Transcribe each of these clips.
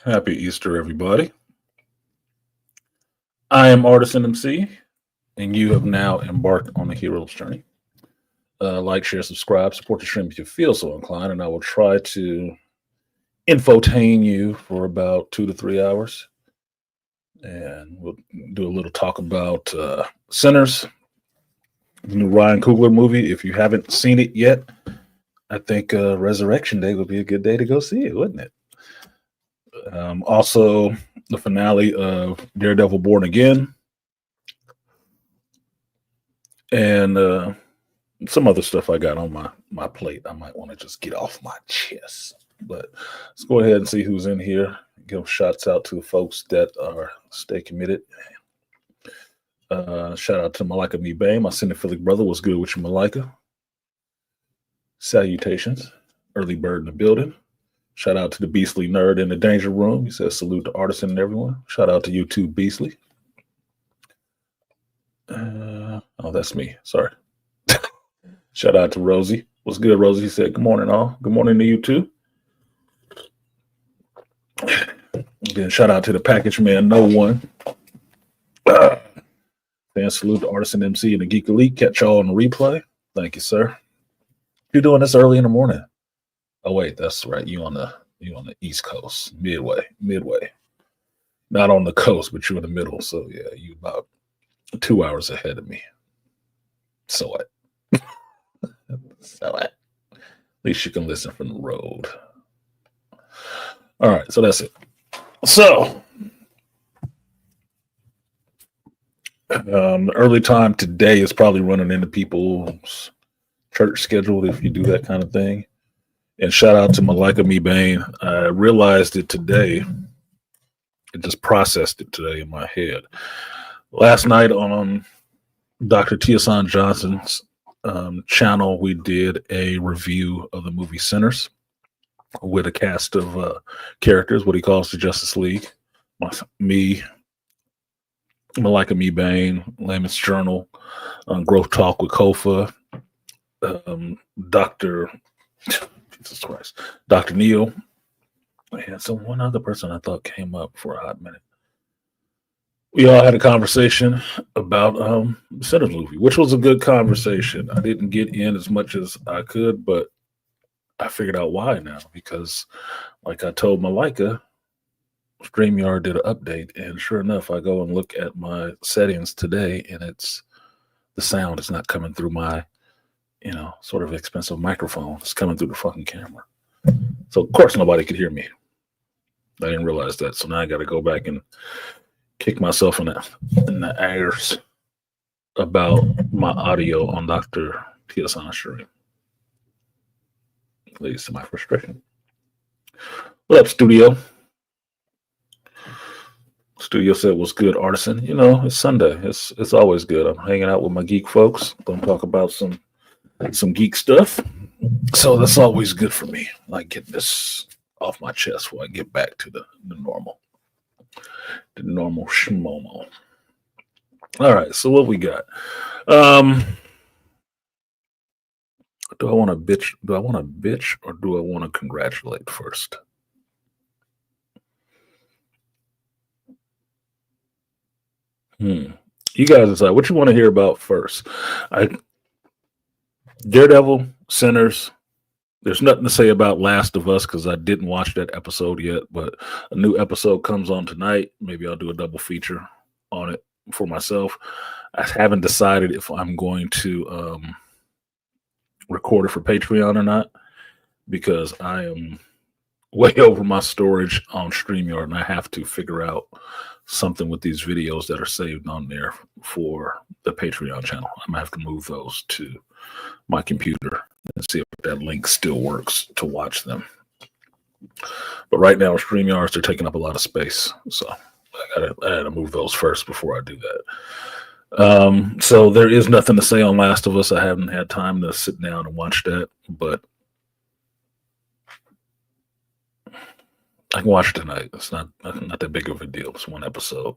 Happy Easter, everybody. I am artisanmc, and you have now embarked on the hero's journey. Like, share, subscribe, support the stream if you feel so inclined, and I will try to infotain you for about 2 to 3 hours. And we'll do a little talk about Sinners, the new Ryan Coogler movie. If you haven't seen it yet, I think Resurrection Day would be a good day to go see it, wouldn't it? Also, the finale of Daredevil Born Again, and some other stuff I got on my plate. I might want to just get off my chest. But let's go ahead and see who's in here. Give shots out to the folks that are stay committed. Shout out to Malika Me Bane, my cinephilic brother. What's good with you, Malika? Salutations. Early bird in the building. Shout out to the Beastly Nerd in the Danger Room. He says salute to Artisan and everyone. Shout out to you too, Beastly. Oh, that's me. Sorry. Shout out to Rosie. What's good, Rosie? He said, good morning, all. Good morning to you too. Again, shout out to the package man, no one. Then salute to Artisan MC and the Geek Elite. Catch y'all on the replay. Thank you, sir. You're doing this early in the morning. Oh wait, that's right. You on the East Coast, midway. Not on the coast, but you're in the middle. So yeah, you about 2 hours ahead of me. So what? So what? At least you can listen from the road. All right, so that's it. So the early time today is probably running into people's church schedule if you do that kind of thing. And shout out to Malika Me Bane. I realized it today. It just processed it today in my head. Last night on Dr. Tiasan Johnson's channel, we did a review of the movie Sinners with a cast of characters, what he calls the Justice League. Me, Malika Me Bane, Layman's Journal, Growth Talk with Kofa, Dr. Jesus Christ, Dr. Neil, and so one other person I thought came up for a hot minute. We all had a conversation about the Sinners movie, which was a good conversation. I didn't get in as much as I could, but I figured out why now, because like I told Malika, StreamYard did an update, and sure enough, I go and look at my settings today, and the sound is not coming through my sort of expensive microphone. It's coming through the fucking camera. So of course nobody could hear me. I didn't realize that. So now I got to go back and kick myself in the airs about my audio on Dr. Tiasan's stream. Leads to my frustration. What up, studio? Studio said, what's good, Artisan? It's Sunday. It's always good. I'm hanging out with my geek folks. Gonna talk about some geek stuff. So that's always good for me. Like getting this off my chest before I get back to the normal schmomo. All right, so what we got? Do I want to bitch? Do I want to bitch or do I want to congratulate first? You guys decide what you want to hear about first. Daredevil, Sinners. There's nothing to say about Last of Us because I didn't watch that episode yet, but a new episode comes on tonight. Maybe I'll do a double feature on it for myself. I haven't decided if I'm going to record it for Patreon or not because I am way over my storage on StreamYard and I have to figure out something with these videos that are saved on there for the Patreon channel. I'm gonna have to move those to my computer and see if that link still works to watch them. But right now, StreamYards are taking up a lot of space, so I gotta move those first before I do that. So there is nothing to say on Last of Us. I haven't had time to sit down and watch that, but I can watch it tonight. It's not that big of a deal. It's one episode.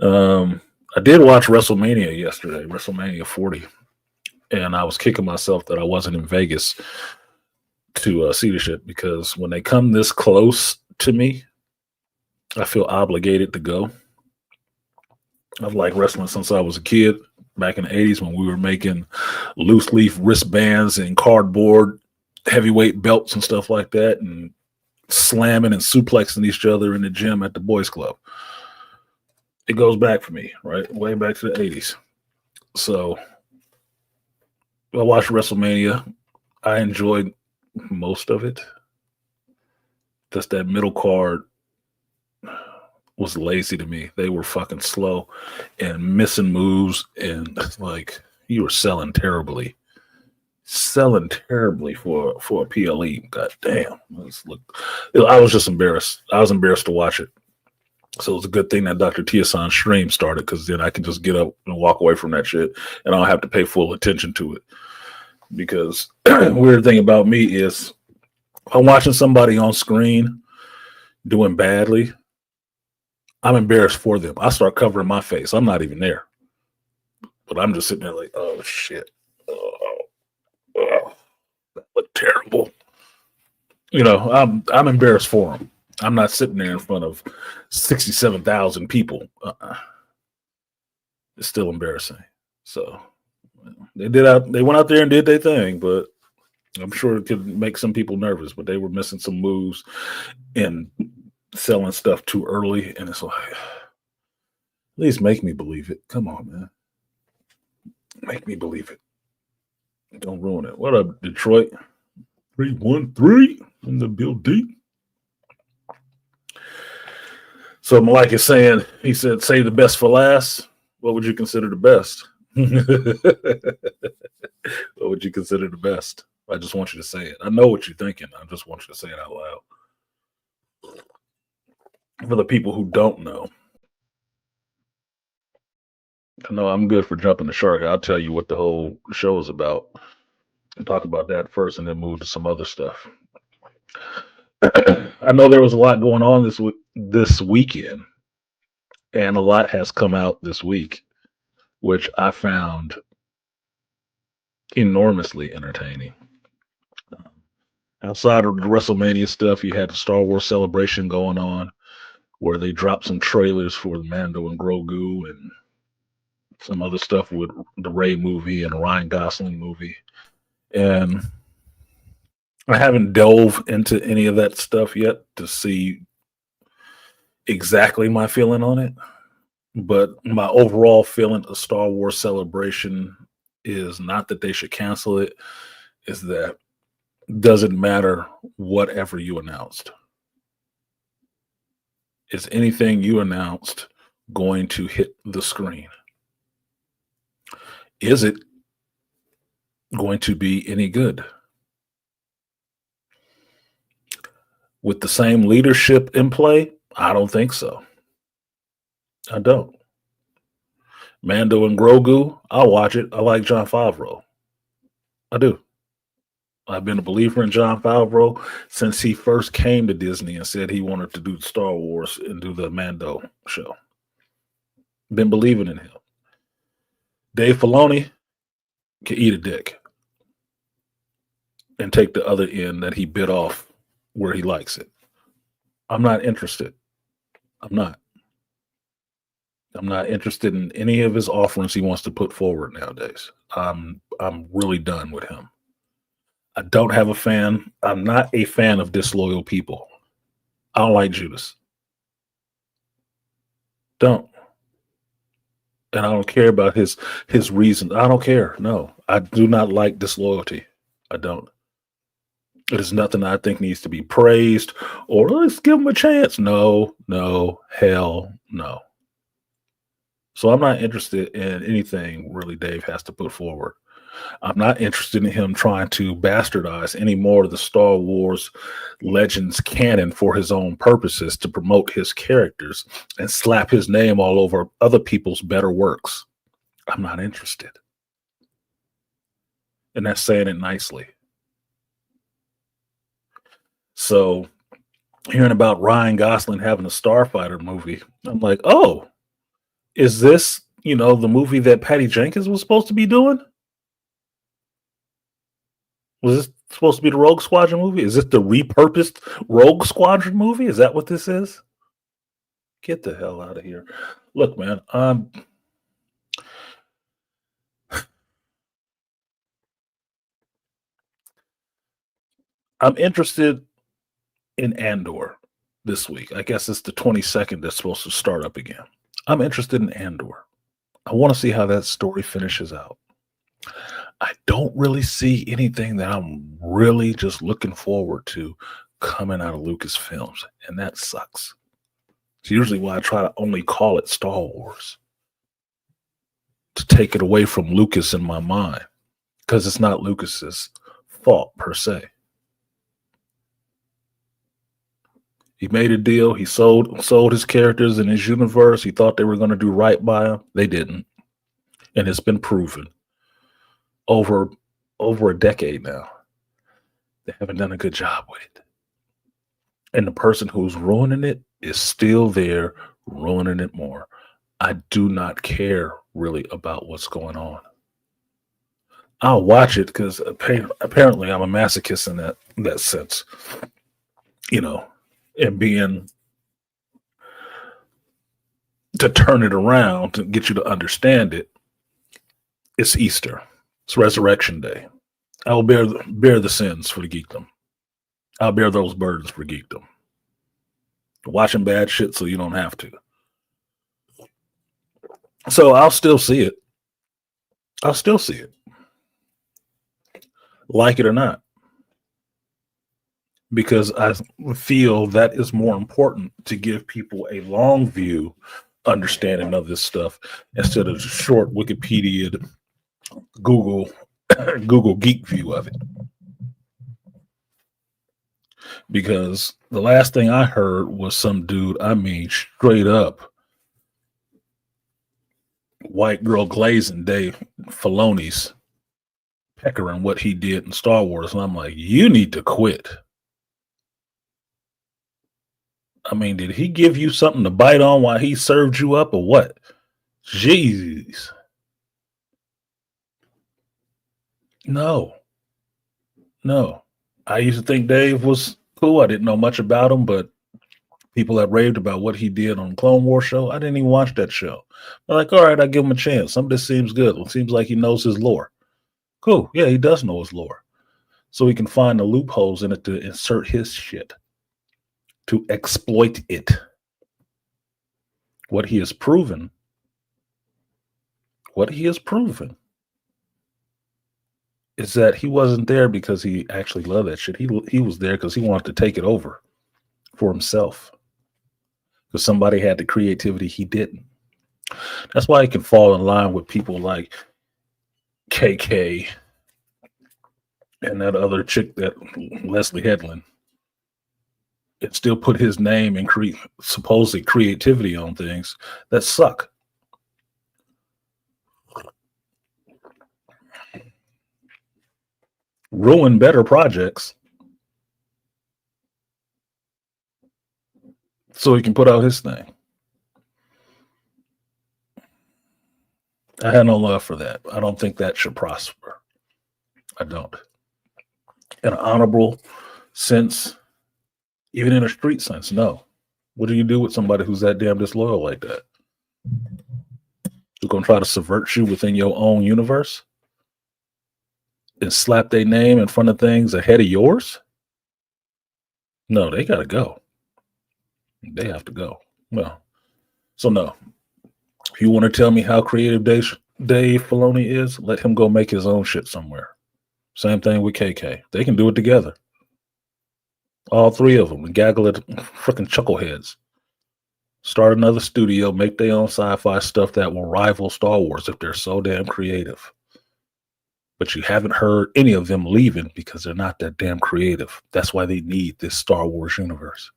I did watch WrestleMania yesterday, WrestleMania 40, and I was kicking myself that I wasn't in Vegas to see the shit because when they come this close to me, I feel obligated to go. I've liked wrestling since I was a kid, back in the 80s when we were making loose leaf wristbands and cardboard heavyweight belts and stuff like that, and slamming and suplexing each other in the gym at the boys club. It goes back for me, right? Way back to the 80s. So I watched WrestleMania. I enjoyed most of it. Just that middle card was lazy to me. They were fucking slow and missing moves, and like you were selling terribly for a PLE. God damn. I was just embarrassed. I was embarrassed to watch it. So it was a good thing that Dr. Tiasan's stream started, because then I can just get up and walk away from that shit, and I don't have to pay full attention to it. Because weird thing about me is I'm watching somebody on screen doing badly, I'm embarrassed for them. I start covering my face. I'm not even there, but I'm just sitting there like, oh shit, that looked terrible. You know, I'm embarrassed for them. I'm not sitting there in front of 67,000 people. It's still embarrassing. So they went out there and did their thing, but I'm sure it could make some people nervous. But they were missing some moves and selling stuff too early, and it's like, at least make me believe it. Come on, man, make me believe it. Don't ruin it. What up, Detroit? 313 in the building. So Malik is saying, he said, save the best for last. What would you consider the best? What would you consider the best? I just want you to say it. I know what you're thinking. I just want you to say it out loud. For the people who don't know, I know I'm good for jumping the shark. I'll tell you what the whole show is about. I'll talk about that first and then move to some other stuff. I know there was a lot going on this weekend, and a lot has come out this week, which I found enormously entertaining. Outside of the WrestleMania stuff, you had the Star Wars celebration going on, where they dropped some trailers for the Mando and Grogu and some other stuff with the Ray movie and the Ryan Gosling movie. And I haven't delved into any of that stuff yet to see exactly my feeling on it. But my overall feeling of Star Wars Celebration is not that they should cancel it, is that doesn't matter whatever you announced. Is anything you announced going to hit the screen? Is it going to be any good? With the same leadership in play, I don't think so. I don't. Mando and Grogu, I'll watch it. I like Jon Favreau. I do. I've been a believer in Jon Favreau since he first came to Disney and said he wanted to do Star Wars and do the Mando show. Been believing in him. Dave Filoni can eat a dick and take the other end that he bit off where he likes it. I'm not interested. I'm not. I'm not interested in any of his offerings he wants to put forward nowadays. I'm really done with him. I don't have a fan. I'm not a fan of disloyal people. I don't like Judas. Don't. And I don't care about his reasons. I don't care. No, I do not like disloyalty. I don't. It is nothing I think needs to be praised or let's give him a chance. No, hell no. So I'm not interested in anything really Dave has to put forward. I'm not interested in him trying to bastardize any more of the Star Wars Legends canon for his own purposes to promote his characters and slap his name all over other people's better works. I'm not interested. And that's saying it nicely. So hearing about Ryan Gosling having a Starfighter movie, I'm like, oh, is this, the movie that Patty Jenkins was supposed to be doing? Was this supposed to be the Rogue Squadron movie? Is this the repurposed Rogue Squadron movie? Is that what this is? Get the hell out of here. Look, man, I'm interested in Andor this week. I guess it's the 22nd that's supposed to start up again. I'm interested in Andor. I want to see how that story finishes out. I don't really see anything that I'm really just looking forward to coming out of Lucasfilms, and that sucks. It's usually why I try to only call it Star Wars, to take it away from Lucas in my mind, because it's not Lucas's fault per se. He made a deal. He sold his characters in his universe. He thought they were going to do right by him. They didn't, and it's been proven over a decade now. They haven't done a good job with it, and the person who's ruining it is still there, ruining it more. I do not care really about what's going on. I'll watch it because apparently I'm a masochist in that sense, you know, and being to turn it around to get you to understand it. It's Easter. It's Resurrection Day. I will bear the sins for the geekdom. I'll bear those burdens for geekdom. Watching bad shit so you don't have to. So I'll still see it. I'll still see it. Like it or not. Because I feel that is more important to give people a long view understanding of this stuff instead of short Wikipedia, Google, Google Geek view of it. Because the last thing I heard was some dude, I mean, straight up white girl glazing Dave Filoni's peckering what he did in Star Wars. And I'm like, you need to quit. I mean, did he give you something to bite on while he served you up or what? Jeez. No. I used to think Dave was cool. I didn't know much about him, but people that raved about what he did on the Clone Wars show, I didn't even watch that show. I'm like, all right, I'll give him a chance. Some of this seems good. It seems like he knows his lore. Cool. Yeah, he does know his lore. So he can find the loopholes in it to insert his shit, to exploit it. What he has proven is that he wasn't there because he actually loved that shit. He was there because he wanted to take it over for himself. Because somebody had the creativity he didn't. That's why he can fall in line with people like KK and that other chick, that Leslie Headland, and still put his name and supposedly creativity on things that suck. Ruin better projects so he can put out his thing. I had no love for that. I don't think that should prosper. I don't. In an honorable sense, even in a street sense, no. What do you do with somebody who's that damn disloyal like that? Who's going to try to subvert you within your own universe and slap their name in front of things ahead of yours? No, they got to go. They have to go. Well, so no. If you want to tell me how creative Dave Filoni is, let him go make his own shit somewhere. Same thing with KK. They can do it together. All three of them, and gaggle at freaking chuckleheads. Start another studio, make their own sci-fi stuff that will rival Star Wars if they're so damn creative. But you haven't heard any of them leaving because they're not that damn creative. That's why they need this Star Wars universe.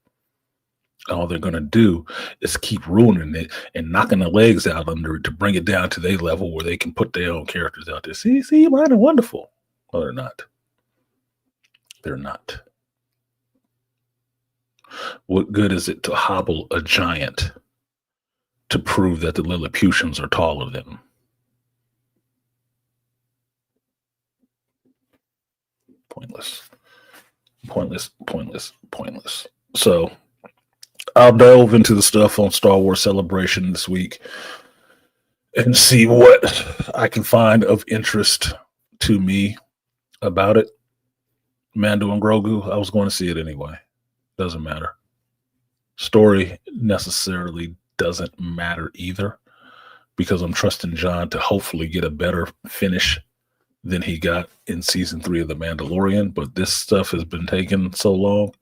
All they're going to do is keep ruining it and knocking the legs out under it to bring it down to their level where they can put their own characters out there. See, mine are wonderful. No, they're not. They're not. What good is it to hobble a giant to prove that the Lilliputians are taller than them? Pointless. So I'll delve into the stuff on Star Wars Celebration this week and see what I can find of interest to me about it. Mando and Grogu, I was going to see it anyway. Doesn't matter. Story necessarily doesn't matter either, because I'm trusting John to hopefully get a better finish than he got in season 3 of The Mandalorian. But this stuff has been taking so long,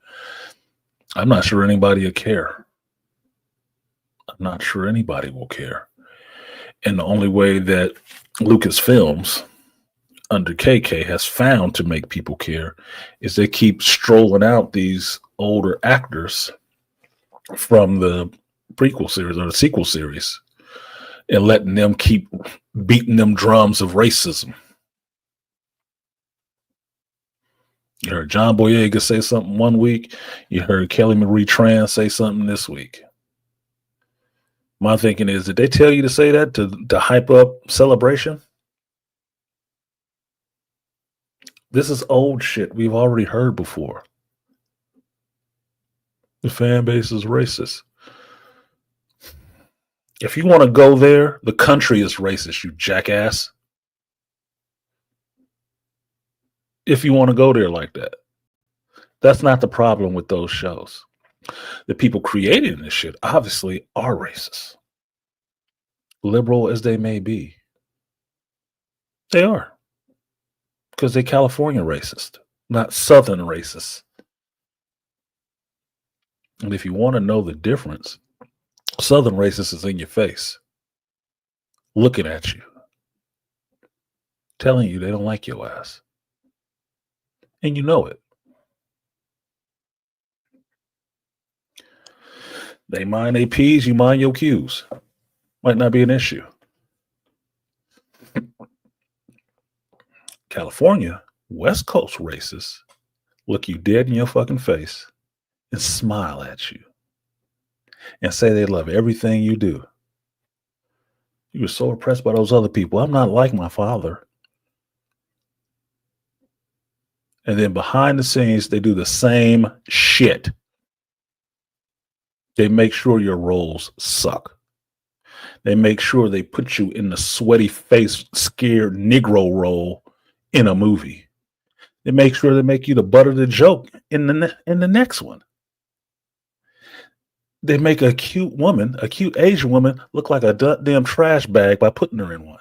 I'm not sure anybody will care. I'm not sure anybody will care. And the only way that Lucasfilms under KK has found to make people care is they keep strolling out these older actors from the prequel series or the sequel series and letting them keep beating them drums of racism. You heard John Boyega say something one week. You heard Kelly Marie Tran say something this week. My thinking is, did they tell you to say that to hype up Celebration? This is old shit we've already heard before. The fan base is racist. If you want to go there, the country is racist, you jackass. If you want to go there like that. That's not the problem with those shows. The people creating this shit obviously are racist. Liberal as they may be. They are. Because they're California racist, not Southern racist. And if you want to know the difference, Southern racist is in your face, looking at you, telling you they don't like your ass. And you know it. They mind their P's, you mind your Q's. Might not be an issue. California, West Coast racists look you dead in your fucking face and smile at you and say they love everything you do. You were so oppressed by those other people. I'm not like my father. And then behind the scenes, they do the same shit. They make sure your roles suck. They make sure they put you in the sweaty face, scared Negro role in a movie. They make sure they make you the butt of the joke in the next one. They make a cute woman, a cute Asian woman, look like a damn trash bag by putting her in one.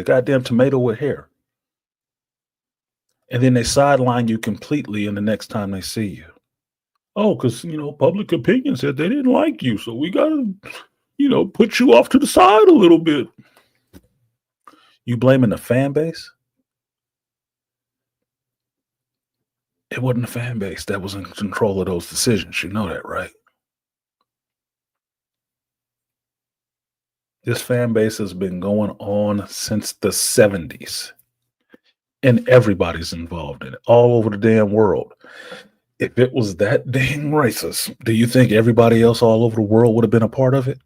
Goddamn tomato with hair. And then they sideline you completely in the next time they see you. Oh, because, public opinion said they didn't like you. So we got to, put you off to the side a little bit. You blaming the fan base? It wasn't the fan base that was in control of those decisions. You know that, right? This fan base has been going on since the 70s. And everybody's involved in it, all over the damn world. If it was that dang racist, do you think everybody else all over the world would have been a part of it?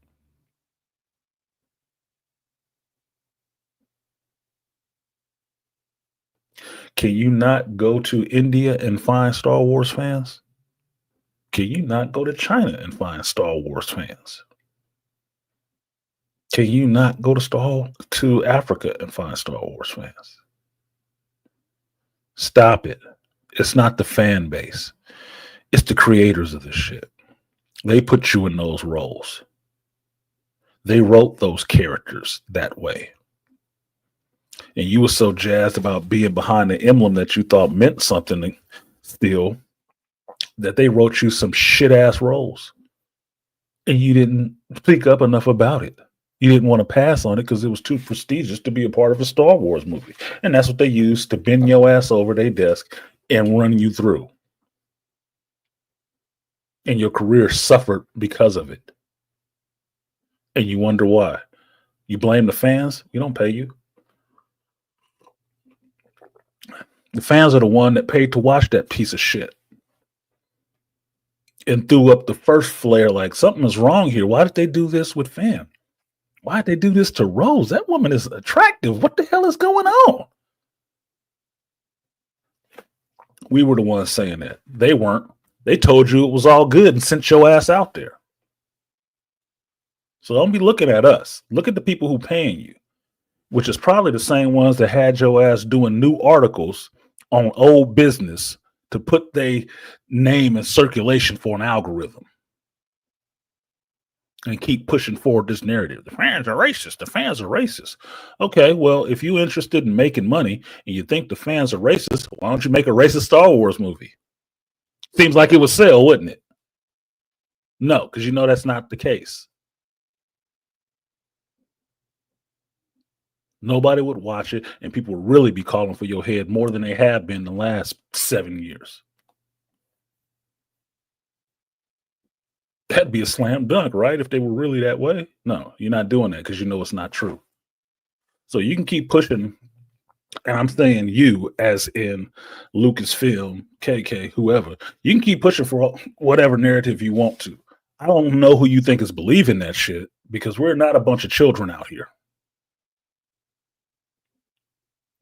Can you not go to India and find Star Wars fans? Can you not go to China and find Star Wars fans? Can you not go to Africa and find Star Wars fans? Stop it. It's not the fan base. It's the creators of this shit. They put you in those roles. They wrote those characters that way. And you were so jazzed about being behind the emblem that you thought meant something still, that they wrote you some shit ass roles. And you didn't speak up enough about it. You didn't want to pass on it because it was too prestigious to be a part of a Star Wars movie. And that's what they used to bend your ass over their desk and run you through. And your career suffered because of it. And you wonder why. You blame the fans? You don't pay you. The fans are the one that paid to watch that piece of shit. And threw up the first flare like something is wrong here. Why did they do this with Finn? Why did they do this to Rose? That woman is attractive. What the hell is going on? We were the ones saying that. They weren't. They told you it was all good and sent your ass out there. So don't be looking at us. Look at the people who paying you, which is probably the same ones that had your ass doing new articles on old business to put their name in circulation for an algorithm and keep pushing forward this narrative. The fans are racist. The fans are racist. Okay, well, if you're interested in making money and you think the fans are racist, why don't you make a racist Star Wars movie? Seems like it would sell, wouldn't it? No, because you know that's not the case. Nobody would watch it, and people would really be calling for your head more than they have been the last 7 years. That'd be a slam dunk, right? If they were really that way. No, you're not doing that because you know it's not true. So you can keep pushing, and I'm saying you, as in Lucasfilm, KK, whoever. You can keep pushing for whatever narrative you want to. I don't know who you think is believing that shit because we're not a bunch of children out here.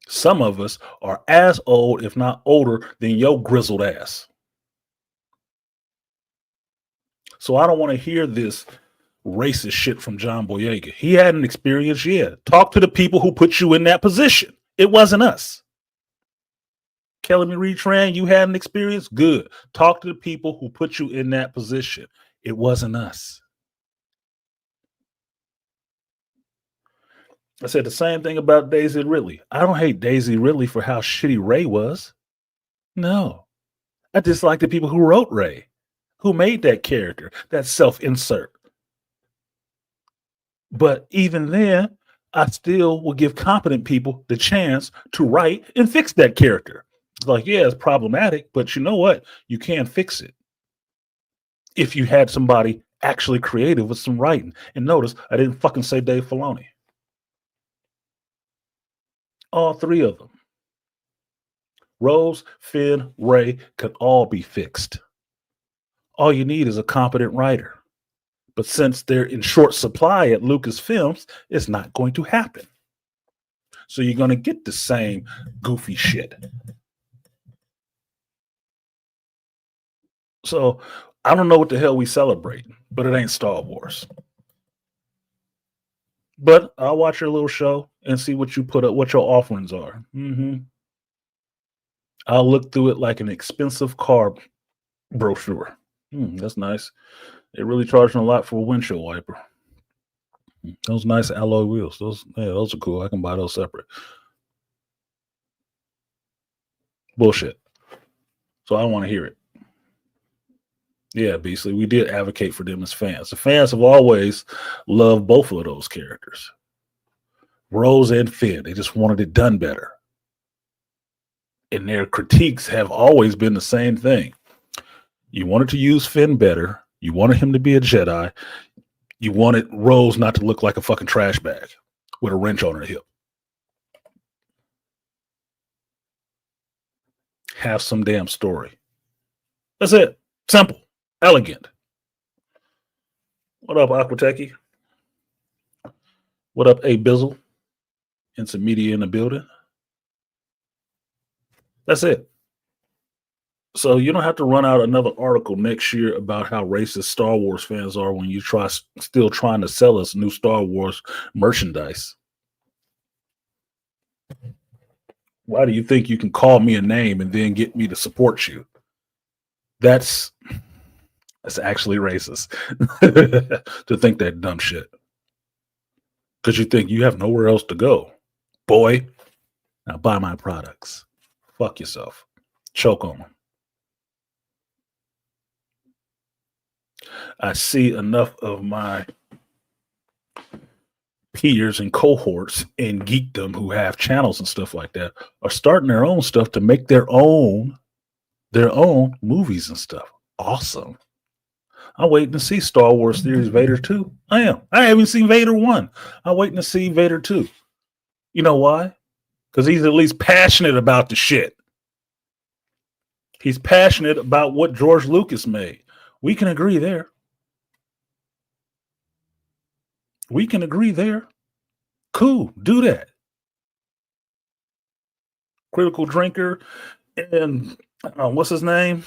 Some of us are as old, if not older, than your grizzled ass. So I don't want to hear this racist shit from John Boyega. He had an experience, yeah. Talk to the people who put you in that position. It wasn't us. Kelly Marie Tran, you had an experience? Good. Talk to the people who put you in that position. It wasn't us. I said the same thing about Daisy Ridley. I don't hate Daisy Ridley for how shitty Ray was. No. I dislike the people who wrote Ray, who made that character, that self-insert. But even then, I still will give competent people the chance to write and fix that character. Like, yeah, it's problematic, but you know what? You can fix it if you had somebody actually creative with some writing. And notice, I didn't fucking say Dave Filoni. All three of them. Rose, Finn, Ray could all be fixed. All you need is a competent writer. But since they're in short supply at Lucasfilms, it's not going to happen. So you're going to get the same goofy shit. So I don't know what the hell we celebrate, but it ain't Star Wars. But I'll watch your little show and see what you put up, what your offerings are. I'll look through it like an expensive car brochure. That's nice. They're really charging a lot for a windshield wiper. Those nice alloy wheels. Those are cool. I can buy those separate. Bullshit. So I don't want to hear it. Yeah, Beasley, we did advocate for them as fans. The fans have always loved both of those characters, Rose and Finn. They just wanted it done better. And their critiques have always been the same thing. You wanted to use Finn better. You wanted him to be a Jedi. You wanted Rose not to look like a fucking trash bag with a wrench on her hip. Have some damn story. That's it. Simple. Elegant. What up, Aquateki? What up, A Bizzle? Instant Media in the building. That's it. So you don't have to run out another article next year about how racist Star Wars fans are when you still trying to sell us new Star Wars merchandise. Why do you think you can call me a name and then get me to support you? That's actually racist to think that dumb shit. Because you think you have nowhere else to go. Boy, now buy my products. Fuck yourself. Choke on them. I see enough of my peers and cohorts in geekdom who have channels and stuff like that are starting their own stuff to make their own movies and stuff. Awesome. I'm waiting to see Star Wars Series Vader 2. I am. I haven't seen Vader 1. I'm waiting to see Vader 2. You know why? Because he's at least passionate about the shit. He's passionate about what George Lucas made. We can agree there. We can agree there. Cool. Do that. Critical Drinker and what's his name?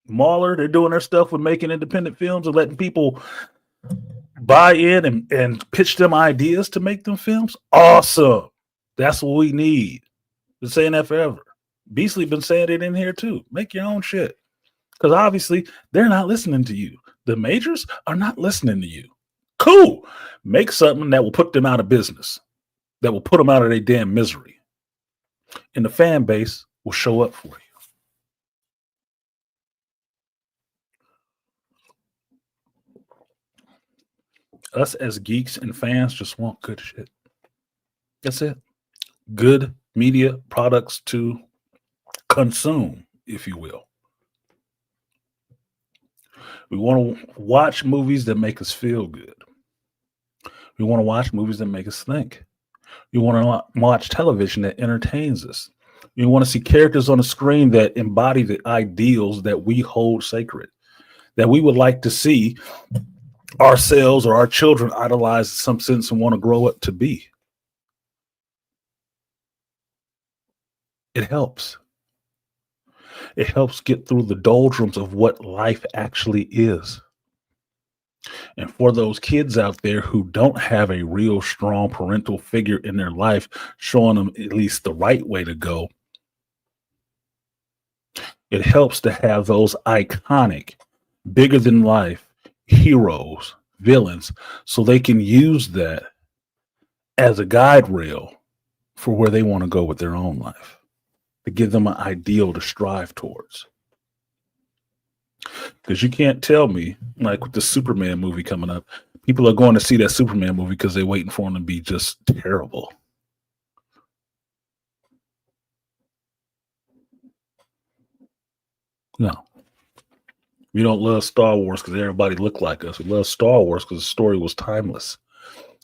Mauler, they're doing their stuff with making independent films and letting people buy in and pitch them ideas to make them films. Awesome. That's what we need. Been saying that forever. Beasley been saying it in here too. Make your own shit. Because obviously they're not listening to you. The majors are not listening to you. Cool. Make something that will put them out of business, that will put them out of their damn misery. And the fan base will show up for you. Us as geeks and fans just want good shit. That's it. Good media products to consume, if you will. We want to watch movies that make us feel good. We want to watch movies that make us think. We want to watch television that entertains us. We want to see characters on the screen that embody the ideals that we hold sacred, that we would like to see ourselves or our children idolize in some sense and want to grow up to be. It helps. It helps get through the doldrums of what life actually is. And for those kids out there who don't have a real strong parental figure in their life showing them at least the right way to go, it helps to have those iconic, bigger than life heroes, villains, so they can use that as a guide rail for where they want to go with their own life, to give them an ideal to strive towards. Because you can't tell me, like with the Superman movie coming up, people are going to see that Superman movie because they're waiting for him to be just terrible. No. We don't love Star Wars because everybody looked like us. We love Star Wars because the story was timeless.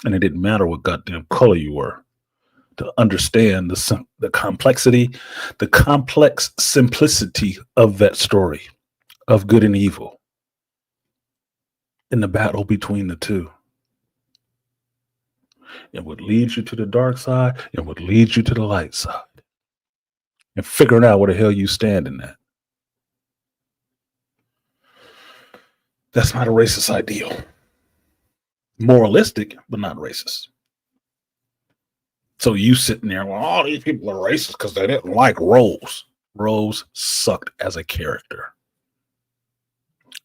And it didn't matter what goddamn color you were to understand the complexity, the complex simplicity of that story, of good and evil, in the battle between the two. It would lead you to the dark side. It would lead you to the light side. And figuring out where the hell you stand in that. That's not a racist ideal. Moralistic, but not racist. So you sitting there, well, all these people are racist because they didn't like Rose. Rose sucked as a character.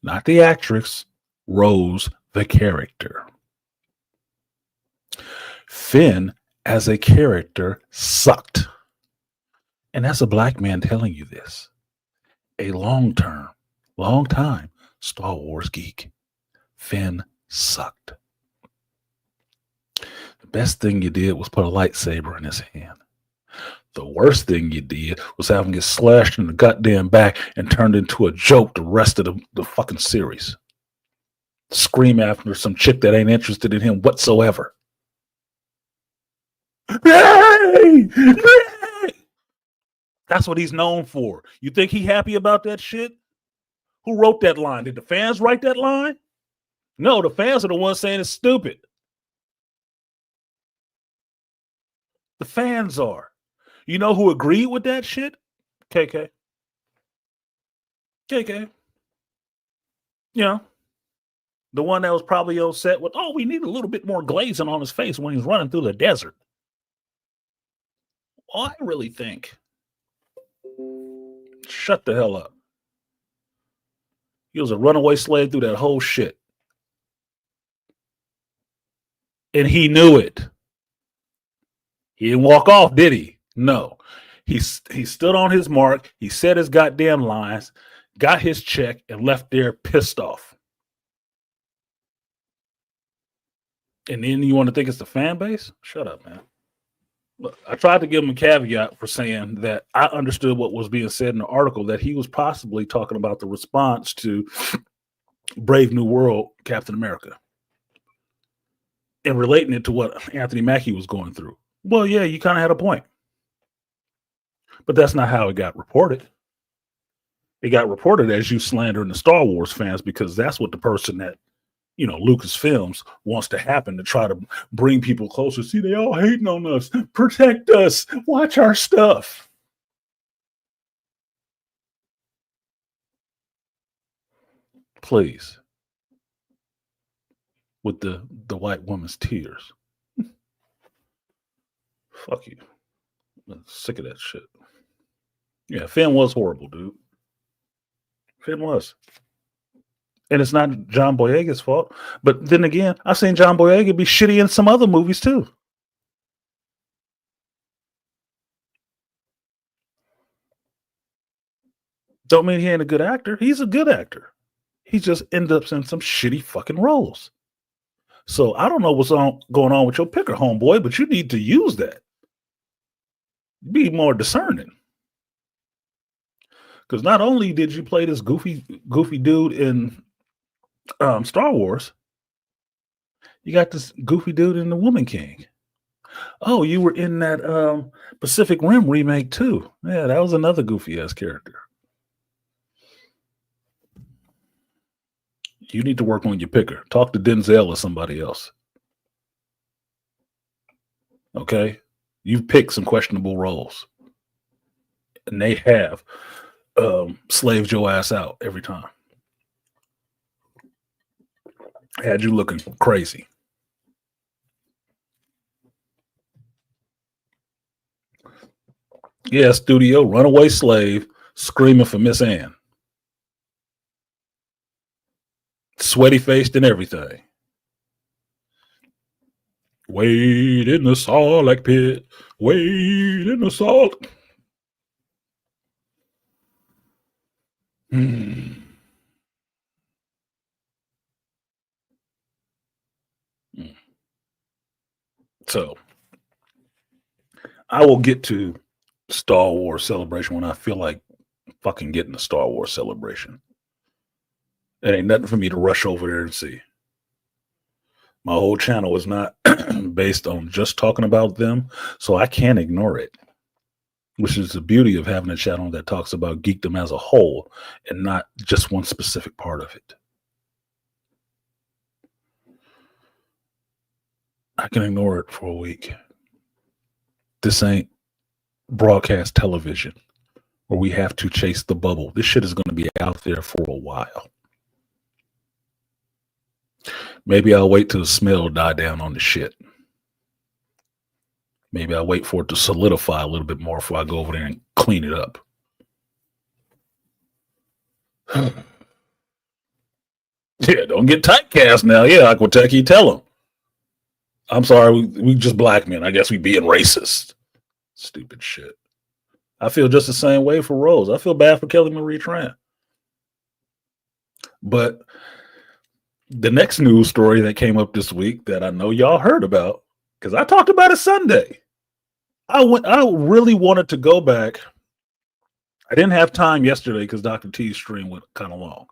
Not the actress, Rose, the character. Finn, as a character, sucked. And that's a black man telling you this. A long time Star Wars geek. Finn sucked. The best thing you did was put a lightsaber in his hand. The worst thing you did was have him get slashed in the goddamn back and turned into a joke the rest of the fucking series. Scream after some chick that ain't interested in him whatsoever. Hey! That's what he's known for. You think he happy about that shit? Who wrote that line? Did the fans write that line? No, the fans are the ones saying it's stupid. The fans are. You know who agreed with that shit? KK. KK. You know, the one that was probably on set with, oh, we need a little bit more glazing on his face when he's running through the desert. Well, I really think. Shut the hell up. He was a runaway slave through that whole shit. And he knew it. He didn't walk off, did he? No. He stood on his mark. He said his goddamn lines, got his check, and left there pissed off. And then you want to think it's the fan base? Shut up, man. Look, I tried to give him a caveat for saying that I understood what was being said in the article, that he was possibly talking about the response to Brave New World Captain America and relating it to what Anthony Mackie was going through. Well, yeah, you kind of had a point. But that's not how it got reported. It got reported as you slandering the Star Wars fans because that's what the person that, you know, Lucasfilms wants to happen, to try to bring people closer. See, they all hating on us. Protect us. Watch our stuff. Please. With the white woman's tears. Fuck you. I'm sick of that shit. Yeah, Finn was horrible, dude. Finn was. And it's not John Boyega's fault. But then again, I've seen John Boyega be shitty in some other movies too. Don't mean he ain't a good actor. He's a good actor. He just ends up in some shitty fucking roles. So I don't know what's going on with your picker, homeboy, but you need to use that. Be more discerning. Because not only did you play this goofy dude in Star Wars, you got this goofy dude in The Woman King. Oh, you were in that Pacific Rim remake too. Yeah, that was another goofy ass character. You need to work on your picker. Talk to Denzel or somebody else. Okay? You've picked some questionable roles. And they have slaved your ass out every time. Had you looking crazy. Yeah, studio, runaway slave, screaming for Miss Ann. Sweaty faced and everything. Wade in the Sarlacc pit. Wade in the salt. So, I will get to Star Wars Celebration when I feel like fucking getting a Star Wars Celebration. It ain't nothing for me to rush over there and see. My whole channel is not based on just talking about them, so I can't ignore it. Which is the beauty of having a channel that talks about geekdom as a whole and not just one specific part of it. I can ignore it for a week. This ain't broadcast television where we have to chase the bubble. This shit is going to be out there for a while. Maybe I'll wait till the smell die down on the shit. Maybe I'll wait for it to solidify a little bit more before I go over there and clean it up. Yeah, don't get typecast now. Yeah, like what Techie tell them. I'm sorry, we just black men. I guess we being racist. Stupid shit. I feel just the same way for Rose. I feel bad for Kelly Marie Tran. But the next news story that came up this week that I know y'all heard about, because I talked about it Sunday. I really wanted to go back. I didn't have time yesterday because Dr. T's stream went kind of long.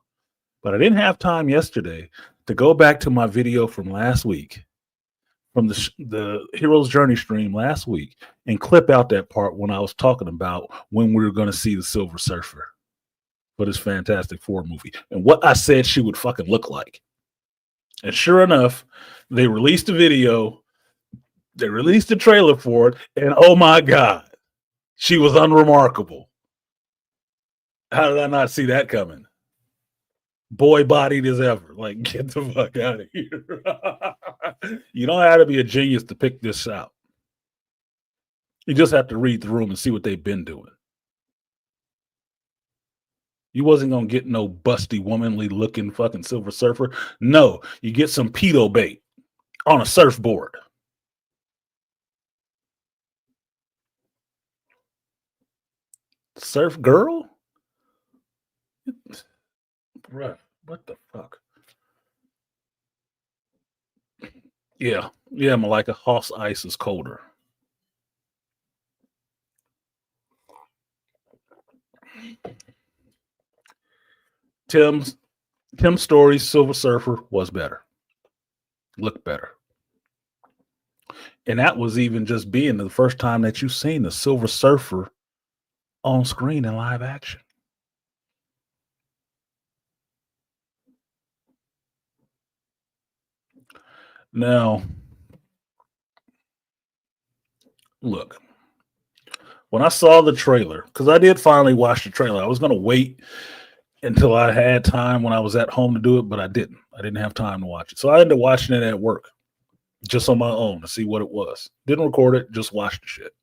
But I didn't have time yesterday to go back to my video from last week, from the Hero's Journey stream last week, and clip out that part when I was talking about when we were going to see the Silver Surfer for this Fantastic Four movie and what I said she would fucking look like. And sure enough, they released a video, they released a trailer for it, and oh my God, she was unremarkable. How did I not see that coming? Boy-bodied as ever. Like, get the fuck out of here. You don't have to be a genius to pick this out. You just have to read the room and see what they've been doing. You wasn't going to get no busty, womanly looking fucking Silver Surfer. No, you get some pedo bait on a surfboard. Surf girl? Right. What the fuck? Yeah. Yeah, Malika. Hoss ice is colder. Tim's Story's Silver Surfer was better. Looked better. And that was even just being the first time that you've seen the Silver Surfer on screen in live action. Now, look, when I saw the trailer, because I did finally watch the trailer, I was going to wait until I had time when I was at home to do it, but I didn't. I didn't have time to watch it. So I ended up watching it at work just on my own to see what it was. Didn't record it, just watched the shit.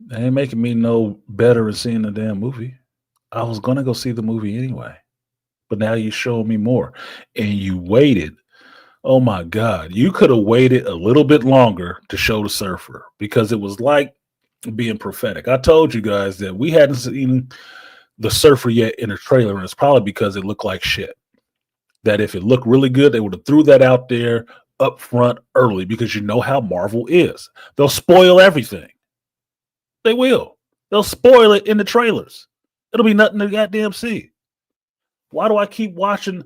They ain't making me no better at seeing the damn movie. I was going to go see the movie anyway, but now you show me more and you waited. Oh my God. You could have waited a little bit longer to show the surfer because it was like being prophetic. I told you guys that we hadn't seen the surfer yet in a trailer, and it's probably because it looked like shit. That if it looked really good, they would have threw that out there up front early because you know how Marvel is. They'll spoil everything. They will. They'll spoil it in the trailers. It'll be nothing to goddamn see. Why do I keep watching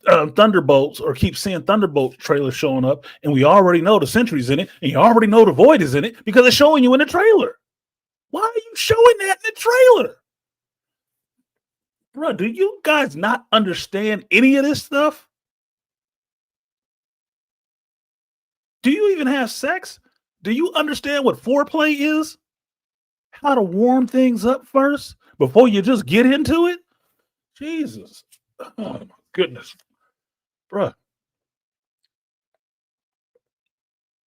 Thunderbolts or keep seeing Thunderbolts trailers showing up and we already know the Sentry's in it and you already know the Void is in it because it's showing you in the trailer? Why are you showing that in the trailer? Bro, do you guys not understand any of this stuff? Do you even have sex? Do you understand what foreplay is? How to warm things up first before you just get into it? Jesus. Oh my goodness. Bruh.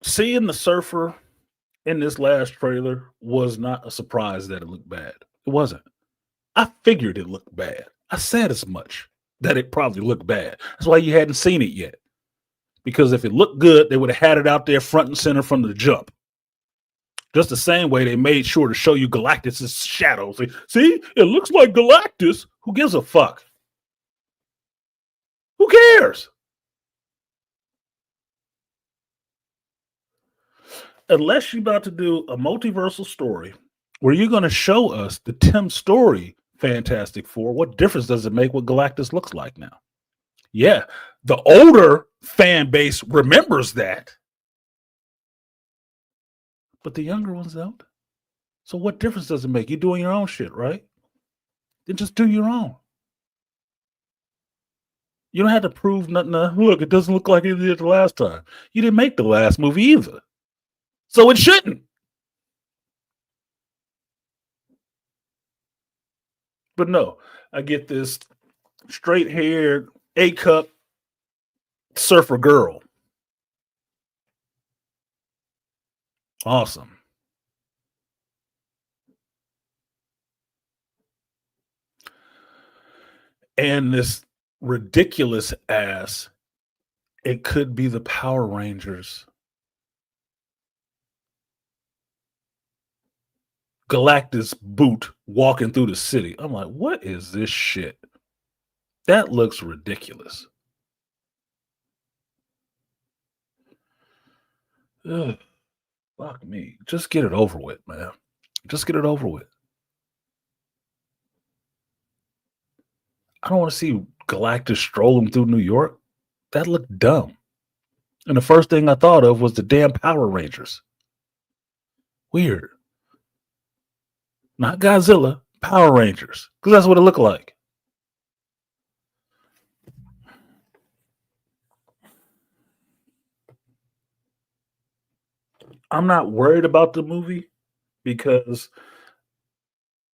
Seeing the surfer in this last trailer was not a surprise that it looked bad. It wasn't. I figured it looked bad. I said as much that it probably looked bad. That's why you hadn't seen it yet. Because if it looked good, they would have had it out there front and center from the jump. Just the same way they made sure to show you Galactus' shadows. See, it looks like Galactus. Who gives a fuck? Who cares? Unless you're about to do a multiversal story where you're going to show us the Tim Story Fantastic Four, what difference does it make what Galactus looks like now? Yeah, the older fan base remembers that. But the younger ones don't. So what difference does it make? You're doing your own shit, right? Then just do your own. You don't have to prove nothing. Look, it doesn't look like it did the last time. You didn't make the last movie either. So it shouldn't. But no, I get this straight-haired, A-cup surfer girl. Awesome. And this ridiculous ass, it could be the Power Rangers. Galactus boot walking through the city. I'm like, what is this shit? That looks ridiculous. Ugh, fuck me. Just get it over with, man. Just get it over with. I don't want to see Galactus strolling through New York. That looked dumb. And the first thing I thought of was the damn Power Rangers. Weird. Not Godzilla, Power Rangers. Because that's what it looked like. I'm not worried about the movie because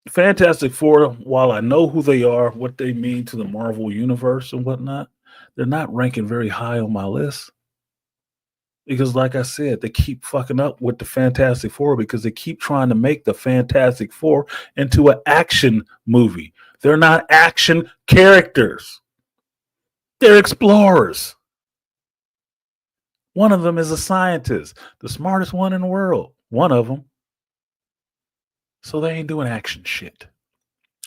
Fantastic Four, while I know who they are, what they mean to the Marvel Universe and whatnot, they're not ranking very high on my list. Because, like I said, they keep fucking up with the Fantastic Four because they keep trying to make the Fantastic Four into an action movie. They're not action characters, they're explorers. One of them is a scientist, the smartest one in the world. One of them. So they ain't doing action shit.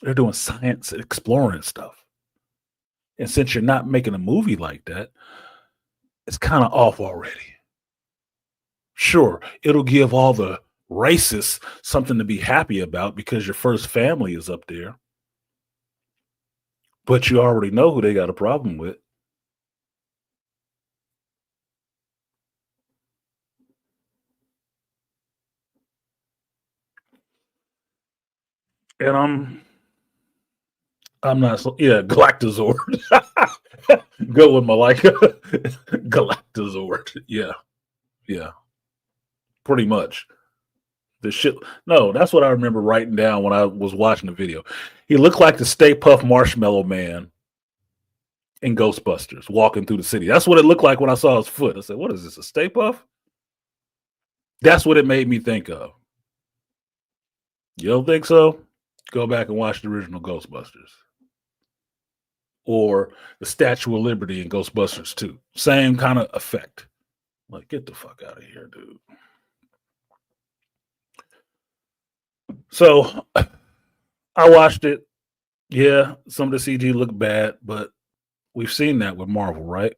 They're doing science and exploring stuff. And since you're not making a movie like that, it's kind of off already. Sure, it'll give all the racists something to be happy about because your first family is up there. But you already know who they got a problem with. And I'm not so Galactazord. Go with Malika. Galactazord. Yeah. Pretty much. The shit. No, that's what I remember writing down when I was watching the video. He looked like the Stay Puft Marshmallow Man in Ghostbusters walking through the city. That's what it looked like when I saw his foot. I said, "What is this? A Stay Puft?" That's what it made me think of. You don't think so? Go back and watch the original Ghostbusters. Or the Statue of Liberty in Ghostbusters 2. Same kind of effect. Like, get the fuck out of here, dude. So I watched it. Yeah, some of the CG looked bad, but we've seen that with Marvel, right?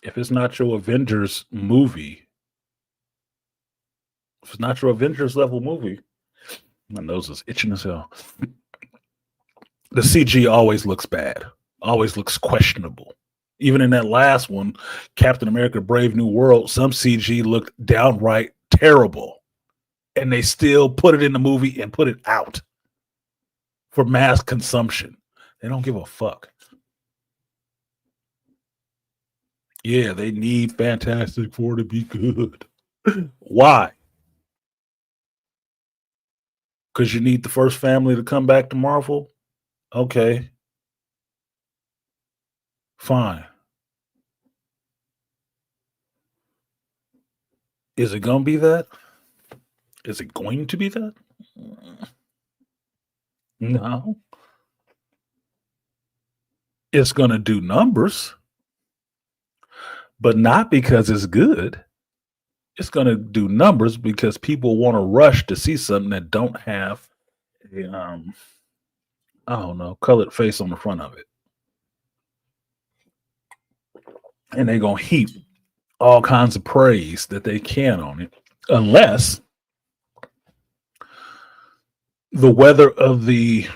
If it's not your Avengers movie, if it's not your Avengers level movie, my nose is itching as hell. The CG always looks bad, always looks questionable. Even in that last one, Captain America Brave New World, some CG looked downright terrible. And they still put it in the movie and put it out for mass consumption. They don't give a fuck. Yeah, they need Fantastic Four to be good. Why? Because you need the first family to come back to Marvel? Okay. Fine. Is it going to be that? Is it going to be that? No. It's going to do numbers, but not because it's good. It's going to do numbers because people want to rush to see something that don't have a, I don't know, colored face on the front of it. And they're going to heap all kinds of praise that they can on it, unless the weather of the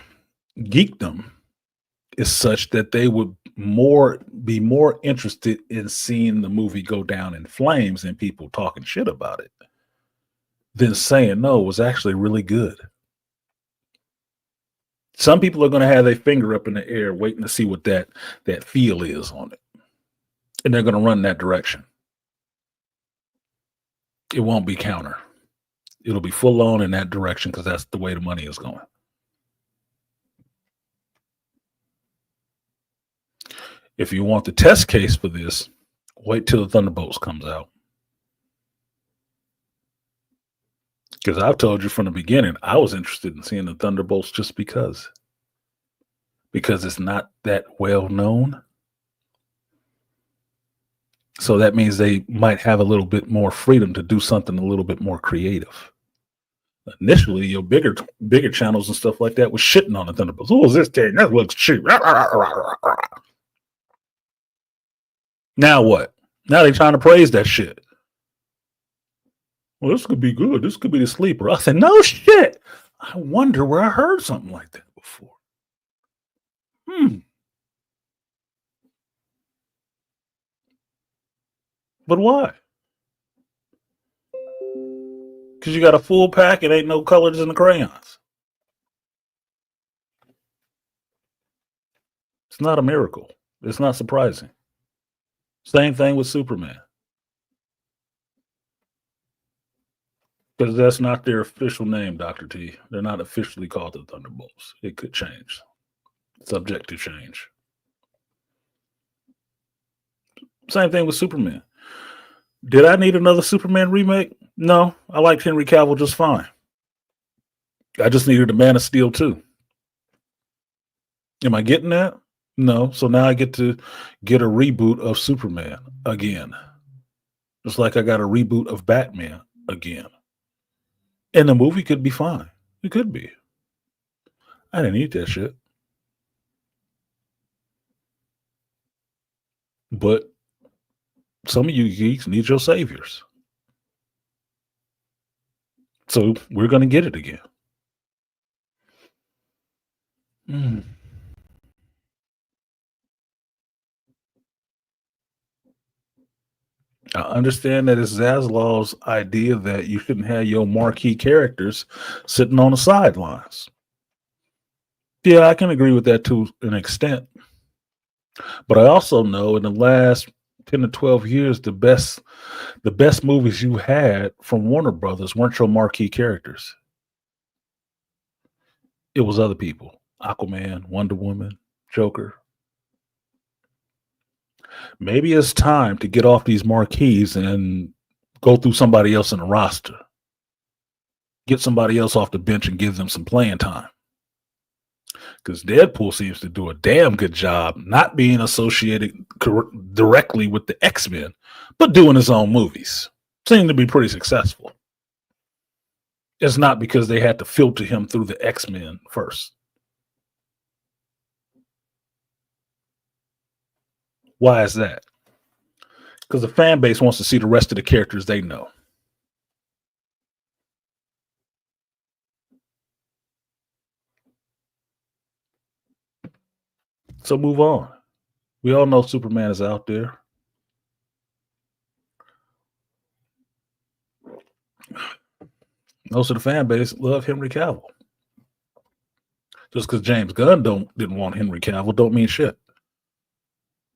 geekdom is such that they would be more interested in seeing the movie go down in flames and people talking shit about it than saying no, it was actually really good. Some people are going to have their finger up in the air waiting to see what that feel is on it. And they're going to run that direction. It won't be counter. It'll be full on in that direction because that's the way the money is going. If you want the test case for this, wait till the Thunderbolts comes out. Because I've told you from the beginning, I was interested in seeing the Thunderbolts just because it's not that well known. So that means they might have a little bit more freedom to do something a little bit more creative. Initially, your bigger channels and stuff like that was shitting on the Thunderbolts. Who is this thing? That looks cheap. Now what? Now they're trying to praise that shit. Well, this could be good. This could be the sleeper. I said, no shit. I wonder where I heard something like that before. But why? Because you got a full pack and ain't no colors in the crayons. It's not a miracle. It's not surprising. Same thing with Superman. Because that's not their official name, Dr. T. They're not officially called the Thunderbolts. It could change. Subject to change. Same thing with Superman. Did I need another Superman remake? No, I liked Henry Cavill just fine. I just needed a Man of Steel too. Am I getting that? No. So now I get to get a reboot of Superman again. Just like I got a reboot of Batman again. And the movie could be fine. It could be. I didn't need that shit. But some of you geeks need your saviors. So we're going to get it again. I understand that it's Zaslaw's idea that you shouldn't have your marquee characters sitting on the sidelines. Yeah, I can agree with that to an extent. But I also know in the last 10 to 12 years, the best movies you had from Warner Brothers weren't your marquee characters. It was other people. Aquaman, Wonder Woman, Joker. Maybe it's time to get off these marquees and go through somebody else in the roster. Get somebody else off the bench and give them some playing time. Because Deadpool seems to do a damn good job not being associated directly with the X-Men, but doing his own movies. Seem to be pretty successful. It's not because they had to filter him through the X-Men first. Why is that? Because the fan base wants to see the rest of the characters they know. So move on. We all know Superman is out there. Most of the fan base love Henry Cavill. Just because James Gunn didn't want Henry Cavill don't mean shit.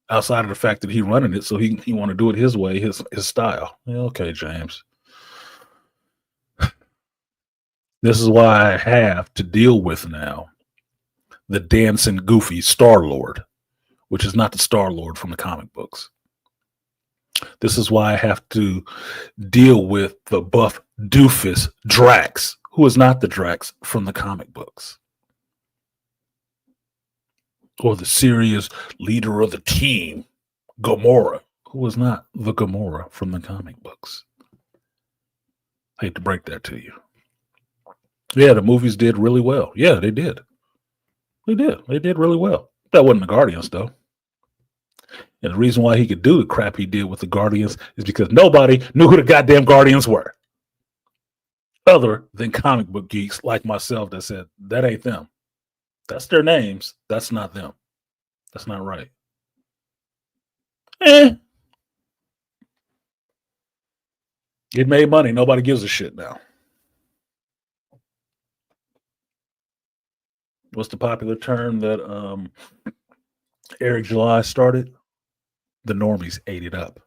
Outside of the fact that he running it, so he want to do it his way, his style. Yeah, okay, James. This is why I have to deal with now the dancing goofy Star-Lord, which is not the Star-Lord from the comic books. This is why I have to deal with the buff doofus Drax, who is not the Drax from the comic books. Or the serious leader of the team, Gamora, who was not the Gamora from the comic books. Hate to break that to you. Yeah, the movies did really well. Yeah, they did. They did. They did really well. That wasn't the Guardians, though. And the reason why he could do the crap he did with the Guardians is because nobody knew who the goddamn Guardians were. Other than comic book geeks like myself that said, that ain't them. That's their names. That's not them. That's not right. It made money. Nobody gives a shit now. What's the popular term that Eric July started? The normies ate it up.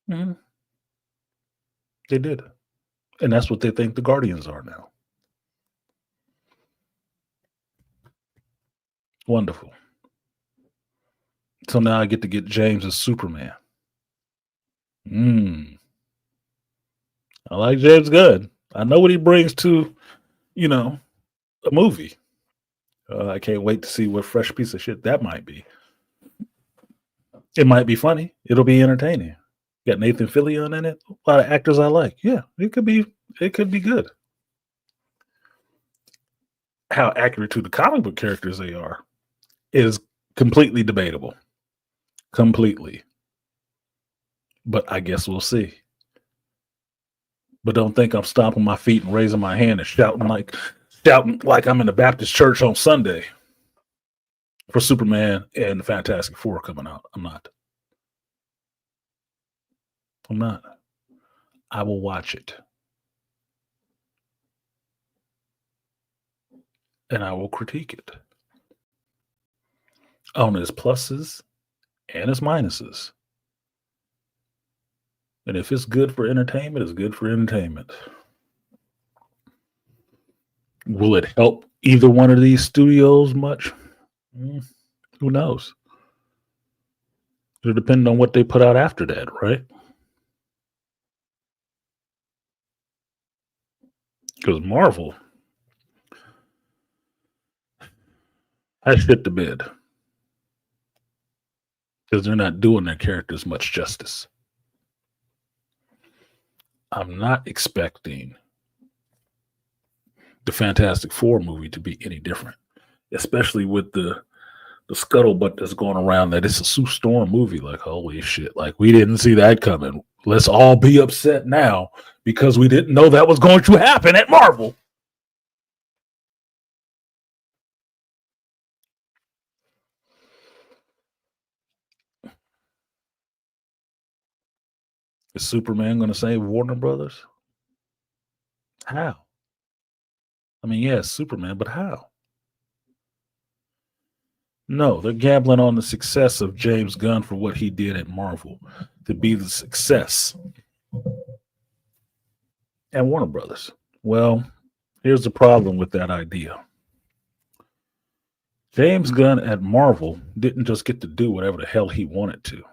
Mm-hmm. They did. And that's what they think the Guardians are now. Wonderful. So now I get to get James as Superman. I like James Gunn. I know what he brings to, a movie. I can't wait to see what fresh piece of shit that might be. It might be funny. It'll be entertaining. Got Nathan Fillion in it. A lot of actors I like. Yeah, it could be good. How accurate to the comic book characters they are is completely debatable. Completely. But I guess we'll see. But don't think I'm stomping my feet and raising my hand and shouting like I'm in the Baptist church on Sunday for Superman and the Fantastic Four coming out. I'm not. I will watch it. And I will critique it on its pluses and its minuses. And if it's good for entertainment, it's good for entertainment. Will it help either one of these studios much? Who knows? It'll depend on what they put out after that, right? Because Marvel has shit the bed. Because they're not doing their characters much justice. I'm not expecting the Fantastic Four movie to be any different, especially with the scuttlebutt that's going around that it's a Sue Storm movie. Like, holy shit, like we didn't see that coming. Let's all be upset now because we didn't know that was going to happen at Marvel. Is Superman going to save Warner Brothers? How? I mean, yes, Superman, but how? No, they're gambling on the success of James Gunn for what he did at Marvel to be the success at Warner Brothers. Well, here's the problem with that idea. James Gunn at Marvel didn't just get to do whatever the hell he wanted to.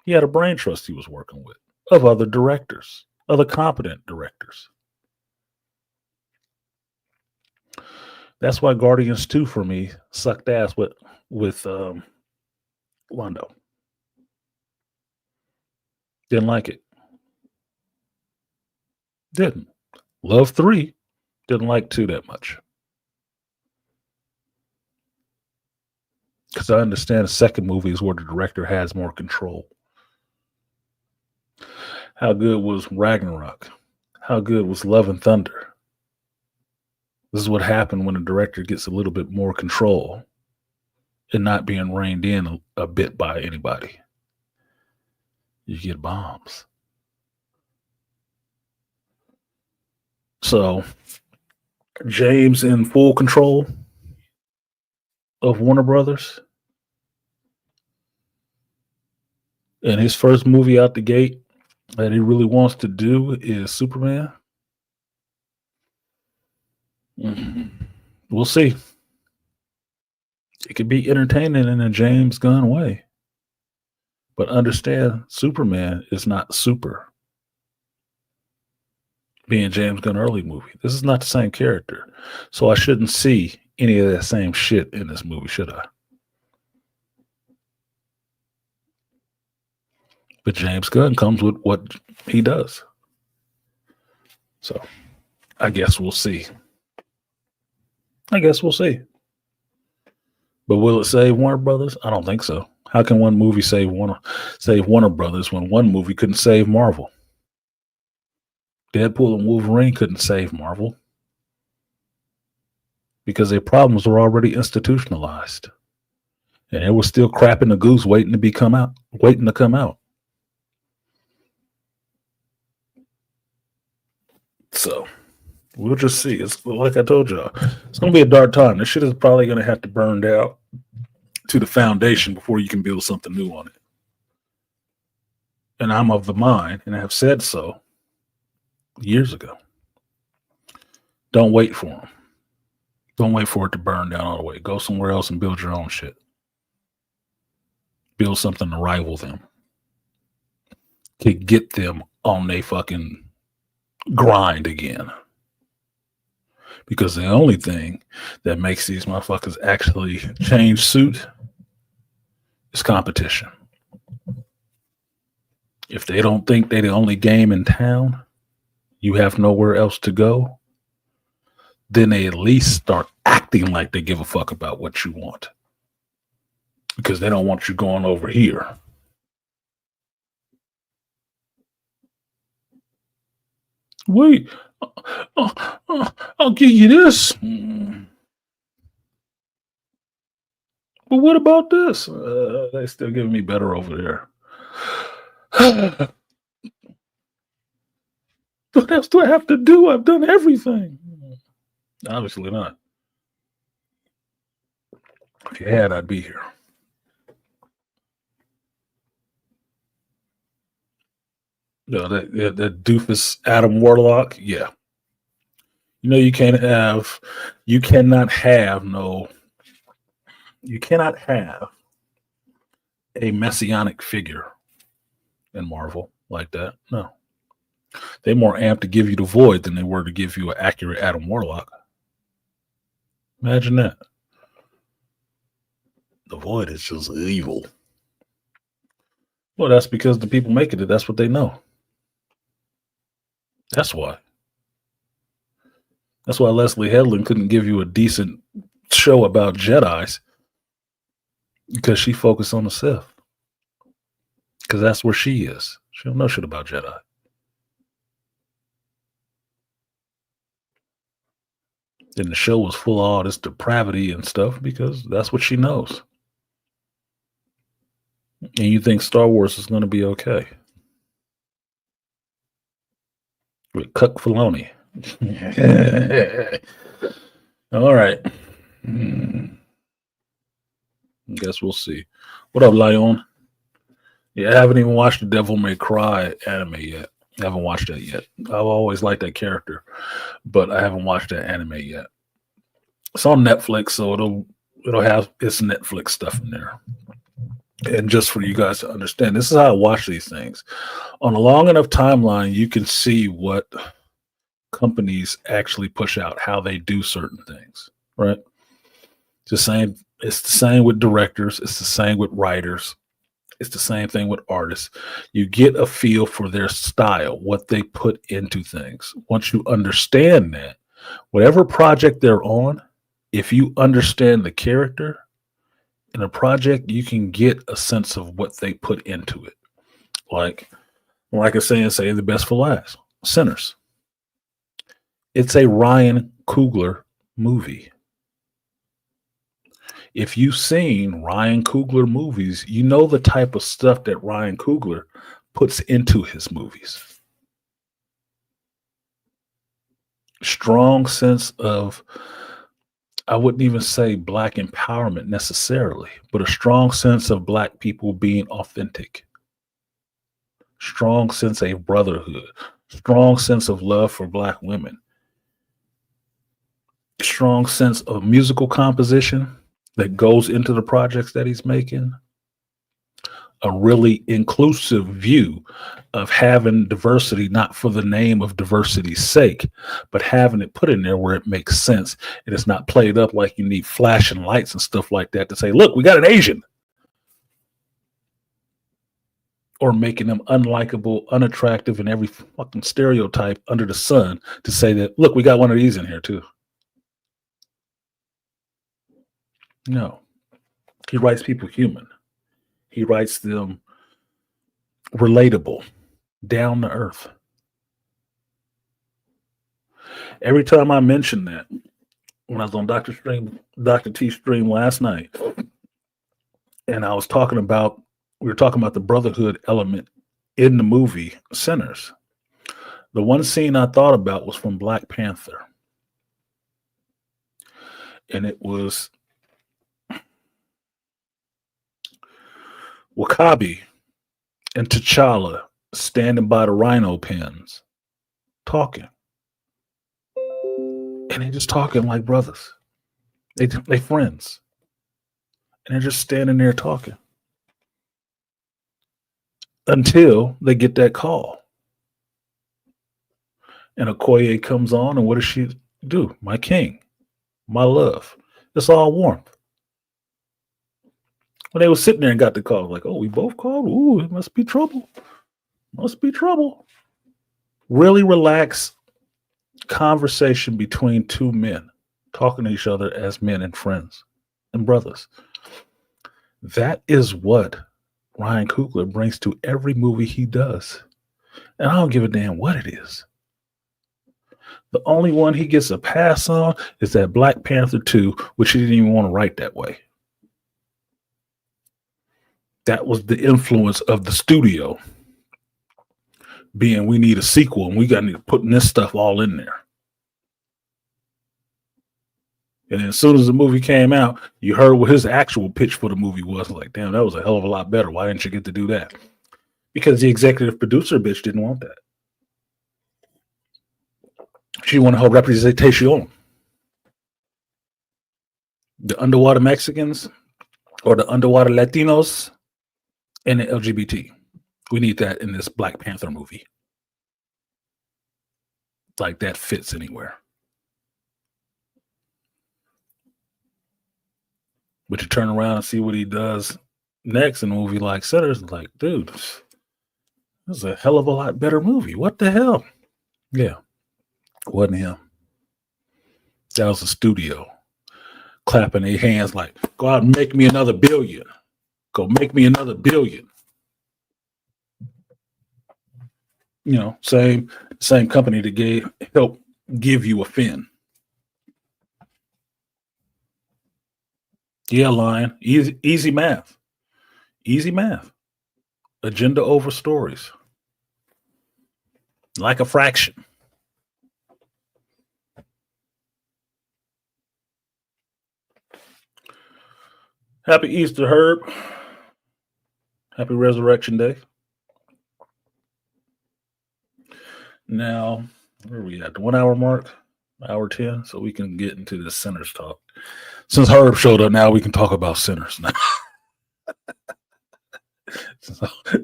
He had a brain trust he was working with of other directors, other competent directors. That's why Guardians 2 for me sucked ass with Londo. Didn't like it. Didn't. Love 3. Didn't like 2 that much. Because I understand the second movie is where the director has more control. How good was Ragnarok? How good was Love and Thunder? This is what happened when a director gets a little bit more control and not being reined in a bit by anybody. You get bombs. So, James in full control of Warner Brothers. And his first movie out the gate that he really wants to do is Superman. We'll see. It could be entertaining in a James Gunn way. But understand, Superman is not super. Being James Gunn early movie. This is not the same character. So I shouldn't see any of that same shit in this movie, should I? But James Gunn comes with what he does. So I guess we'll see. But will it save Warner Brothers? I don't think so. How can one movie save Warner Brothers when one movie couldn't save Marvel? Deadpool and Wolverine couldn't save Marvel because their problems were already institutionalized. And it was still crap in the goose waiting to come out. So we'll just see. It's like I told y'all, it's going to be a dark time. This shit is probably going to have to burn down to the foundation before you can build something new on it. And I'm of the mind, and I have said so years ago. Don't wait for them. Don't wait for it to burn down all the way. Go somewhere else and build your own shit. Build something to rival them. To get them on their fucking grind again. Because the only thing that makes these motherfuckers actually change suit is competition. If they don't think they're the only game in town, you have nowhere else to go, then they at least start acting like they give a fuck about what you want. Because they don't want you going over here. Wait, I'll give you this. But what about this? They're still giving me better over there. What else do I have to do? I've done everything. Obviously not. If you had, I'd be here. No, that doofus Adam Warlock, yeah. You know you cannot have a messianic figure in Marvel like that. No. They're more amped to give you the Void than they were to give you an accurate Adam Warlock. Imagine that. The Void is just evil. Well, that's because the people making it, that's what they know. That's why. That's why Leslie Headland couldn't give you a decent show about Jedis, because she focused on the Sith. Because that's where she is. She don't know shit about Jedi. And the show was full of all this depravity and stuff because that's what she knows. And you think Star Wars is going to be okay with Cuck Filoni? All right. I guess we'll see. What up, Lion? Yeah, I haven't even watched the Devil May Cry anime yet. I haven't watched that yet. I've always liked that character, but I haven't watched that anime yet. It's on Netflix, so it'll have its Netflix stuff in there. And just for you guys to understand, this is how I watch these things. On a long enough timeline, you can see what companies actually push out, how they do certain things, right? It's the same with directors, it's the same with writers, it's the same thing with artists. You get a feel for their style, what they put into things. Once you understand that, whatever project they're on, if you understand the character in a project, you can get a sense of what they put into it. Like I say the best for last. Sinners. It's a Ryan Coogler movie. If you've seen Ryan Coogler movies, you know the type of stuff that Ryan Coogler puts into his movies. Strong sense of, I wouldn't even say black empowerment necessarily, but a strong sense of black people being authentic. Strong sense of brotherhood, strong sense of love for black women, strong sense of musical composition that goes into the projects that he's making, a really inclusive view of having diversity, not for the name of diversity's sake, but having it put in there where it makes sense. And it's not played up like you need flashing lights and stuff like that to say, look, we got an Asian. Or making them unlikable, unattractive, and every fucking stereotype under the sun to say that, look, we got one of these in here too. No. He writes people human. He writes them relatable, down to earth. Every time I mention that, when I was on Dr. T stream last night, and we were talking about the brotherhood element in the movie Sinners. The one scene I thought about was from Black Panther. And it was Wakabi and T'Challa standing by the rhino pens talking. And they're just talking like brothers. They friends. And they're just standing there talking. Until they get that call. And Okoye comes on, and what does she do? My king, my love. It's all warmth. When they were sitting there and got the call, like, oh, we both called? Ooh, it must be trouble. Must be trouble. Really relaxed conversation between two men talking to each other as men and friends and brothers. That is what Ryan Coogler brings to every movie he does. And I don't give a damn what it is. The only one he gets a pass on is that Black Panther 2, which he didn't even want to write that way. That was the influence of the studio being, we need a sequel and we got to put this stuff all in there. And then as soon as the movie came out, you heard what his actual pitch for the movie was. Like, damn, that was a hell of a lot better. Why didn't you get to do that? Because the executive producer bitch didn't want that. She wanted her representation. The underwater Mexicans or the underwater Latinos and the LGBT. We need that in this Black Panther movie. Like, that fits anywhere. But you turn around and see what he does next in a movie like Sinners, like, dude, this is a hell of a lot better movie. What the hell? Yeah, wasn't him. That was the studio clapping their hands like, go out and make me another billion. Go make me another billion. You know, same company that helped give you a fin. Yeah, Lion. Easy math. Easy math. Agenda over stories. Like a fraction. Happy Easter, Herb. Happy Resurrection Day. Now, where are we at? The 1 hour mark? Hour 10, so we can get into the sinners talk. Since Herb showed up, now we can talk about sinners now.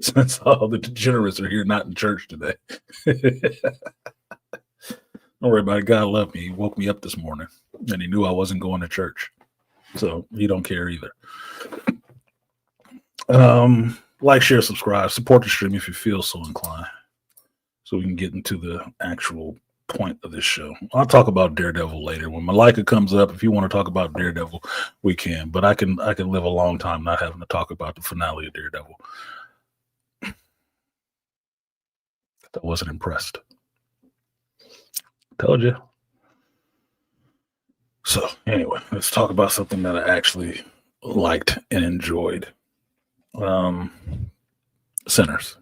since all the degenerates are here, not in church today. Don't worry about it. God loved me. He woke me up this morning, and he knew I wasn't going to church, so he don't care either. Like, share, subscribe, support the stream if you feel so inclined, so we can get into the actual point of this show. I'll talk about Daredevil later when Malika comes up. If you want to talk about Daredevil, we can. But I can live a long time not having to talk about the finale of Daredevil. I wasn't impressed. Told you. So anyway, let's talk about something that I actually liked and enjoyed. Sinners.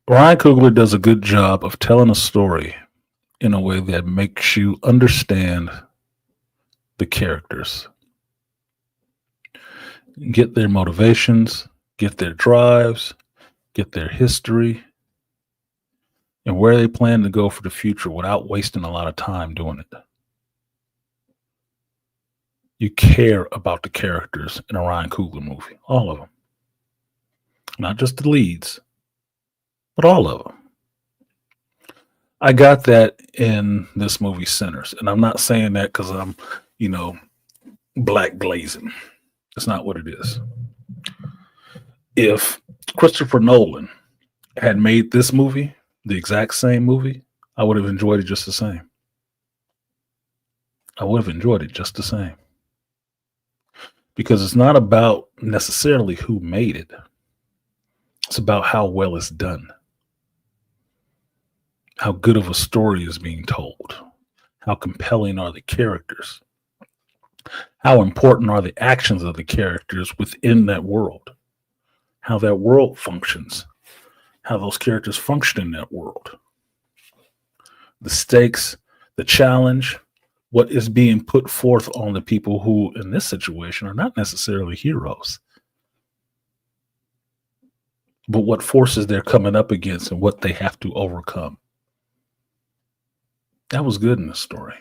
Ryan Coogler does a good job of telling a story in a way that makes you understand the characters, get their motivations, get their drives, get their history, and where they plan to go for the future without wasting a lot of time doing it. You care about the characters in a Ryan Coogler movie, all of them. Not just the leads, but all of them. I got that in this movie, Sinners. And I'm not saying that because I'm, black glazing. That's not what it is. If Christopher Nolan had made this movie, the exact same movie, I would have enjoyed it just the same. I would have enjoyed it just the same. Because it's not about necessarily who made it. It's about how well it's done. How good of a story is being told. How compelling are the characters? How important are the actions of the characters within that world? How that world functions? How those characters function in that world? The stakes, the challenge, what is being put forth on the people who, in this situation, are not necessarily heroes. But what forces they're coming up against and what they have to overcome. That was good in the story.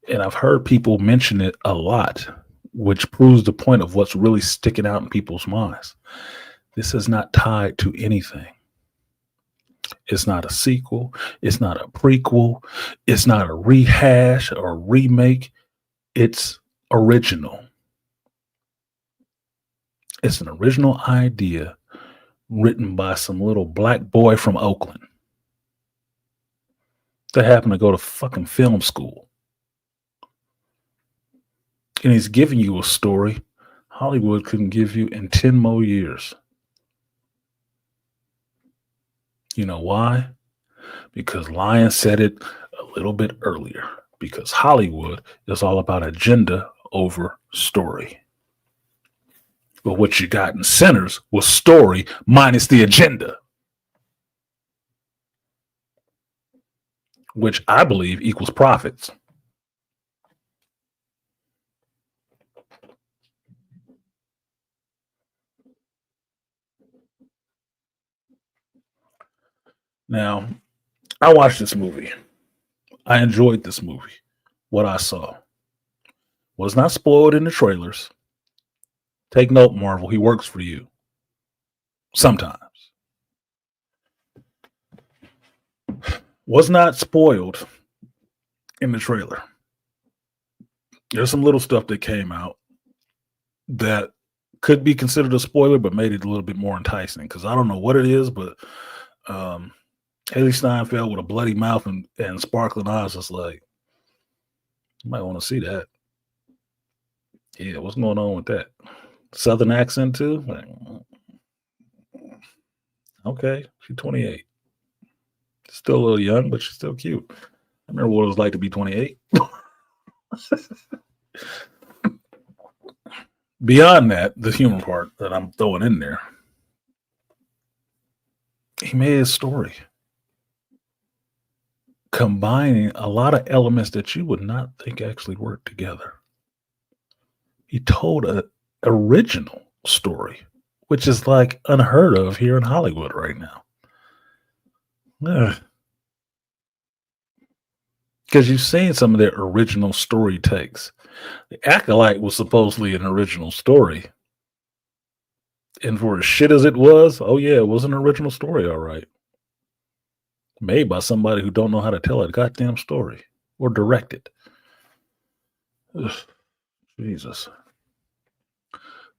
And I've heard people mention it a lot, which proves the point of what's really sticking out in people's minds. This is not tied to anything. It's not a sequel. It's not a prequel. It's not a rehash or a remake. It's original. It's an original idea written by some little black boy from Oakland that happened to go to fucking film school. And he's giving you a story Hollywood couldn't give you in 10 more years. You know why? Because Lion said it a little bit earlier. Because Hollywood is all about agenda over story. But what you got in Sinners was story minus the agenda. Which I believe equals profits. Now, I watched this movie. I enjoyed this movie. What I saw was not spoiled in the trailers. Take note, Marvel. He works for you. Sometimes. Was not spoiled in the trailer. There's some little stuff that came out that could be considered a spoiler, but made it a little bit more enticing. Because I don't know what it is, but Haley Steinfeld with a bloody mouth and sparkling eyes is like, you might want to see that. Yeah, what's going on with that? Southern accent too? Like, okay, she's 28. Still a little young, but she's still cute. I remember what it was like to be 28. Beyond that, the humor part that I'm throwing in there, He made a story combining a lot of elements that you would not think actually work together. He told a original story, which is like unheard of here in Hollywood right now. Because you've seen some of their original story takes. The Acolyte was supposedly an original story. And for as shit as it was, oh yeah, it was an original story, all right. Made by somebody who don't know how to tell a goddamn story or direct it. Ugh, Jesus.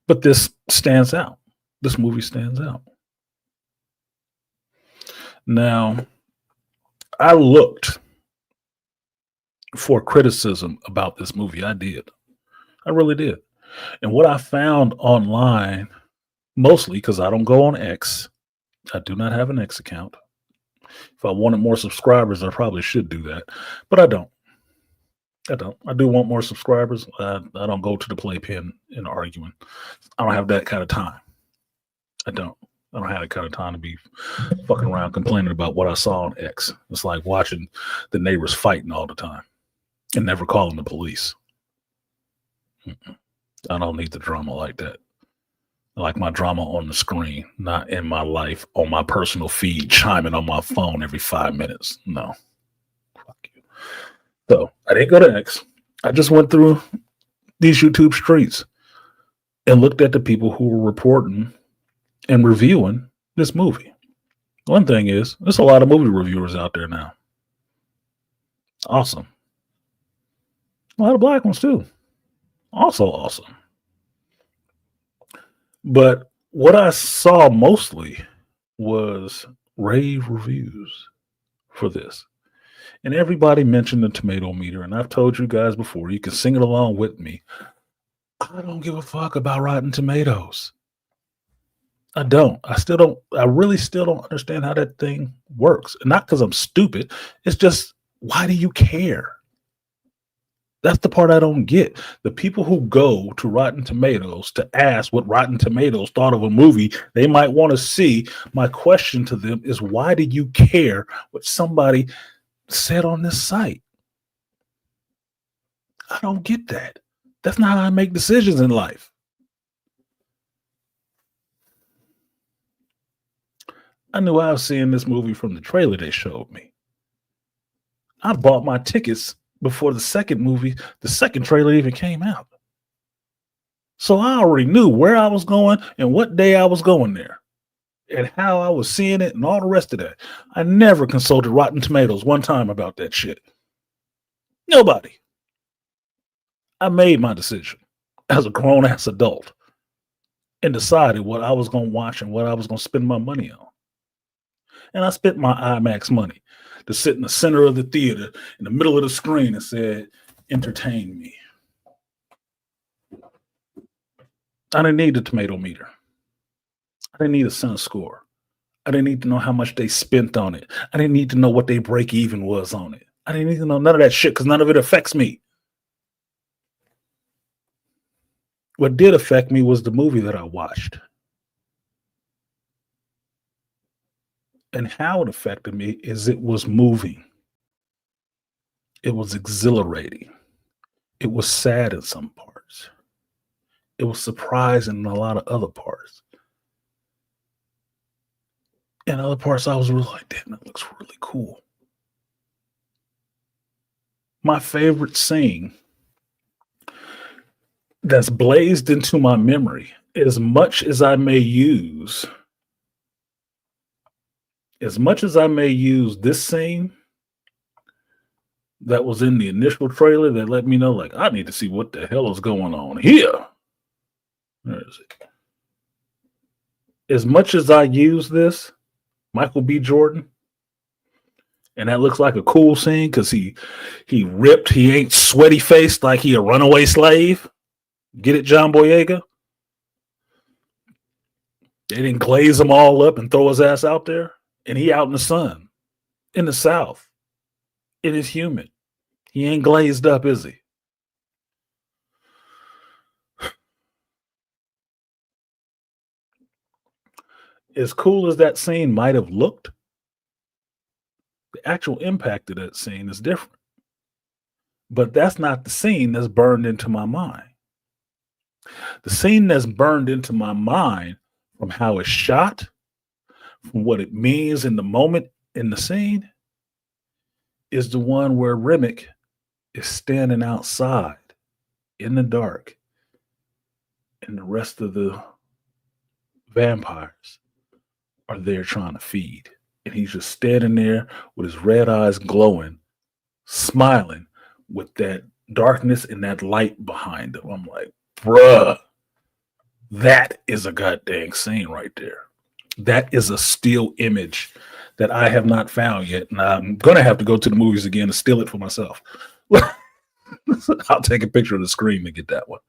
But this stands out. This movie stands out. Now, I looked for criticism about this movie. I did. I really did. And what I found online, mostly because I don't go on X, I do not have an X account. If I wanted more subscribers, I probably should do that, but I don't. I don't. I do want more subscribers. I don't go to the playpen and arguing. I don't have that kind of time. I don't. I don't have that kind of time to be fucking around complaining about what I saw on X. It's like watching the neighbors fighting all the time and never calling the police. I don't need the drama like that. I like my drama on the screen, not in my life, on my personal feed, chiming on my phone every 5 minutes. No. Fuck you. So I didn't go to X. I just went through these YouTube streets and looked at the people who were reporting and reviewing this movie. One thing is, there's a lot of movie reviewers out there now. Awesome. A lot of black ones too. Also awesome. But what I saw mostly was rave reviews for this. And everybody mentioned the tomato meter. And I've told you guys before, you can sing it along with me. I don't give a fuck about Rotten Tomatoes. I don't. I really still don't understand how that thing works. And not because I'm stupid. It's just, why do you care? That's the part I don't get. The people who go to Rotten Tomatoes to ask what Rotten Tomatoes thought of a movie they might want to see, my question to them is, why do you care what somebody said on this site? I don't get that. That's not how I make decisions in life. I knew I was seeing this movie from the trailer they showed me. I bought my tickets before the second trailer even came out. So I already knew where I was going and what day I was going there and how I was seeing it and all the rest of that. I never consulted Rotten Tomatoes one time about that shit. Nobody. I made my decision as a grown ass adult and decided what I was going to watch and what I was going to spend my money on. And I spent my IMAX money to sit in the center of the theater in the middle of the screen and said, entertain me. I didn't need the tomato meter. I didn't need a center score. I didn't need to know how much they spent on it. I didn't need to know what their break even was on it. I didn't need to know none of that shit because none of it affects me. What did affect me was the movie that I watched. And how it affected me is it was moving. It was exhilarating. It was sad in some parts. It was surprising in a lot of other parts. In other parts, I was really like, damn, that looks really cool. My favorite scene that's blazed into my memory, as much as I may use this scene that was in the initial trailer that let me know, like, I need to see what the hell is going on here. Where is it? As much as I use this, Michael B. Jordan, and that looks like a cool scene because he ripped, he ain't sweaty faced like he a runaway slave. Get it, John Boyega? They didn't glaze him all up and throw his ass out there. And he out in the sun, in the South. It is humid. He ain't glazed up, is he? As cool as that scene might have looked, the actual impact of that scene is different. But that's not the scene that's burned into my mind. The scene that's burned into my mind from how it's shot, from what it means in the moment in the scene, is the one where Remick is standing outside in the dark and the rest of the vampires are there trying to feed. And he's just standing there with his red eyes glowing, smiling with that darkness and that light behind him. I'm like, bruh, that is a goddamn scene right there. That is a still image that I have not found yet. And I'm going to have to go to the movies again to steal it for myself. I'll take a picture of the screen to get that one.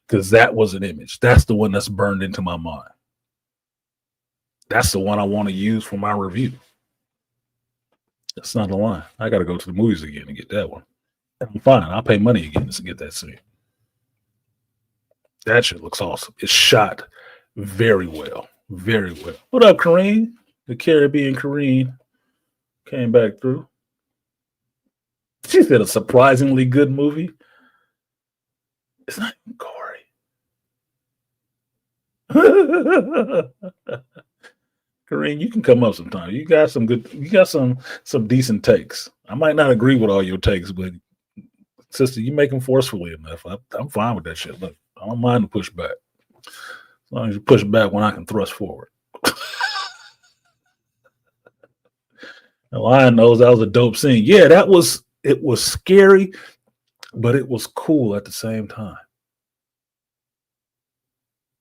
Because that was an image. That's the one that's burned into my mind. That's the one I want to use for my review. That's not a lie. I got to go to the movies again and get that one. I'm fine. I'll pay money again to get that scene. That shit looks awesome. It's shot very well. Very well. What up, Kareem? The Caribbean Kareem came back through. She said a surprisingly good movie. It's not even gory. Kareem, you can come up sometime. You got some decent takes. I might not agree with all your takes, but sister, you make them forcefully enough. I'm fine with that shit. Look, I don't mind the pushback. As long as you push back when I can thrust forward. The lion knows that was a dope scene. Yeah, it was scary, but it was cool at the same time.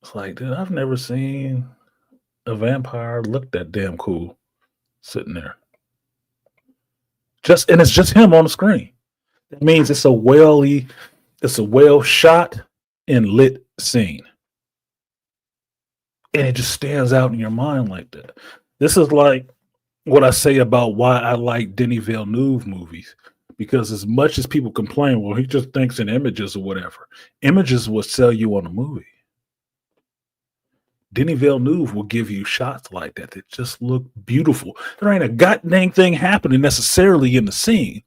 It's like, dude, I've never seen a vampire look that damn cool sitting there. And it's just him on the screen. That means it's a well shot and lit scene. And it just stands out in your mind like that. This is like what I say about why I like Denis Villeneuve movies. Because as much as people complain, well, he just thinks in images or whatever. Images will sell you on a movie. Denis Villeneuve will give you shots like that just look beautiful. There ain't a goddamn thing happening necessarily in the scene.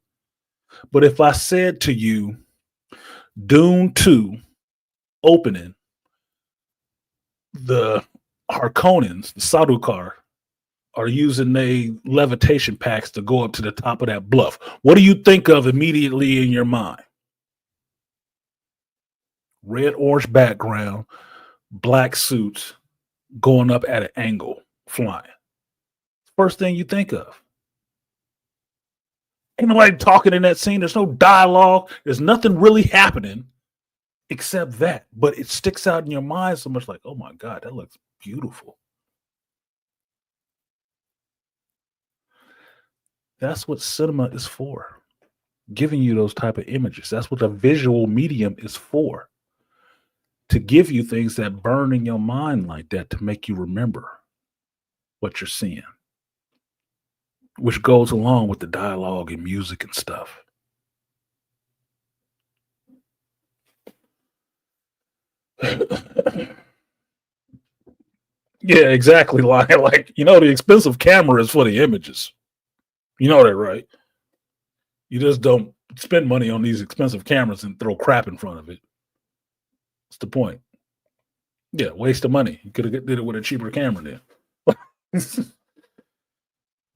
But if I said to you, Dune 2 opening, the Harkonnens, the Sardaukar, are using their levitation packs to go up to the top of that bluff. What do you think of immediately in your mind? Red, orange background, black suits, going up at an angle, flying. First thing you think of. Ain't nobody talking in that scene. There's no dialogue. There's nothing really happening except that. But it sticks out in your mind so much like, oh my God, that looks beautiful. That's what cinema is for. Giving you those type of images. That's what the visual medium is for. To give you things that burn in your mind like that to make you remember what you're seeing. Which goes along with the dialogue and music and stuff. Yeah, exactly. Like, the expensive camera is for the images. You know that, right? You just don't spend money on these expensive cameras and throw crap in front of it. What's the point? Yeah, waste of money. You could have did it with a cheaper camera then.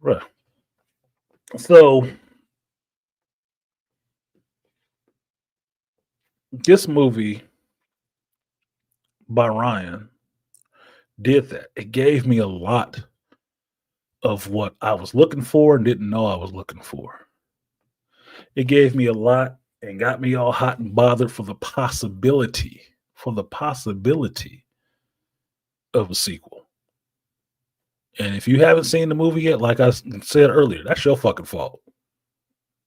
Right. So this movie by Ryan did that. It gave me a lot of what I was looking for and didn't know I was looking for. It gave me a lot and got me all hot and bothered for the possibility of a sequel. And if you haven't seen the movie yet, like I said earlier, that's your fucking fault.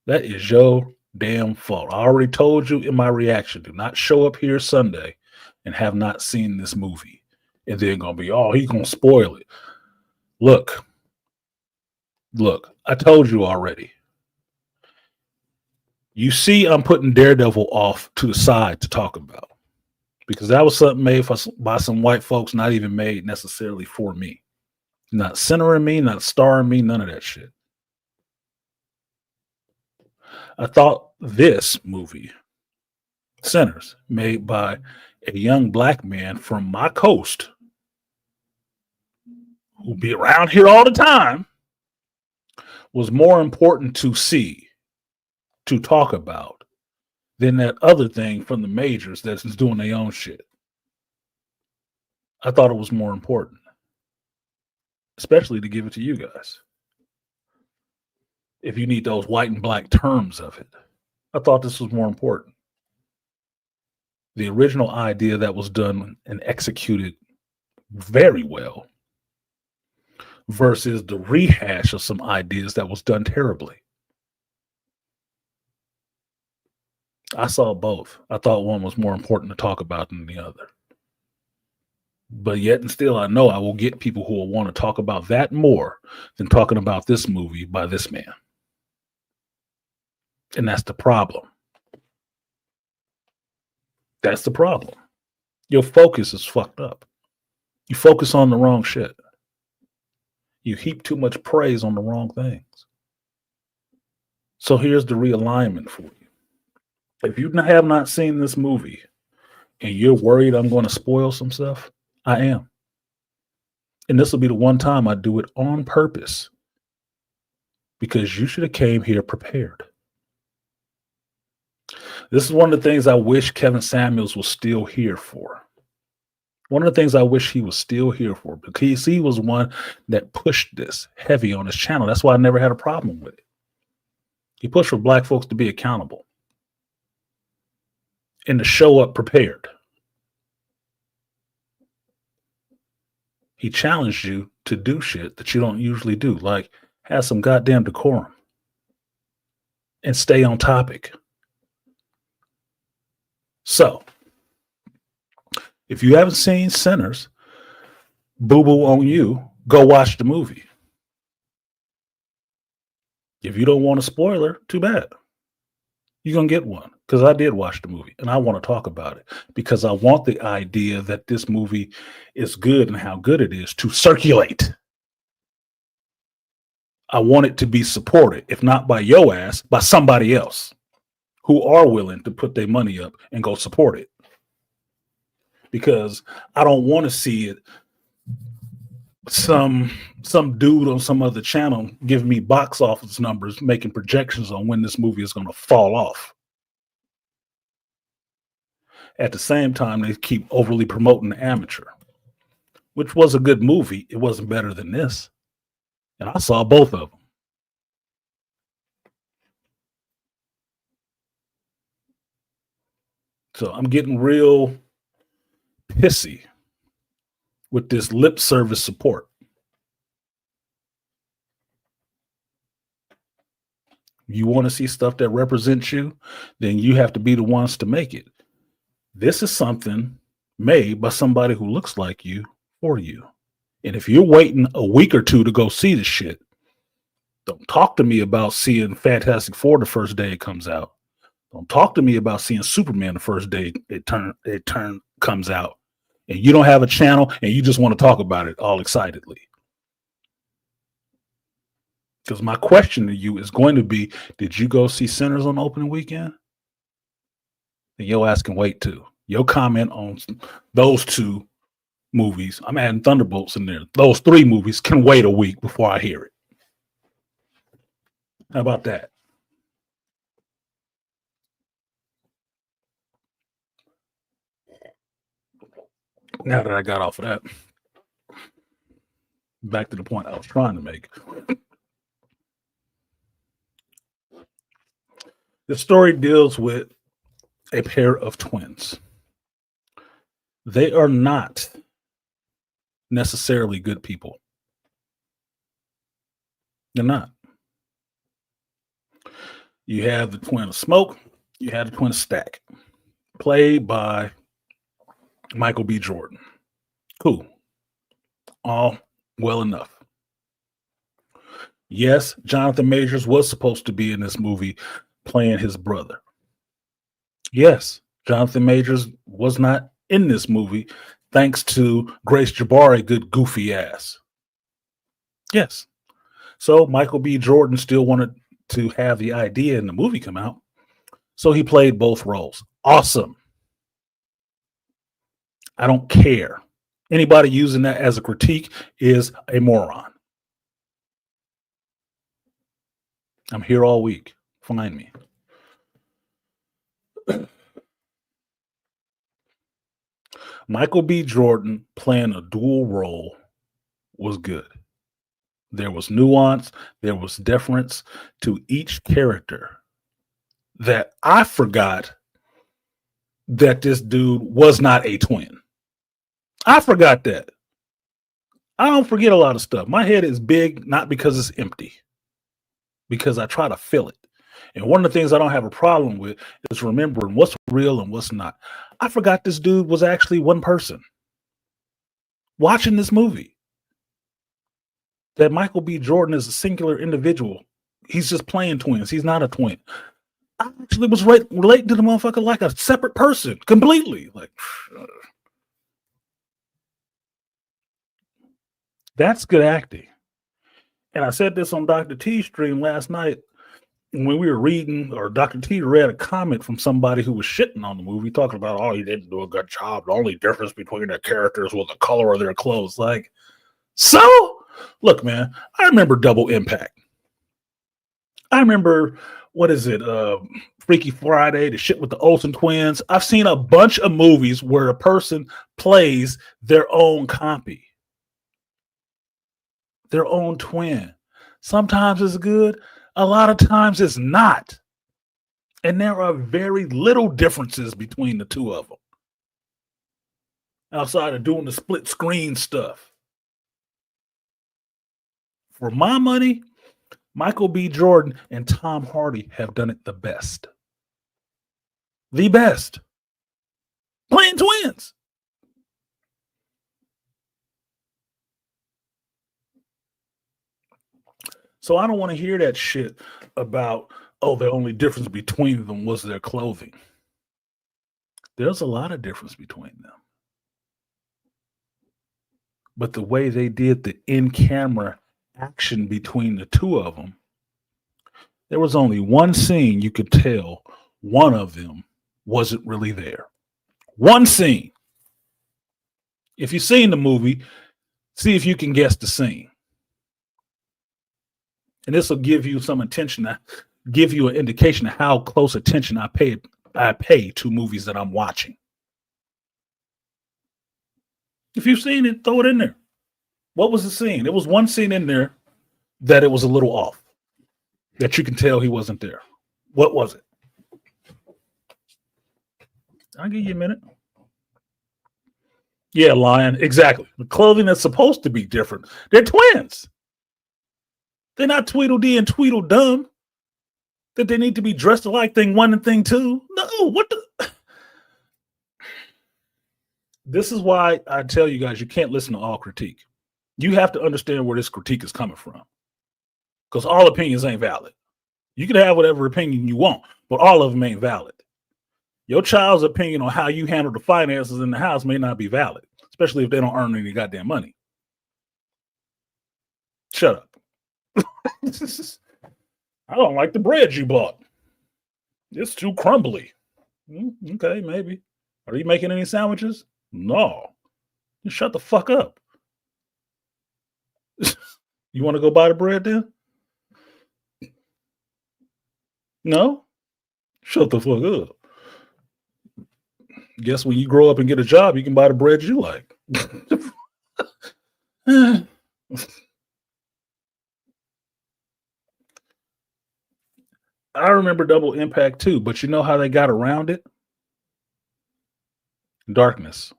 That is your damn fault. I already told you in my reaction, do not show up here Sunday and have not seen this movie. And then gonna be, oh, he's gonna spoil it. Look, I told you already. You see, I'm putting Daredevil off to the side to talk about. Because that was something made by some white folks, not even made necessarily for me. Not centering me, not starring me, none of that shit. I thought this movie, Sinners, made by a young black man from my coast who be around here all the time, was more important to see, to talk about, than that other thing from the majors that's doing their own shit. I thought it was more important, especially to give it to you guys. If you need those white and black terms of it, I thought this was more important. The original idea that was done and executed very well versus the rehash of some ideas that was done terribly. I saw both. I thought one was more important to talk about than the other. But yet and still, I know I will get people who will want to talk about that more than talking about this movie by this man. And that's the problem. That's the problem. Your focus is fucked up. You focus on the wrong shit. You heap too much praise on the wrong things. So here's the realignment for you. If you have not seen this movie and you're worried I'm going to spoil some stuff, I am. And this will be the one time I do it on purpose, because you should have came here prepared. This is one of the things I wish Kevin Samuels was still here for. One of the things I wish he was still here for, because he was one that pushed this heavy on his channel. That's why I never had a problem with it. He pushed for black folks to be accountable and to show up prepared. He challenged you to do shit that you don't usually do, like have some goddamn decorum and stay on topic. So, if you haven't seen Sinners, boo-boo on you, go watch the movie. If you don't want a spoiler, too bad. You're going to get one, because I did watch the movie and I want to talk about it, because I want the idea that this movie is good and how good it is to circulate. I want it to be supported, if not by your ass, by somebody else who are willing to put their money up and go support it. Because I don't want to see it some dude on some other channel giving me box office numbers, making projections on when this movie is going to fall off. At the same time, they keep overly promoting The Amateur, which was a good movie. It wasn't better than this. And I saw both of them. So I'm getting real pissy with this lip service support. You want to see stuff that represents you, then you have to be the ones to make it. This is something made by somebody who looks like you for you. And if you're waiting a week or two to go see this shit, don't talk to me about seeing Fantastic Four the first day it comes out. Don't talk to me about seeing Superman the first day it comes out. And you don't have a channel and you just want to talk about it all excitedly. Because my question to you is going to be, did you go see Sinners on opening weekend? Then your ass can wait too. Your comment on those two movies, I'm adding Thunderbolts in there. Those three movies can wait a week before I hear it. How about that? Now that I got off of that, back to the point I was trying to make. The story deals with a pair of twins. They are not necessarily good people. They're not. You have the twin of Smoke, you have the twin of Stack, played by Michael B. Jordan. Cool. All well enough. Yes, Jonathan Majors was supposed to be in this movie playing his brother. Yes, Jonathan Majors was not in this movie thanks to Grace Jabari, good goofy ass. Yes. So Michael B. Jordan still wanted to have the idea in the movie come out. So he played both roles. Awesome. I don't care. Anybody using that as a critique is a moron. I'm here all week. Find me. Michael B. Jordan playing a dual role was good. There was nuance, there was deference to each character that I forgot that this dude was not a twin. I forgot that. I don't forget a lot of stuff. My head is big, not because it's empty, because I try to fill it. And one of the things I don't have a problem with is remembering what's real and what's not. I forgot this dude was actually one person watching this movie. That Michael B. Jordan is a singular individual. He's just playing twins. He's not a twin. I actually was relating to the motherfucker like a separate person, completely. Like, that's good acting. And I said this on Dr. T's stream last night when we were reading, or Dr. T read a comment from somebody who was shitting on the movie, talking about, oh, he didn't do a good job. The only difference between the characters was the color of their clothes. Like, so? Look, man, I remember Double Impact. I remember, what is it, Freaky Friday, the shit with the Olsen twins. I've seen a bunch of movies where a person plays their own copy, their own twin. Sometimes it's good, a lot of times it's not. And there are very little differences between the two of them, outside of doing the split screen stuff. For my money, Michael B. Jordan and Tom Hardy have done it the best. The best. Playing twins. So I don't want to hear that shit about, oh, the only difference between them was their clothing. There's a lot of difference between them. But the way they did the in-camera action between the two of them, there was only one scene you could tell one of them wasn't really there. One scene. If you've seen the movie, see if you can guess the scene. And this will give you some attention, give you an indication of how close attention I pay to movies that I'm watching. If you've seen it, throw it in there. What was the scene? There was one scene in there that it was a little off, that you can tell he wasn't there. What was it? I'll give you a minute. Yeah, Lion, exactly. The clothing that's supposed to be different. They're twins. They're not Tweedledee and Tweedledum that they need to be dressed alike, thing one and thing two. No, what the? This is why I tell you guys, you can't listen to all critique. You have to understand where this critique is coming from, because all opinions ain't valid. You can have whatever opinion you want, but all of them ain't valid. Your child's opinion on how you handle the finances in the house may not be valid, especially if they don't earn any goddamn money. Shut up. I don't like the bread you bought. It's too crumbly. Okay, maybe. Are you making any sandwiches? No. Just shut the fuck up. You want to go buy the bread then? No? Shut the fuck up. Guess when you grow up and get a job, you can buy the bread you like. I remember Double Impact too, but you know how they got around it? Darkness.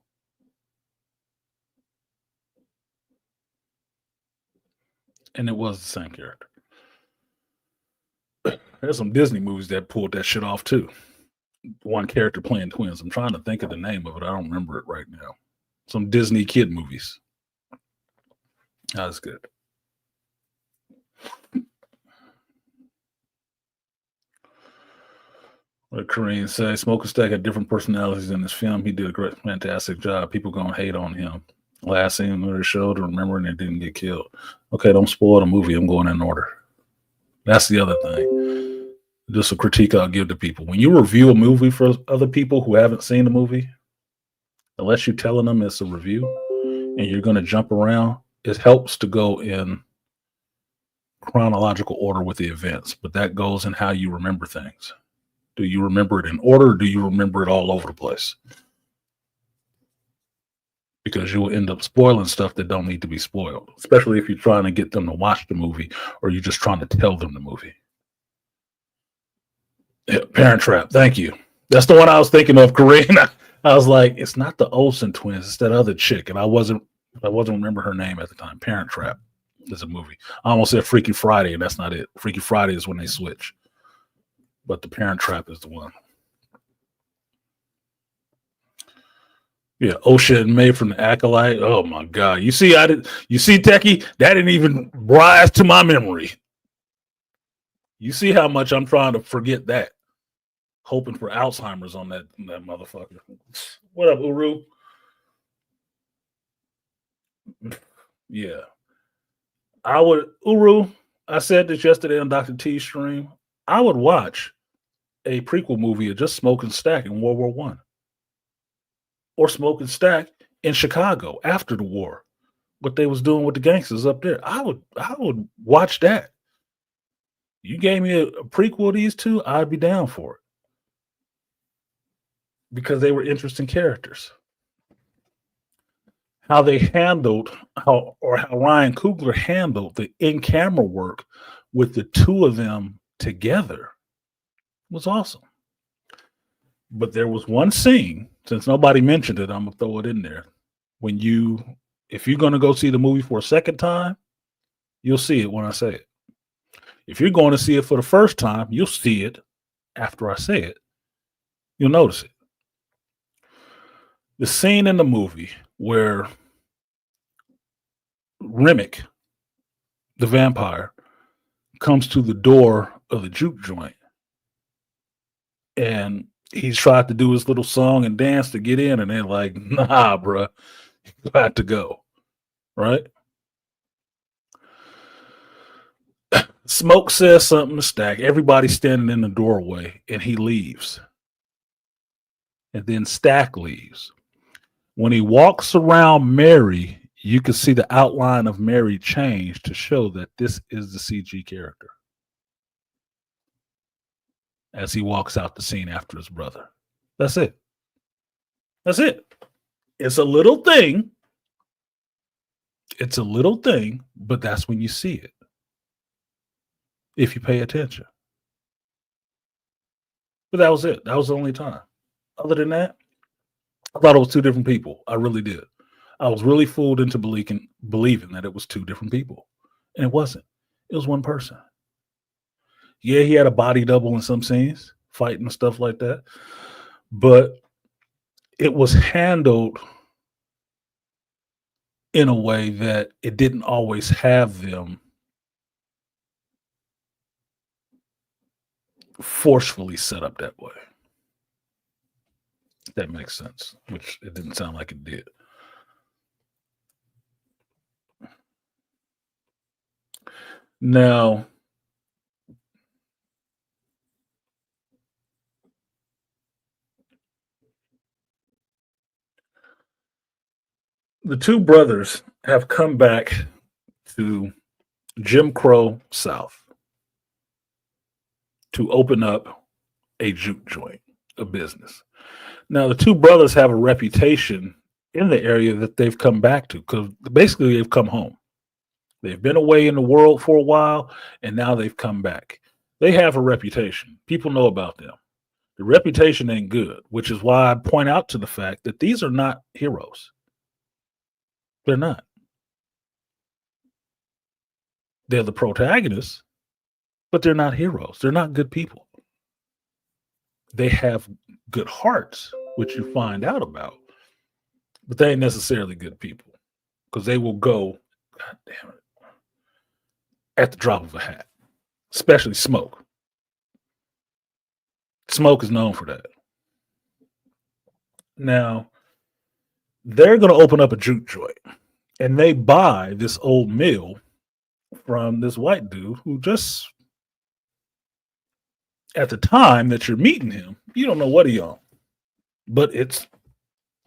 And it was the same character. There's some Disney movies that pulled that shit off too. One character playing twins. I'm trying to think of the name of it. I don't remember it right now. Some Disney kid movies. That's good. What did Kareem say? Smoker Stack had different personalities in this film. He did a great, fantastic job. People gonna hate on him. Last scene of the show to remember, and it didn't get killed. Okay, don't spoil the movie. I'm going in order. That's the other thing. Just a critique I'll give to people. When you review a movie for other people who haven't seen the movie, unless you're telling them it's a review and you're going to jump around, it helps to go in chronological order with the events, but that goes in how you remember things. Do you remember it in order, or do you remember it all over the place? Because you will end up spoiling stuff that don't need to be spoiled, especially if you're trying to get them to watch the movie or you're just trying to tell them the movie. Yeah, Parent Trap, thank you. That's the one I was thinking of, Karina. I was like, it's not the Olsen twins, it's that other chick, and I wasn't remember her name at the time. Parent Trap is a movie. I almost said Freaky Friday, and that's not it. Freaky Friday is when they switch, but the Parent Trap is the one. Yeah, Ocean made from the Acolyte. Oh my God! You see, Techie, that didn't even rise to my memory. You see how much I'm trying to forget that, hoping for Alzheimer's on that motherfucker. What up, Uru? Yeah, I would. Uru, I said this yesterday on Dr. T's stream. I would watch a prequel movie of just Smoke and Stack in World War One, or Smoke and Stack in Chicago after the war. What they was doing with the gangsters up there, I would watch that. You gave me a prequel of these two, I'd be down for it because they were interesting characters. How they handled how Ryan Coogler handled the in-camera work with the two of them together was awesome. But there was one scene, since nobody mentioned it, I'm gonna throw it in there. If you're gonna go see the movie for a second time, you'll see it when I say it. If you're going to see it for the first time, you'll see it after I say it. You'll notice it. The scene in the movie where Remick, the vampire, comes to the door of the juke joint and he's tried to do his little song and dance to get in, and they're like, nah, bruh, you got to go. Right? Smoke says something to Stack. Everybody's standing in the doorway, and he leaves. And then Stack leaves. When he walks around Mary, you can see the outline of Mary change to show that this is the CG character as he walks out the scene after his brother. That's it. That's it. It's a little thing. It's a little thing, but that's when you see it. If you pay attention. But that was it. That was the only time. Other than that, I thought it was two different people. I really did. I was really fooled into believing that it was two different people. And it wasn't. It was one person. Yeah, he had a body double in some scenes, fighting and stuff like that. But it was handled in a way that it didn't always have them forcefully set up that way. If that makes sense, which it didn't sound like it did. Now, the two brothers have come back to Jim Crow South to open up a juke joint, a business. Now, the two brothers have a reputation in the area that they've come back to because basically they've come home. They've been away in the world for a while, and now they've come back. They have a reputation. People know about them. The reputation ain't good, which is why I point out to the fact that these are not heroes. They're not. They're the protagonists, but they're not heroes. They're not good people. They have good hearts, which you find out about, but they ain't necessarily good people because they will go, God damn it, at the drop of a hat, especially Smoke. Smoke is known for that. Now, They're going to open up a juke joint, and they buy this old mill from this white dude who just, at the time that you're meeting him, you don't know what he on, but it's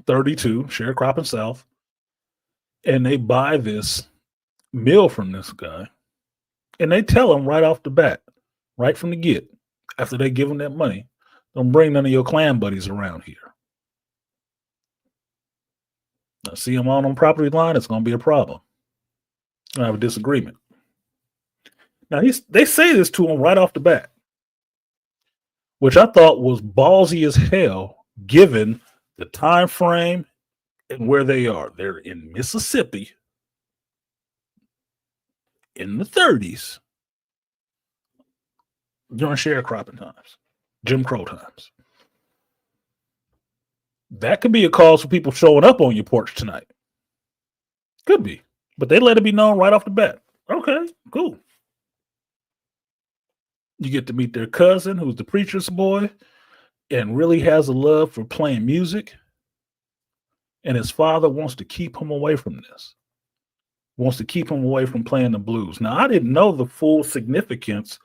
32 sharecropping South, and they buy this mill from this guy, and they tell him right off the bat, right from the get, after they give him that money, don't bring none of your clan buddies around here. Now, see him on property line, it's going to be a problem. I have a disagreement. Now, they say this to him right off the bat, which I thought was ballsy as hell, given the time frame and where they are. They're in Mississippi in the 30s during sharecropping times, Jim Crow times. That could be a cause for people showing up on your porch tonight. Could be. But they let it be known right off the bat. Okay, cool. You get to meet their cousin, who's the preacher's boy, and really has a love for playing music. And his father wants to keep him away from this. Wants to keep him away from playing the blues. Now, I didn't know the full significance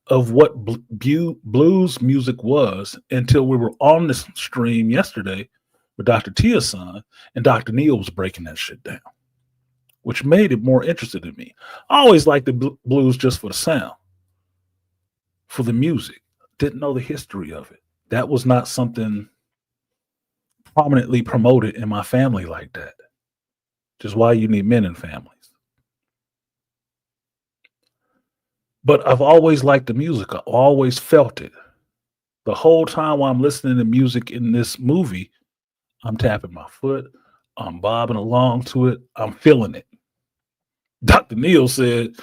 of what blues music was until we were on this stream yesterday with Dr. Tia's son, and Dr. Neil was breaking that shit down, which made it more interested in me. I always liked the blues just for the sound, for the music. Didn't know the history of it. That was not something prominently promoted in my family like that. Just why you need men in families. But I've always liked the music. I always felt it. The whole time while I'm listening to music in this movie, I'm tapping my foot. I'm bobbing along to it. I'm feeling it. Dr. Neil said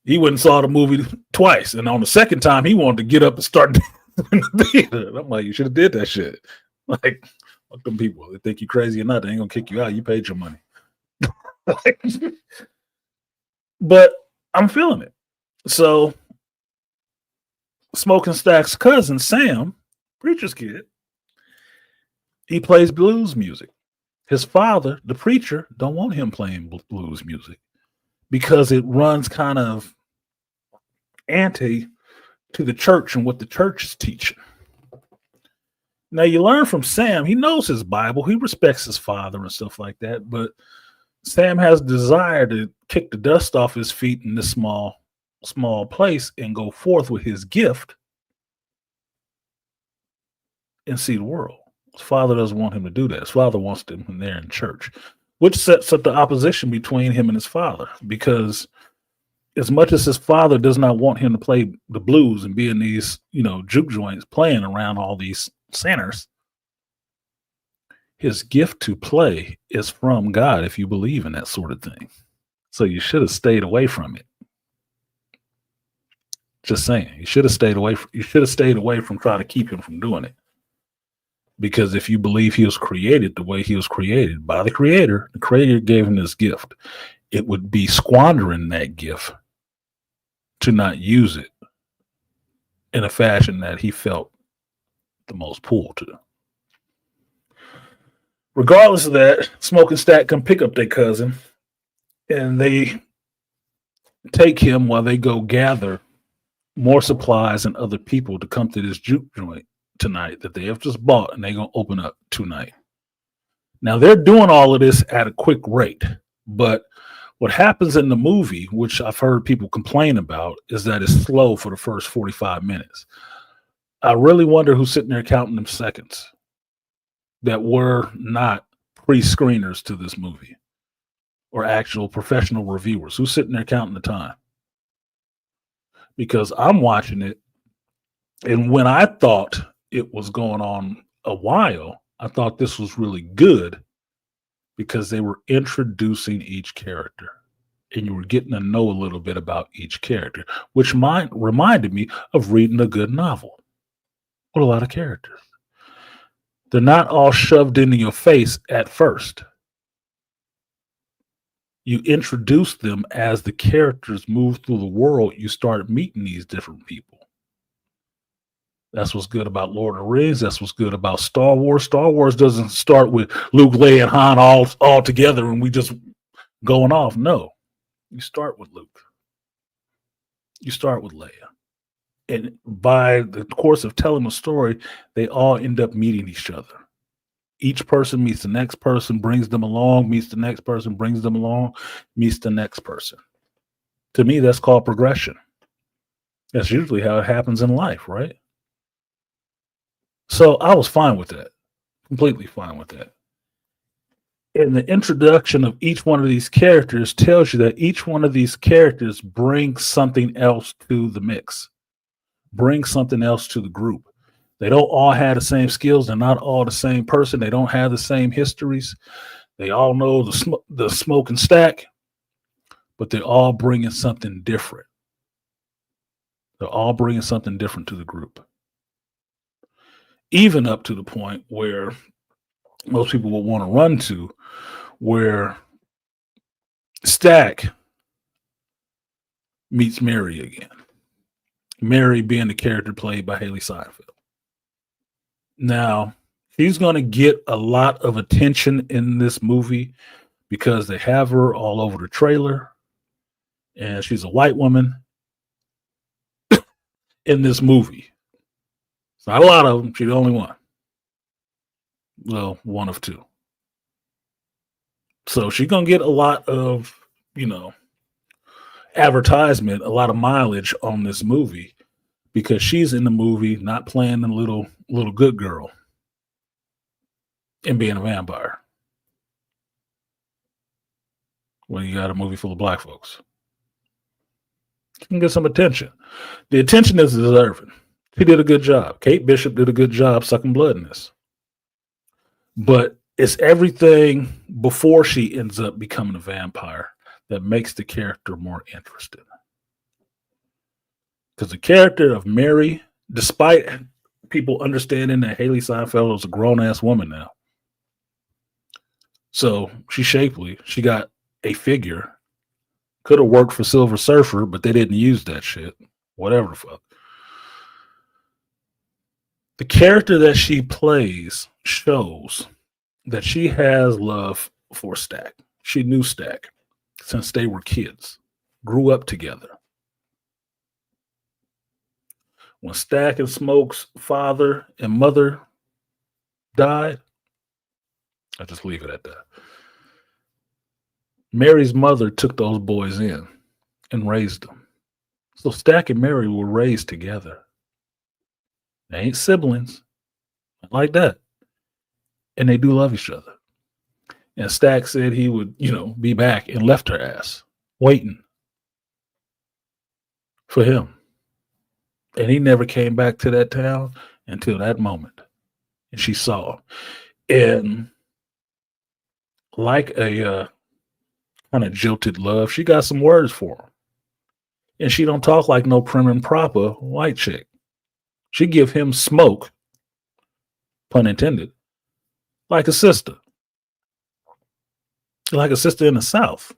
he went and saw the movie twice. And on the second time, he wanted to get up and start in the theater. And I'm like, you should have did that shit. Like, fuck them people. They think you're crazy or not. They ain't going to kick you out. You paid your money. But I'm feeling it. So, Smoking Stack's cousin, Sam, preacher's kid, he plays blues music. His father, the preacher, don't want him playing blues music because it runs kind of anti to the church and what the church is teaching. Now, you learn from Sam, he knows his Bible, he respects his father and stuff like that, but Sam has a desire to kick the dust off his feet in this small place and go forth with his gift and see the world. His father doesn't want him to do that. His father wants him there in church, which sets up the opposition between him and his father, because as much as his father does not want him to play the blues and be in these, juke joints playing around all these centers, his gift to play is from God if you believe in that sort of thing. So you should have stayed away from it. Just saying, you should have stayed away. You should have stayed away from trying to keep him from doing it. Because if you believe he was created the way he was created by the Creator gave him this gift. It would be squandering that gift to not use it in a fashion that he felt the most pull to. Regardless of that, Smoking Stack come pick up their cousin, and they take him while they go gather more supplies and other people to come to this juke joint tonight that they have just bought, and they're going to open up tonight. Now, they're doing all of this at a quick rate, but what happens in the movie, which I've heard people complain about, is that it's slow for the first 45 minutes. I really wonder who's sitting there counting them seconds that were not pre-screeners to this movie or actual professional reviewers. Who's sitting there counting the time? Because I'm watching it, and when I thought it was going on a while, I thought this was really good because they were introducing each character, and you were getting to know a little bit about each character, which reminded me of reading a good novel with a lot of characters. They're not all shoved into your face at first. You introduce them as the characters move through the world. You start meeting these different people. That's what's good about Lord of the Rings. That's what's good about Star Wars. Star Wars doesn't start with Luke, Leia, and Han all together and we just going off. No, you start with Luke. You start with Leia. And by the course of telling the story, they all end up meeting each other. Each person meets the next person, brings them along, meets the next person, brings them along, meets the next person. To me, that's called progression. That's usually how it happens in life, right? So I was fine with that, completely fine with that. And the introduction of each one of these characters tells you that each one of these characters brings something else to the mix, brings something else to the group. They don't all have the same skills. They're not all the same person. They don't have the same histories. They all know the smoke and stack, but they're all bringing something different. They're all bringing something different to the group. Even up to the point where most people will want to run to, where Stack meets Mary again. Mary being the character played by Haley Seinfeld. Now, she's going to get a lot of attention in this movie because they have her all over the trailer, and she's a white woman in this movie. It's not a lot of them. She's the only one. Well, one of two. So she's going to get a lot of, advertisement, a lot of mileage on this movie because she's in the movie not playing the little good girl and being a vampire when you got a movie full of black folks. You can get some attention. The attention is deserving. She did a good job. Kate Bishop did a good job sucking blood in this. But it's everything before she ends up becoming a vampire that makes the character more interesting. Because the character of Mary, despite people understanding that Haley Seinfeld is a grown-ass woman now, so she's shapely, she got a figure, could have worked for Silver Surfer, but they didn't use that shit. Whatever the fuck. The character that she plays shows that she has love for Stack. She knew Stack since they were kids, grew up together. When Stack and Smoke's father and mother died, I just leave it at that. Mary's mother took those boys in and raised them. So Stack and Mary were raised together. They ain't siblings, not like that. And they do love each other. And Stack said he would, be back and left her ass waiting for him. And he never came back to that town until that moment. And she saw him. And like a kind of jilted love, she got some words for him. And she don't talk like no prim and proper white chick. She give him smoke, pun intended, like a sister. Like a sister in the South.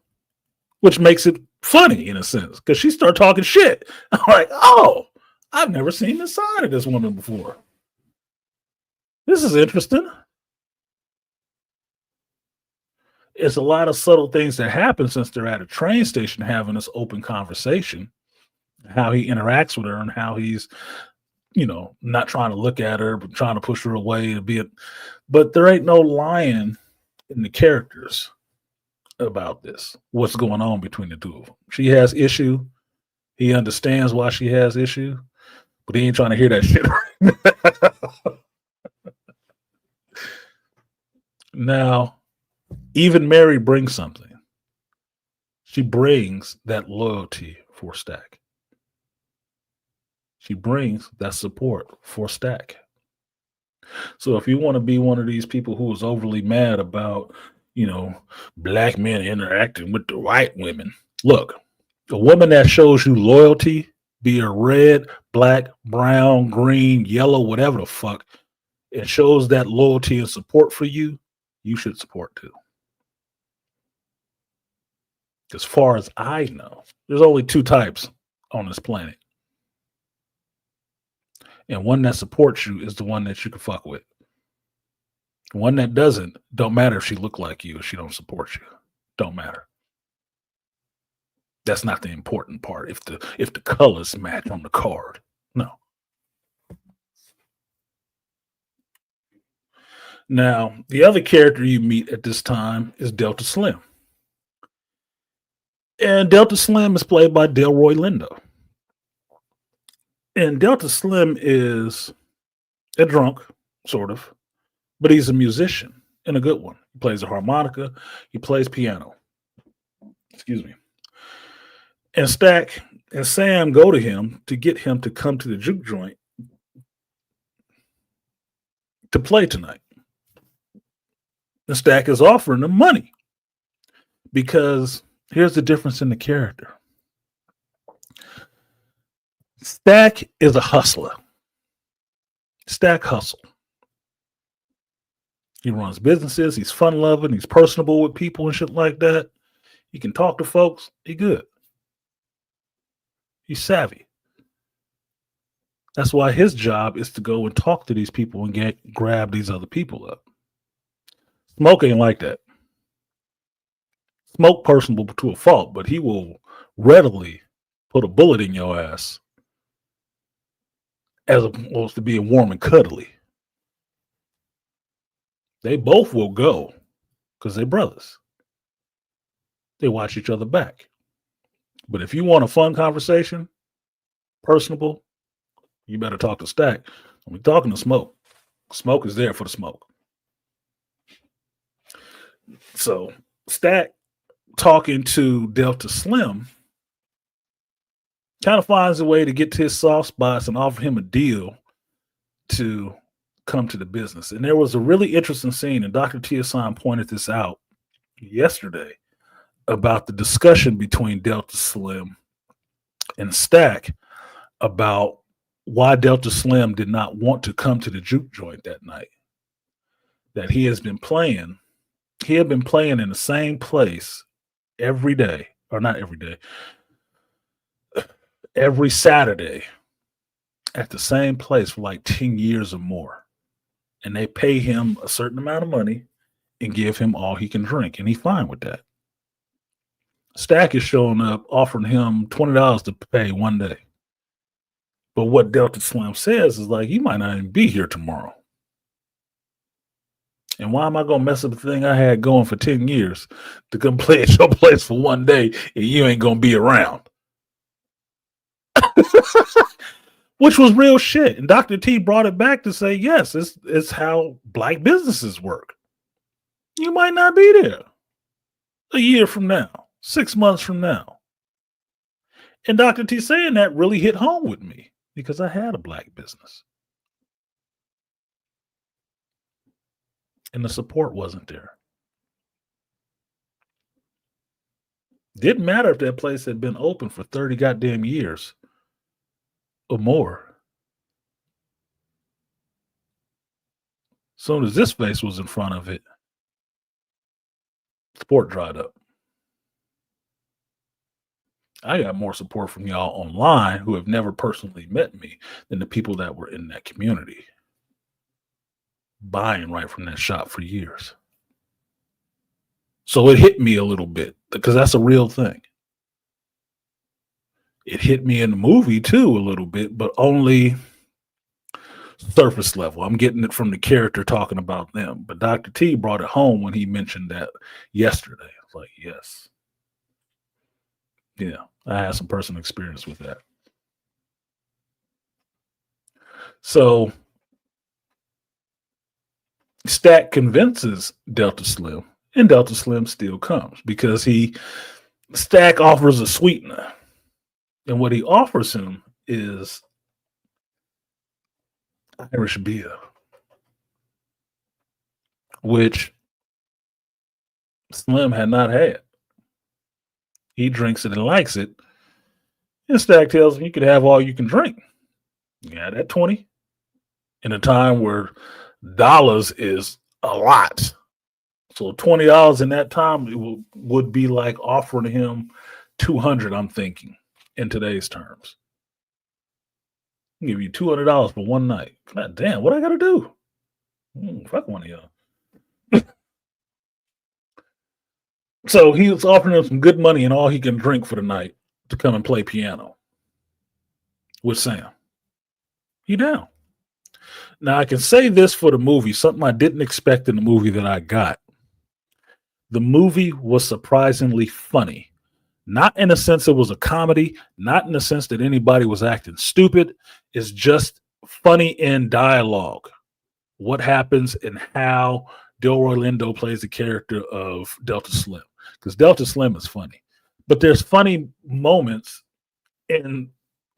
Which makes it funny in a sense. Because she started talking shit. I'm like, oh, I've never seen this side of this woman before. This is interesting. It's a lot of subtle things that happen since they're at a train station having this open conversation. How he interacts with her and how he's, not trying to look at her, but trying to push her away to be it. But there ain't no lying in the characters about this. What's going on between the two of them? She has issue. He understands why she has issue, but he ain't trying to hear that shit. Now, even Mary brings something. She brings that loyalty for Stack. She brings that support for Stack. So if you want to be one of these people who is overly mad about, black men interacting with the white women, look, a woman that shows you loyalty, be it red, black, brown, green, yellow, whatever the fuck, it shows that loyalty and support for you, you should support too. As far as I know, there's only two types on this planet. And one that supports you is the one that you can fuck with. One that doesn't, don't matter if she look like you, if she don't support you. Don't matter. That's not the important part. If the colors match on the card. No. Now, the other character you meet at this time is Delta Slim. And Delta Slim is played by Delroy Lindo. And Delta Slim is a drunk, sort of, but he's a musician and a good one. He plays a harmonica, he plays piano. Excuse me. And Stack and Sam go to him to get him to come to the juke joint to play tonight. And Stack is offering them money because here's the difference in the character. Stack is a hustler. Stack hustle. He runs businesses. He's fun loving. He's personable with people and shit like that. He can talk to folks. He good. He's savvy. That's why his job is to go and talk to these people and grab these other people up. Smoke ain't like that. Smoke personable to a fault, but he will readily put a bullet in your ass as opposed to being warm and cuddly. They both will go because they're brothers. They watch each other back. But if you want a fun conversation, personable, you better talk to Stack. We're talking to Smoke. Smoke is there for the smoke. So Stack talking to Delta Slim kind of finds a way to get to his soft spots and offer him a deal to come to the business. And there was a really interesting scene, and Dr. Tiasan pointed this out yesterday about the discussion between Delta Slim and Stack about why Delta Slim did not want to come to the juke joint that night. That he had been playing in the same place every day, or not every day, every Saturday at the same place for like 10 years or more. And they pay him a certain amount of money and give him all he can drink. And he's fine with that. Stack is showing up, offering him $20 to pay one day. But what Delta Slim says is like, you might not even be here tomorrow. And why am I going to mess up the thing I had going for 10 years to come play at your place for one day and you ain't going to be around? Which was real shit. And Dr. T brought it back to say, yes, it's how black businesses work. You might not be there a year from now, 6 months from now. And Dr. T saying that really hit home with me because I had a black business. And the support wasn't there. Didn't matter if that place had been open for 30 goddamn years or more. As soon as this face was in front of it, support dried up. I got more support from y'all online who have never personally met me than the people that were in that community, buying right from that shop for years. So it hit me a little bit because that's a real thing. It hit me in the movie too a little bit, but only surface level. I'm getting it from the character talking about them. But Dr. T brought it home when he mentioned that yesterday. I was like, yes. Yeah, I had some personal experience with that. So Stack convinces Delta Slim, and Delta Slim still comes because Stack offers a sweetener. And what he offers him is Irish beer, which Slim had not had. He drinks it and likes it. And Stack tells him you could have all you can drink. Yeah, that 20 in a time where dollars is a lot. So $20 in that time would be like offering him $200, I'm thinking, in today's terms. I'll give you $200 for one night. God damn, what I gotta do? Fuck one of y'all. So he was offering him some good money and all he can drink for the night to come and play piano with Sam. He down. Now I can say this for the movie, something I didn't expect in the movie that I got. The movie was surprisingly funny. Not in a sense it was a comedy, not in the sense that anybody was acting stupid. It's just funny in dialogue. What happens and how Delroy Lindo plays the character of Delta Slim. Because Delta Slim is funny. But there's funny moments in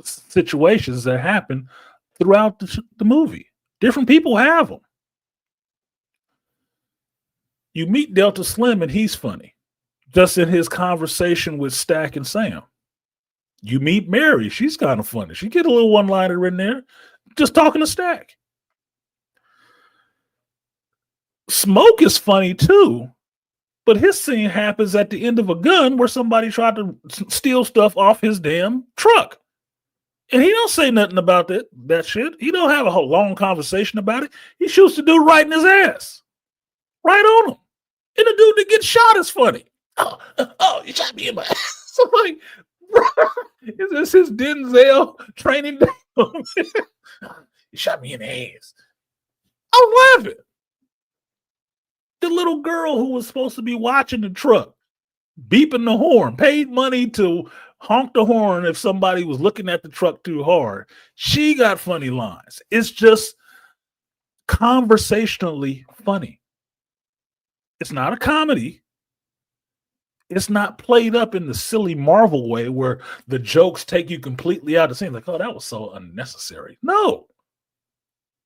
situations that happen throughout the movie. Different people have them. You meet Delta Slim and he's funny. Just in his conversation with Stack and Sam. You meet Mary. She's kind of funny. She get a little one-liner in there. Just talking to Stack. Smoke is funny too. But his scene happens at the end of a gun where somebody tried to steal stuff off his damn truck. And he don't say nothing about that shit. He don't have a whole long conversation about it. He shoots the dude right in his ass. Right on him. And the dude that gets shot is funny. Oh, you shot me in my ass. So like, bro, is this his Denzel training day? You shot me in the ass. I'm laughing. The little girl who was supposed to be watching the truck, beeping the horn, paid money to honk the horn if somebody was looking at the truck too hard. She got funny lines. It's just conversationally funny. It's not a comedy. It's not played up in the silly Marvel way where the jokes take you completely out of the scene. Like, oh, that was so unnecessary. No.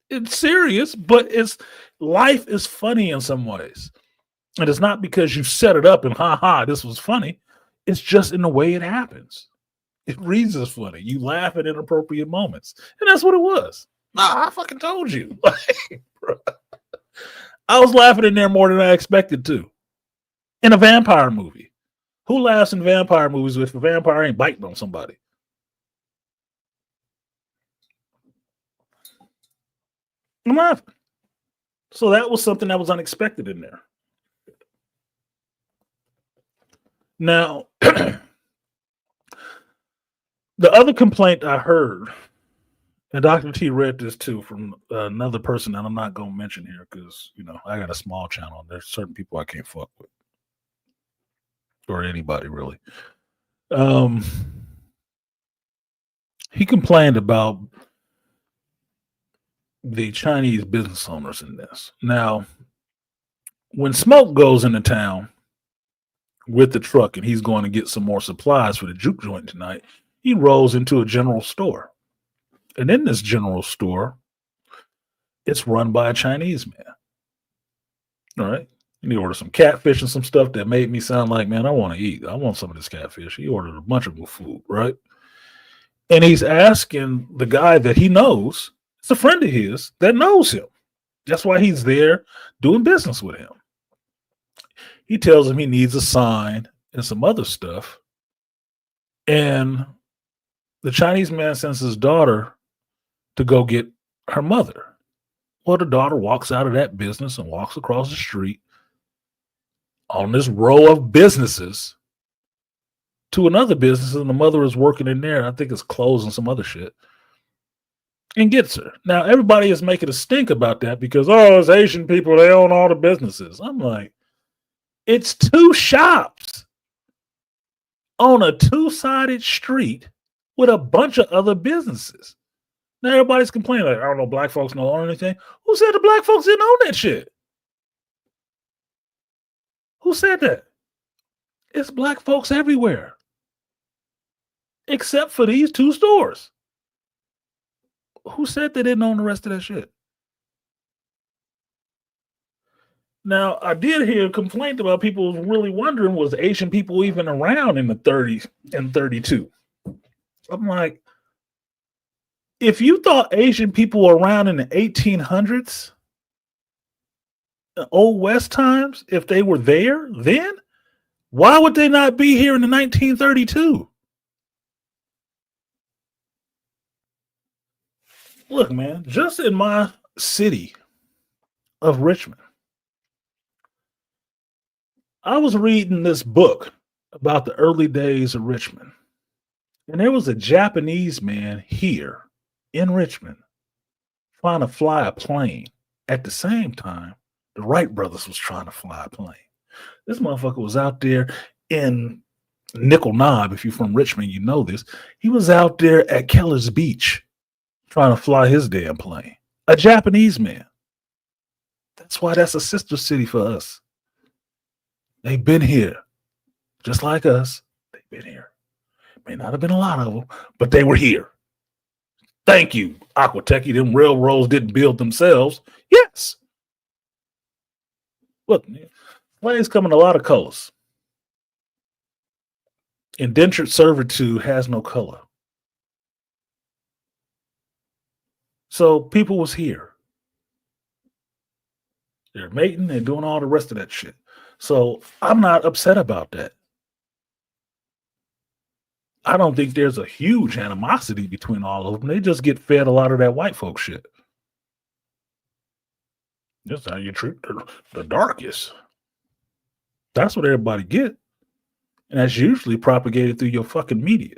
It's serious, but life is funny in some ways. And it's not because you set it up and this was funny. It's just in the way it happens. It reads as funny. You laugh at inappropriate moments. And that's what it was. Nah, I fucking told you. I was laughing in there more than I expected to. In a vampire movie. Who laughs in vampire movies if a vampire ain't biting on somebody? I'm laughing. So that was something that was unexpected in there. Now, the other complaint I heard, and Dr. T read this too from another person that I'm not going to mention here because, I got a small channel and there's certain people I can't fuck with. Or anybody really. He complained about the Chinese business owners in this. Now, when Smoke goes into town with the truck and he's going to get some more supplies for the juke joint tonight, he rolls into a general store. And in this general store, it's run by a Chinese man. All right. And he ordered some catfish and some stuff that made me sound like, man, I want to eat. I want some of this catfish. He ordered a bunch of food, right? And he's asking the guy that he knows, it's a friend of his that knows him. That's why he's there doing business with him. He tells him he needs a sign and some other stuff. And the Chinese man sends his daughter to go get her mother. Well, the daughter walks out of that business and walks across the street on this row of businesses to another business, and the mother is working in there. I think it's clothes and some other shit. And gets her. Now, everybody is making a stink about that because, it's Asian people, they own all the businesses. I'm like, it's two shops on a two-sided street with a bunch of other businesses. Now, everybody's complaining, like, I don't know, black folks don't own anything. Who said the black folks didn't own that shit? Who said that? It's black folks everywhere. Except for these two stores. Who said they didn't own the rest of that shit? Now, I did hear a complaint about people really wondering, was Asian people even around in the 30s and 32? I'm like, if you thought Asian people were around in the 1800s, the Old West times, if they were there then, why would they not be here in the 1932? Look, man, just in my city of Richmond, I was reading this book about the early days of Richmond, and there was a Japanese man here in Richmond trying to fly a plane. At the same time, the Wright brothers was trying to fly a plane. This motherfucker was out there in Nickel Knob. If you're from Richmond, you know this. He was out there at Keller's Beach trying to fly his damn plane. A Japanese man. That's why that's a sister city for us. They've been here, just like us. They've been here. May not have been a lot of them, but they were here. Thank you, Aquatechie. Them railroads didn't build themselves. Yes. Look, planes come in a lot of colors. Indentured servitude has no color. So people was here. They're mating and doing all the rest of that shit. So I'm not upset about that. I don't think there's a huge animosity between all of them. They just get fed a lot of that white folk shit. That's how you treat the darkest. That's what everybody get. And that's usually propagated through your fucking media.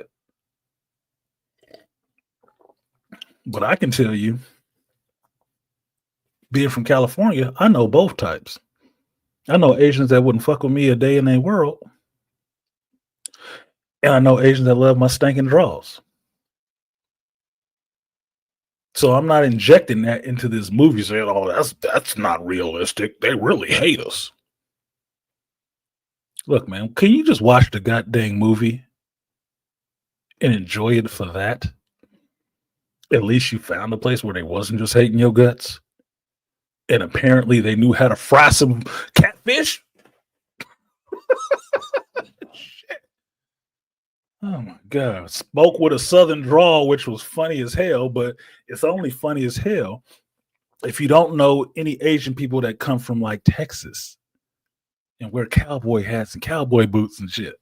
But I can tell you, being from California, I know both types. I know Asians that wouldn't fuck with me a day in their world. And I know Asians that love my stinking draws. So I'm not injecting that into this movie saying, oh, that's not realistic. They really hate us. Look, man, can you just watch the goddamn movie and enjoy it for that? At least you found a place where they wasn't just hating your guts. And apparently they knew how to fry some catfish. Shit. Oh my God. Spoke with a southern drawl, which was funny as hell, but it's only funny as hell if you don't know any Asian people that come from like Texas and wear cowboy hats and cowboy boots and shit.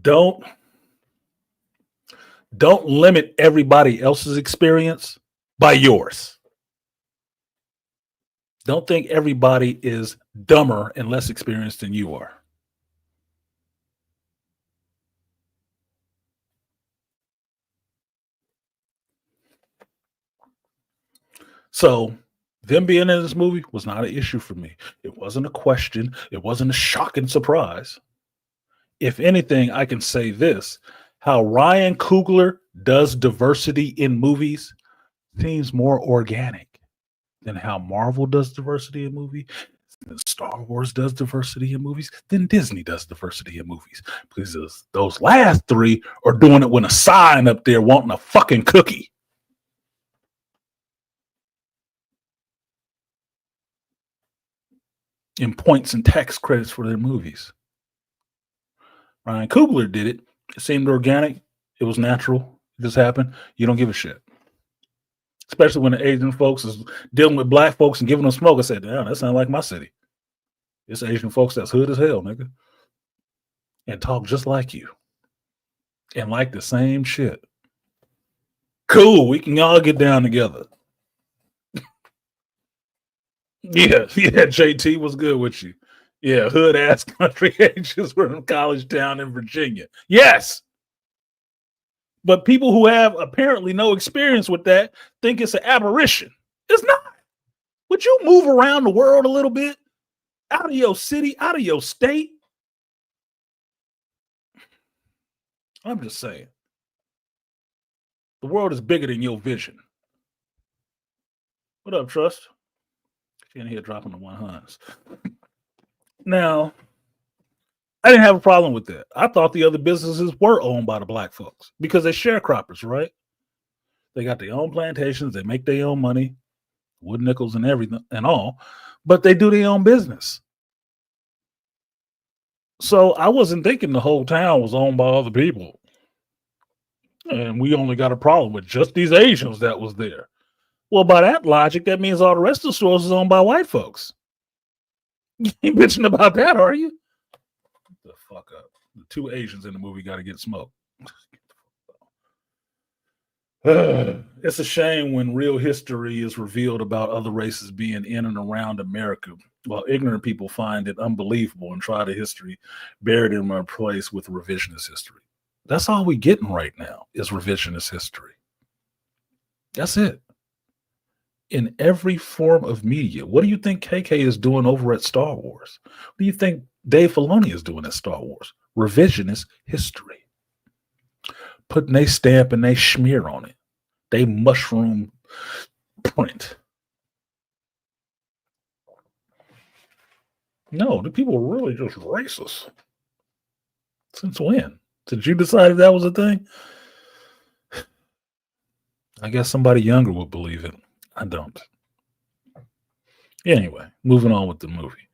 Don't limit everybody else's experience by yours. Don't think everybody is dumber and less experienced than you are. So them being in this movie was not an issue for me. It wasn't a question. It wasn't a shocking surprise. If anything, I can say this. How Ryan Coogler does diversity in movies seems more organic than how Marvel does diversity in movies, than Star Wars does diversity in movies, than Disney does diversity in movies. Because those last three are doing it with a sign up there wanting a fucking cookie. And points and tax credits for their movies. Ryan Coogler did it. It seemed organic. It was natural. It just happened. You don't give a shit. Especially when the Asian folks is dealing with black folks and giving them smoke. I said, damn, that sounds like my city. It's Asian folks that's hood as hell, nigga. And talk just like you. And like the same shit. Cool. We can all get down together. Yeah, JT was good with you. Yeah, hood ass country agents from college town in Virginia. Yes. But people who have apparently no experience with that think it's an aberration. It's not. Would you move around the world a little bit? Out of your city, out of your state? I'm just saying. The world is bigger than your vision. What up, Trust? She in here dropping the 100s. Now, I didn't have a problem with that. I thought the other businesses were owned by the black folks because they're sharecroppers, right? They got their own plantations. They make their own money, wood nickels and everything and all, but they do their own business. So I wasn't thinking the whole town was owned by other people. And we only got a problem with just these Asians that was there. Well, by that logic, that means all the rest of the stores is owned by white folks. You ain't bitching about that, are you? The fuck up. The two Asians in the movie got to get smoked. It's a shame when real history is revealed about other races being in and around America, while ignorant people find it unbelievable and try the history buried in my place with revisionist history. That's all we getting right now is revisionist history. That's it. In every form of media. What do you think KK is doing over at Star Wars? What do you think Dave Filoni is doing at Star Wars? Revisionist history. Putting a stamp and they smear on it. They mushroom print. No, the people are really just racist. Since when? Did you decide that was a thing? I guess somebody younger would believe it. I don't. Anyway, moving on with the movie.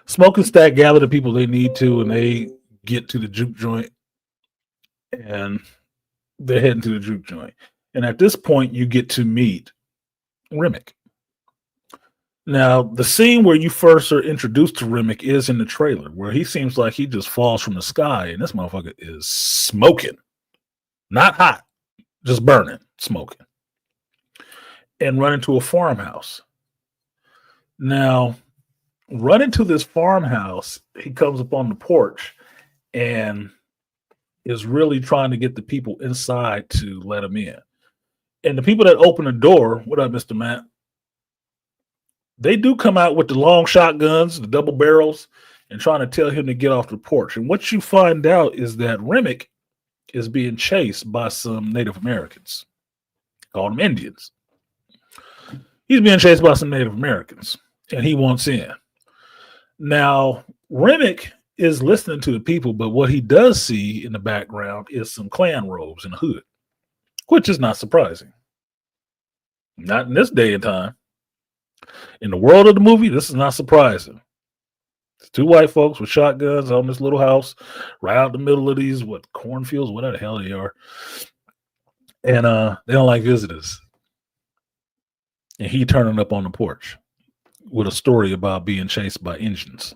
Smoking Stack gather the people they need to, and they get to the juke joint, and they're heading to the juke joint. And at this point, you get to meet Remick. Now, the scene where you first are introduced to Remick is in the trailer, where he seems like he just falls from the sky, and this motherfucker is smoking. Not hot, just burning, smoking. And run into a farmhouse. Now, running to this farmhouse, he comes up on the porch and is really trying to get the people inside to let him in. And the people that open the door, what up, Mr. Matt? They do come out with the long shotguns, the double barrels, and trying to tell him to get off the porch. And what you find out is that Remick is being chased by some Native Americans. Call them Indians. He's being chased by some Native Americans, and he wants in. Now, Remick is listening to the people, but what he does see in the background is some Klan robes and a hood, which is not surprising. Not in this day and time. In the world of the movie, this is not surprising. It's two white folks with shotguns on this little house right out in the middle of these, cornfields, whatever the hell they are. And they don't like visitors. And he turning up on the porch with a story about being chased by Indians.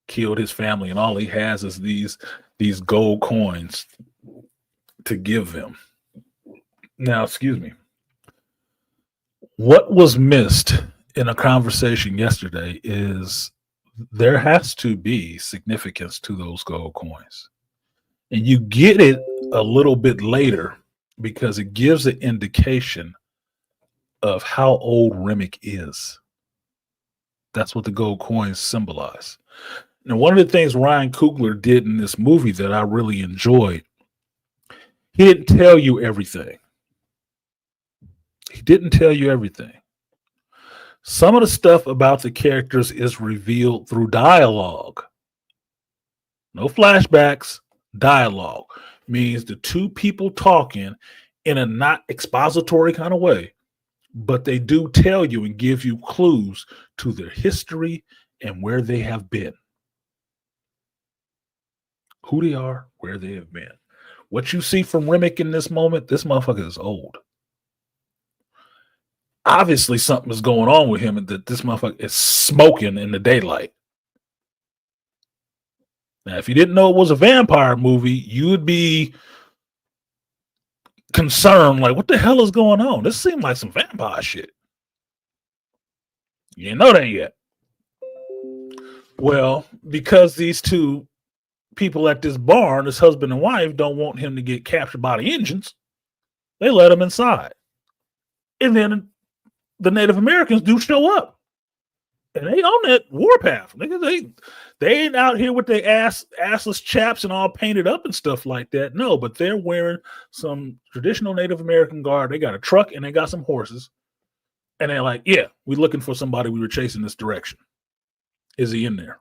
Killed his family, and all he has is these gold coins to give them. Now, excuse me. What was missed in a conversation yesterday is there has to be significance to those gold coins. And you get it a little bit later because it gives an indication of how old Remick is. That's what the gold coins symbolize. Now, one of the things Ryan Coogler did in this movie that I really enjoyed, he didn't tell you everything. He didn't tell you everything. Some of the stuff about the characters is revealed through dialogue. No flashbacks, dialogue. Means the two people talking in a not expository kind of way, but they do tell you and give you clues to their history and where they have been. Who they are, where they have been. What you see from Remick in this moment, this motherfucker is old. Obviously, something is going on with him and that this motherfucker is smoking in the daylight. Now, if you didn't know it was a vampire movie, you would be concerned, like, what the hell is going on? This seemed like some vampire shit. You didn't know that yet. Well, because these two people at this barn, this husband and wife, don't want him to get captured by the Indians, they let him inside. And then the Native Americans do show up. And they on that warpath. They ain't out here with their assless chaps and all painted up and stuff like that. No, but they're wearing some traditional Native American garb. They got a truck and they got some horses. And they're like, yeah, we're looking for somebody we were chasing this direction. Is he in there?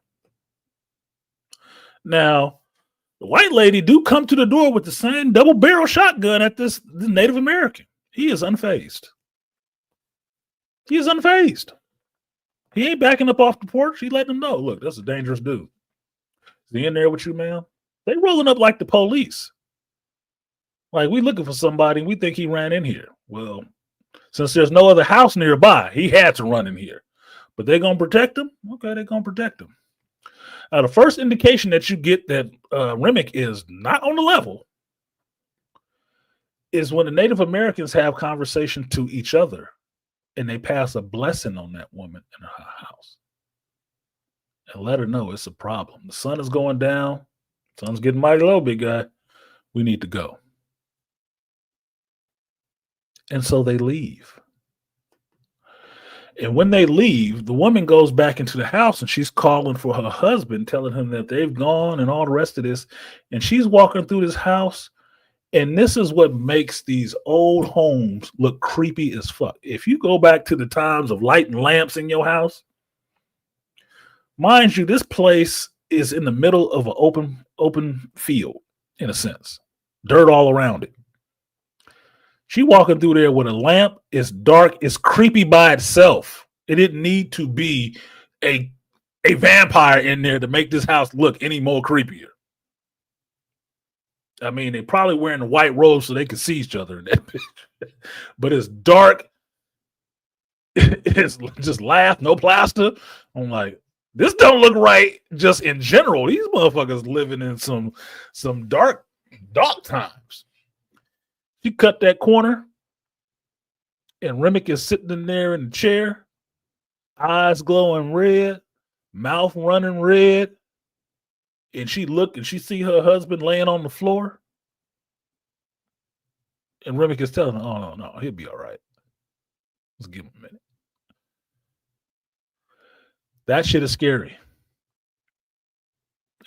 Now, the white lady do come to the door with the same double barrel shotgun at this Native American. He is unfazed. He is unfazed. He ain't backing up off the porch. He letting them know, look, that's a dangerous dude. Is he in there with you, man? They rolling up like the police. Like, we looking for somebody and we think he ran in here. Well, since there's no other house nearby, he had to run in here. But they're going to protect him? Okay, they're going to protect him. Now, the first indication that you get that Remick is not on the level is when the Native Americans have conversation to each other and they pass a blessing on that woman in her house and let her know it's a problem. The sun is going down. Sun's getting mighty low, big guy. We need to go. And so they leave. And when they leave, the woman goes back into the house and she's calling for her husband, telling him that they've gone and all the rest of this. And she's walking through this house. And this is what makes these old homes look creepy as fuck. If you go back to the times of lighting lamps in your house, mind you, this place is in the middle of an open field, in a sense. Dirt all around it. She walking through there with a lamp. It's dark. It's creepy by itself. It didn't need to be a vampire in there to make this house look any more creepier. I mean, they probably wearing the white robes so they can see each other in that picture. But it's dark. It's just laugh, no plaster. I'm like, this don't look right just in general. These motherfuckers living in some dark times. She cut that corner, and Remick is sitting in there in the chair, eyes glowing red, mouth running red, and she look and she see her husband laying on the floor, and Remick is telling her, "Oh no, he'll be all right. Let's give him a minute." That shit is scary,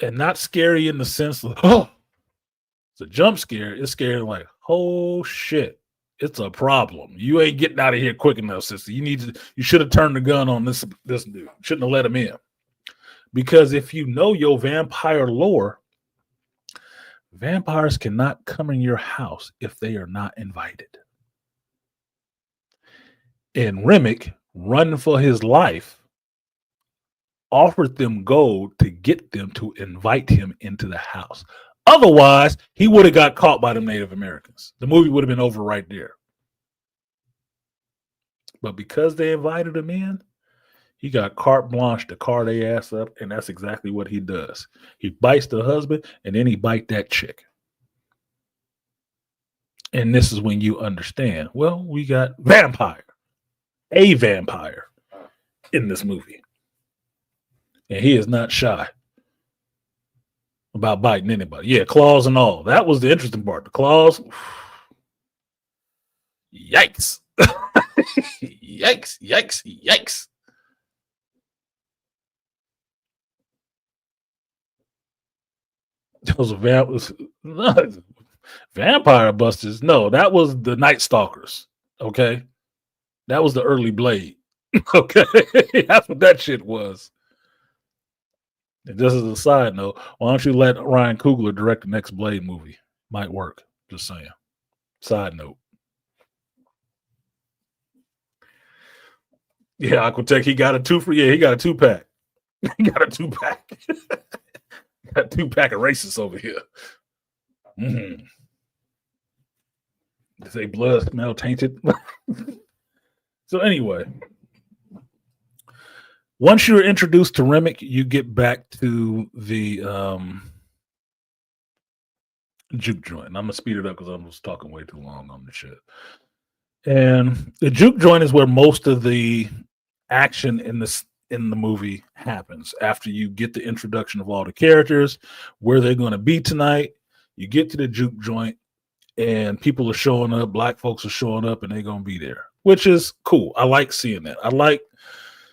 and not scary in the sense of it's a jump scare. It's scary like, oh shit, it's a problem. You ain't getting out of here quick enough, sister. You should have turned the gun on this dude. Shouldn't have let him in. Because if you know your vampire lore, vampires cannot come in your house if they are not invited. And Remick, running for his life, offered them gold to get them to invite him into the house. Otherwise, he would have got caught by the Native Americans. The movie would have been over right there. But because they invited him in, he got carte blanche to car their ass up, and that's exactly what he does. He bites the husband, and then he bites that chick. And this is when you understand, well, we got a vampire in this movie. And he is not shy about biting anybody. Yeah, claws and all. That was the interesting part. The claws. Yikes. Yikes. Those vampire busters. No, that was the Night Stalkers. Okay. That was the early Blade. Okay. That's what that shit was. And just as a side note, why don't you let Ryan Coogler direct the next Blade movie? Might work. Just saying. Side note. Yeah, Aquatech, he got a 2-pack. He got a 2-pack. Got a 2-pack of racists over here. Mm-hmm. They say blood smell tainted. So anyway, once you're introduced to Remick, you get back to the juke joint. I'm gonna speed it up because I was talking way too long on the shit. And the juke joint is where most of the action in the movie happens. After you get the introduction of all the characters, where they're going to be tonight, you get to the juke joint, and people are showing up. Black folks are showing up, and they're going to be there, which is cool. I like seeing that. I like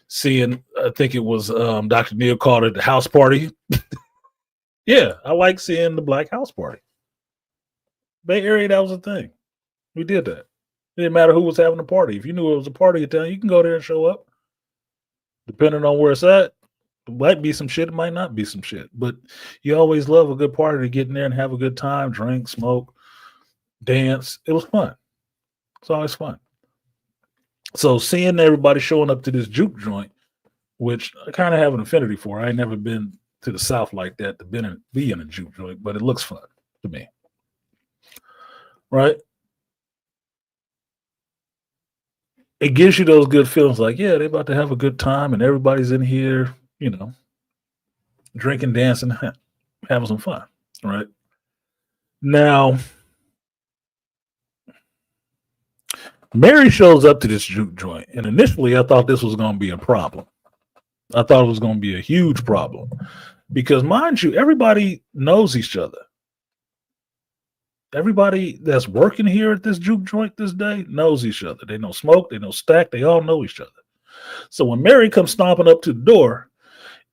seeing. I think it was Dr. Neil called it the house party. Yeah, I like seeing the black house party. Bay Area, that was a thing. We did that. It didn't matter who was having a party. If you knew it was a party in town, you can go there and show up. Depending on where it's at, it might be some shit, it might not be some shit. But you always love a good party to get in there and have a good time, drink, smoke, dance. It was fun. It's always fun. So seeing everybody showing up to this juke joint, which I kind of have an affinity for. I ain't never been to the South like that to be in a juke joint, but it looks fun to me. Right? It gives you those good feelings like, yeah, they're about to have a good time and everybody's in here, you know, drinking, dancing, having some fun. Right now, Mary shows up to this juke joint, and initially I thought this was going to be a problem. I thought it was going to be a huge problem because, mind you, everybody knows each other. Everybody that's working here at this juke joint this day knows each other. They know Smoke, they know Stack, they all know each other. So when Mary comes stomping up to the door,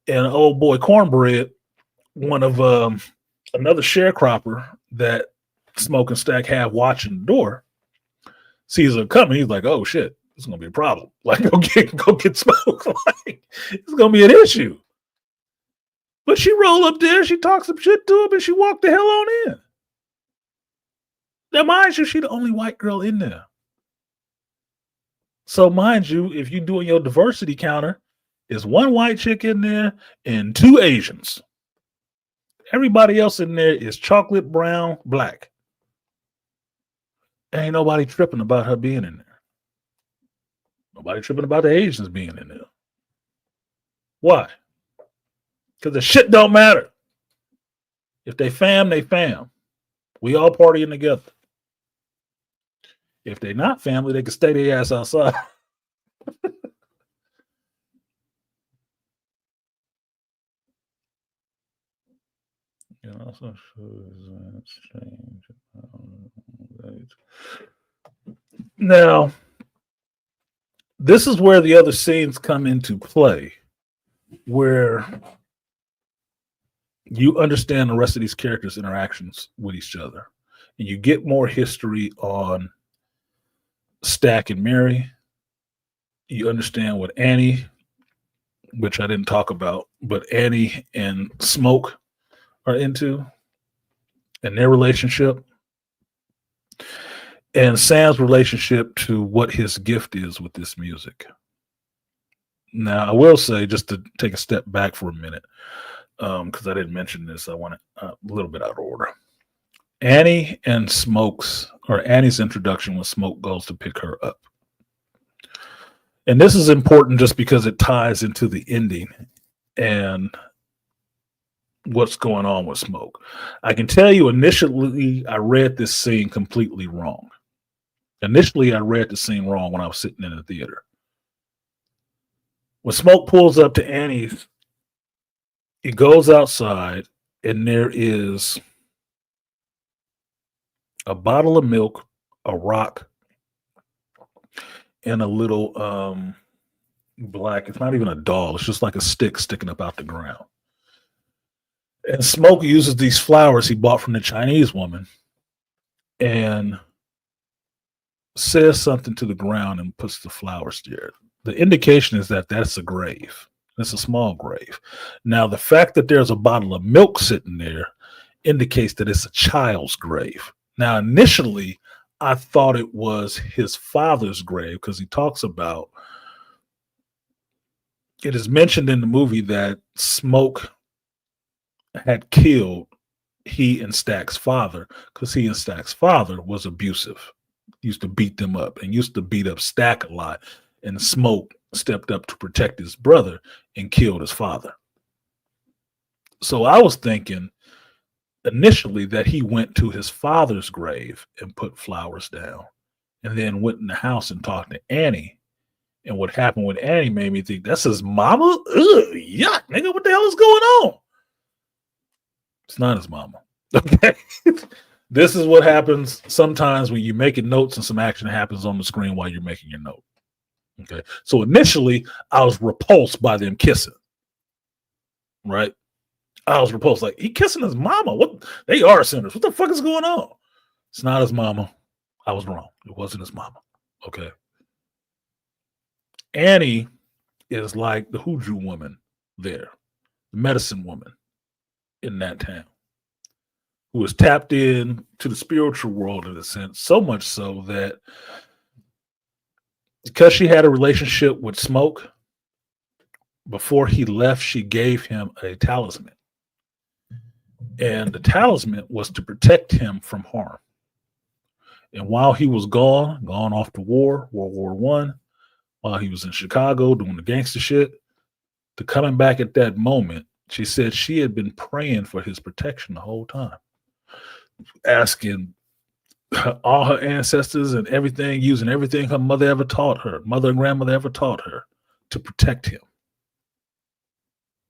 and old boy Cornbread, one of another sharecropper that Smoke and Stack have watching the door, sees her coming, he's like, "Oh shit, it's gonna be a problem. Like, go get Smoke. Like, it's gonna be an issue." But she roll up there, she talks some shit to him, and she walked the hell on in. Now, mind you, she the only white girl in there. So, mind you, if you're doing your diversity counter, there's one white chick in there and two Asians. Everybody else in there is chocolate, brown, black. Ain't nobody tripping about her being in there. Nobody tripping about the Asians being in there. Why? Because the shit don't matter. If they fam, they fam. We all partying together. If they not family, they can stay their ass outside. Now, this is where the other scenes come into play, where you understand the rest of these characters' interactions with each other, and you get more history on Stack and Mary. You understand what Annie, which I didn't talk about, but Annie and Smoke are into, and their relationship, and Sam's relationship to what his gift is with this music. Now, I will say, just to take a step back for a minute, because I didn't mention this, I want it a little bit out of order. Annie's introduction when Smoke goes to pick her up. And this is important just because it ties into the ending and what's going on with Smoke. I can tell you initially I read this scene completely wrong. Initially I read the scene wrong when I was sitting in the theater. When Smoke pulls up to Annie's, he goes outside and there is a bottle of milk, a rock, and a little black, it's not even a doll, it's just like a stick sticking up out the ground. And Smoke uses these flowers he bought from the Chinese woman and says something to the ground and puts the flowers there. The indication is that that's a grave. It's a small grave. Now, the fact that there's a bottle of milk sitting there indicates that it's a child's grave. Now, initially, I thought it was his father's grave because he talks about, it is mentioned in the movie that Smoke had killed he and Stack's father because he and Stack's father was abusive. He used to beat them up and used to beat up Stack a lot. And Smoke stepped up to protect his brother and killed his father. So I was thinking initially that he went to his father's grave and put flowers down and then went in the house and talked to Annie. And what happened with Annie made me think, that's his mama? Ugh, yuck, nigga, what the hell is going on? It's not his mama. Okay. This is what happens sometimes when you're making notes and some action happens on the screen while you're making your note. Okay. So initially, I was repulsed by them kissing. Right? I was repulsed. Like, he kissing his mama. What? They are sinners. What the fuck is going on? It's not his mama. I was wrong. It wasn't his mama. Okay. Annie is like the hoodoo woman there, the medicine woman in that town, who was tapped in to the spiritual world in a sense, so much so that because she had a relationship with Smoke, before he left, she gave him a talisman. And the talisman was to protect him from harm. And while he was gone off to war, World War I, while he was in Chicago doing the gangster shit, to coming back at that moment, She said she had been praying for his protection the whole time, asking all her ancestors and everything, using everything her mother ever taught her, mother and grandmother ever taught her to protect him.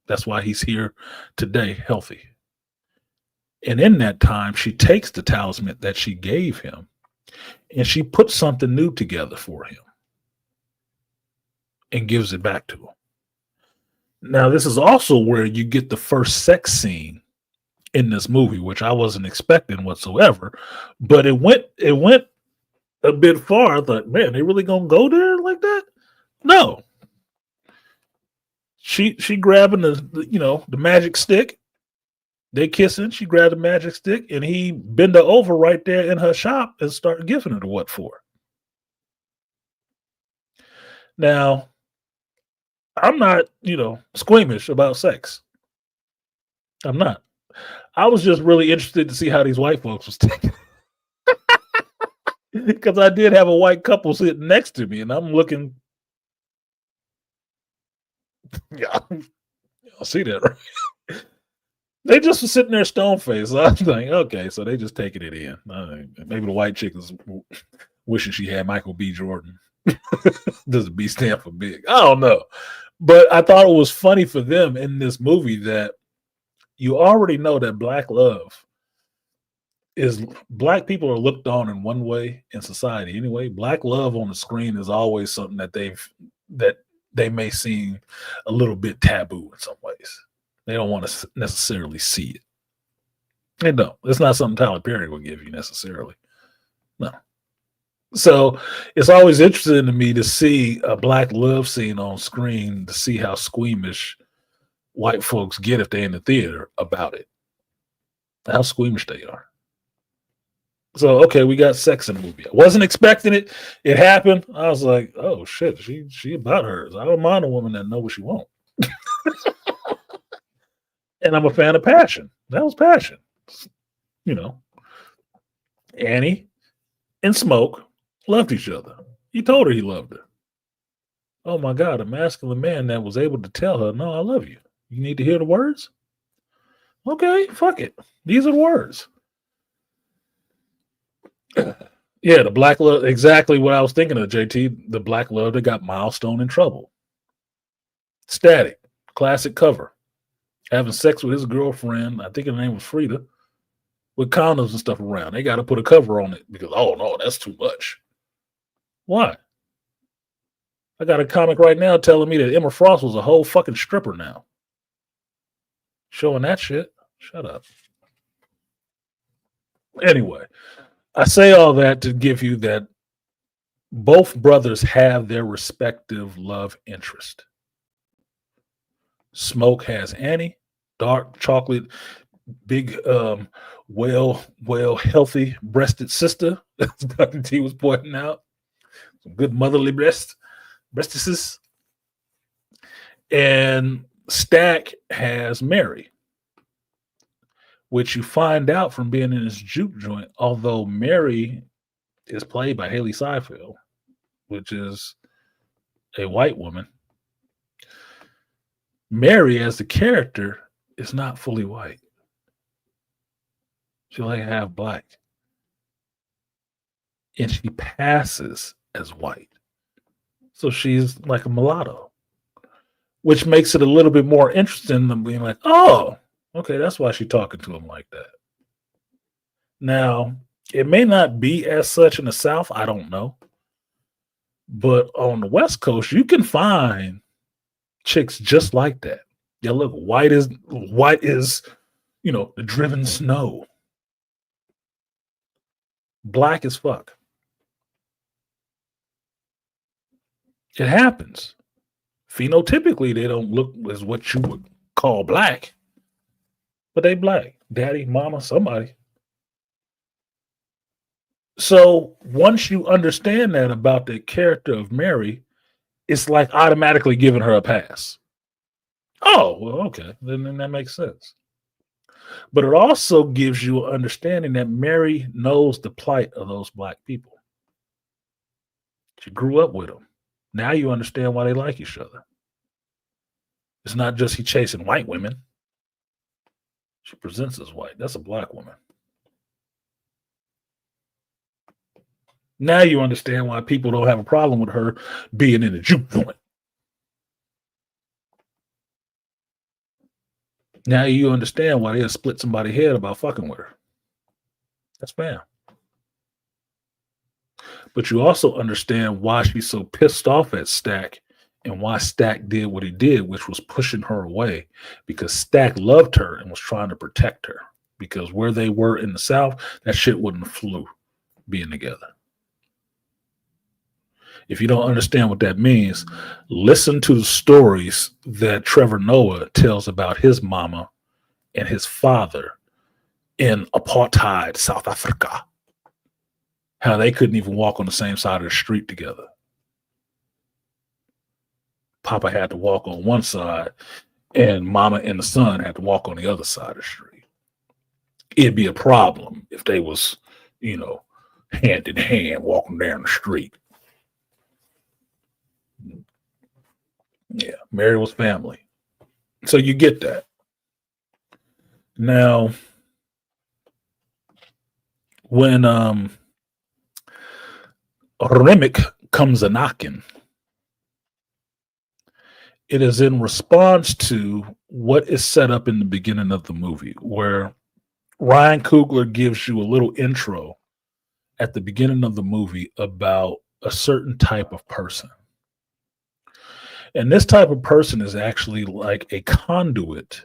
That's why he's here today, healthy. And in that time, she takes the talisman that she gave him and she puts something new together for him and gives it back to him. Now, this is also where you get the first sex scene in this movie, which I wasn't expecting whatsoever, but it went a bit far. I thought, man, they really gonna go there like that? No. She grabbing the magic stick. They kissing. She grabbed the magic stick, and he bend her over right there in her shop and start giving her the what for. Now, I'm not, squeamish about sex. I'm not. I was just really interested to see how these white folks was taking it. Because I did have a white couple sitting next to me, and I'm looking. Yeah, I'll see that, right? They just were sitting there stone faced. I was like, okay, so they just taking it in. Maybe the white chick is wishing she had Michael B. Jordan. Does the B stand for big? I don't know. But I thought it was funny for them in this movie that you already know that black people are looked on in one way in society anyway. Black love on the screen is always something that they may seem a little bit taboo in some ways. They don't want to necessarily see it. They don't. It's not something Tyler Perry will give you necessarily. No. So it's always interesting to me to see a black love scene on screen, to see how squeamish white folks get if they're in the theater about it. How squeamish they are. So, okay, we got sex in the movie. I wasn't expecting it. It happened. I was like, oh shit, she about hers. I don't mind a woman that know what she wants. And I'm a fan of passion. That was passion. Annie and Smoke loved each other. He told her he loved her. Oh my God, a masculine man that was able to tell her, no, I love you. You need to hear the words? Okay, fuck it. These are the words. Yeah, the black love, exactly what I was thinking of, JT. The black love that got Milestone in trouble. Static, classic cover. Having sex with his girlfriend, I think her name was Frida, with condoms and stuff around. They got to put a cover on it because, oh no, that's too much. Why? I got a comic right now telling me that Emma Frost was a whole fucking stripper now. Showing that shit. Shut up. Anyway, I say all that to give you that both brothers have their respective love interest. Smoke has Annie, dark chocolate, big, well, healthy breasted sister. As Dr. T was pointing out. Some good motherly breastises. And Stack has Mary, which you find out from being in this juke joint, although Mary is played by Haley Seinfeld, which is a white woman. Mary, as the character, is not fully white. She's like half black. And she passes as white. So she's like a mulatto, which makes it a little bit more interesting than being like, oh, okay, that's why she's talking to him like that. Now, it may not be as such in the South. I don't know. But on the West Coast, you can find chicks just like that. Yeah, look, white is, the driven snow. Black as fuck. It happens. Phenotypically, they don't look as what you would call black, but they black. Daddy, mama, somebody. So once you understand that about the character of Mary, it's like automatically giving her a pass. Oh, well, okay. Then that makes sense. But it also gives you an understanding that Mary knows the plight of those black people. She grew up with them. Now you understand why they like each other. It's not just he chasing white women. She presents as white. That's a black woman. Now you understand why people don't have a problem with her being in a juke joint. Now you understand why they'll split somebody's head about fucking with her. That's bam. But you also understand why she's so pissed off at Stack and why Stack did what he did, which was pushing her away, because Stack loved her and was trying to protect her. Because where they were in the South, that shit wouldn't have flew being together. If you don't understand what that means, listen to the stories that Trevor Noah tells about his mama and his father in apartheid South Africa. How they couldn't even walk on the same side of the street together. Papa had to walk on one side, and Mama and the son had to walk on the other side of the street. It'd be a problem if they was, hand in hand walking down the street. Yeah, Mary was family. So you get that. Now, when Remick comes a knocking, it is in response to what is set up in the beginning of the movie, where Ryan Coogler gives you a little intro at the beginning of the movie about a certain type of person. And this type of person is actually like a conduit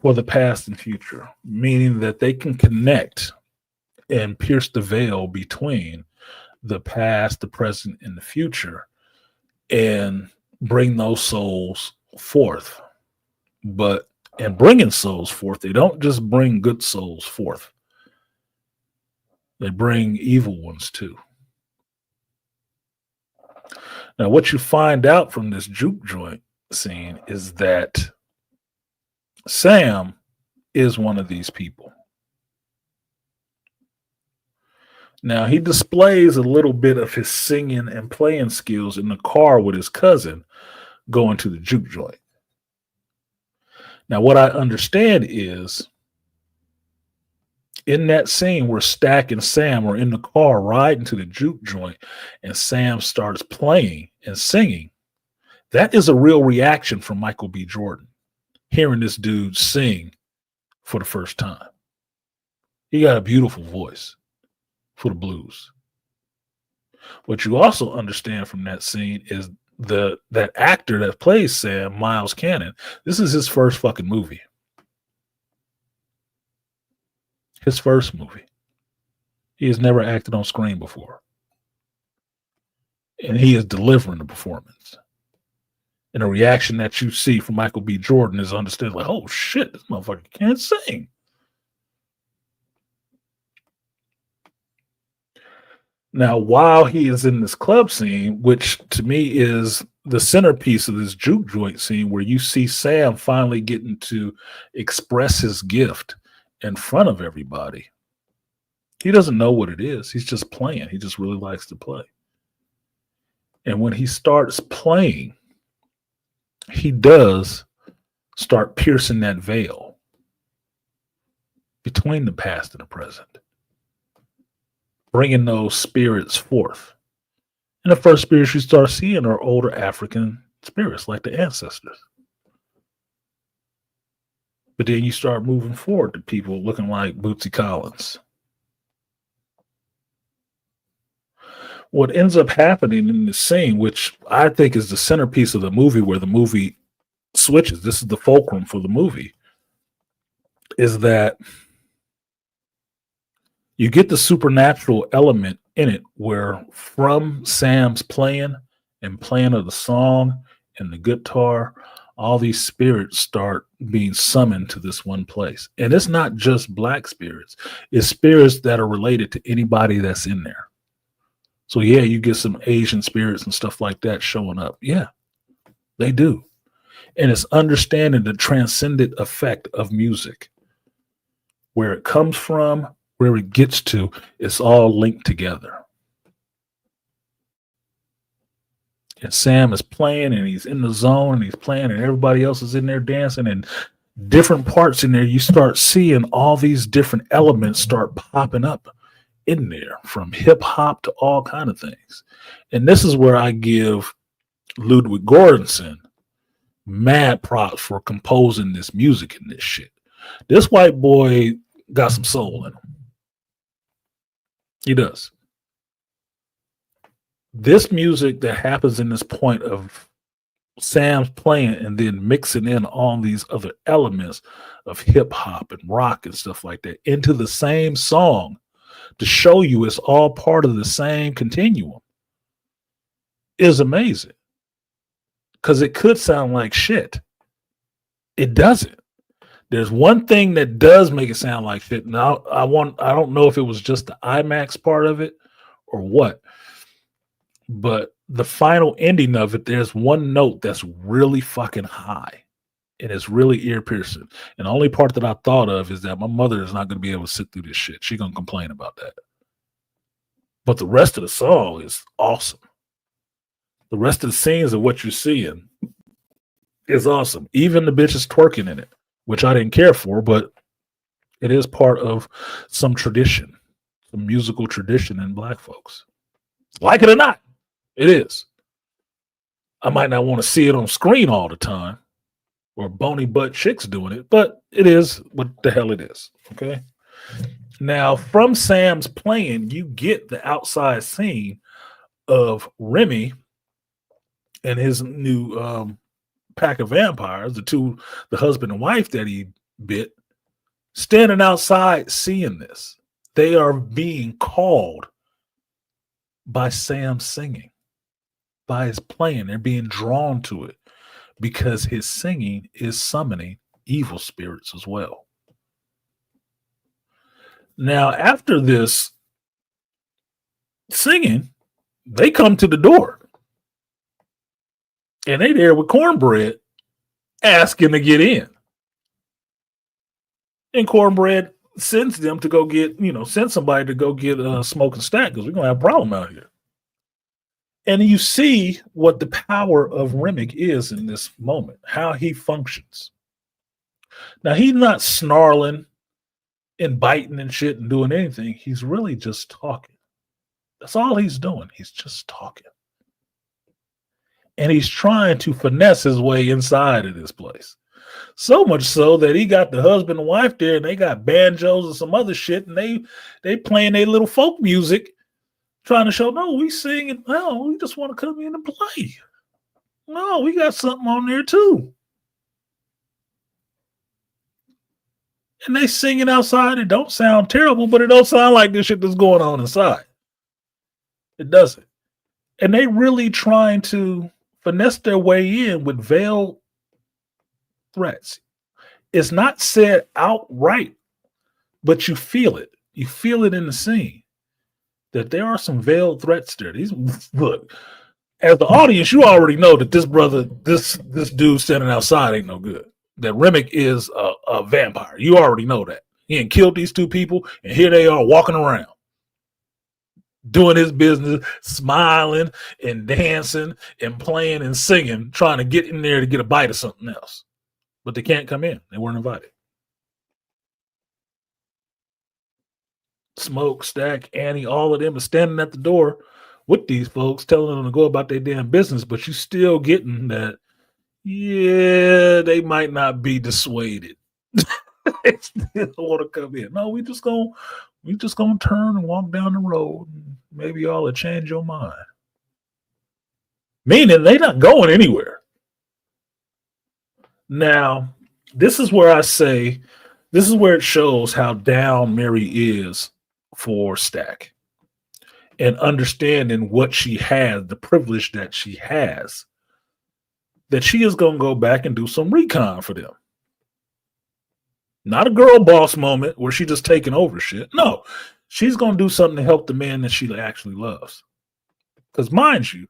for the past and future, meaning that they can connect and pierce the veil between the past, the present, and the future, and bring those souls forth. But in bringing souls forth, they don't just bring good souls forth. They bring evil ones too. Now, what you find out from this juke joint scene is that Sam is one of these people. Now, he displays a little bit of his singing and playing skills in the car with his cousin going to the juke joint. Now, what I understand is in that scene where Stack and Sam are in the car riding to the juke joint and Sam starts playing and singing, that is a real reaction from Michael B. Jordan, hearing this dude sing for the first time. He got a beautiful voice for the blues. What you also understand from that scene is that actor that plays Sam, Miles Cannon, this is his first fucking movie. His first movie. He has never acted on screen before. And he is delivering the performance. And the reaction that you see from Michael B. Jordan is understood like, oh shit, this motherfucker can't sing. Now, while he is in this club scene, which to me is the centerpiece of this juke joint scene, where you see Sam finally getting to express his gift in front of everybody. He doesn't know what it is. He's just playing. He just really likes to play. And when he starts playing, he does start piercing that veil between the past and the present, bringing those spirits forth. And the first spirits you start seeing are older African spirits, like the ancestors. But then you start moving forward to people looking like Bootsy Collins. What ends up happening in this scene, which I think is the centerpiece of the movie, where the movie switches, this is the fulcrum for the movie, is that you get the supernatural element in it, where from Sam's playing and playing of the song and the guitar, all these spirits start being summoned to this one place. And it's not just black spirits. It's spirits that are related to anybody that's in there. So yeah, you get some Asian spirits and stuff like that showing up. Yeah, they do. And it's understanding the transcendent effect of music. Where it comes from, where it gets to, it's all linked together. And Sam is playing and he's in the zone and he's playing and everybody else is in there dancing. And different parts in there, you start seeing all these different elements start popping up in there, from hip hop to all kind of things. And this is where I give Ludwig Göransson mad props for composing this music and this shit. This white boy got some soul in him. He does. This music that happens in this point of Sam's playing and then mixing in all these other elements of hip hop and rock and stuff like that into the same song to show you it's all part of the same continuum is amazing. Because it could sound like shit. It doesn't. There's one thing that does make it sound like shit. Now I don't know if it was just the IMAX part of it or what, but the final ending of it, there's one note that's really fucking high and it's really ear piercing. And the only part that I thought of is that my mother is not going to be able to sit through this shit. She's going to complain about that. But the rest of the song is awesome. The rest of the scenes of what you're seeing is awesome. Even the bitches twerking in it, which I didn't care for, but it is part of some tradition, some musical tradition in black folks. Like it or not, it is. I might not want to see it on screen all the time or bony butt chicks doing it, but it is what the hell it is. Okay. Now, from Sam's playing, you get the outside scene of Remy and his new pack of vampires, the husband and wife that he bit, standing outside seeing this. They are being called by Sam singing, by his playing. They're being drawn to it because his singing is summoning evil spirits as well. Now, after this singing, they come to the door. And they there with cornbread asking to get in. And cornbread sends them to go get, send somebody to go get a smoking stack because we're going to have a problem out here. And you see what the power of Remick is in this moment, how he functions. Now, he's not snarling and biting and shit and doing anything. He's really just talking. That's all he's doing. He's just talking. And he's trying to finesse his way inside of this place. So much so that he got the husband and wife there and they got banjos and some other shit and they playing their little folk music trying to show, no, we singing. No, we just want to come in and play. No, we got something on there too. And they singing outside. It don't sound terrible, but it don't sound like this shit that's going on inside. It doesn't. And they really trying to finesse their way in with veiled threats. It's not said outright, but you feel it. You feel it in the scene that there are some veiled threats there. Look, as the audience, you already know that this brother, this dude standing outside ain't no good. That Remick is a vampire. You already know that. He ain't killed these two people, and here they are walking around, doing his business, smiling and dancing and playing and singing, trying to get in there to get a bite of something else. But they can't come in. They weren't invited. Smoke, Stack, Annie, all of them are standing at the door with these folks, telling them to go about their damn business, but you still getting that, yeah, they might not be dissuaded. They still want to come in. No, we just gonna turn and walk down the road and maybe y'all will change your mind. Meaning they're not going anywhere. Now, this is where it shows how down Mary is for Stack and understanding what she has, the privilege that she has, that she is going to go back and do some recon for them. Not a girl boss moment where she just taking over shit. No, she's going to do something to help the man that she actually loves. Because mind you,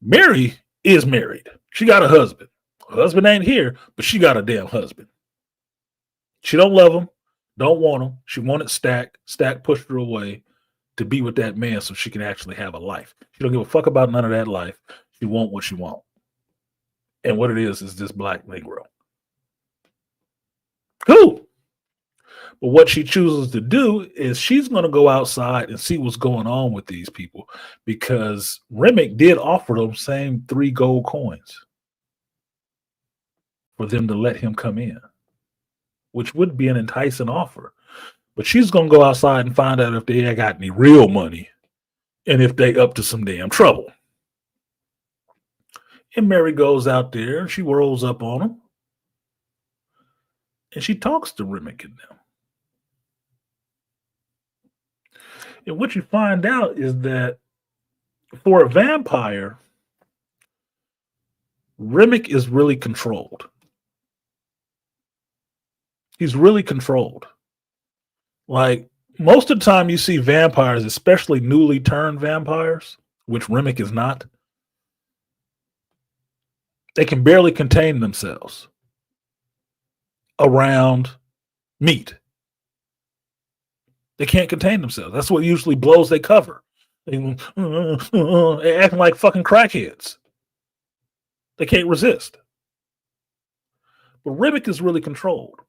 Mary is married. She got a husband. Her husband ain't here, but she got a damn husband. She don't love him, don't want him. She wanted Stack. Stack pushed her away to be with that man so she can actually have a life. She don't give a fuck about none of that life. She want what she want. And what it is this black Negro. Cool. But what she chooses to do is she's going to go outside and see what's going on with these people, because Remick did offer them same 3 gold coins for them to let him come in, which would be an enticing offer. But she's going to go outside and find out if they got any real money and if they up to some damn trouble. And Mary goes out there and she rolls up on them and she talks to Remick and them. And what you find out is that for a vampire, Remick is really controlled. He's really controlled. Like, most of the time you see vampires, especially newly turned vampires, which Remick is not, they can barely contain themselves around meat. They can't contain themselves. That's what usually blows they cover. They acting like fucking crackheads. They can't resist. But Remick is really controlled.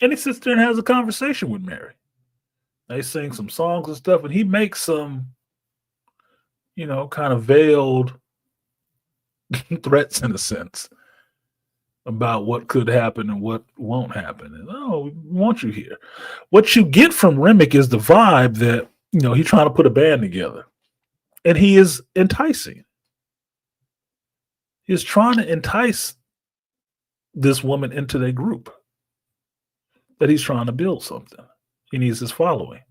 And he sits there and has a conversation with Mary. They sing some songs and stuff, and he makes some, kind of veiled threats in a sense about what could happen and what won't happen. And, we want you here. What you get from Remick is the vibe that, he's trying to put a band together. And he is enticing. He's trying to entice this woman into their group. That he's trying to build something. He needs his following.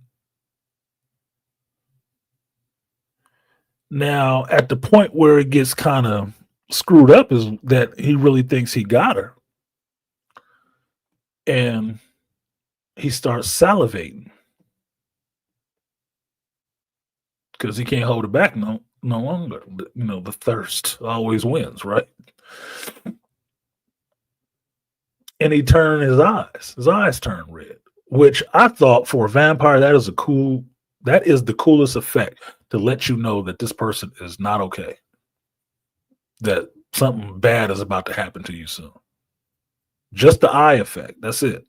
Now, at the point where it gets kind of screwed up is that he really thinks he got her. And he starts salivating. Because he can't hold it back no longer. The thirst always wins, right? And he turned his eyes. His eyes turned red, which I thought for a vampire, that is the coolest effect, to let you know that this person is not okay. That something bad is about to happen to you soon. Just the eye effect. That's it.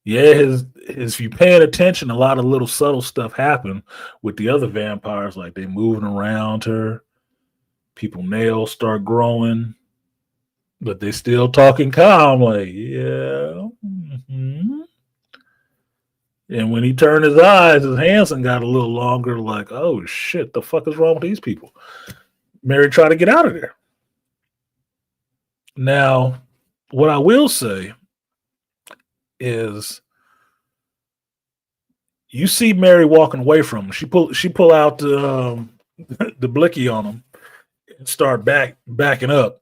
Yeah, if you paying attention, a lot of little subtle stuff happen with the other vampires, like they moving around her. People nails start growing. But they still talking calmly. Yeah. Mm-hmm. And when he turned his eyes, his hands got a little longer, like, oh shit, the fuck is wrong with these people? Mary tried to get out of there. Now, what I will say is you see Mary walking away from him. She pull out the blicky on him and start backing up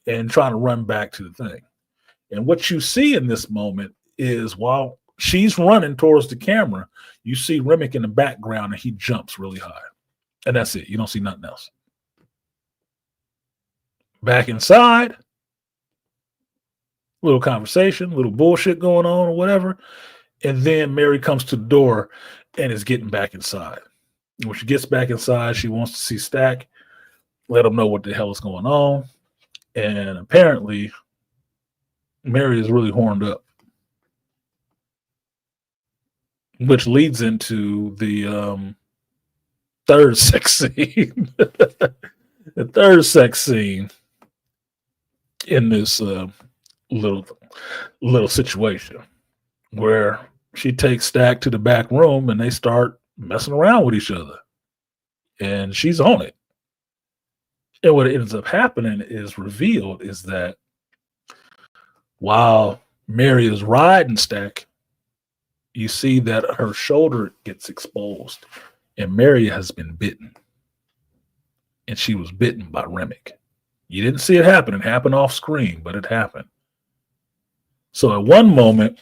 and trying to run back to the thing. And what you see in this moment is while she's running towards the camera, you see Remick in the background and he jumps really high. And that's it. You don't see nothing else. Back inside, little conversation, little bullshit going on or whatever. And then Mary comes to the door and is getting back inside. And when she gets back inside, she wants to see Stack, let him know what the hell is going on. And apparently, Mary is really horned up, which leads into the third sex scene. The third sex scene in this little situation where she takes Stack to the back room and they start messing around with each other. And she's on it. And what ends up happening is revealed is that while Mary is riding Stack, you see that her shoulder gets exposed and Mary has been bitten. And she was bitten by Remick. You didn't see it happen. It happened off screen, but it happened. So at one moment,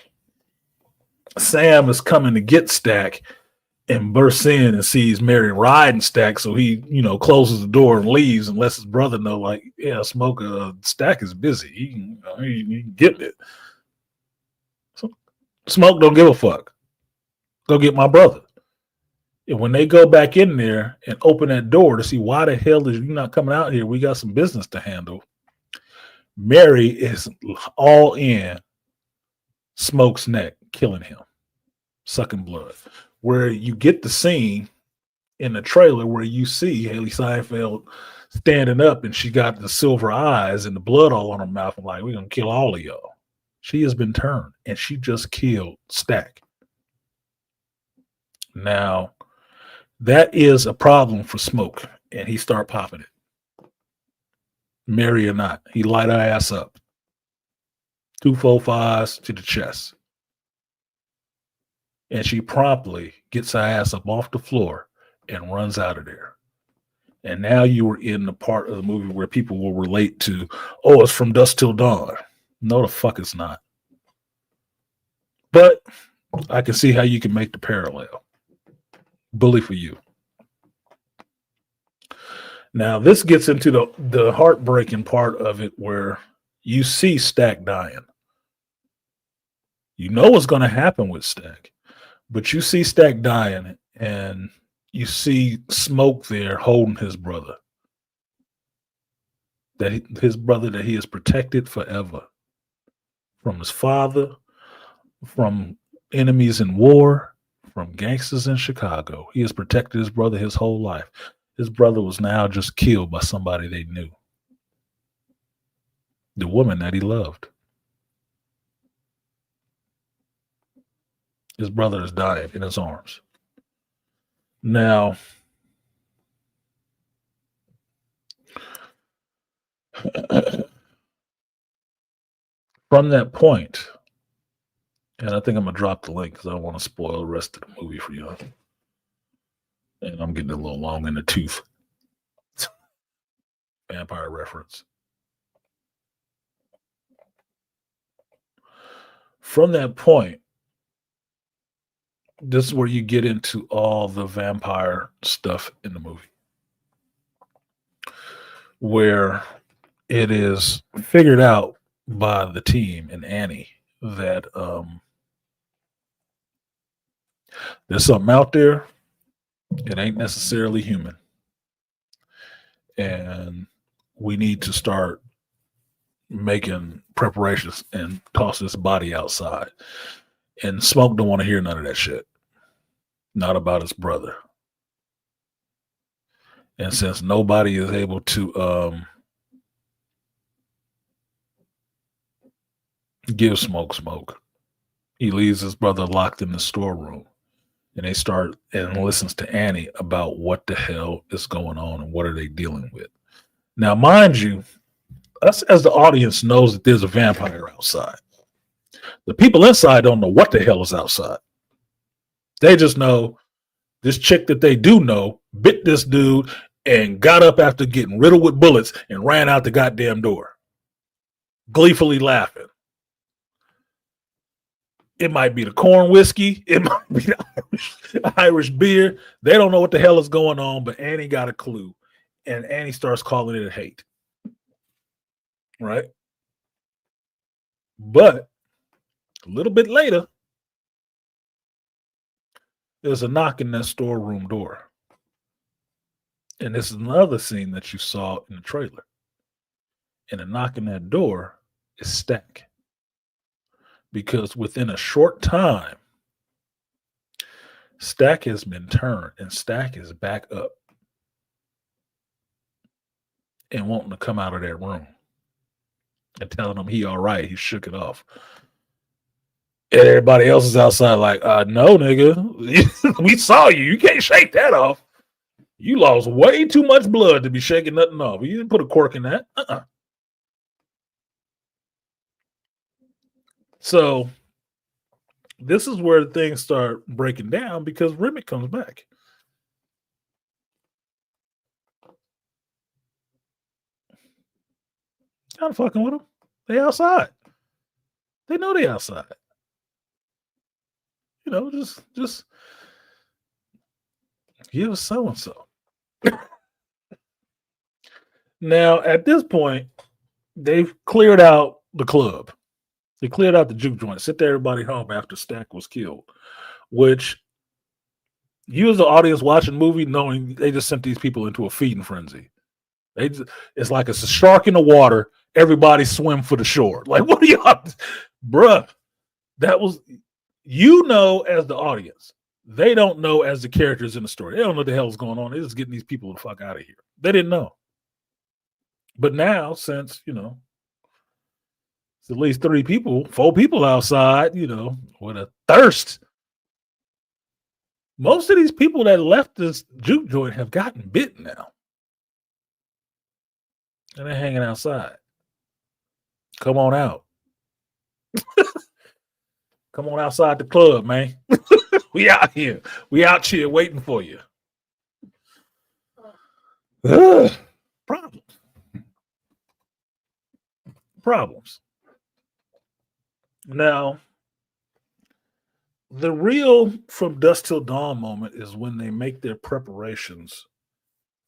Sam is coming to get Stack and bursts in and sees Mary riding Stack. So he, closes the door and leaves and lets his brother know, like, yeah, Stack is busy. He can get it. So Smoke don't give a fuck. Go get my brother. And when they go back in there and open that door to see why the hell is you not coming out here, we got some business to handle. Mary is all in Smoke's neck, killing him, sucking blood. Where you get the scene in the trailer where you see Haley Seinfeld standing up and she got the silver eyes and the blood all on her mouth. I'm like, we're going to kill all of y'all. She has been turned and she just killed Stack. Now, that is a problem for Smoke, and he start popping it. Mary or not, he light her ass up. 245s to the chest. And she promptly gets her ass up off the floor and runs out of there. And now you were in the part of the movie where people will relate to, oh, it's From Dusk Till Dawn. No, the fuck it's not. But I can see how you can make the parallel. Bully for you. Now, this gets into the heartbreaking part of it where you see Stack dying. You know what's going to happen with Stack, but you see Stack dying and you see Smoke there holding his brother. His brother that he has protected forever from his father, from enemies in war, from gangsters in Chicago. He has protected his brother his whole life. His brother was now just killed by somebody they knew. The woman that he loved. His brother is dying in his arms. Now, from that point, and I think I'm going to drop the link because I don't want to spoil the rest of the movie for you. And I'm getting a little long in the tooth. Vampire reference. From that point, this is where you get into all the vampire stuff in the movie. Where it is figured out by the team and Annie that there's something out there. It ain't necessarily human. And we need to start making preparations and toss this body outside. And Smoke don't want to hear none of that shit. Not about his brother. And since nobody is able to give Smoke, he leaves his brother locked in the storeroom. And they start and listens to Annie about what the hell is going on and what are they dealing with. Now, mind you, us as the audience knows that there's a vampire outside. The people inside don't know what the hell is outside. They just know this chick that they do know bit this dude and got up after getting riddled with bullets and ran out the goddamn door, gleefully laughing. It might be the corn whiskey. It might be the Irish beer. They don't know what the hell is going on, but Annie got a clue. And Annie starts calling it a hate. Right? But a little bit later, there's a knock in that storeroom door. And this is another scene that you saw in the trailer. And the knock in that door is Stack. Because within a short time, Stack has been turned and Stack is back up and wanting to come out of that room and telling him he all right. He shook it off. And everybody else is outside like, no, nigga. We saw you. You can't shake that off. You lost way too much blood to be shaking nothing off. You didn't put a cork in that. So this is where things start breaking down because Remick comes back. Not fucking with them. They outside. They know they outside. You know, just give us so and so. Now, at this point, they've cleared out the club. They cleared out the juke joint, sent everybody home after Stack was killed, which you as the audience watching the movie knowing they just sent these people into a feeding frenzy. It's like it's a shark in the water everybody swim for the shore. Like, what are y'all, bruh? That was, as the audience, they don't know as the characters in the story. They don't know what the hell's going on. They're just getting these people the fuck out of here. They didn't know. But now, since, it's at least 4 people outside, with a thirst. Most of these people that left this juke joint have gotten bit now. And they're hanging outside. Come on out. Come on outside the club, man. We out here. We out here waiting for you. Problems. Now, the real from dusk till dawn moment is when they make their preparations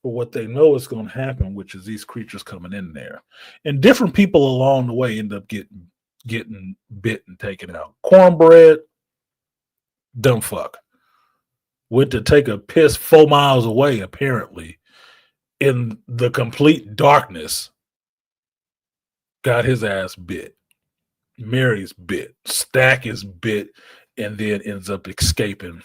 for what they know is going to happen, which is these creatures coming in there. And different people along the way end up getting bit and taken out. Cornbread, dumb fuck, went to take a piss 4 miles away, apparently, in the complete darkness, got his ass bit. Mary's bit. Stack is bit, and then ends up escaping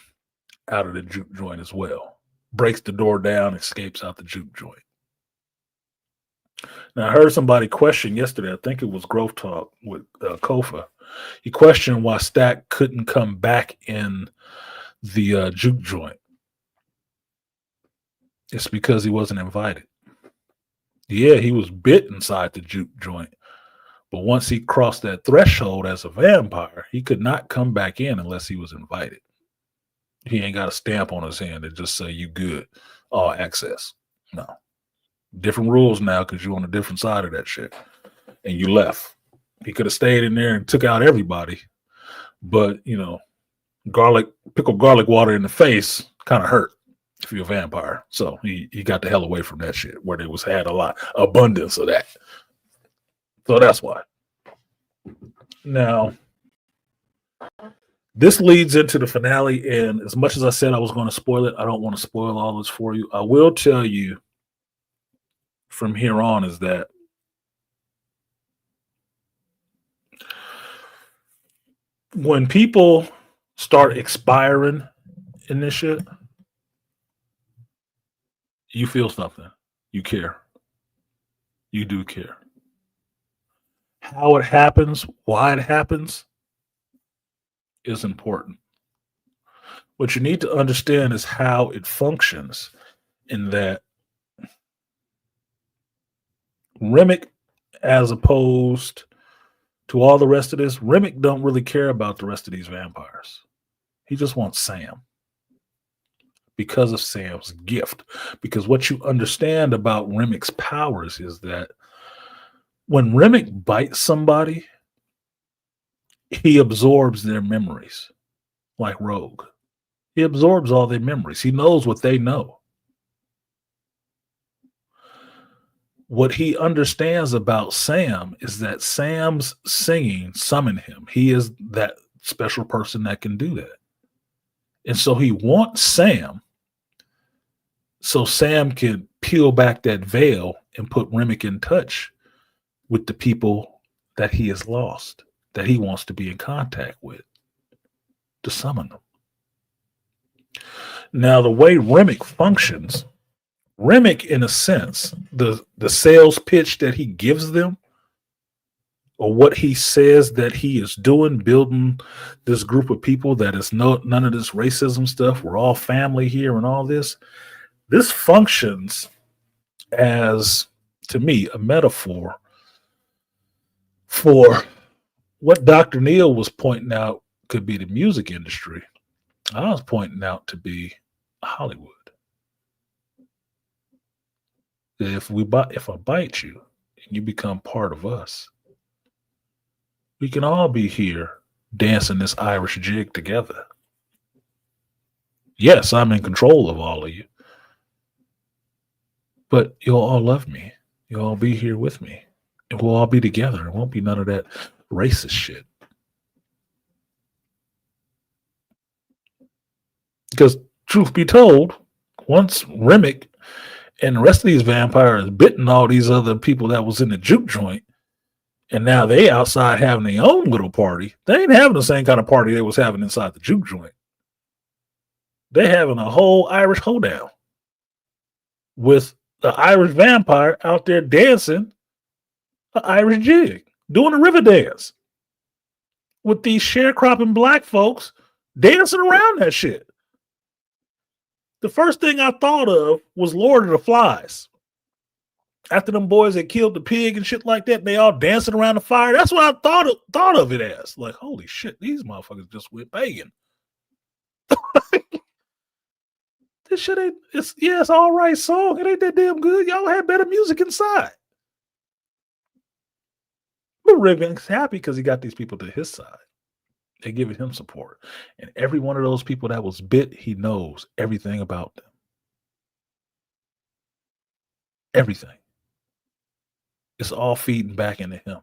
out of the juke joint as well. Breaks the door down, escapes out the juke joint. Now, I heard somebody question yesterday, I think it was Growth Talk with Kofa. He questioned why Stack couldn't come back in the juke joint. It's because he wasn't invited. Yeah, he was bit inside the juke joint, but once he crossed that threshold as a vampire, he could not come back in unless he was invited. He ain't got a stamp on his hand that just say you good, all access. No. Different rules now because you're on a different side of that shit. And you left. He could have stayed in there and took out everybody. But, pickled garlic water in the face kind of hurt if you're a vampire. So he got the hell away from that shit where there had abundance of that. So that's why. Now, this leads into the finale, and as much as I said I was going to spoil it, I don't want to spoil all this for you. I will tell you from here on is that when people start expiring in this shit, you feel something. You care. You do care. How it happens, why it happens, is important. What you need to understand is how it functions, in that Remick, as opposed to all the rest of this, Remick don't really care about the rest of these vampires. He just wants Sam because of Sam's gift. Because what you understand about Remick's powers is that when Remick bites somebody, he absorbs their memories like Rogue. He absorbs all their memories. He knows what they know. What he understands about Sam is that Sam's singing summoned him. He is that special person that can do that. And so he wants Sam so Sam can peel back that veil and put Remick in touch with the people that he has lost, that he wants to be in contact with, to summon them. Now, the way Remick functions, Remick, in a sense, the sales pitch that he gives them, or what he says that he is doing, building this group of people that is none of this racism stuff, we're all family here and all this functions as, to me, a metaphor for what Dr. Neal was pointing out could be the music industry. I was pointing out to be Hollywood. If I bite you and you become part of us, we can all be here dancing this Irish jig together. Yes, I'm in control of all of you, but you'll all love me. You'll all be here with me, and we'll all be together. It won't be none of that racist shit. Because truth be told, once Remick and the rest of these vampires bitten all these other people that was in the juke joint, And now they outside having their own little party. They ain't having the same kind of party they was having inside the juke joint. They having a whole Irish hoedown with the Irish vampire out there dancing an Irish jig, doing a river dance with these sharecropping black folks dancing around that shit. The first thing I thought of was Lord of the Flies. After them boys that killed the pig and shit like that, they all dancing around the fire. That's what I thought of it as. Like, holy shit, these motherfuckers just went begging. This shit ain't, it's all right song. It ain't that damn good. Y'all had better music inside. But Rick's happy because he got these people to his side. They giving him support. And every one of those people that was bit, he knows everything about them. Everything. It's all feeding back into him.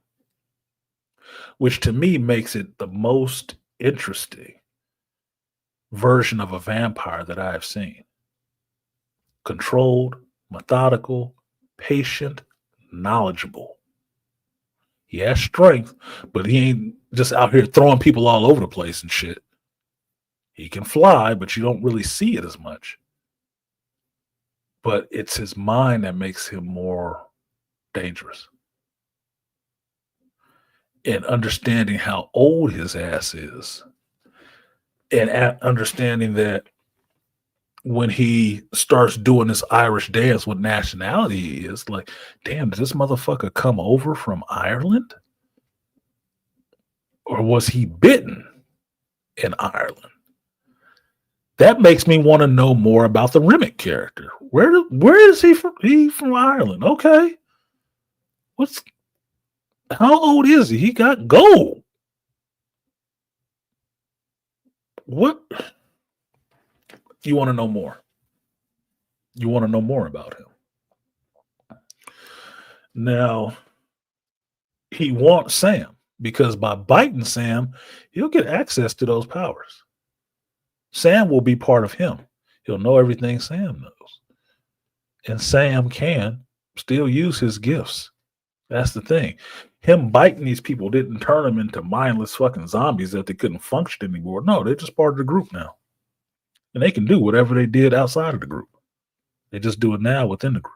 Which to me makes it the most interesting version of a vampire that I have seen. Controlled, methodical, patient, knowledgeable. He has strength, but he ain't just out here throwing people all over the place and shit. He can fly, but you don't really see it as much. But it's his mind that makes him more dangerous. And understanding how old his ass is. And understanding that when he starts doing this Irish dance, what nationality he is, like, damn, did this motherfucker come over from Ireland? Or was he bitten in Ireland? That makes me want to know more about the Remick character. Where is he from? He from Ireland. Okay. How old is he? He got gold. What? You want to know more? You want to know more about him? Now, he wants Sam because by biting Sam, he'll get access to those powers. Sam will be part of him. He'll know everything Sam knows. And Sam can still use his gifts. That's the thing. Him biting these people didn't turn them into mindless fucking zombies that they couldn't function anymore. No, they're just part of the group now. And they can do whatever they did outside of the group. They just do it now within the group.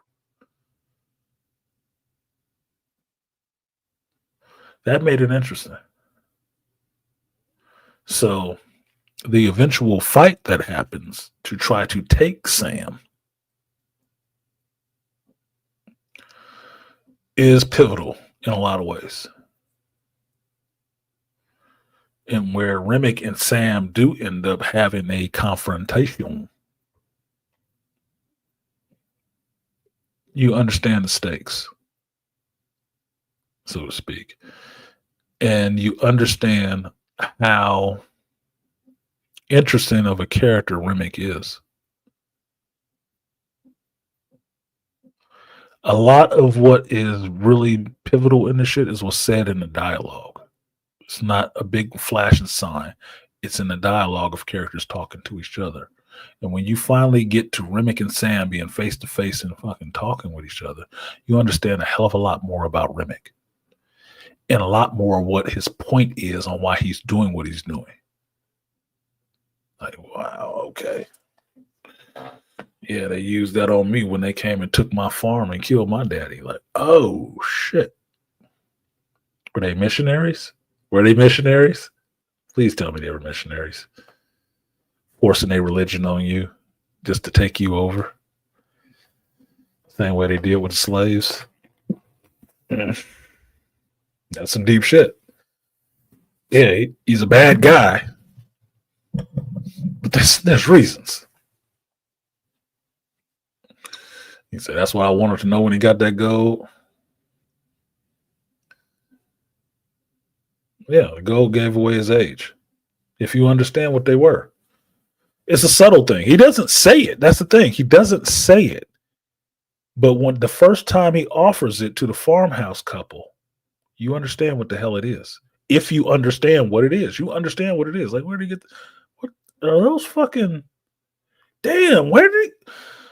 That made it interesting. So the eventual fight that happens to try to take Sam is pivotal in a lot of ways. And where Remick and Sam do end up having a confrontation, you understand the stakes, so to speak. And you understand how interesting of a character Remick is. A lot of what is really pivotal in this shit is what's said in the dialogue. It's not a big flashing sign. It's in the dialogue of characters talking to each other. And when you finally get to Remick and Sam being face to face and fucking talking with each other, you understand a hell of a lot more about Remick. And a lot more what his point is on why he's doing what he's doing. Like, wow, okay. Yeah, they used that on me when they came and took my farm and killed my daddy. Like, oh, shit. Were they missionaries? Please tell me they were missionaries. Forcing their religion on you just to take you over. Same way they did with the slaves. That's some deep shit. Yeah, he's a bad guy. But there's reasons. He said, that's why I wanted to know when he got that gold. Yeah, the gold gave away his age. If you understand what they were. It's a subtle thing. He doesn't say it. That's the thing. He doesn't say it. But when the first time he offers it to the farmhouse couple, you understand what the hell it is. If you understand what it is. You understand what it is. Like, where did he get... What are those fucking... Damn,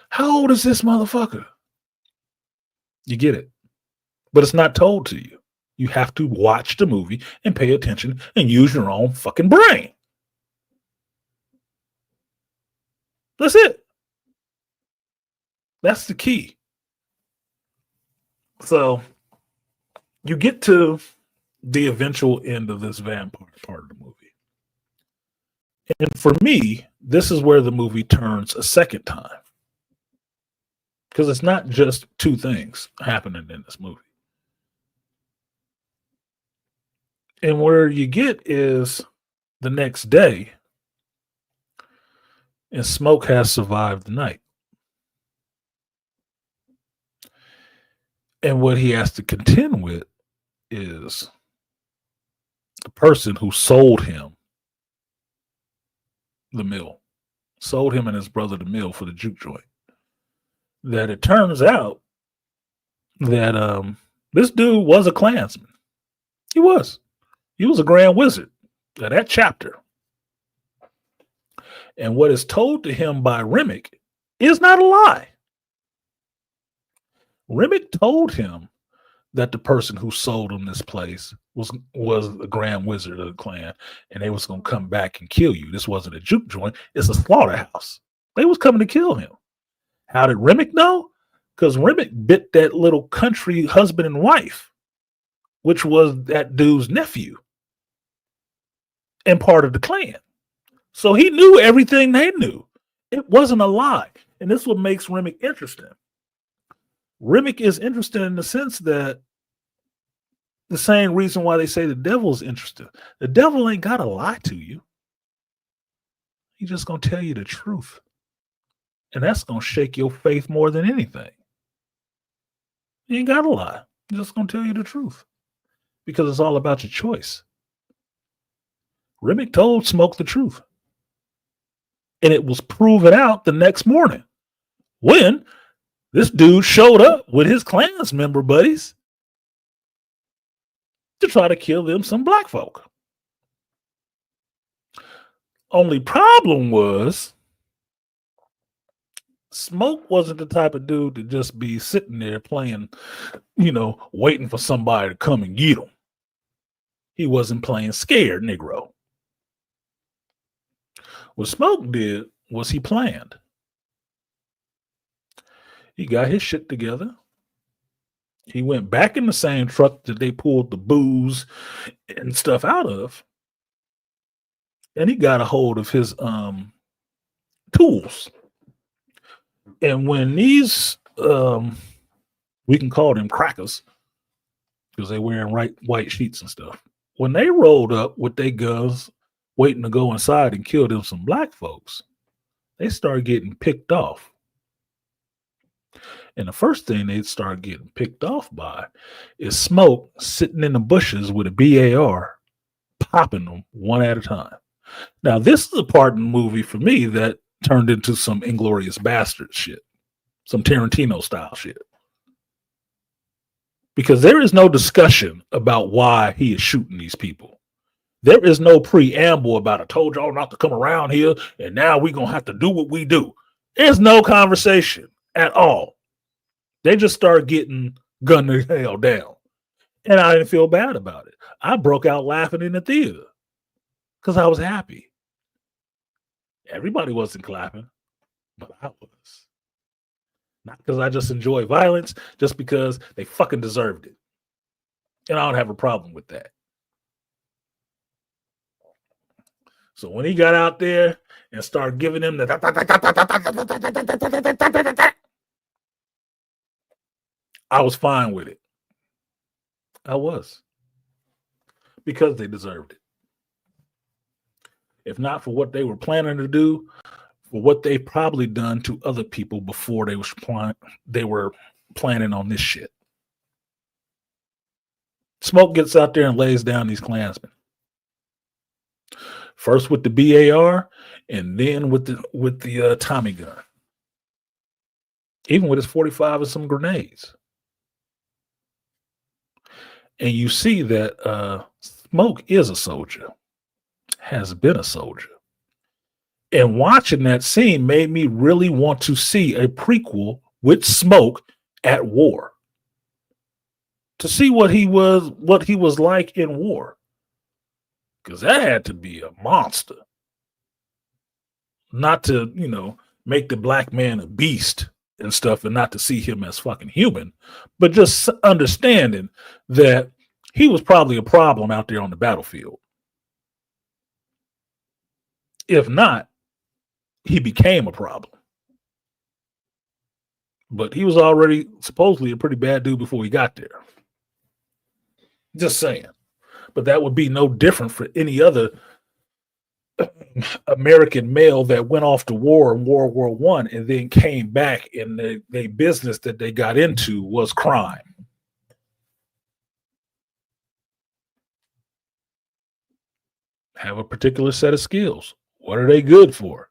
how old is this motherfucker? You get it. But it's not told to you. You have to watch the movie and pay attention and use your own fucking brain. That's it. That's the key. So you get to the eventual end of this vampire part of the movie. And for me, this is where the movie turns a second time. Because it's not just two things happening in this movie. And where you get is the next day, and Smoke has survived the night. And what he has to contend with is the person who sold him the mill, sold him and his brother the mill for the juke joint. That it turns out that this dude was a Klansman. He was a Grand Wizard of that chapter. And what is told to him by Remick is not a lie. Remick told him that the person who sold him this place was the Grand Wizard of the clan, and they was going to come back and kill you. This wasn't a juke joint. It's a slaughterhouse. They was coming to kill him. How did Remick know? Because Remick bit that little country husband and wife, which was that dude's nephew and part of the clan. So he knew everything they knew. It wasn't a lie. And this is what makes Remick interesting. Remick is interesting in the sense that the same reason why they say the devil is interesting. The devil ain't got to lie to you. He's just going to tell you the truth. And that's going to shake your faith more than anything. You ain't got to lie. He's just going to tell you the truth. Because it's all about your choice. Remick told Smoke the truth. And it was proven out the next morning when this dude showed up with his Klans member buddies to try to kill them some black folk. Only problem was Smoke wasn't the type of dude to just be sitting there playing, waiting for somebody to come and get him. He wasn't playing scared Negro. What Smoke did was he planned. He got his shit together. He went back in the same truck that they pulled the booze and stuff out of. And he got a hold of his tools. And when these, we can call them crackers, because they're wearing white sheets and stuff. When they rolled up with their guns, waiting to go inside and kill them some black folks, they started getting picked off. And the first thing they start getting picked off by is Smoke sitting in the bushes with a BAR, popping them one at a time. Now, this is a part in the movie for me that turned into some Inglourious Basterds shit, some Tarantino style shit. Because there is no discussion about why he is shooting these people. There is no preamble about, I told y'all not to come around here, and now we're going to have to do what we do. There's no conversation at all. They just start getting gunned to hell down. And I didn't feel bad about it. I broke out laughing in the theater because I was happy. Everybody wasn't clapping, but I was. Not because I just enjoy violence, just because they fucking deserved it. And I don't have a problem with that. So when he got out there and started giving them the I was fine with it. I was. Because they deserved it. If not for what they were planning to do, for what they probably done to other people before they were planning on this shit. Smoke gets out there and lays down these Klansmen. First with the BAR, and then with the Tommy gun. Even with his 45 and some grenades. And you see that Smoke is a soldier, has been a soldier. And watching that scene made me really want to see a prequel with Smoke at war. to see what he was like in war. Because that had to be a monster. Not to, make the black man a beast and stuff and not to see him as fucking human, but just understanding that he was probably a problem out there on the battlefield. If not, he became a problem. But he was already supposedly a pretty bad dude before he got there. Just saying. But that would be no different for any other American male that went off to war in World War One and then came back, and the business that they got into was crime. Have a particular set of skills. What are they good for?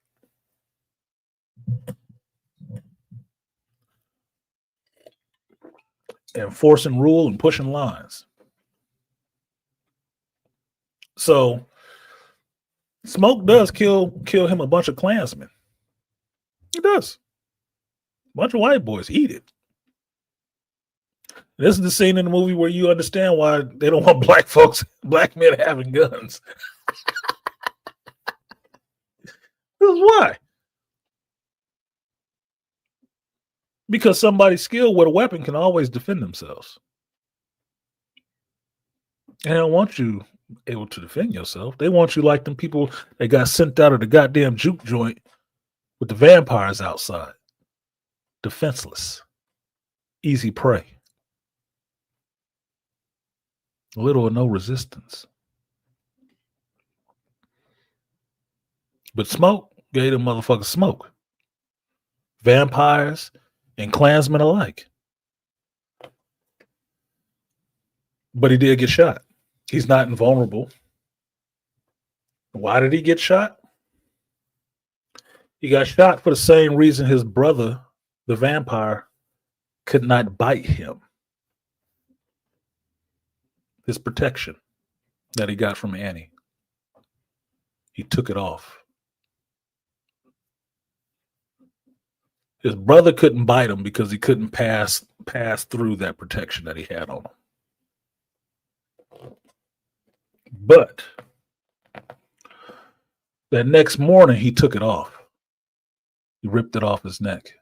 Enforcing rule and pushing lines. So Smoke does kill him a bunch of Klansmen. He does. A bunch of white boys eat it. This is the scene in the movie where you understand why they don't want black men having guns. This is why. Because somebody skilled with a weapon can always defend themselves. And they don't want you able to defend yourself. They want you like them people that got sent out of the goddamn juke joint with the vampires outside. Defenseless. Easy prey. Little or no resistance. But Smoke gave them motherfuckers smoke. Vampires and Klansmen alike. But he did get shot. He's not invulnerable. Why did he get shot? He got shot for the same reason his brother, the vampire, could not bite him. His protection that he got from Annie. He took it off. His brother couldn't bite him because he couldn't pass through that protection that he had on him. But that next morning, he took it off. He ripped it off his neck.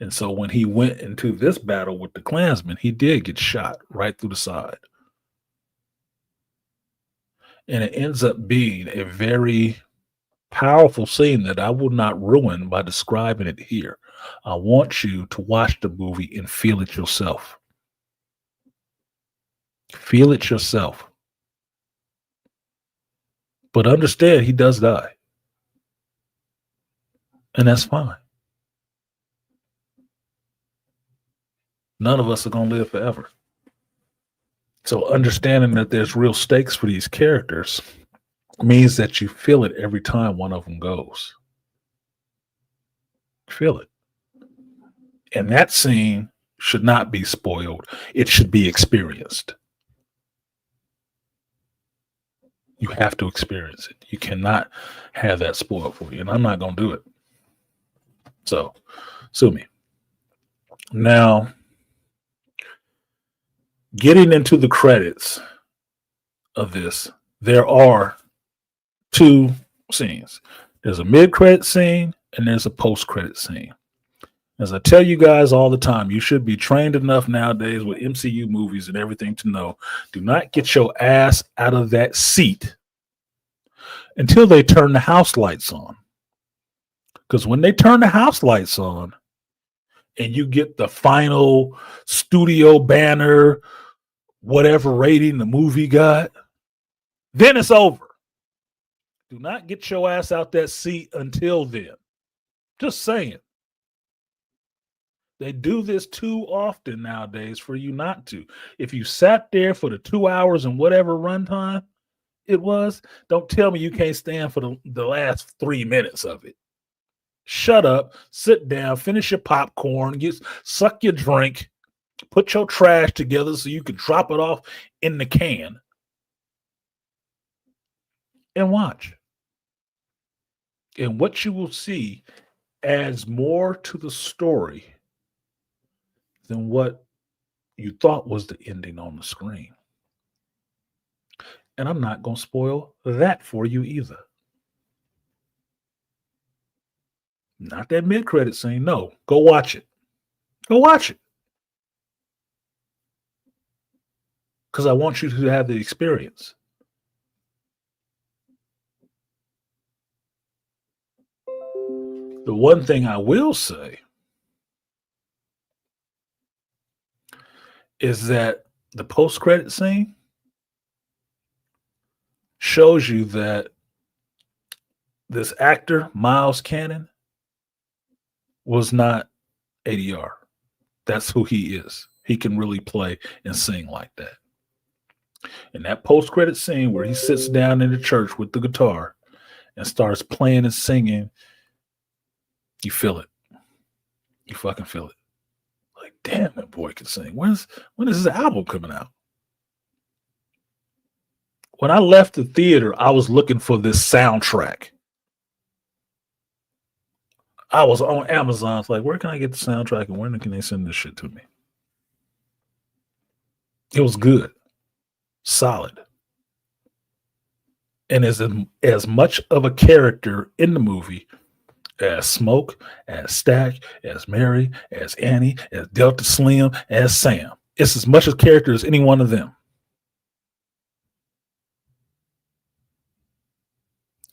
And so when he went into this battle with the Klansmen, he did get shot right through the side. And it ends up being a very powerful scene that I will not ruin by describing it here. I want you to watch the movie and feel it yourself. Feel it yourself. But understand he does die. And that's fine. None of us are going to live forever. So understanding that there's real stakes for these characters means that you feel it every time one of them goes. Feel it. And that scene should not be spoiled. It should be experienced. You have to experience it. You cannot have that spoiled for you. And I'm not going to do it. So, sue me. Now, getting into the credits of this, there are two scenes. There's a mid-credit scene and there's a post-credit scene. As I tell you guys all the time, you should be trained enough nowadays with MCU movies and everything to know, do not get your ass out of that seat until they turn the house lights on. Because when they turn the house lights on and you get the final studio banner, whatever rating the movie got, then it's over. Do not get your ass out that seat until then. Just saying. They do this too often nowadays for you not to. If you sat there for the 2 hours and whatever runtime it was, don't tell me you can't stand for the last 3 minutes of it. Shut up, sit down, finish your popcorn, suck your drink, put your trash together so you can drop it off in the can and watch. And what you will see adds more to the story than what you thought was the ending on the screen. And I'm not going to spoil that for you either. Not that mid credit scene. No, go watch it. Go watch it. Because I want you to have the experience. The one thing I will say is that the post credit scene shows you that this actor, Miles Cannon, was not ADR. That's who he is. He can really play and sing like that. And that post credit scene where he sits down in the church with the guitar and starts playing and singing, you feel it. You fucking feel it. Like, damn, that boy can sing. When is his album coming out? When I left the theater, I was looking for this soundtrack. I was on Amazon. It's like, where can I get the soundtrack and when can they send this shit to me? It was good, solid, and as much of a character in the movie as Smoke, as Stack, as Mary, as Annie, as Delta Slim, as Sam. It's as much a character as any one of them.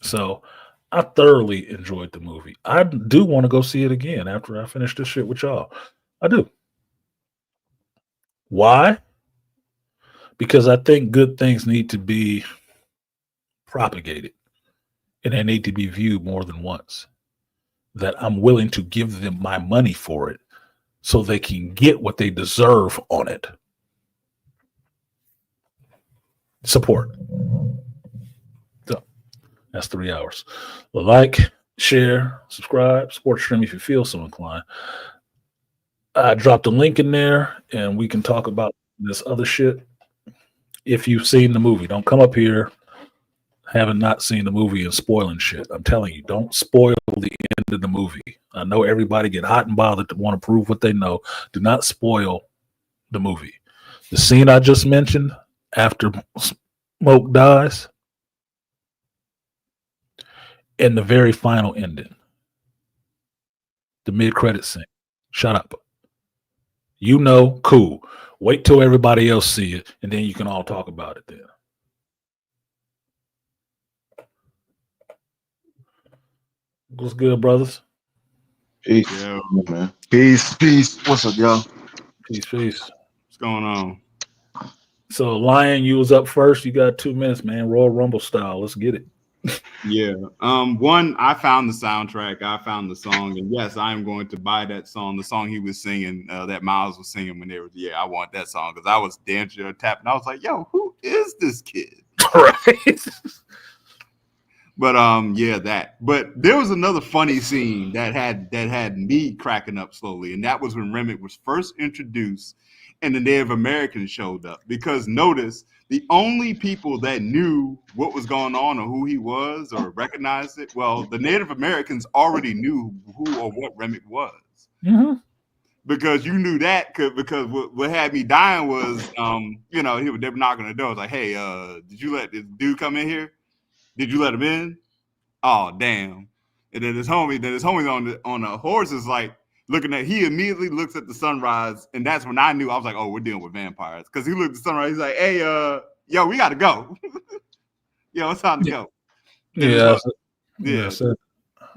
So I thoroughly enjoyed the movie. I do want to go see it again after I finish this shit with y'all. I do. Why? Because I think good things need to be propagated and they need to be viewed more than once. That I'm willing to give them my money for it so they can get what they deserve on it. Support. So that's 3 hours. Like, share, subscribe, support stream if you feel so inclined. I dropped a link in there and we can talk about this other shit. If you've seen the movie, don't come up here having not seen the movie and spoiling shit. I'm telling you, don't spoil the end of the movie. I know everybody get hot and bothered to want to prove what they know. Do not spoil the movie. The scene I just mentioned after Smoke dies and the very final ending, the mid-credit scene. Shut up. You know, cool. Wait till everybody else see it, and then you can all talk about it then. What's good, brothers? Peace, Yo, man. Peace. What's up, y'all? Peace. what's going on? So, Lion, you was up first. You got 2 minutes, man. Royal Rumble style. Let's get it. Yeah. One, I found the soundtrack. I found the song, and yes, I am going to buy that song. The song he was singing, that Miles was singing when they were. Yeah, I want that song because I was dancing or tapping. I was like, "Yo, who is this kid?" Right. But yeah, that. But there was another funny scene that had me cracking up slowly, and that was when Remick was first introduced, and the Native Americans showed up. Because notice the only people that knew what was going on or who he was or recognized it, well, the Native Americans already knew who or what Remick was. Mm-hmm. Because you knew that because what had me dying was they were knocking on the door. I was like, hey, did you let this dude come in here? Did you let him in? Oh, damn. And then his homie on the horse is like looking at, he immediately looks at the sunrise. And that's when I knew, I was like, oh, we're dealing with vampires. Because he looked at the sunrise, he's like, hey, yo, we got to go. Yo, it's time to go. And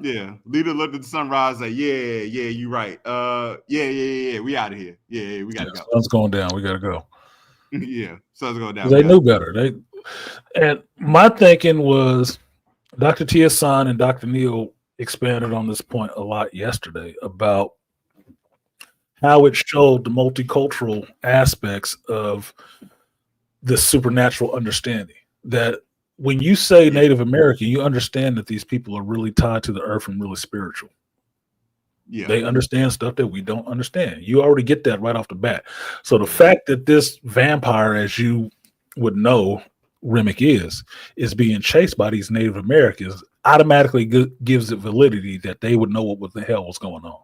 yeah. Leader looked at the sunrise like, yeah, you right. Yeah, we out of here. Yeah, we got to go. Sun's going down. We got to go. Yeah, sun's going down. They knew better. And my thinking was Dr. Tia-san and Dr. Neil expanded on this point a lot yesterday about how it showed the multicultural aspects of the supernatural understanding. That when you say Native American, you understand that these people are really tied to the earth and really spiritual. Yeah. They understand stuff that we don't understand. You already get that right off the bat. So the fact that this vampire, as you would know, Remick is being chased by these Native Americans automatically gives it validity that they would know what the hell was going on.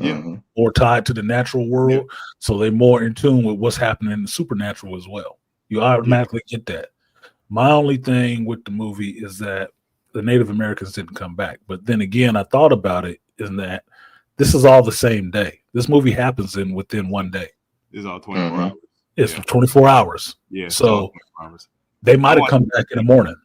Yeah. Mhm. more tied to the natural world, so they're more in tune with what's happening in the supernatural as well. You automatically get that. My only thing with the movie is that the Native Americans didn't come back. But then again, I thought about it in that this is all the same day. This movie happens in within one day. It's all 24 Mhm. hours. It's Yeah. 24 hours. Yeah. It's all So 24 hours. they might have want- come back in the morning.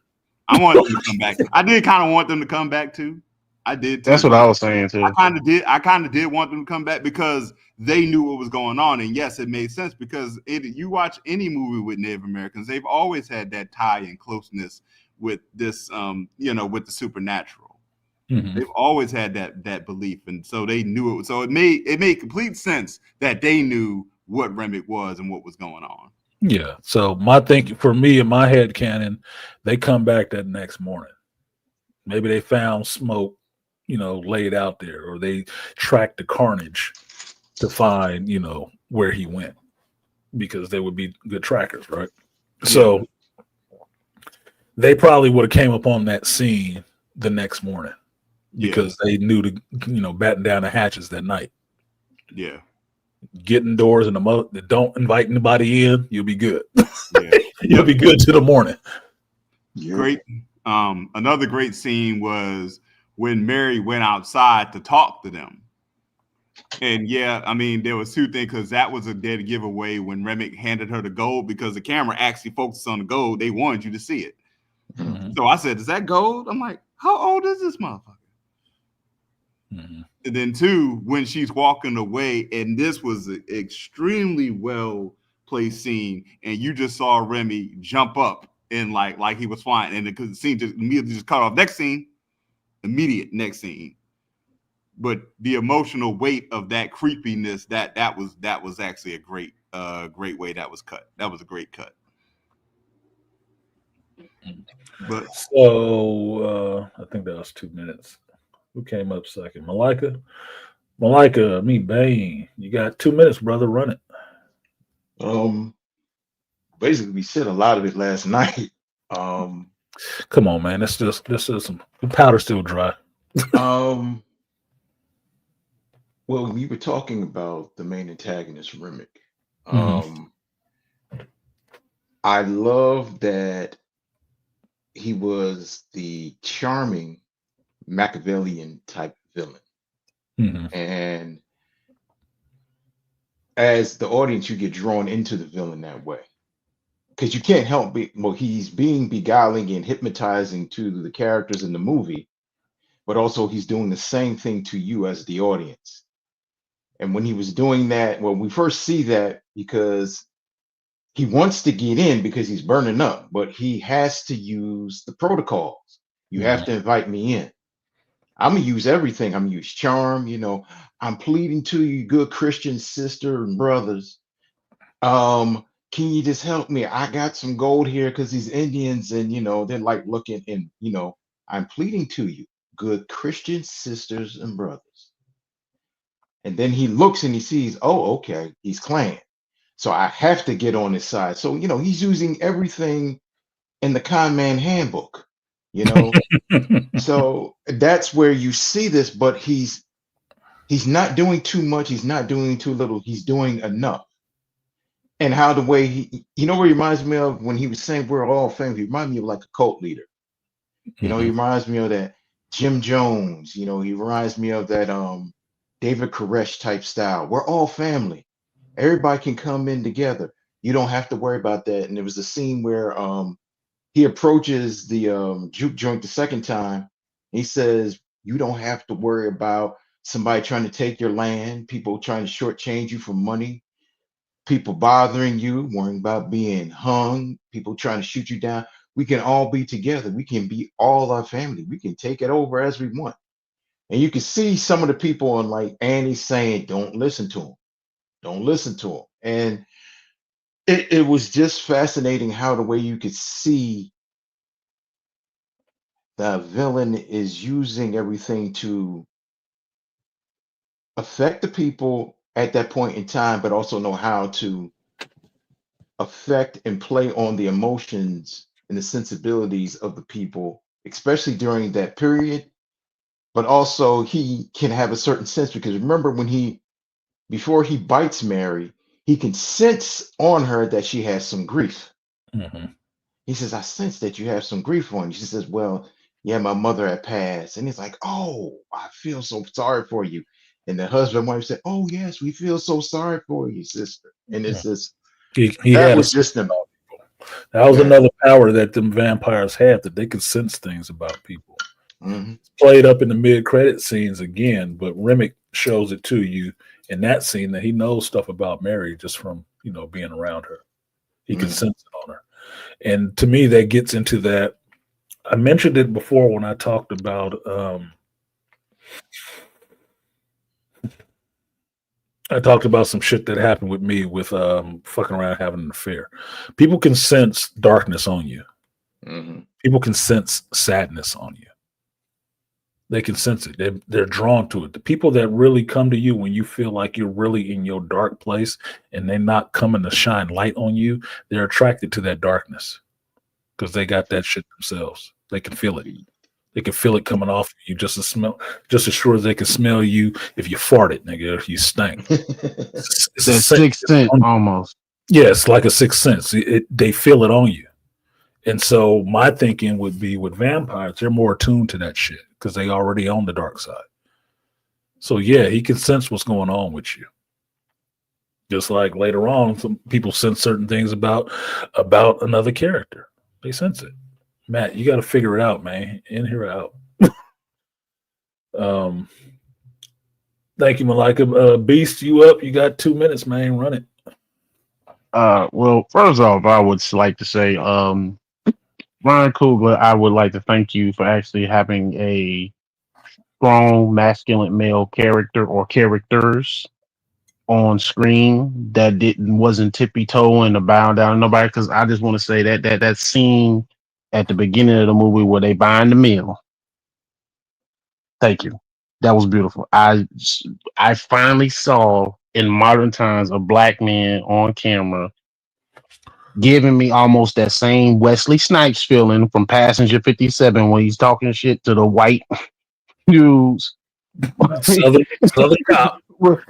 I want them to come back. I did kind of want them to come back too. I did too. That's what I was saying too. I kind of did want them to come back because they knew what was going on, and yes, it made sense because you watch any movie with Native Americans, they've always had that tie and closeness with this, with the supernatural. Mhm. They've always had that belief, and so they knew it. So it made complete sense that they knew what Remick was and what was going on. Yeah. So my thinking for me in my head canon, they come back that next morning. Maybe they found smoke, laid out there, or they tracked the carnage to find, where he went, because they would be good trackers, right? Yeah. So they probably would have came upon that scene the next morning because they knew to, batten down the hatches that night. Yeah. Get indoors in the mother. Don't invite anybody in. You'll be good. Yeah. You'll be good to the morning. Yeah. Great. Another great scene was when Mary went outside to talk to them. And yeah, I mean, there was two things because that was a dead giveaway when Remick handed her the gold because the camera actually focused on the gold. They wanted you to see it. Mhm. So I said, "Is that gold?" I'm like, "How old is this motherfucker?" Mhm. And then two, when she's walking away, and this was an extremely well placed scene, and you just saw Remy jump up and like he was flying, and the scene just immediately just cut off. Next scene, immediate next scene. But the emotional weight of that creepiness that was actually a great way that was cut. That was a great cut. But So I think that was 2 minutes. Who came up second? Malika, me, Bane. You got 2 minutes, brother. Run it. Basically we said a lot of it last night. Come on, man. This is some the powder's still dry. Um, well, we were talking about the main antagonist, Remick. Mhm. I love that he was the charming Machiavellian type villain. Mhm. And as the audience, you get drawn into the villain that way. Because you can't help he's being beguiling and hypnotizing to the characters in the movie, but also he's doing the same thing to you as the audience. And when he was doing that, well, we first see that because he wants to get in because he's burning up, but he has to use the protocols. You have Mhm. to invite me in. I'm gonna use everything. I'm gonna use charm. I'm pleading to you, good Christian sister and brothers. Can you just help me? I got some gold here because these Indians and they're like looking and I'm pleading to you, good Christian sisters and brothers. And then he looks and he sees, oh, okay, he's clan. So I have to get on his side. So, he's using everything in the con man handbook, you know. So that's where you see this, but he's not doing too much, he's not doing too little, he's doing enough. And how the way what he reminds me of when he was saying we're all family, he reminds me of like a cult leader. He Mhm. reminds me of that Jim Jones, he reminds me of that David Koresh type style. We're all family. Everybody can come in together. You don't have to worry about that. And there was a scene where he approaches the juke joint the second time. He says, you don't have to worry about somebody trying to take your land, people trying to shortchange you for money, people bothering you, worrying about being hung, people trying to shoot you down. We can all be together. We can be all our family. We can take it over as we want. And you can see some of the people on like Annie saying, don't listen to him. Don't listen to him. And it was just fascinating how the way you could see the villain is using everything to affect the people at that point in time, but also know how to affect and play on the emotions and the sensibilities of the people, especially during that period. but also he can have a certain sense because remember when he before he bites Mary, he can sense on her that she has some grief. Hmm. He says, I sense that you have some grief on you. She says, well, yeah, my mother had passed. And he's like, oh, I feel so sorry for you. And the husband and wife said, oh, yes, we feel so sorry for you, sister. And it's just, He that had a was sense just a, about people. That was yeah. another power that them vampires had, that they could sense things about people. Hmm. Played up in the mid credit scenes again, but Remick shows it to you in that scene that he knows stuff about Mary just from being around her. He can Hmm. sense it on her, and to me that gets into that. I mentioned it before when I talked about some shit that happened with me with fucking around having an affair. People can sense darkness on you. Hmm. People can sense sadness on you. They can sense it. They're drawn to it. The people that really come to you when you feel like you're really in your dark place and they're not coming to shine light on you, they're attracted to that darkness because they got that shit themselves. They can feel it. They can feel it coming off you just as sure as they can smell you if you farted, nigga, if you stink. It's a That scent. sixth sense almost. Yeah, it's like a sixth sense. They feel it on you. And so my thinking would be with vampires, they're more attuned to that shit because they already on the dark side. So yeah, he can sense what's going on with you. Just like later on, some people sense certain things about another character. They sense it. Matt, you got to figure it out, man. In here or out. Um, thank you, Malika. Beast, you up? You got 2 minutes, man. Run it. Well, first off, I would like to say, Ryan Coogler, I would like to thank you for actually having a strong masculine male character or characters on screen that wasn't tippy toeing or bowing down to nobody. Because I just want to say that scene at the beginning of the movie where they buying the meal. Thank you. That was beautiful. I finally saw in modern times a black man on camera giving me almost that same Wesley Snipes feeling from Passenger 57 when he's talking shit to the white dudes. Southern cop.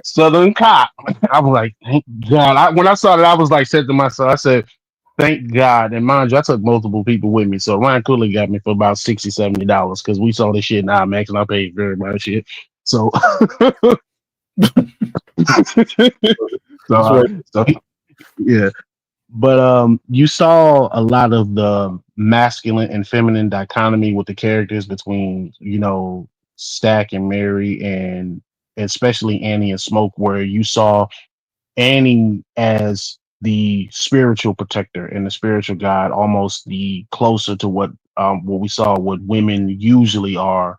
Southern cop. I was like, thank God. When I saw that, I was like, said to myself, I said, thank God. And mind you, I took multiple people with me. So Ryan Cooley got me for about $60, $70 because we saw this shit in IMAX and I paid very much shit. So, That's so, right. so yeah. But you saw a lot of the masculine and feminine dichotomy with the characters between, Stack and Mary and especially Annie and Smoke, where you saw Annie as the spiritual protector and the spiritual guide, almost the closer to what we saw what women usually are,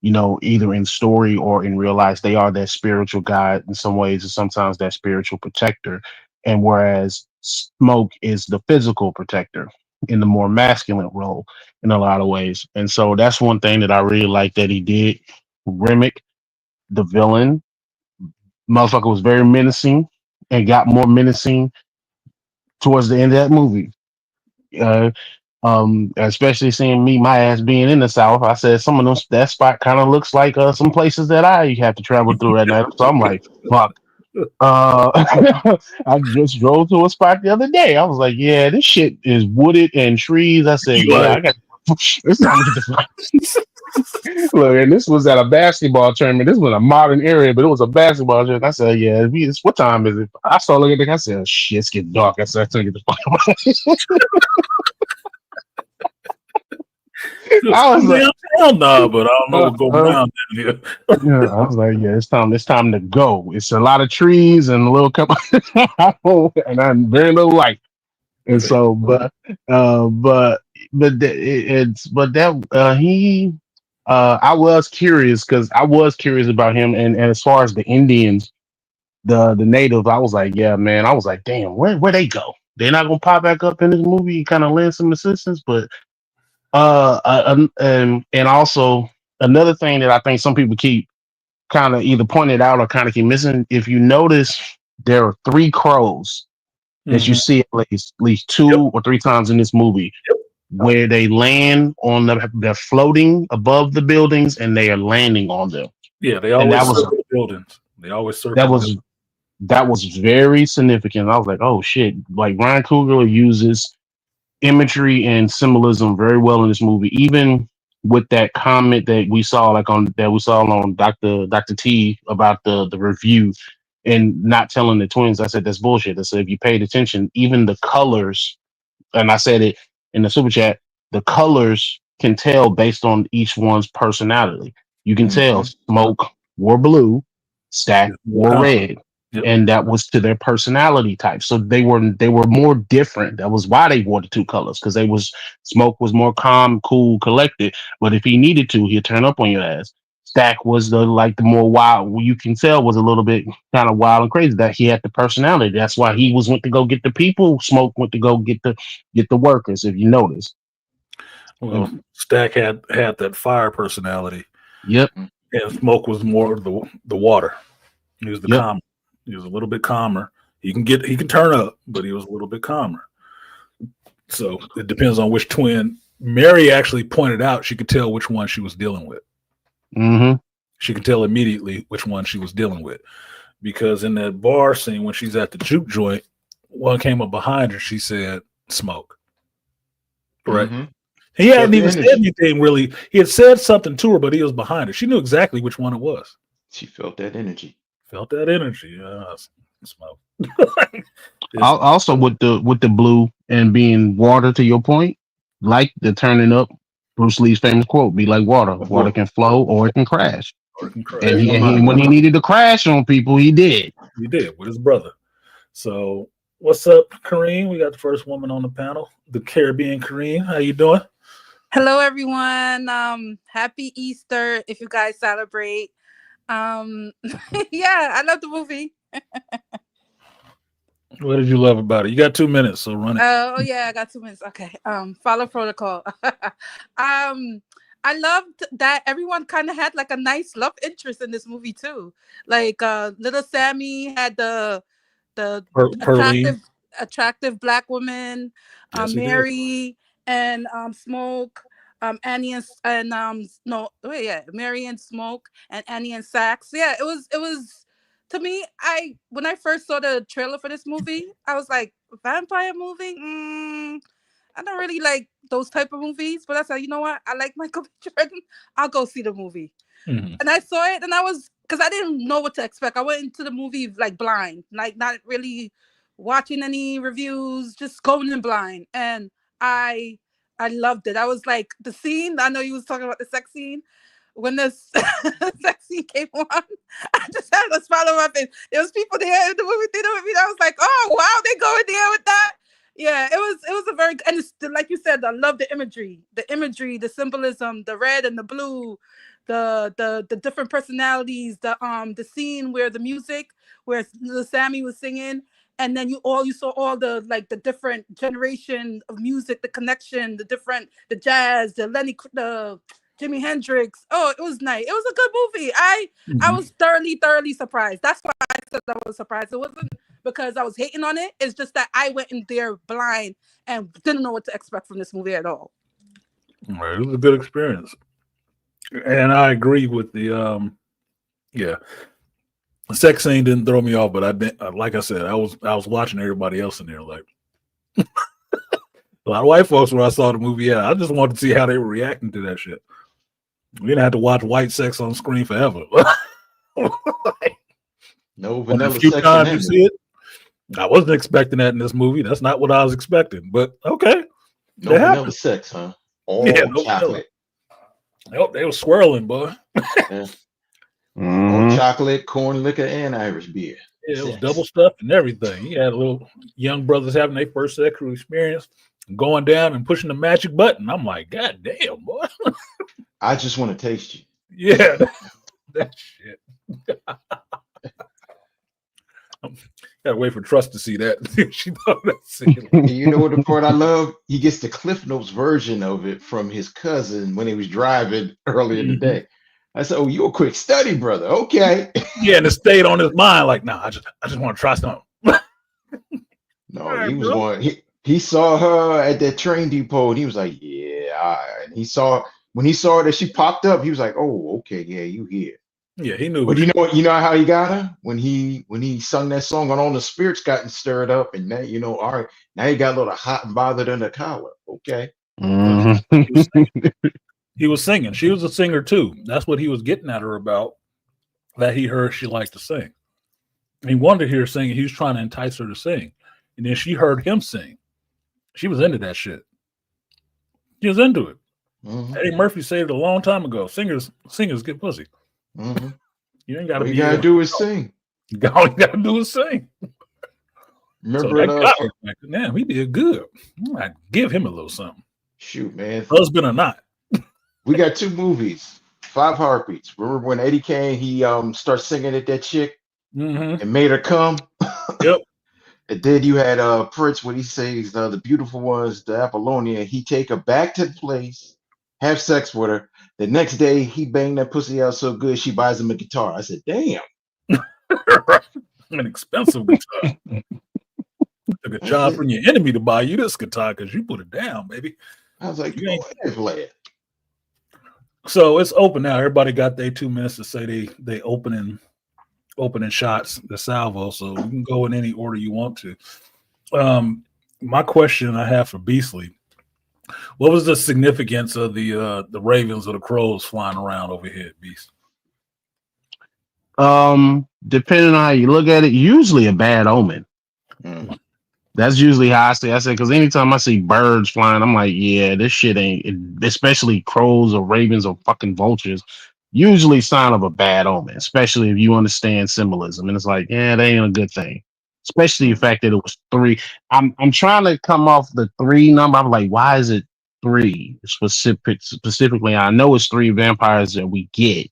either in story or in real life. They are that spiritual guide in some ways, and sometimes that spiritual protector. And whereas Smoke is the physical protector in the more masculine role in a lot of ways. And so that's one thing that I really like that he did. Remick, the villain, motherfucker was very menacing and got more menacing towards the end of that movie. Uh, especially seeing me, my ass being in the South, I said some of them that spot kind of looks like some places that I have to travel through at night. So I'm like, fuck. I just drove to a spot the other day. I was like, yeah, this shit is wooded and trees. I said, You yeah, like, I got. It's time to get the fuck. Look, and this was at a basketball tournament. This was a modern area, but it was a basketball tournament. I said, yeah, what time is it? I started looking at it. I said, oh, shit, it's getting dark. I said, I took get the fuck. I was like, downtown now, but I don't know uh, what's going uh, on down here. yeah, I was like, yeah, it's time. It's time to go. It's a lot of trees and a little couple, and I'm very little light. And so, but that I was curious because I was curious about him, and as far as the Indians, the natives, I was like, yeah, man, I was like, damn, where they go? They're not gonna pop back up in this movie and kind of lend some assistance, but and also another thing that I think some people keep kind of either pointed out or kind of keep missing. If you notice, there are three crows that you Mhm. see at least Yep. two or three times in this movie. where they land on they're floating above the buildings and they are landing on them. Yeah, they And always circle the buildings. They always circle that the was that was very significant. I was like, oh shit! Like Ryan Coogler uses imagery and symbolism very well in this movie, even with that comment that we saw on Dr. T about the review and not telling the twins. I said that's bullshit. I said if you paid attention, even the colors, and I said it in the super chat, the colors can tell based on each one's personality. You can tell Smoke wore blue, Stack wore red. Yep. And that was to their personality type. So they were more different. That was why they wore the two colors, because Smoke was more calm, cool, collected. But if he needed to, he'd turn up on your ass. Stack was the more wild. You can tell was a little bit kind of wild and crazy. That he had the personality. That's why he went to go get the people. Smoke went to go get the workers. If you notice. Well, Stack had that fire personality. Yep. And Smoke was more the water. He was the calm. He was a little bit calmer. He can turn up, but he was a little bit calmer. So it depends on which twin. Mary actually pointed out she could tell which one she was dealing with. Mm-hmm. She could tell immediately which one she was dealing with, because in that bar scene when she's at the juke joint, one came up behind her. She said, "Smoke." Right. Mm-hmm. He hadn't even said anything really. He had said something to her, but he was behind her. She knew exactly which one it was. She felt that energy. Smoke. Also with the blue and being water, to your point, like the turning up, Bruce Lee's famous quote, "Be like water. Water can flow or it can crash." And when he needed to crash on people, he did. He did with his brother. So what's up, Kareem? We got the first woman on the panel, the Caribbean Kareem. How you doing? Hello, everyone. Happy Easter if you guys celebrate. Yeah, I love the movie. What did you love about it? You got 2 minutes, so run it. Oh yeah, I got 2 minutes. Okay. Follow protocol. I loved that everyone kind of had like a nice love interest in this movie too. Like little Sammy had the attractive black woman, Yes, Mary and Smoke. Annie and Mary and Smoke and Annie and Sax. Yeah, it was to me. When I first saw the trailer for this movie, I was like, vampire movie. I don't really like those type of movies, but I said, you know what? I like Michael B. Jordan. I'll go see the movie. Mm-hmm. And I saw it, and because I didn't know what to expect. I went into the movie like blind, like not really watching any reviews, just going in blind, and I loved it. I was like, the scene, I know you was talking about the sex scene. When the sex scene came on, I just had a smile on my face. There was people there in the movie theater with me. I was like, oh, wow, they going there with that. Yeah, it was a very, and it's, like you said, I love the imagery, the symbolism, the red and the blue, the different personalities, the scene where the music, where little Sammy was singing. And then you saw all the different generation of music, the connection, the jazz, the Jimi Hendrix. Oh, it was nice. It was a good movie. I was thoroughly surprised. That's why I said I was surprised. It wasn't because I was hating on it. It's just that I went in there blind and didn't know what to expect from this movie at all. Right, it was a good experience. And I agree with the the sex scene didn't throw me off, but like I said, I was watching everybody else in there like a lot of white folks when I saw the movie. Yeah, I just wanted to see how they were reacting to that shit. We didn't have to watch white sex on screen forever. No vanilla a few sex. Times you see it. I wasn't expecting that in this movie. That's not what I was expecting. But okay, no vanilla sex, huh? All chocolate. Nope, they were swirling, boy. Yeah. All chocolate, corn liquor, and Irish beer. Yeah, it was double stuff and everything. You had little young brothers having their first sexual experience, going down and pushing the magic button. I'm like, God damn, boy. I just want to taste you. Yeah, that shit. Gotta wait for Trust to see that. She thought that's it. You know what the part I love? He gets the Cliff Notes version of it from his cousin when he was driving early in the day. I said, "Oh, you a quick study, brother? Okay." Yeah, and it stayed on his mind. Like, no, I just want to try something. No, he was going. he saw her at that train depot, and he was like, "Yeah." And when he saw that she popped up, he was like, "Oh, okay, yeah, you here." Yeah, he knew. But you know how he got her when he sung that song and all the spirits gotten stirred up, and now all right, now he got a little hot and bothered under the collar. Okay, Mhm. He was singing. He was singing. She was a singer too. That's what he was getting at her about. That he heard she liked to sing. He wanted to hear her sing. He was trying to entice her to sing, and then she heard him sing. She was into that shit. She was into it. mm-hmm, Eddie Murphy said it a long time ago. Singers get pussy. mm-hmm. You ain't got to All you be. gotta do is sing. All you got to do is sing. So Remember that it? got her back. Damn, he did good. I give him a little something. Shoot, man. Husband or not. We got 2 movies, 5 heartbeats. Remember when Eddie Kane he starts singing at that chick Mm-hmm. and made her come? Yep. And then you had Prince when he says the beautiful ones, the Apollonia, he take her back to the place, have sex with her. The next day he banged that pussy out so good she buys him a guitar. I said, damn. An expensive guitar. Took a I job said, from your enemy to buy you this guitar because you put it down, baby. I was like, You go ain't- ahead, play it. So it's open now. Everybody got their 2 minutes to say they opening shots, the salvo. So you can go in any order you want to. My question I have for Beasley: what was the significance of the ravens or the crows flying around overhead, Beast? Depending on how you look at it, usually a bad omen. Mm. That's usually how I say. I say because anytime I see birds flying, I'm like, yeah, this shit ain't. Especially crows or ravens or fucking vultures. Usually sign of a bad omen, especially if you understand symbolism. And it's like, yeah, that ain't a good thing. Especially the fact that it was 3. I'm trying to come off the 3 number. I'm like, why is it 3 specifically? I know it's 3 vampires that we get.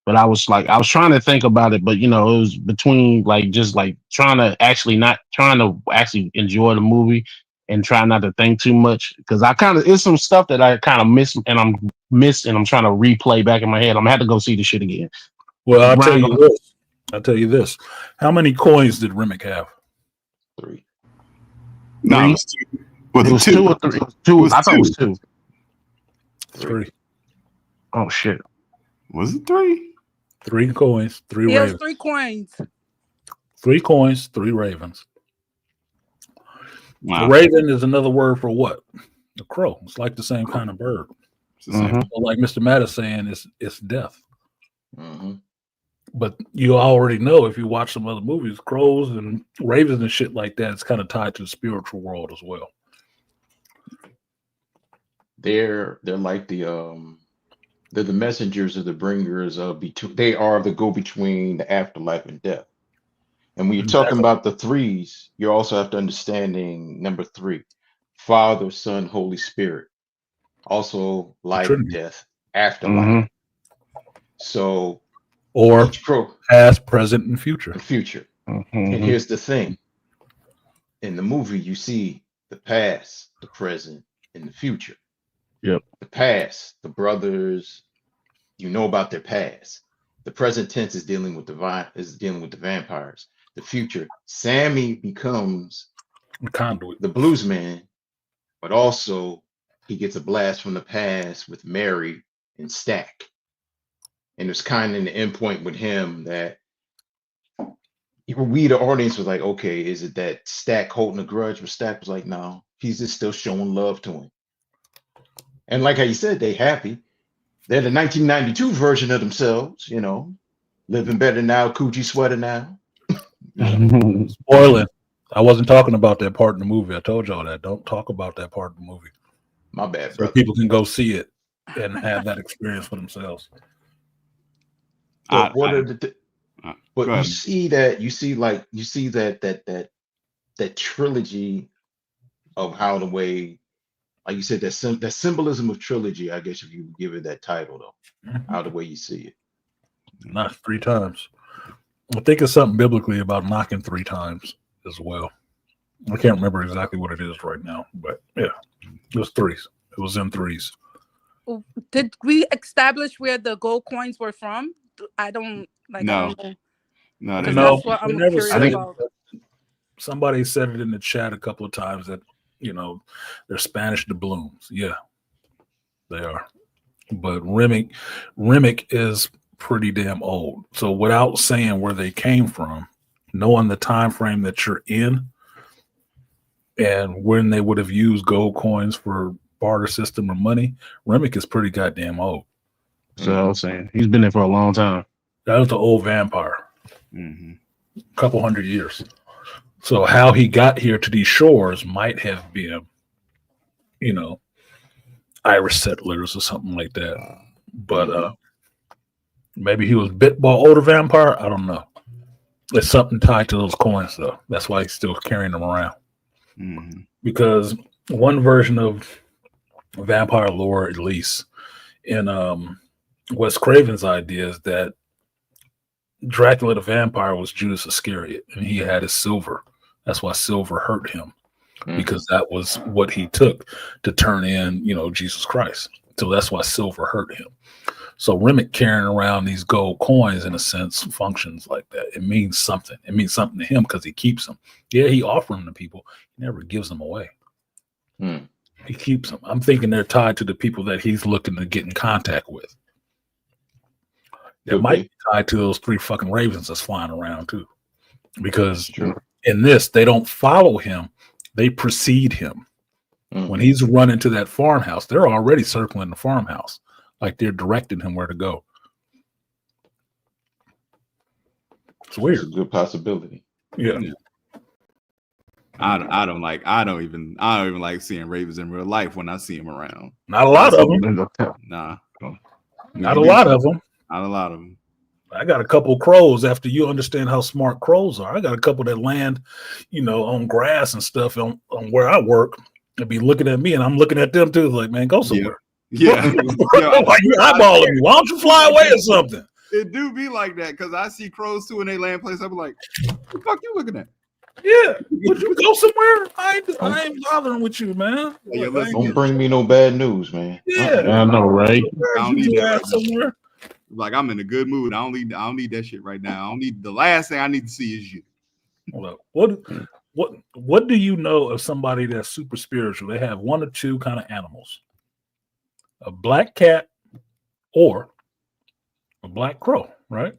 But I was trying to think about it, but it was between like just like trying to actually enjoy the movie and try not to think too much because it's some stuff that I kind of miss and I'm trying to replay back in my head. I'm gonna have to go see the shit again. Well, I'll Brian, tell you this. How many coins did Remick have? 3. No, Three? it was 2. Was it was 2 or 3. 2. was I thought it was 2. 3. Oh shit. Was it 3? 3 coins, 3 He has ravens. 3 coins. 3 coins, 3 ravens. Wow. The raven is another word for what? The crow. It's like the same kind of bird. It's the same. Mhm. So like Mr. Matt is saying, it's death. Mm-hmm. But you already know if you watch some other movies, crows and ravens and shit like that, it's kind of tied to the spiritual world as well. They're like they're the messengers or the bringers of they are the go between the afterlife and death. And when you're talking about the 3s, you also have to understanding number 3, Father, Son, Holy Spirit, also life, Trinity. death, afterlife. Mhm. So Or each crow, past, present, and future. the future. And Mhm. here's the thing: in the movie, you see the past, the present, and the future. Yep. The past, the brothers, you know about their past. The present tense is dealing with the vampires. The future, Sammy becomes Conduit. the blues man, but also he gets a blast from the past with Mary and Stack. And it's kind of an endpoint with him that we, the audience, was like, okay, is it that Stack holding a grudge? But Stack was like, no, he's just still showing love to him. And like how you said, they happy. They're the 1992 version of themselves, living better now, coochie sweater now. Spoiling. I wasn't talking about that part in the movie. I told y'all that. Don't talk about that part in the movie. My bad, So brother. people can go see it and have that experience for themselves. But what are the but go you ahead. see that trilogy of how the way, like you said, that symbolism of trilogy, I guess if you give it that title though, how the way you see it. Not 3 times. I think it's something biblically about knocking 3 times as well. I can't remember exactly what it is right now, but yeah, it was 3s. It was in 3s. Did we establish where the gold coins were from? I don't No. I don't know. No, Because they No, that's what we I'm never curious said it. about. Somebody said it in the chat a couple of times that You know, they're Spanish doubloons. Yeah, they are. But Remick is pretty damn old. So without saying where they came from, knowing the time frame that you're in, and when they would have used gold coins for barter system or money, Remick is pretty goddamn old. So I was saying he's been there for a long time. That was the old vampire. Mm-hmm. A couple hundred years. So how he got here to these shores might have been, you know, Irish settlers or something like that. But maybe he was bit by an older vampire. I don't know. There's something tied to those coins, though. That's why he's still carrying them around. Mm-hmm. Because one version of vampire lore, at least in Wes Craven's idea, is that Dracula the vampire was Judas Iscariot, and he had his silver. That's why silver hurt him, because that was what he took to turn in, you know, Jesus Christ. So that's why silver hurt him. So Remick carrying around these gold coins, in a sense, functions like that. It means something. It means something to him because he keeps them. Yeah, he offers them to people. He never gives them away. He keeps them. I'm thinking they're tied to the people that he's looking to get in contact with. It might be tied to those 3 fucking ravens that's flying around too. Because in this, they don't follow him. They precede him. When he's running to that farmhouse, they're already circling the farmhouse. Like they're directing him where to go. It's weird. It's a good possibility. Yeah. I don't even like seeing ravens in real life when I see them around. Not a lot of them. Nah. Not a lot of them. Not a lot of them. I got a couple crows. After you understand how smart crows are, I got a couple that land, you know, on grass and stuff on where I work. They'd be looking at me, and I'm looking at them too. Like, man, go somewhere. Yeah. Why you eyeballing me? Why don't you fly away or something? It do be like that because I see crows too, and they land place. I be like, "What the fuck you looking at?" Yeah, would you go somewhere? I ain't bothering with you, man. Yeah, Like, Don't bring me no bad news, man. Yeah, I know, right? I don't you need that ass somewhere. Like I'm in a good mood. I don't need that shit right now. I don't need the last thing I need to see is you. Hold up. What do you know of somebody that's super spiritual? They have 1 or 2 kind of animals: a black cat or a black crow, right?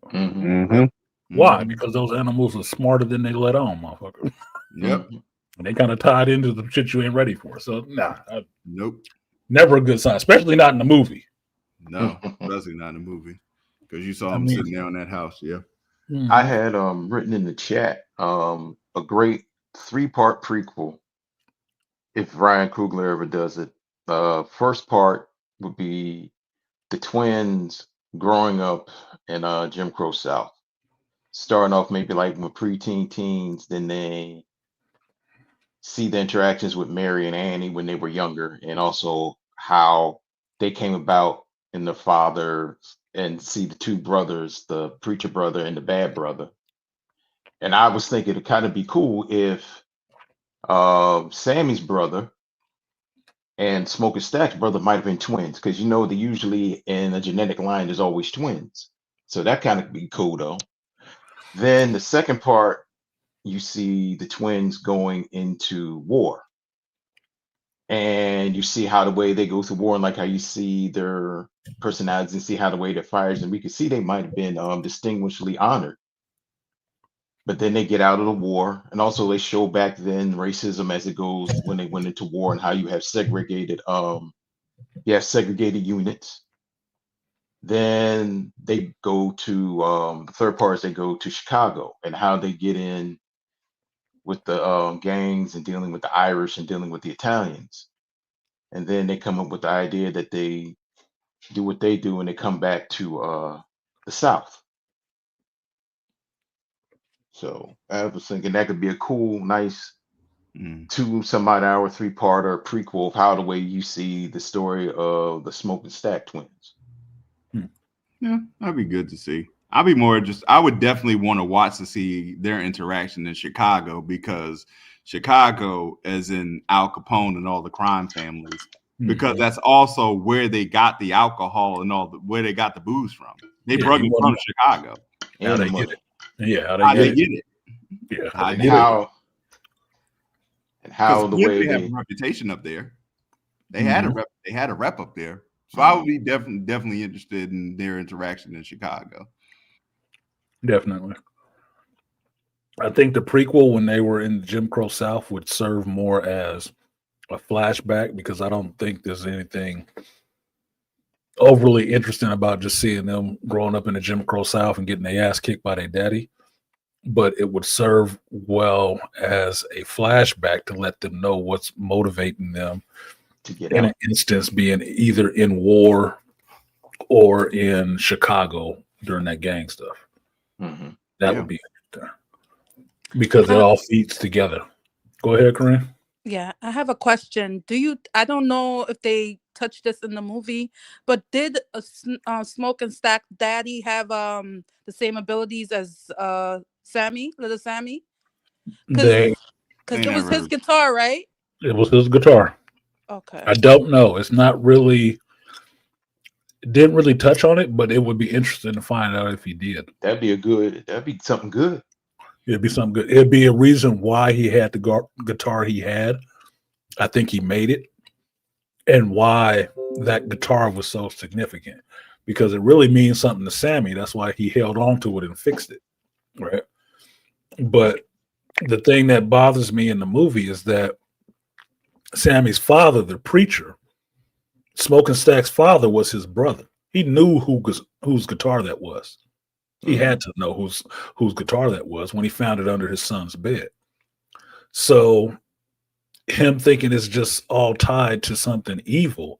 Why? Because those animals are smarter than they let on, motherfucker. Yep. And they kind of tied into the shit you ain't ready for. So Nope. Never a good sign, especially not in the movie. No, especially not in the movie. Because you saw him sitting there on that house, yeah. I had written in the chat a great 3-part prequel if Ryan Coogler ever does it. First part would be the twins growing up in Jim Crow South. Starting off maybe like with preteen teens, then they see the interactions with Mary and Annie when they were younger, and also how they came about in the father, and see the 2 brothers, the preacher brother and the bad brother. And I was thinking it'd kind of be cool if Sammy's brother and Smoking Stack's brother might have been twins, because you know they usually in a genetic line there's always twins. So that kind of be cool though. Then the second part, you see the twins going into war. And you see how the way they go through war, and like how you see their personalities and see how the way that fires. And we can see they might have been distinguishedly honored. But then they get out of the war. And also they show back then racism as it goes when they went into war, and how you have segregated units. Then they go to the third part is they go to Chicago, and how they get in with the gangs and dealing with the Irish and dealing with the Italians. And then they come up with the idea that they do what they do and they come back to the South. So I was thinking that could be a cool, nice 2-some-odd-hour 3-parter prequel of how the way you see the story of the Smoking Stack twins. Yeah, that'd be good to see. I would definitely want to watch to see their interaction in Chicago, because Chicago, as in Al Capone and all the crime families, because that's also where they got the alcohol and where they got the booze from. They brought it from Chicago. How they get it? Yeah, how they get it? Yeah, and Because how the way they have a they. reputation up there. They Mhm. had a rep. They had a rep up there. So I would be definitely interested in their interaction in Chicago. Definitely. I think the prequel, when they were in Jim Crow South, would serve more as a flashback, because I don't think there's anything overly interesting about just seeing them growing up in the Jim Crow South and getting their ass kicked by their daddy. But it would serve well as a flashback to let them know what's motivating them To get in out. an instance, being either in war or in Chicago during that gang stuff. Mm-hmm. That Yeah. would be interesting, because it all feeds together. Go ahead, Corinne. Yeah, I have a question. I don't know if they touched this in the movie, but did Smoke and Stack Daddy have the same abilities as Sammy, little Sammy? Because They it was his guitar, right? It was his guitar. Okay. I don't know. It's not really. It didn't really touch on it, but it would be interesting to find out if he did. That'd be something good. It'd be something good. It'd be a reason why he had the guitar he had. I think he made it, and why that guitar was so significant, because it really means something to Sammy. That's why he held on to it and fixed it, right? But the thing that bothers me in the movie is that Sammy's father, the preacher, Smoking Stack's father, was his brother. He knew whose guitar that was. He had to know whose guitar that was when he found it under his son's bed. So him thinking it's just all tied to something evil,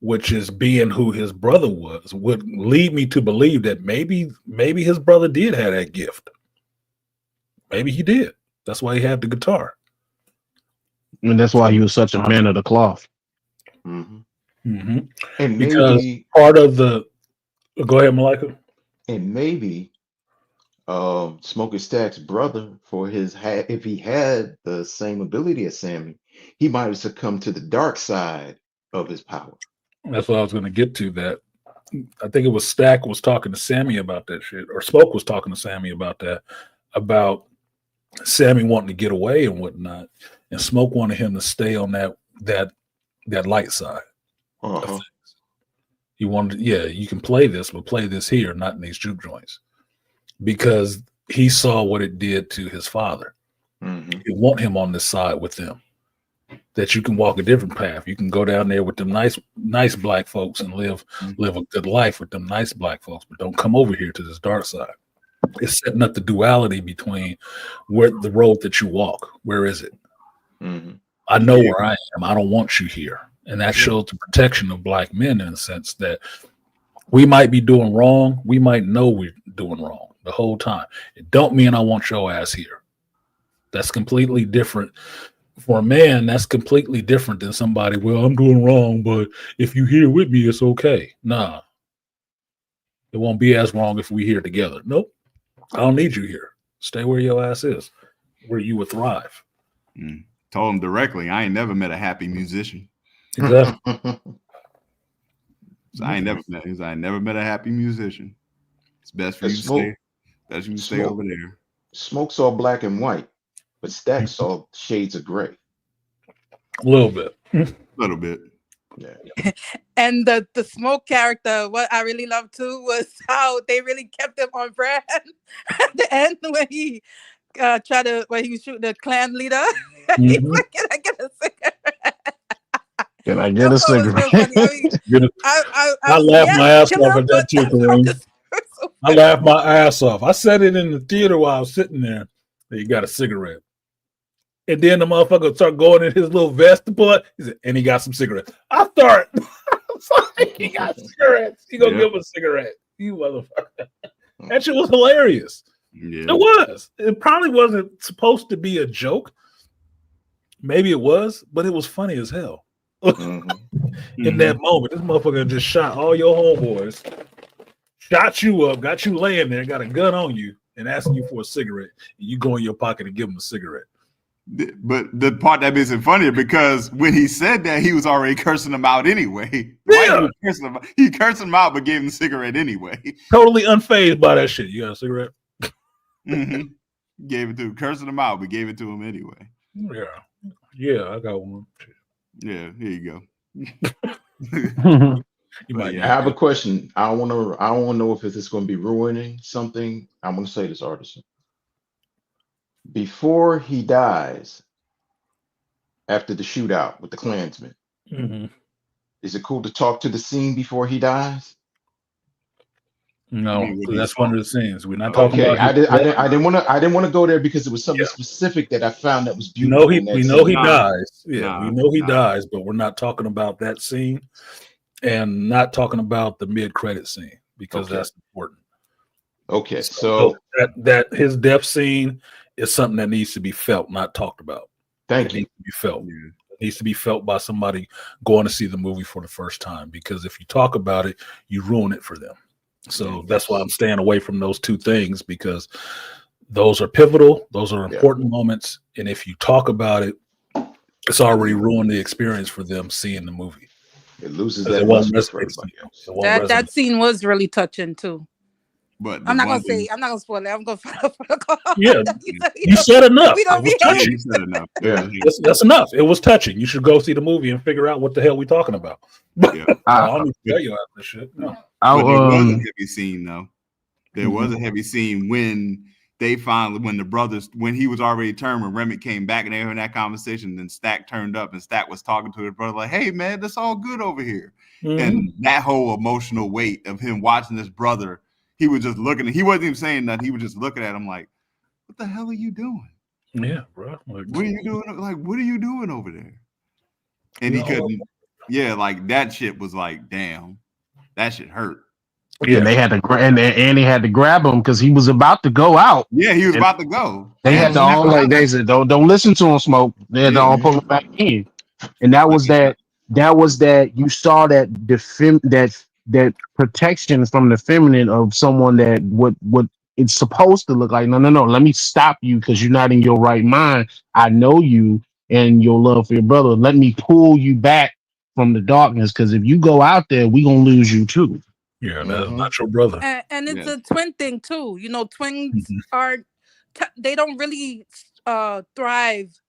which is being who his brother was, would lead me to believe that maybe his brother did have that gift. Maybe he did. That's why he had the guitar. And that's why he was such a man of the cloth. Mm-hmm. Mm-hmm. And Because maybe part of the. Go ahead, Malika. and maybe Smoking Stack's brother, if he had the same ability as Sammy, he might have succumbed to the dark side of his power. That's what I was going to get to. That I think it was Stack was talking to Sammy about that shit, or Smoke was talking to Sammy about that, about Sammy wanting to get away and whatnot, and Smoke wanted him to stay on that light side. Uh-huh. He wanted, you can play this, but play this here, not in these juke joints, because he saw what it did to his father. Mm-hmm. You want him on this side with them, that you can walk a different path. You can go down there with them nice black folks and live a good life with them nice black folks, but don't come over here to this dark side. It's setting up the duality between where the road that you walk. Where is it? Mm-hmm. I know where I am. I don't want you here. And that shows the protection of black men, in a sense that we might be doing wrong. We might know we're doing wrong the whole time. It don't mean I want your ass here. That's completely different. For a man, that's completely different than somebody, well, I'm doing wrong, but if you here with me, it's okay. Nah. It won't be as wrong if we here together. Nope. I don't need you here. Stay where your ass is, where you would thrive. Told him directly, I ain't never met a happy musician. Exactly. So I ain't never met a happy musician. It's best for you to stay over there. Smoke saw black and white, but Stack saw shades of gray. A little bit. Yeah. And the Smoke character, what I really loved too was how they really kept him on brand at the end when he when he was shooting the clan leader. He's like, can I get a cigarette? Can I get a cigarette? I mean, I laughed my ass off at that too, Kareem. I laughed my ass off. I said it in the theater while I was sitting there. He got a cigarette. And then the motherfucker start going in his little vest to pull it. He said, and he got some cigarettes. I thought, he got cigarettes. He gonna give him a cigarette. You motherfucker. That shit was hilarious. Yeah. It was. It probably wasn't supposed to be a joke. Maybe it was, but it was funny as hell. In that moment, this motherfucker just shot all your homeboys, shot you up, got you laying there, got a gun on you, and asking you for a cigarette. And you go in your pocket and give him a cigarette. But the part that makes it funnier, because when he said that, he was already cursing him out anyway. Yeah. He cursed him out, but gave him the cigarette anyway. Totally unfazed by that shit. You got a cigarette? Gave it to him, cursing him out, but gave it to him anyway. Yeah. Yeah, I got one. Yeah, here you go. You But might yeah. I have a question. I don't want to know if it's going to be ruining something. I'm going to say this, Artisan. Before he dies, after the shootout with the Klansmen, hmm is it cool to talk to the scene before he dies? You No, mean what 'cause he that's saw? one of the scenes. We're not talking Okay, about his death. I didn't want to go there because it was something Yeah, specific that I found that was we know beautiful in we that know he scene. Nah, dies. Yeah, we nah, know he nah. dies, but we're not talking about that scene and not talking about the mid-credit scene because Okay, that's important. okay. So So that his death scene is something that needs to be felt, not talked about. It thank you. needs to be felt. Yeah. It needs to be felt by somebody going to see the movie for the first time. Because if you talk about it, you ruin it for them. So that's why I'm staying away from those two things because those are pivotal. Those are Yeah, important moments. And if you talk about it, it's already ruined the experience for them seeing the movie it loses because it that won't luster for resonate. everybody else. It won't resonate. That scene was really touching too. But the I'm not one gonna say. thing, I'm not gonna spoil it. I'm gonna for the call. Yeah, You said you said enough. we It don't was yeah, touching. you said enough. It Yeah. was heavy. That's enough. It was touching. You should go see the movie and figure out what the hell we talking about. Yeah. I don't need to tell you out this shit. No. But there was a I heavy scene though. There was a heavy scene when they finally, when the brothers, when he was already turned, when Remick came back and they were in that conversation, then Stack turned up and Stack was talking to his brother like, "Hey man, that's all good over here." And that whole emotional weight of him watching his brother, he was just looking. He wasn't even saying nothing. He was just looking at him like, "What the hell are you doing? Yeah, bro. Like, What are you doing? Like, what are you doing over there?" And he No. couldn't. Yeah, like that shit was like, damn, that shit hurt. Yeah. and they had to and they had to grab him because he was about to go out. Yeah, he was And about to go. they had to all like they said, don't listen to him smoke. They had to all pull him back in. And that was that you saw that that protection from the feminine of someone that what it's supposed to look like. No, let me stop you because you're not in your right mind. I know you and your love for your brother. Let me pull you back from the darkness because if you go out there, we gonna lose you too. Yeah, that's not your brother. And it's Yeah. a twin thing too. You know, twins Mhm. are they don't really thrive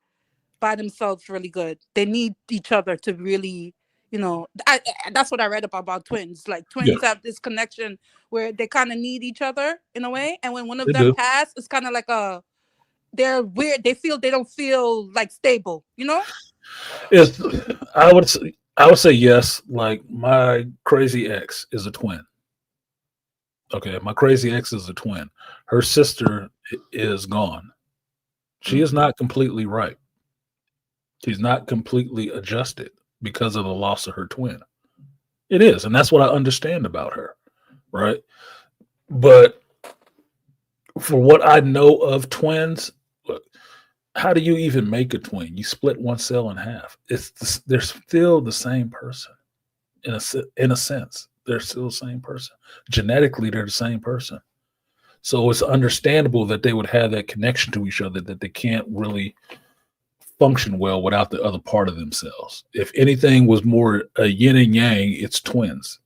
by themselves really good. They need each other to really, you know, that's what I read about twins. Like twins have this connection where they kind of need each other in a way, and when one of They them do. pass, it's kind of like they're weird. They don't feel like stable. You know? It's I would say yes. Like my crazy ex is a twin. Okay, my crazy ex is a twin. Her sister is gone. She is not completely right. She's not completely adjusted because of the loss of her twin. It is, and that's what I understand about her, right? But for what I know of twins, look, how do you even make a twin? You split one cell in half. They're still the same person in a sense. They're still the same person. Genetically, they're the same person. So it's understandable that they would have that connection to each other that they can't really function well without the other part of themselves. If anything was more a yin and yang, it's twins.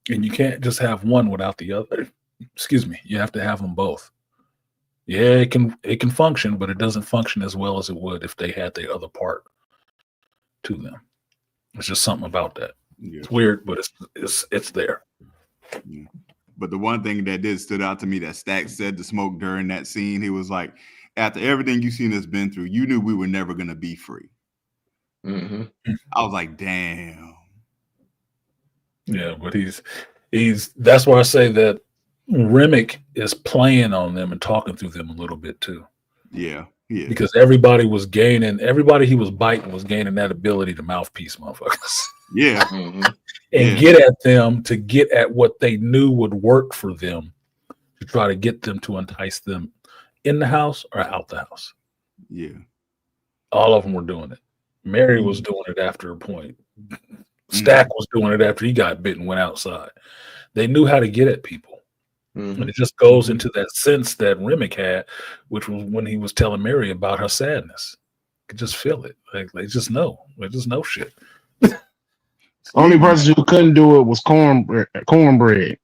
And you can't just have one without the other. Excuse me. You have to have them both. Yeah, it can function, but it doesn't function as well as it would if they had the other part to them. It's just something about that. Yeah. It's weird, but it's there. Yeah. But the one thing that did stood out to me that Stack said to Smoke during that scene, he was like, after everything you've seen us been through, you knew we were never going to be free. Mm-hmm. I was like, damn. Yeah, but he's that's why I say that Remick is playing on them and talking through them a little bit too. Yeah. Yeah. Because everybody he was biting was gaining that ability to mouthpiece motherfuckers. Yeah. Mm-hmm. And get at them to get at what they knew would work for them to try to get them to entice them in the house or out the house. Yeah. All of them were doing it. Mary was doing it after a point. Stack was doing it after he got bitten and went outside. They knew how to get at people. Mm-hmm. And it just goes into that sense that Remick had, which was when he was telling Mary about her sadness. You could just feel it. Like they just know. They just know shit. Only person who couldn't do it was cornbread.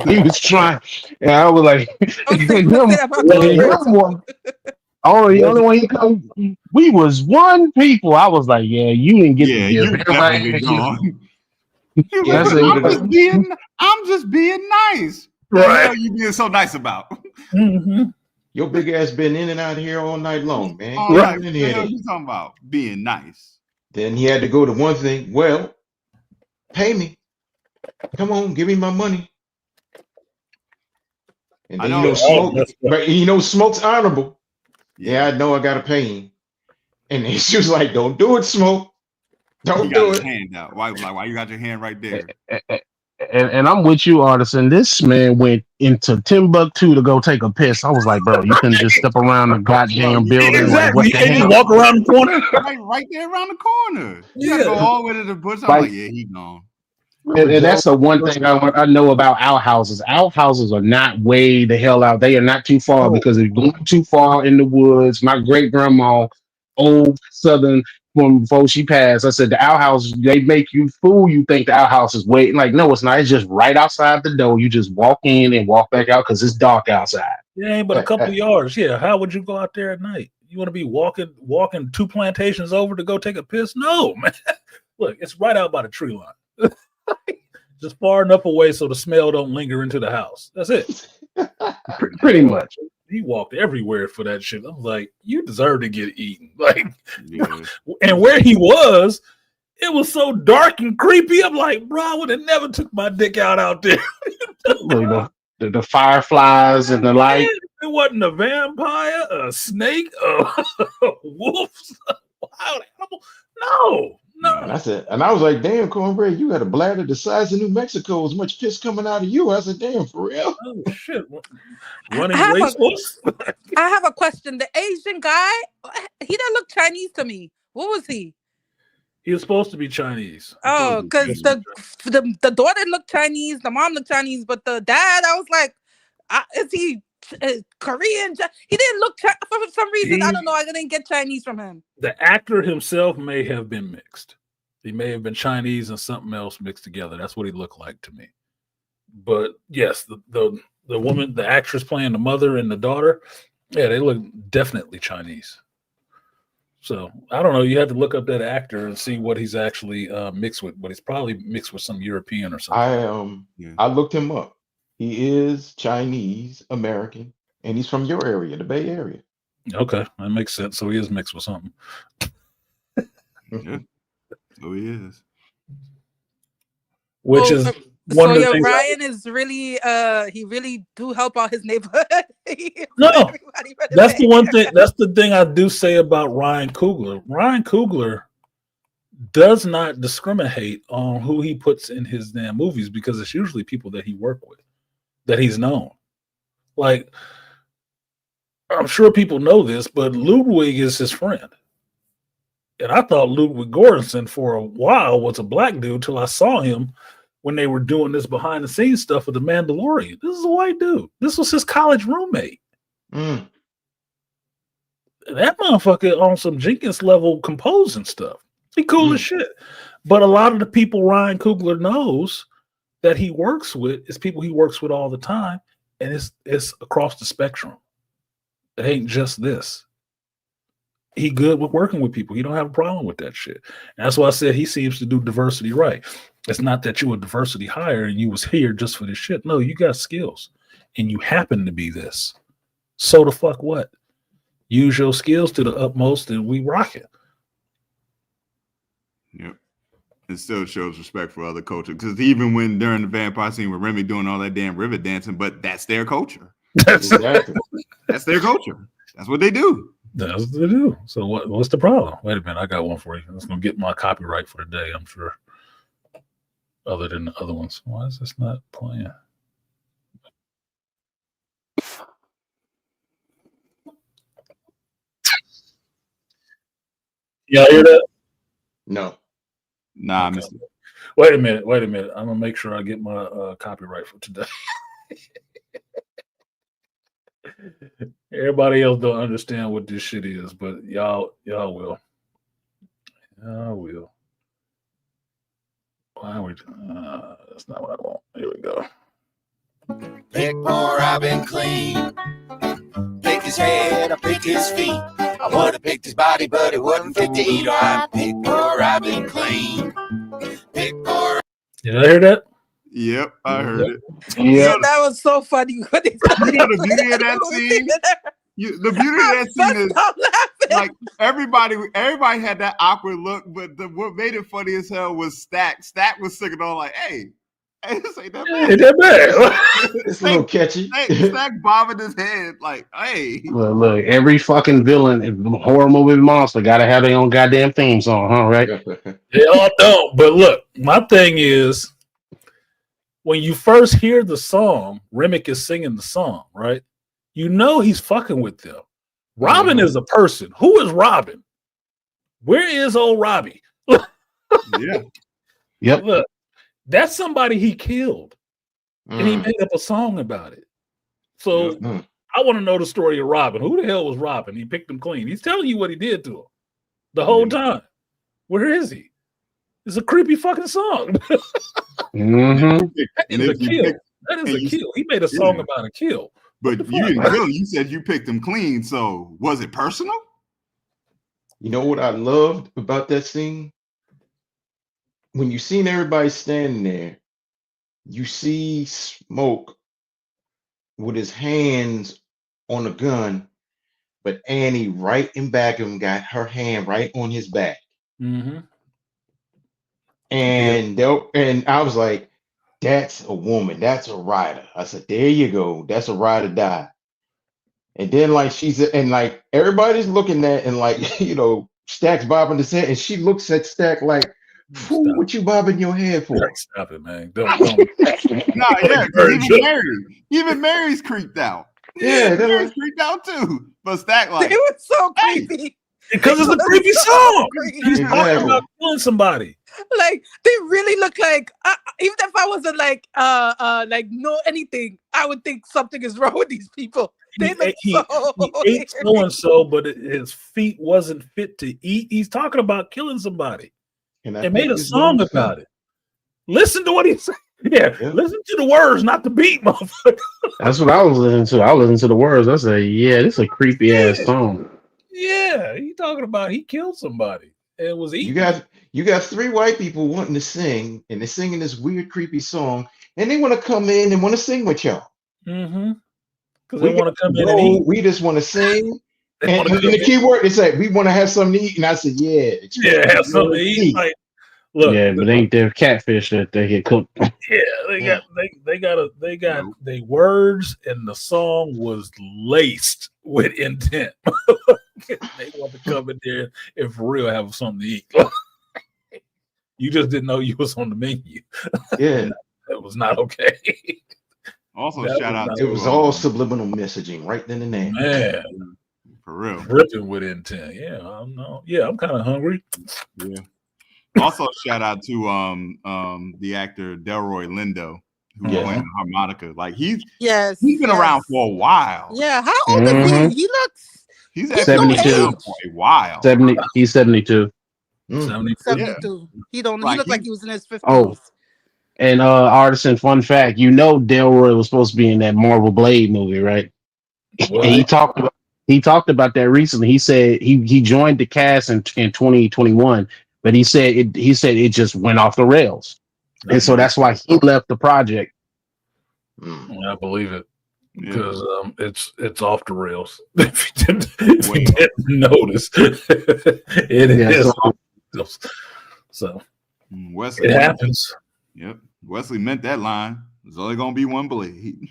He was trying, and I was like, Oh, the only one he come. We was one people. I was like, yeah, you didn't get Yeah, the gift. you definitely gone. He was Yeah, like, That's well, it. I'm just being nice. The Right. hell you being so nice about? Mm-hmm. your big ass been in and out here all night long, man. All Come right, on in what the here. hell Then. you talking about? Being nice. Then he had to go to one thing. Well, pay me. Come on, give me my money. And I then know. Smoke, but Smoke's honorable. Yeah, I know I gotta pay him. And then she was like, "Don't do it, Smoke. He Don't got do his it." hand out. Why you got your hand right there? And I'm with you, Artisan. This man went into Timbuktu to go take a piss. I was like, bro, you couldn't just step around the goddamn building. Like, what Exactly. the Can you hell? walk around the corner? Right there around the corner. You gotta go Yeah. all the way to the bush. I'm Like, like, yeah, he gone. and that's the one thing I know about outhouses. Outhouses are not way the hell out. They are not too far because if you're going too far in the woods, my great grandma, old Southern, from before she passed, I said the outhouse, they make you fool. You think the outhouse is waiting. Like, no, it's not. It's just right outside the door. You just walk in and walk back out because it's dark outside. Yeah, but a couple of yards. Yeah. How would you go out there at night? You want to be walking 2 plantations over to go take a piss? No, man. Look, it's right out by the tree line. Just far enough away so the smell don't linger into the house. That's it. Pretty much. He walked everywhere for that shit. I was like, you deserve to get eaten. Like, Yeah. and where he was, it was so dark and creepy. I'm like, bro, I would have never took my dick out there. The fireflies and the light. It wasn't a vampire, a snake, a wolf, a wild animal. No. And I was like, "Damn, Cornbread, you got a bladder the size of New Mexico. As much piss coming out of you." I said, "Damn, for real." Oh shit! Running racehorse. I have a question. The Asian guy, he didn't look Chinese to me. What was he? He was supposed to be Chinese. Oh, because the daughter looked Chinese, the mom looked Chinese, but the dad, I was like, is he Korean? He didn't look for some reason. I don't know. I didn't get Chinese from him. The actor himself may have been mixed. He may have been Chinese and something else mixed together. That's what he looked like to me. But yes, the woman, the actress playing the mother and the daughter, yeah, they look definitely Chinese. So I don't know. You have to look up that actor and see what he's actually mixed with. But he's probably mixed with some European or something. I looked him up. He is Chinese American, and he's from your area, the Bay Area. Okay, that makes sense. So he is mixed with something. Yeah. So he is. Which is one of the things. Ryan is really he really do help out his neighborhood. No, that's the one thing. That's the thing I do say about Ryan Coogler. Ryan Coogler does not discriminate on who he puts in his damn movies because it's usually people that he worked with, that he's known. Like, I'm sure people know this, but Ludwig is his friend. And I thought Ludwig Göransson for a while was a black dude till I saw him when they were doing this behind the scenes stuff with The Mandalorian. This is a white dude. This was his college roommate. Mm. That motherfucker on some Jenkins level composing stuff. He cool as shit. But a lot of the people Ryan Coogler knows that he works with is people he works with all the time. And it's across the spectrum. It ain't just this. He good with working with people. He don't have a problem with that shit. And that's why I said he seems to do diversity right. It's not that you a diversity hire and you was here just for this shit. No, you got skills. And you happen to be this. So the fuck what? Use your skills to the utmost and we rock it. Yep. It still shows respect for other culture. Because even when during the vampire scene with Remy doing all that damn river dancing, but that's their culture. That's their culture. That's what they do. That's what they do. So what's the problem? Wait a minute, I got one for you. It's gonna get my copyright for the day, I'm sure. Other than the other ones. Why is this not playing? Y'all hear that? No. Nah, I missed it. Wait a minute. I'm gonna make sure I get my copyright for today. Everybody else don't understand what this shit is, but y'all will. Y'all will. Why are we? That's not what I want. Here we go. Pick more, I've been clean. Pick his head, I pick pick his feet. I would have picked his body, but it wasn't fit to eat. Or I picked poor Robin clean. Pick poor. Did I hear that? Yep, I heard it. Yeah, that was so funny. When they You know the beauty of that scene? The beauty of that scene is like everybody had that awkward look, but what made it funny as hell was Stack. Stack was singing on like, hey, this ain't that bad. Ain't that bad. It's a little catchy. Stack bobbing his head like, hey. Look, every fucking villain, horror movie monster, gotta have their own goddamn theme song, huh? Right? They all don't. But look, my thing is, when you first hear the song, Remick is singing the song, right? You know he's fucking with them. Robin is a person. Who is Robin? Where is old Robbie? Yeah. Yep. Look, that's somebody he killed. And he made up a song about it. So I want to know the story of Robin. Who the hell was Robin? He picked him clean. He's telling you what he did to him the whole time. Where is he? It's a creepy fucking song. Mm-hmm. That is a kill. That is a kill. He made a song about a kill. But you didn't kill him. You said you picked him clean. So was it personal? You know what I loved about that scene? When you seen everybody standing there, you see Smoke with his hands on a gun, but Annie right in back of him got her hand right on his back. Mm-hmm. And I was like, that's a woman. That's a rider. I said, there you go. That's a ride or die. And then like like everybody's looking at and like, you know, Stack's bobbing his head and she looks at Stack like, fool, what you bobbing your head for? Stop it, man. Don't. No, yeah, because even Mary's creeped out. Yeah, Mary's creeped out too. But Stack like, it was so creepy. Because it's a creepy song. He's talking Exactly. about killing somebody. Like they really look like even if I wasn't like know anything, I would think something is wrong with these people. They look He so ate so and so, but his feet wasn't fit to eat. He's talking about killing somebody. And They made a song about it. Listen to what he said. Yeah, listen to the words, not the beat, motherfucker. That's what I was listening to. I listened to the words. I said, yeah, this is a creepy ass song. Yeah, he talking about he killed somebody. And it was eating. You got three white people wanting to sing, and they're singing this weird, creepy song, and they want to come in and want to sing with y'all. Mm-hmm. Because they want to come in and eat. We just want to sing. And the key word is like, we want to have something to eat. And I said, yeah. Have something to eat. Like, look, yeah, but ain't there catfish that they get cooked? Yeah, they got their words, and the song was laced with intent. They want to come in there and for real have something to eat. You just didn't know you was on the menu. Yeah. That was not okay. Also, that shout out to it was all subliminal messaging right then and there. Man, for real, ripping with intent. Yeah, I know. Yeah, I'm kind of hungry. Yeah. Also, shout out to the actor Delroy Lindo, who was playing harmonica. Like he's been around for a while. Yeah, how old is he? He looks. He's at 72 for a while. 70. He's 72. 72. He don't. He looked like he was in his 50s. Oh. And artisan, fun fact, you know Delroy was supposed to be in that Marvel Blade movie, right? And he talked about that recently. He said he joined the cast in 2021, but he said it just went off the rails. And so that's why he left the project. I believe it. Because it's off the rails. If you didn't notice, it is off the rails. So Wesley, it happens. Yep. Wesley meant that line. There's only gonna be one blade.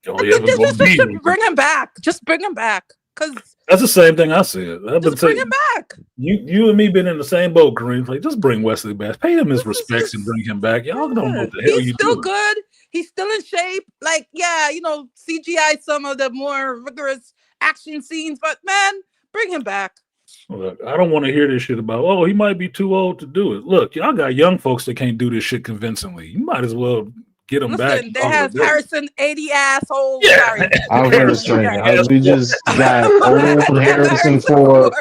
Just bring him back. Just bring him back. Because that's the same thing I said. I've been bring him back. You and me been in the same boat, Kareem. Like, just bring Wesley back. Pay him his respects and bring him back. Y'all don't know what the hell He's you still doing. good. He's still in shape. Like, yeah, CGI some of the more rigorous action scenes, but man, bring him back. Look, I don't want to hear this shit about, he might be too old to do it. Look, y'all got young folks that can't do this shit convincingly. You might as well get them back. They have Harrison, 80 asshole. Yeah. Sorry. I was gonna say, we just got old Harrison Ford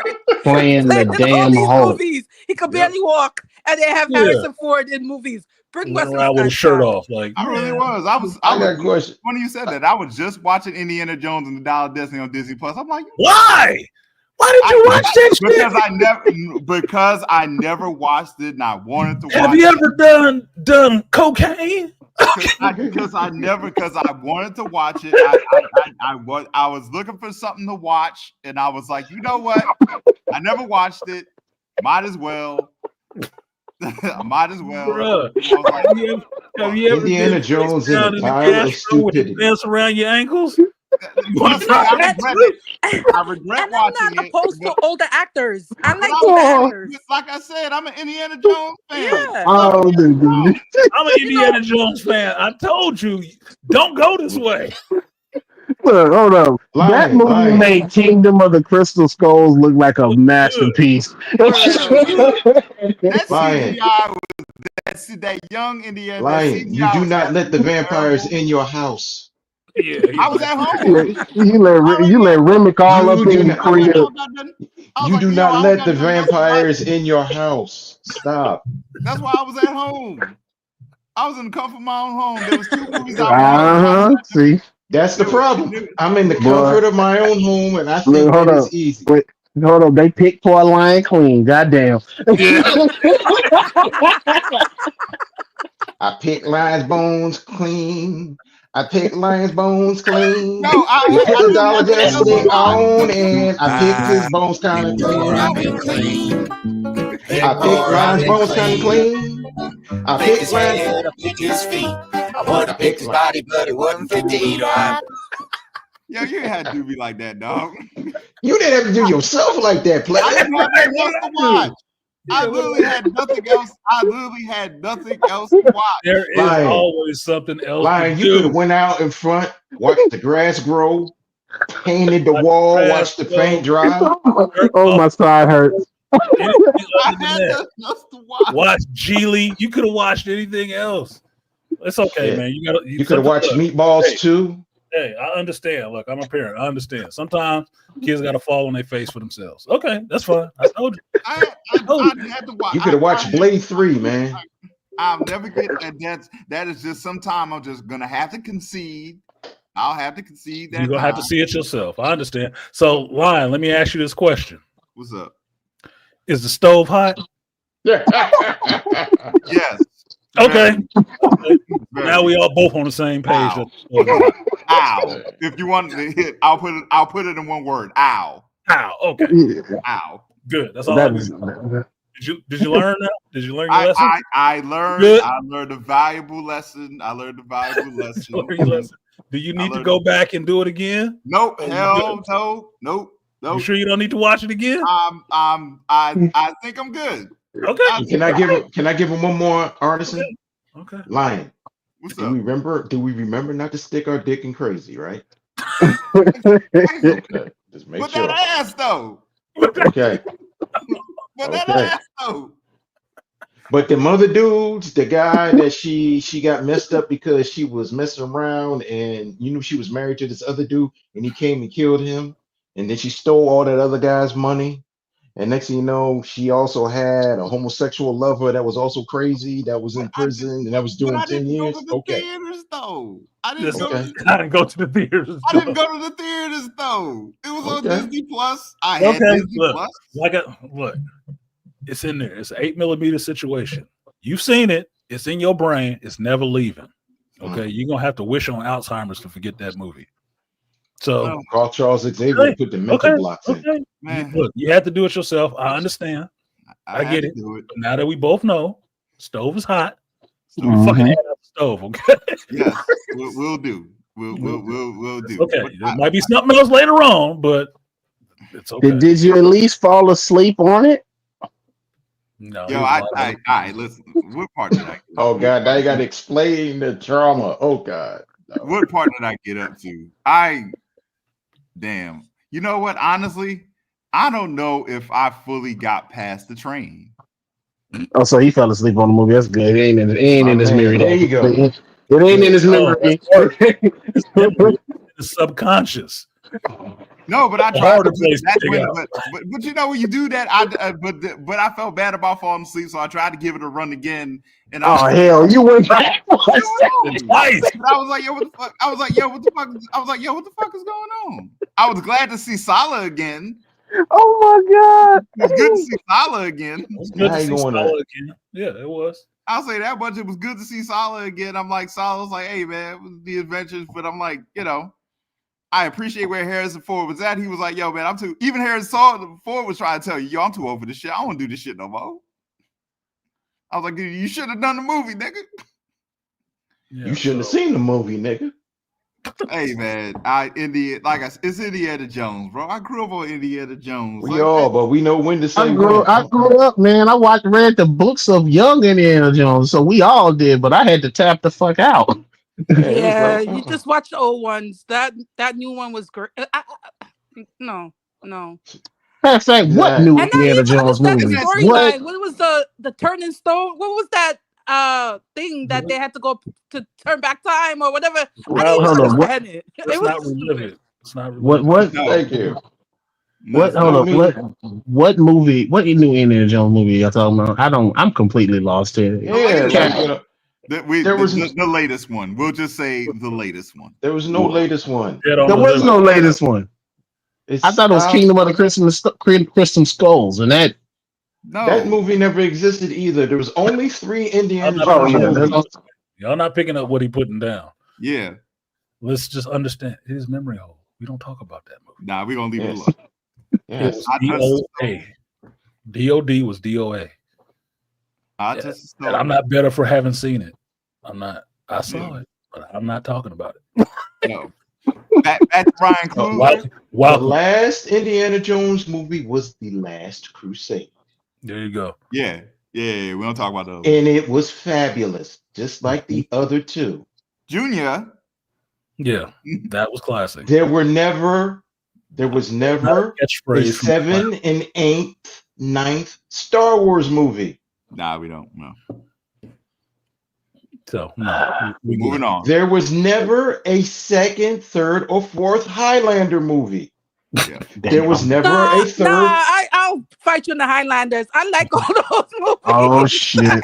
playing the damn Hulk. Movies. He could barely walk, and they have Harrison Ford in movies. Bring Went Wesley around with his Snipes shirt back. off. Like, I really man. was. I got a question. When you said that, I was just watching Indiana Jones and the Dial of Destiny on Disney Plus. I'm like, Why? Why did you watch that shit? because I never watched it and I wanted to watch it. Have you ever done cocaine? Because I wanted to watch it. I was looking for something to watch, and I was like, you know what? I never watched it. Might as well. Might as well. Bruh. I was like, Have you ever Indiana been Jones down in in a the pile of Castro with the stupidity. pants around your ankles? plus, I regret And I'm watching not it. opposed to older actors. I But like I'm- older actors. Like I said, I'm an Indiana Jones fan. Yeah. Oh, dude. I'm an Indiana Jones fan. I told you, don't go this way. Look, hold up. That movie Lion. made Kingdom of the Crystal Skulls look like a masterpiece. That Lion. CGI was that young Indiana. Lion, you do not let the vampires in your house. Yeah, I was at home. you let Remick all up in the crib. You do not let the vampires in your house. Stop. That's why I was at home. I was in the comfort of my own home. There was 2 movies I was See, That's the problem. I'm in the comfort of my own home, and I think Look, hold that up. is easy. Wait, hold on. They picked poor Lion clean. Goddamn. I pick lion's bones clean. I pick lion's bones clean. No, He put the Dollar didn't have Destiny no on, and I picked his bones kind of clean. clean. I picked lion's bones kind of clean. I Pick picked his lion. head, I picked his feet. I would have picked his body, but it wasn't fit to eat. Yo, you had to do me like that, dog. You didn't have to do yourself like that, I player. didn't have nothing else to watch. I literally had nothing else. I literally had nothing else to watch. There is Lion. always something else. Lion, to you could do. have went out in front, watched the grass grow, painted the wall, watched the paint dry. Oh, my side hurts. Anything I other than had that. nothing else to watch. Watch Geely. You could have watched anything else. It's okay, Yeah. man. You You could have watched Meatballs Hey. too. Hey, I understand. Look, I'm a parent. I understand. Sometimes kids got to fall on their face for themselves. Okay, that's fine. I told you. I had to watch. You could have watched Blade 3, man. I'll never get that. That is just sometime I'm just gonna have to concede. I'll have to concede that. You're gonna have to see it yourself. I understand. So, Lion, let me ask you this question: What's up? Is the stove hot? Yeah. Yes. Okay. Very. Now we all both on the same page. Ow. Ow. If you want to hit, I'll put it in one word. Ow. Ow. Okay. Ow. Good. That's all I need. Did you learn that? Did you learn your lesson? I learned. Good. I learned a valuable lesson. Learn your lesson. Do you need to go back and do it again? Nope. Hell no. Nope. You sure you don't need to watch it again? I think I'm good. Okay. Can I give him one more artisan? Okay. Lion. What's Do up? we remember not to stick our dick in crazy, right? Okay. Just make But sure. that ass though. Okay. But that Okay. ass though. But them other dudes, the guy that she got messed up because she was messing around and you knew she was married to this other dude and he came and killed him and then she stole all that other guy's money. And next thing you know, she also had a homosexual lover that was also crazy, that was in prison and that was But doing I 10 didn't go years. to the Okay. theaters though. I didn't Listen, go. Okay. I didn't go to the theaters. I didn't go to the theaters though. It was on Okay. Disney Plus. I had Okay, Disney look. Plus. Look, it's in there. It's an 8mm situation. You've seen it. It's in your brain. It's never leaving. Okay, you're gonna have to wish on Alzheimer's to forget that movie. So Well, Call Charles Xavier and put the mental blocks in. okay. man, Look, you have to do it yourself. I understand. I had get to it. do it. But now that we both know, stove is hot. So we Mhm. fucking head out the stove. Okay. Yes, we'll do. We'll do. Okay. But There might be something else later on, but it's okay. Did you at least fall asleep on it? No. Yo, he was all like- right, listen. What part did I get Oh God, now you gotta explain the trauma. Oh God. No. What part did I get up to? Damn. You know what? Honestly, I don't know if I fully got past the train. Oh, so he fell asleep on the movie. That's good. It ain't in his Man, memory. there you go. It ain't in his Oh, memory. that's It's memory. It's subconscious. No, but I The tried harder to. place to That's dig when, out. but you know when you do that, but I felt bad about falling asleep, so I tried to give it a run again, and I Oh was hell, you went back for a second. Twice. but I was like, yo, what the fuck? I was like, yo, what the fuck? I was like, yo, what the fuck is going on? I was glad to see Salah again. Oh my god. It was good to see Salah again. It was good Now to you see going Salah again. Yeah, it was. I'll say that much. It was good to see Salah again. I'm like, Salah's like, hey man, it was the adventures, but I'm like, you know, I appreciate where Harrison Ford was at. He was like, yo, man, I'm too. Even Harrison Ford was trying to tell you, yo, I'm too over this shit. I don't want to do this shit no more. I was like, dude, you should have done the movie, nigga. Yeah, You shouldn't have seen the movie, nigga. Hey man, it's Indiana Jones, bro. I grew up on Indiana Jones. We all, but we know when to say I grew when. up, man. Read the books of young Indiana Jones, so we all did, but I had to tap the fuck out. Yeah, it was Yeah, like, you just watch the old ones. That new one was great. No. Matter of fact, what Exactly. new And Indiana what was Jones that movie? storyline? What was the turning stone? What was that thing that they had to go to turn back time or whatever? I didn't Hold even on, what? understand it. Let's It was not just relive stupid. it. Let's not relive What? No, Thank you. What? no, Hold I on. mean, What movie? What new Indiana Jones movie y'all talking about? I'm completely lost here. yeah, like you know, there was the latest one. We'll just say the latest one. there was no latest one. Dead on There was no delivery. latest one. It's I thought it was Kingdom of the Crystal Skulls, and that. No, that movie never existed either. There was only 3 Indiana I'm not Jones picking up movies. what- Y'all not picking up what he putting down. yeah, Let's just understand his memory hole. We don't talk about that movie. nah, we're gonna leave it Yes. alone. It Yes. was I touched DOA. DOD was DOA. I Yeah. just And I'm not better for having seen it. I'm not. I saw it, but I'm not talking about it. no. Back to Ryan Coogler. The last Indiana Jones movie was The Last Crusade. There you go. Yeah. We don't talk about those. And it was fabulous, just like the other 2. Junior. Yeah, that was classic. There was never Catchphrase a from 7 and 8th, 9th Star Wars movie. Nah, we don't. No. So no, we Moving on. There was never a 2nd, 3rd, or 4th Highlander movie. Yeah. There was never Nah, a 3rd. I'll fight you in the Highlanders. I like all those movies. Oh shit!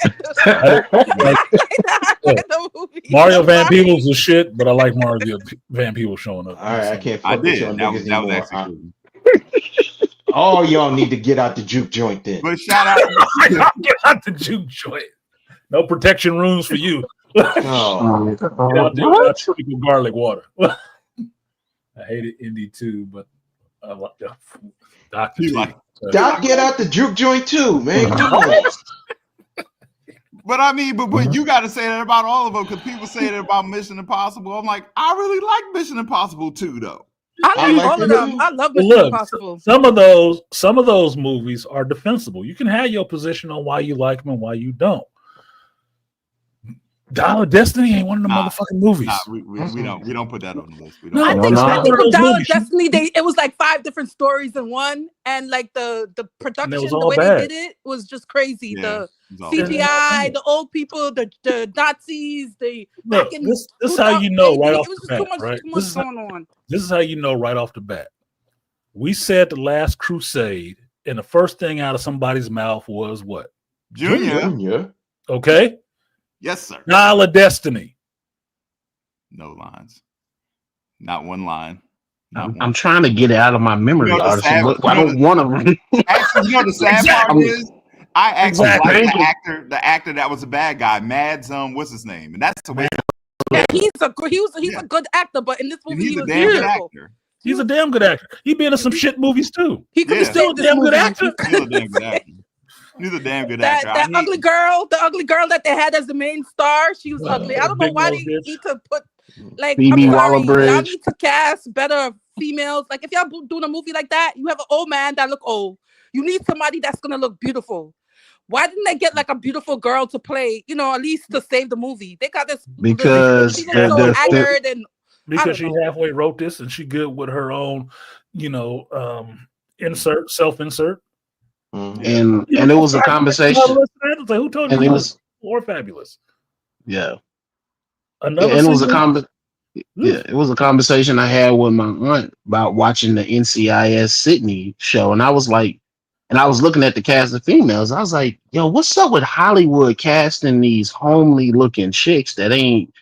Mario Van Peebles was shit, but I like Mario Van Peebles showing up. All right, I can't I fuck with did. y'all That niggas was anymore. actually cool. All y'all need to get out the juke joint then. But shout out. Get out the juke joint. No protection rooms for you. Oh, Get out there without typical garlic water. I hated Indy too, but I like Dr. You T. like- Doc, get out the juke joint too, man. Come on. But I mean, but you got to say that about all of them because people say that about Mission Impossible. I'm like, I really like Mission Impossible 2, though. I like like all of them. them. I love But Mission look, Impossible. some of those movies are defensible. You can have your position on why you like them and why you don't. Dial of Destiny ain't one of the motherfucking movies. Nah, we don't put that on the list. We No, don't. I think one of with those Dial of movies. Destiny, it was like 5 different stories in one, and like the production, was the all way bad. they did it was just crazy. Yeah, The it's all CGI, CGI, the old people, the Nazis, the Look, back in this is how you know right off it was the just too bat, much, right? too much going on. This is how you know right off the bat. We said The Last Crusade, and the first thing out of somebody's mouth was what? Junior. Okay? Yes, sir. Dial of Destiny. No lines. Not one line. Not one. I'm trying to get it out of my memory, You know the artist. sad- But I don't want to. Actually, you know the sad part Exactly. is I actually Exactly. like the actor that was a bad guy, Mads. What's his name? And that's the way Yeah, he's a good actor, but in this movie he's he a was damn good terrible. actor. He's a damn good actor. He been in some shit movies too. He could Yeah. have saved this Damn good movie. actor. He's a damn good actor. He's a damn good That actor. the ugly girl that they had as the main star, she was ugly. I don't know Big why nose they bitch. need to put like Phoebe I'm sorry, Waller-Bridge. y'all need to cast better females. Like if y'all doing a movie like that, you have an old man that look old. You need somebody that's gonna look beautiful. Why didn't they get like a beautiful girl to play? You know, at least to save the movie. They got this Because she looks so haggard and Because she don't know. halfway wrote this and she good with her own, self-insert. and it was a conversation, Like, who told you and it was more fabulous? yeah, Another and it was a single- Yeah, it was a conversation I had with my aunt about watching the NCIS Sydney show, and I was like, and I was looking at the cast of females. I was like, yo, what's up with Hollywood casting these homely looking chicks that ain't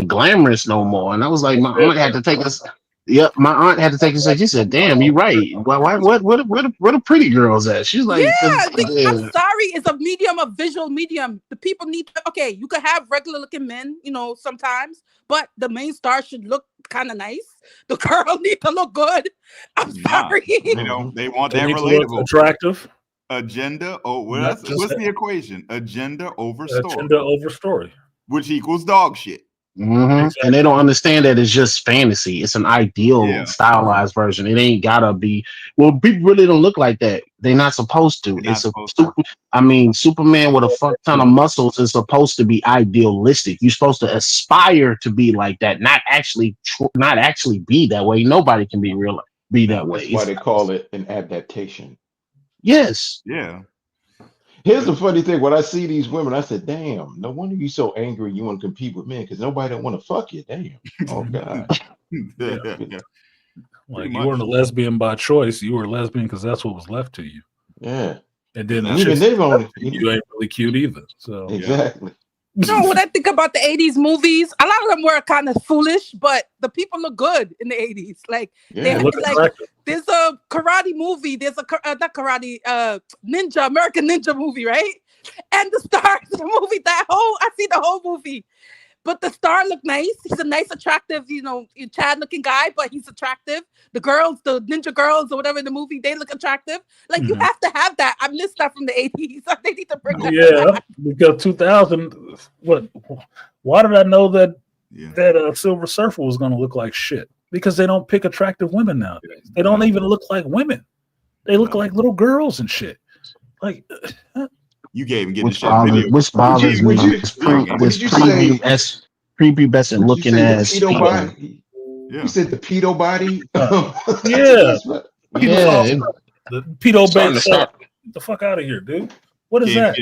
glamorous no more? And I was like, my aunt had to take us. Yep, my aunt had to take us. She said, "Damn, you right. Why? Where the pretty girls at?" She's Yeah, like, I'm sorry. It's a medium, a visual medium. The people need to, okay, you could have regular looking men, sometimes, but the main star should look kind of nice. The girl need to look good. I'm Nah, sorry. they want They that need to look relatable attractive. agenda. Oh, Not just what's the equation? Agenda over story, agenda over story. which equals dog shit. and they don't understand that it's just fantasy. It's an ideal Yeah. stylized version. It ain't gotta be. Well, people really don't look like that. They're not supposed to. They're not It's a supposed to. I mean, Superman with a fuck ton of muscles is supposed to be idealistic. You're supposed to aspire to be like that, not actually be that way. Nobody can be that way. That's why they call it an adaptation. Yes. Yeah. Here's the funny thing: when I see these women, I said, "Damn, no wonder you so angry. You want to compete with men because nobody don't want to fuck you." Damn. Oh God. Yeah. Like you weren't a lesbian by choice. You were a lesbian because that's what was left to you. Yeah. And then And even they've only you ain't really cute either. So exactly. When I think about the 80s movies, a lot of them were kind of foolish, but the people look good in the 80s. Like, Yeah. there's a karate movie, there's not karate, American Ninja movie, right? And the stars of the movie, I see the whole movie. But the star looked nice. He's a nice, attractive, Chad looking guy, but he's attractive. The girls, the ninja girls or whatever in the movie, they look attractive. Like you have to have that. I missed that from the 80s. They need to bring that back. Because 2000, why did I know that Silver Surfer was going to look like shit? Because they don't pick attractive women nowadays. They don't even look like women. They look like little girls and shit. Like you gave him getting which bothers me. Prepubescent looking ass. You said the pedo body. The pedo bait. Get the fuck out of here, dude. What is that?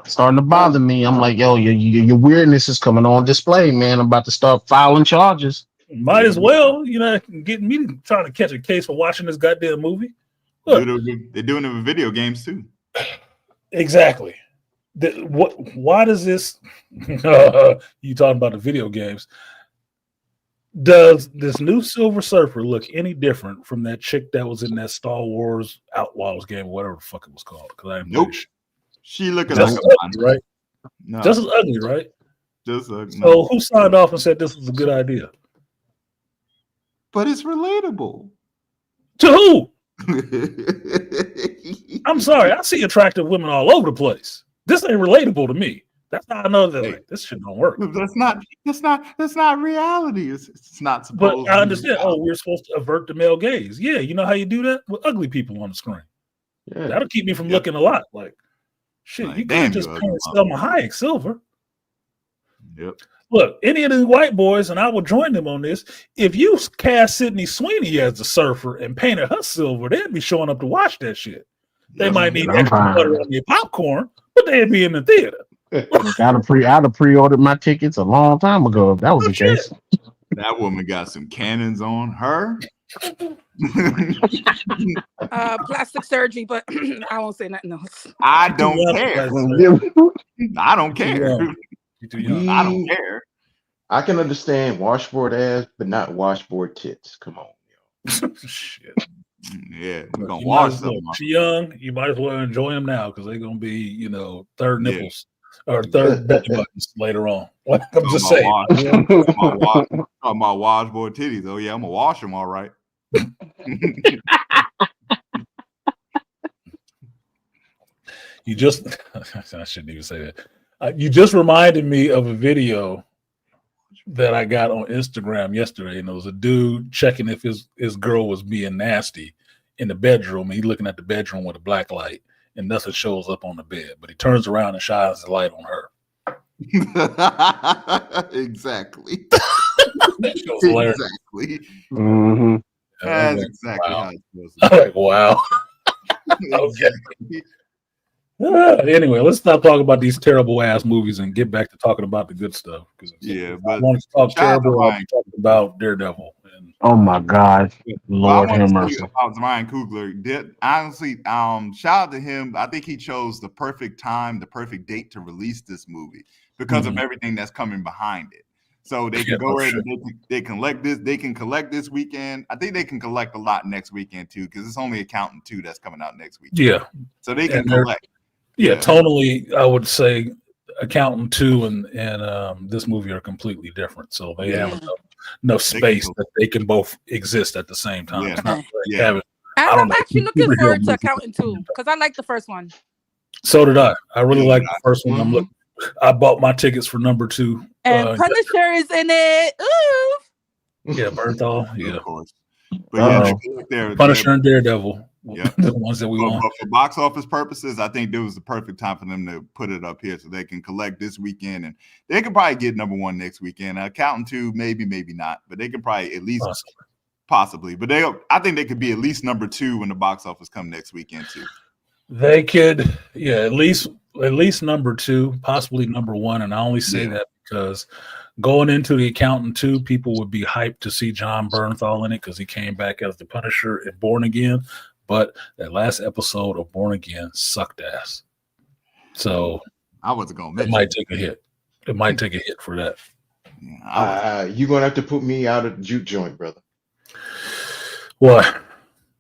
Starting to bother me. I'm like, yo, your weirdness is coming on display, man. I'm about to start filing charges. Might as well, getting me trying to catch a case for watching this goddamn movie. Look, they're doing it with video games too. Exactly. Why does this? You talking about the video games? Does this new Silver Surfer look any different from that chick that was in that Star Wars Outlaws game, or whatever the fuck it was called? Nope. She looking just like ugly, right? No. Just as ugly, right? Just ugly. So who signed off and said this was a good idea? But it's relatable. To who? I'm sorry, I see attractive women all over the place. This ain't relatable to me. That's how I know that this shit don't work. That's not reality. It's not supposed. But I understand. We're supposed to avert the male gaze. Yeah, you know how you do that with ugly people on the screen. Yeah. That'll keep me from looking a lot like shit. You can't just paint Selma Hayek silver. Yep. Look, any of the white boys, and I will join them on this. If you cast Sydney Sweeney as the surfer and painted her silver, they'd be showing up to watch that shit. They might need extra butter on their popcorn, but they'd be in the theater. I'd have pre-ordered my tickets a long time ago if that was the case. That woman got some cannons on her. Plastic surgery, but I won't say nothing else. I don't care. I don't care. I don't care. I can understand washboard ass, but not washboard tits. Come on, yo. Shit. Yeah, we're gonna wash them. She's young. You might as well enjoy them now because they're gonna be, third nipples or third belly buttons later on. I'm just saying. Talking about washboard titties. Oh yeah, I'm gonna wash them all right. You just I shouldn't even say that. You just reminded me of a video that I got on Instagram yesterday, and it was a dude checking if his girl was being nasty in the bedroom. And he's looking at the bedroom with a black light, and nothing shows up on the bed. But he turns around and shines the light on her. Exactly. Exactly. Mm-hmm. That's exactly wow. how it's supposed to be. Like, wow. Okay. Anyway, let's stop talking about these terrible ass movies and get back to talking about the good stuff. Yeah, I but want to talk shout out to terrible. I'll Ryan. be talking about Daredevil. And Oh my God, Well, I Lord want have to say mercy. about Ryan Coogler. Honestly, shout out to him. I think he chose the perfect time, the perfect date to release this movie because of everything that's coming behind it. So they can go ahead and they can collect this. They can collect this weekend. I think they can collect a lot next weekend too, because it's only Accountant 2 that's coming out next weekend. yeah, So they can collect. Yeah, tonally, I would say Accountant 2 and this movie are completely different. So they have enough space that they can both exist at the same time. Yeah. It's not like Yeah. I'm actually looking forward to Accountant 2 because I like the first one. So did I. I really like the first one. Mhm. I bought my tickets for number 2. And Punisher is in it. Ooh. Yeah, Bernthal. Yeah. Of course. But Punisher and Daredevil. Yeah. The ones that we want. But for box office purposes, I think this was the perfect time for them to put it up here so they can collect this weekend, and they can probably get number 1 next weekend. Accountant 2, maybe not, but they can probably at least possibly. But I think they could be at least number 2 when the box office come next weekend too. They could, at least number 2, possibly number 1, and I only say that because going into the Accountant 2, people would be hyped to see John Bernthal in it because he came back as the Punisher in Born Again. But that last episode of Born Again sucked ass. So I wasn't going to mention it might take a hit. It might take a hit for that. You're going to have to put me out of the juke joint, brother. What?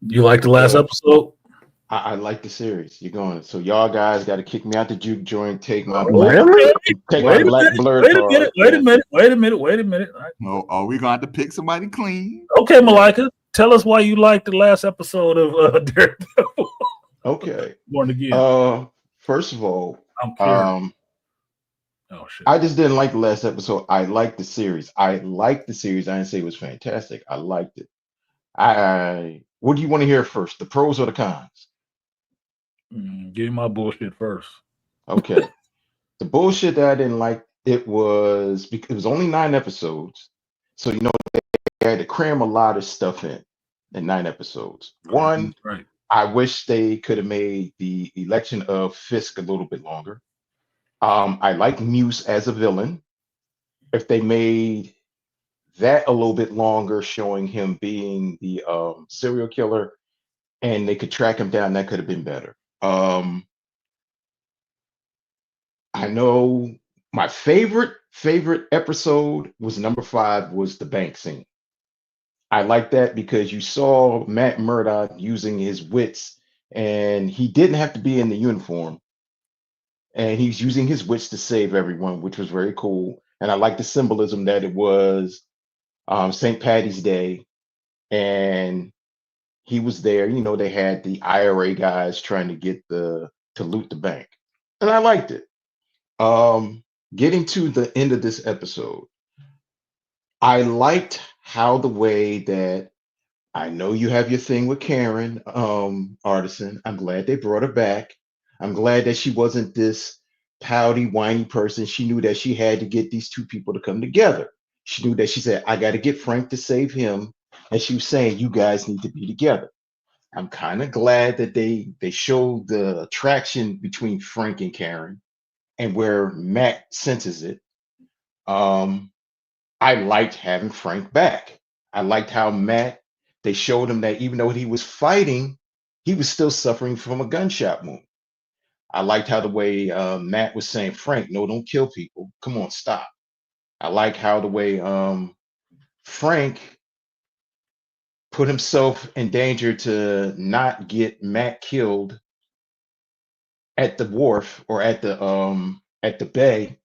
You like the last episode? I like the series. You're going. So y'all guys got to kick me out the juke joint. Take my Wait a minute. No, are we going to have to pick somebody clean? Okay, Malika, tell us why you liked the last episode of Daredevil. Okay. Born Again. First of all, oh shit. I just didn't like the last episode. I liked the series. I didn't say it was fantastic. I liked it. What do you want to hear first? The pros or the cons? Give me my bullshit first. Okay. The bullshit that I didn't like, it was only 9 episodes. So they had to cram a lot of stuff in 9 episodes. One, right. I wish they could have made the election of Fisk a little bit longer. I like Muse as a villain. If they made that a little bit longer, showing him being the serial killer, and they could track him down, that could have been better. I know my favorite episode was number 5, was the bank scene. I like that because you saw Matt Murdock using his wits, and he didn't have to be in the uniform, and he's using his wits to save everyone, which was very cool. And I like the symbolism that it was St. Patty's Day, and he was there. They had the IRA guys trying to get to loot the bank, and I liked it. Getting to the end of this episode, I liked how the way that, I know you have your thing with Karen, Artisan. I'm glad they brought her back. I'm glad that she wasn't this pouty, whiny person. She knew that she had to get these 2 people to come together. She knew that she said, I got to get Frank to save him. And she was saying, you guys need to be together. I'm kind of glad that they showed the attraction between Frank and Karen and where Matt senses it. I liked having Frank back. I liked how they showed him that even though he was fighting, he was still suffering from a gunshot wound. I liked how the way Matt was saying, Frank, no, don't kill people. Come on, stop. I like how the way Frank put himself in danger to not get Matt killed at the wharf or at the bay.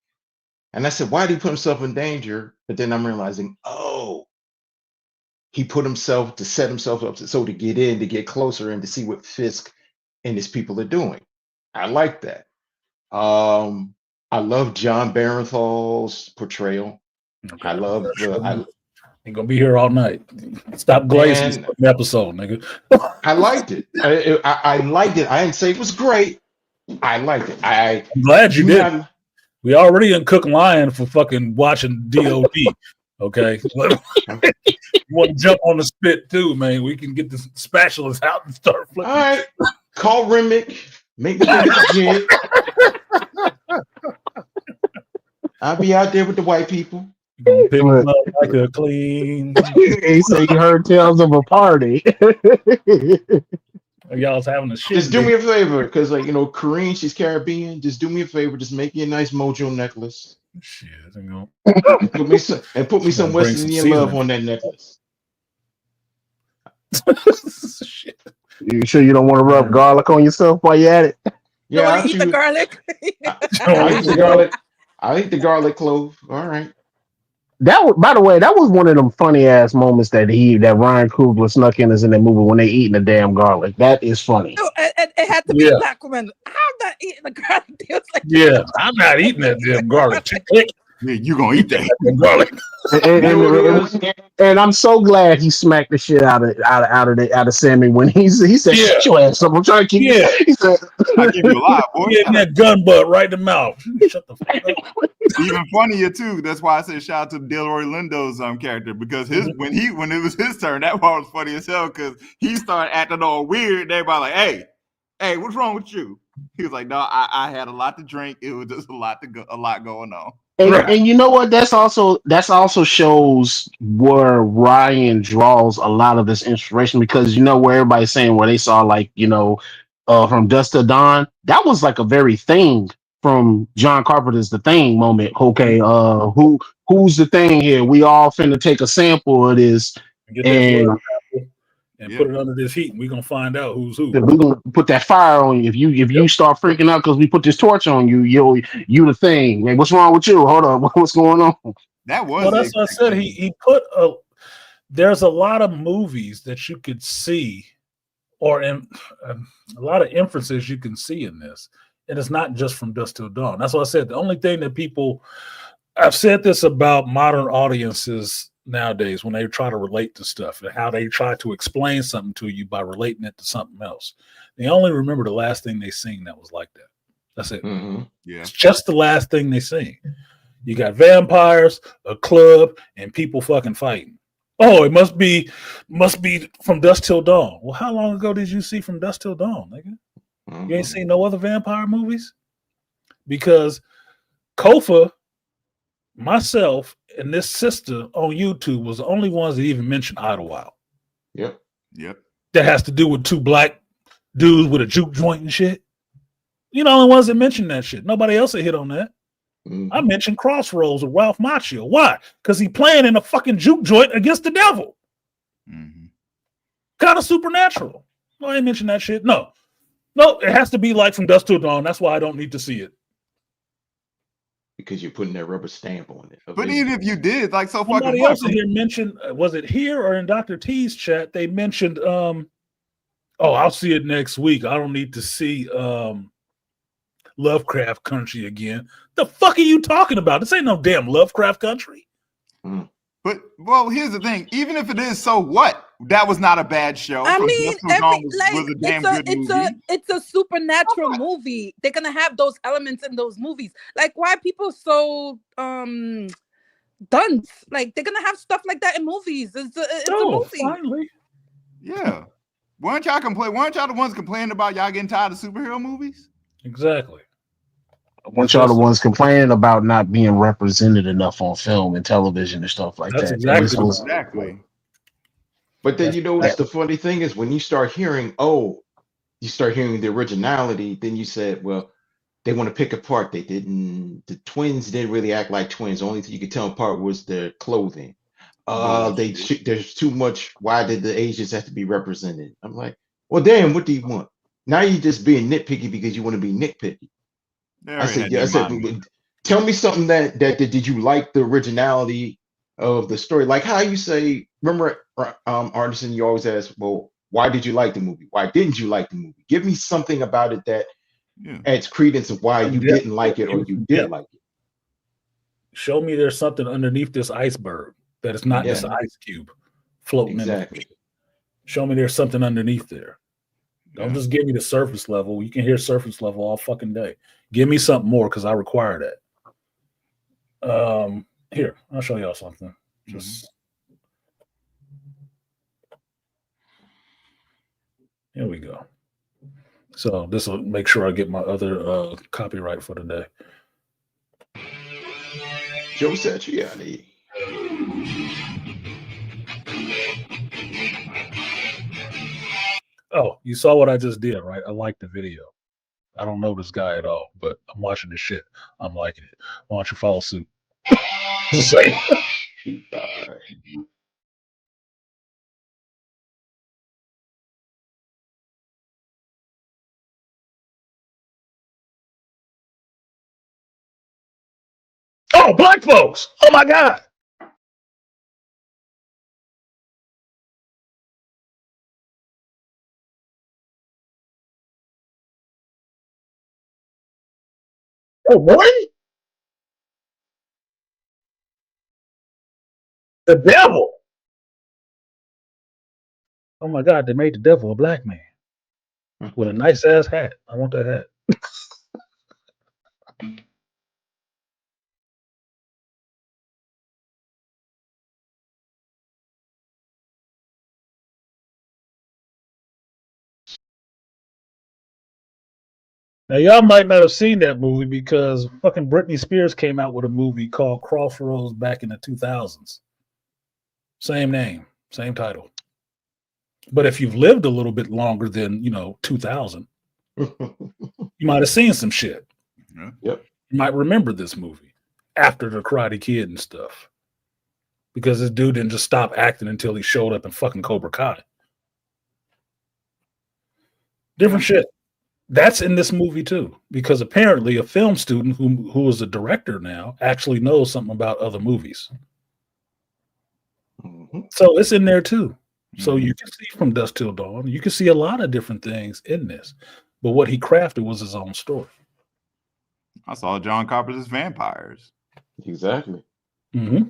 And I said, why did he put himself in danger? But then I'm realizing, he put himself to set himself up to get in, to get closer and to see what Fisk and his people are doing. I like that. I love John Barenthal's portrayal. Okay. I love ain't gonna be here all night. Stop glazing the episode, nigga. I liked it. I liked it. I didn't say it was great. I liked it. I'm glad you did. We already in Cook Lion for fucking watching DOD. Okay. You want to jump on the spit too, man. We can get the spatulas out and start flipping. All right. Call Remick. Make me think of the jig. I'll be out there with the white people. You gonna pick But them up like a clean. he said he heard tales of a party. Y'all was having a shit. Just do me a favor, because like Kareen, she's Caribbean. Just do me a favor. Just make me a nice mojo necklace. Shit, you know. And put me some Bring West some Indian love seasoning. on that necklace. Shit. You sure you don't want to rub garlic on yourself while you at it? You Yeah, want I'll to eat the chew. garlic? I'll eat the garlic. I'll eat the garlic clove. All right. That was, by the way, that was one of them funny ass moments that Ryan Coogler snuck in us in that movie when they eating the damn garlic. That is funny. No, it had to be Yeah. black women. I'm not eating the garlic. It was like, Yeah, I'm not eating that damn garlic. Yeah, you gonna eat that. Garlic. You know what it is? And I'm so glad he smacked the shit out of Sammy when he said, Yeah. "Shut your ass up! I'm trying to keep." Yeah. He said, I give you a lot, boy. Yeah, that gun butt right in the mouth. Shut the fuck up. Even funnier too. That's why I said shout out to Delroy Lindo's character, because when it was his turn, that part was funny as hell, because he started acting all weird. And everybody like, hey, what's wrong with you? He was like, no, I had a lot to drink. It was just a lot going on. and you know what? That's also shows where Ryan draws a lot of this inspiration, because where everybody's saying where they saw from Dusk Till Dawn, that was like a very thing from John Carpenter's The Thing moment. Okay, who's the thing here? We all finna take a sample of this Get that blood sample and put it under this heat, and we're gonna find out who's who. we're gonna put that fire on you. If you start freaking out because we put this torch on you, you the thing. Man, what's wrong with you? Hold on, what's going on? That was Well, that's what I said. He put there's a lot of movies that you could see, or a lot of inferences you can see in this, and it's not just from Dusk Till Dawn. That's what I said. The only thing that I've said this about modern audiences nowadays when they try to relate to stuff and how they try to explain something to you by relating it to something else. They only remember the last thing they seen that was like that. That's it. Mm-hmm. Yeah. It's just the last thing they seen. You got vampires, a club, and people fucking fighting. Oh, it must be from Dusk Till Dawn. Well, how long ago did you see From Dusk Till Dawn, nigga? Mm-hmm. You ain't seen no other vampire movies? Because Kofa, myself, and this sister on YouTube was the only ones that even mentioned Idlewild. Yep. That has to do with two black dudes with a juke joint and shit. You know, the only ones that mentioned that shit. Nobody else had hit on that. Mm-hmm. I mentioned Crossroads with Ralph Macchio. Why? Because he playing in a fucking juke joint against the devil. Mm-hmm. Kind of supernatural. No, I ain't mentioned that shit. No, it has to be like From Dusk Till Dawn. That's why I don't need to see it. Because you're putting that rubber stamp on it. But even if you did, like, so Somebody fucking else in here mentioned, was it here or in Dr. T's chat? They mentioned, I'll see it next week. I don't need to see Lovecraft Country again. The fuck are you talking about? This ain't no damn Lovecraft Country. Mm. But here's the thing. Even if it is, so what? That was not a bad show. I From mean, Dusk Till Dawn was a damn good movie. it's a supernatural movie. They're gonna have those elements in those movies. Like, why people so dunce? Like, they're gonna have stuff like that in movies. It's a movie. Finally. Yeah. Weren't y'all the ones complaining about y'all getting tired of superhero movies? Exactly. Weren't y'all the ones complaining about not being represented enough on film and television and stuff like That's that? Exactly. But then what's the funny thing is when you start hearing the originality, then you said, well, they want to pick apart. The twins didn't really act like twins. The only thing you could tell apart was their clothing. There's too much. Why did the Asians have to be represented? I'm like, well, damn, what do you want? Now you're just being nitpicky because you want to be nitpicky. I said, tell me something that did you like the originality of the story? Like how you say, remember, Artisan, you always ask, well, why did you like the movie? Why didn't you like the movie? Give me something about it that adds credence of why you didn't like it or you did like it. Show me there's something underneath this iceberg that is not just an ice cube floating in there. Show me there's something underneath there. Don't just give me the surface level. You can hear surface level all fucking day. Give me something more because I require that. Here, I'll show y'all something. Here we go. So this will make sure I get my other copyright for the day. Joe Satriani. Oh, you saw what I just did, right? I liked the video. I don't know this guy at all, but I'm watching this shit. I'm liking it. Why don't you follow suit? Say. Oh, black folks! Oh my God! Oh boy! The devil! Oh my God! They made the devil a black man with a nice ass hat. I want that hat. Now y'all might not have seen that movie because fucking Britney Spears came out with a movie called Crossroads back in the 2000s. Same name, same title. But if you've lived a little bit longer than 2000, you might have seen some shit. Yep. You might remember this movie after the Karate Kid and stuff, because this dude didn't just stop acting until he showed up in fucking Cobra Kai. Different shit. That's in this movie too, because apparently a film student who is a director now actually knows something about other movies. Mm-hmm. So it's in there too. So you can see From Dusk Till Dawn. You can see a lot of different things in this. But what he crafted was his own story. I saw John Carpenter's Vampires. Exactly. Mm-hmm.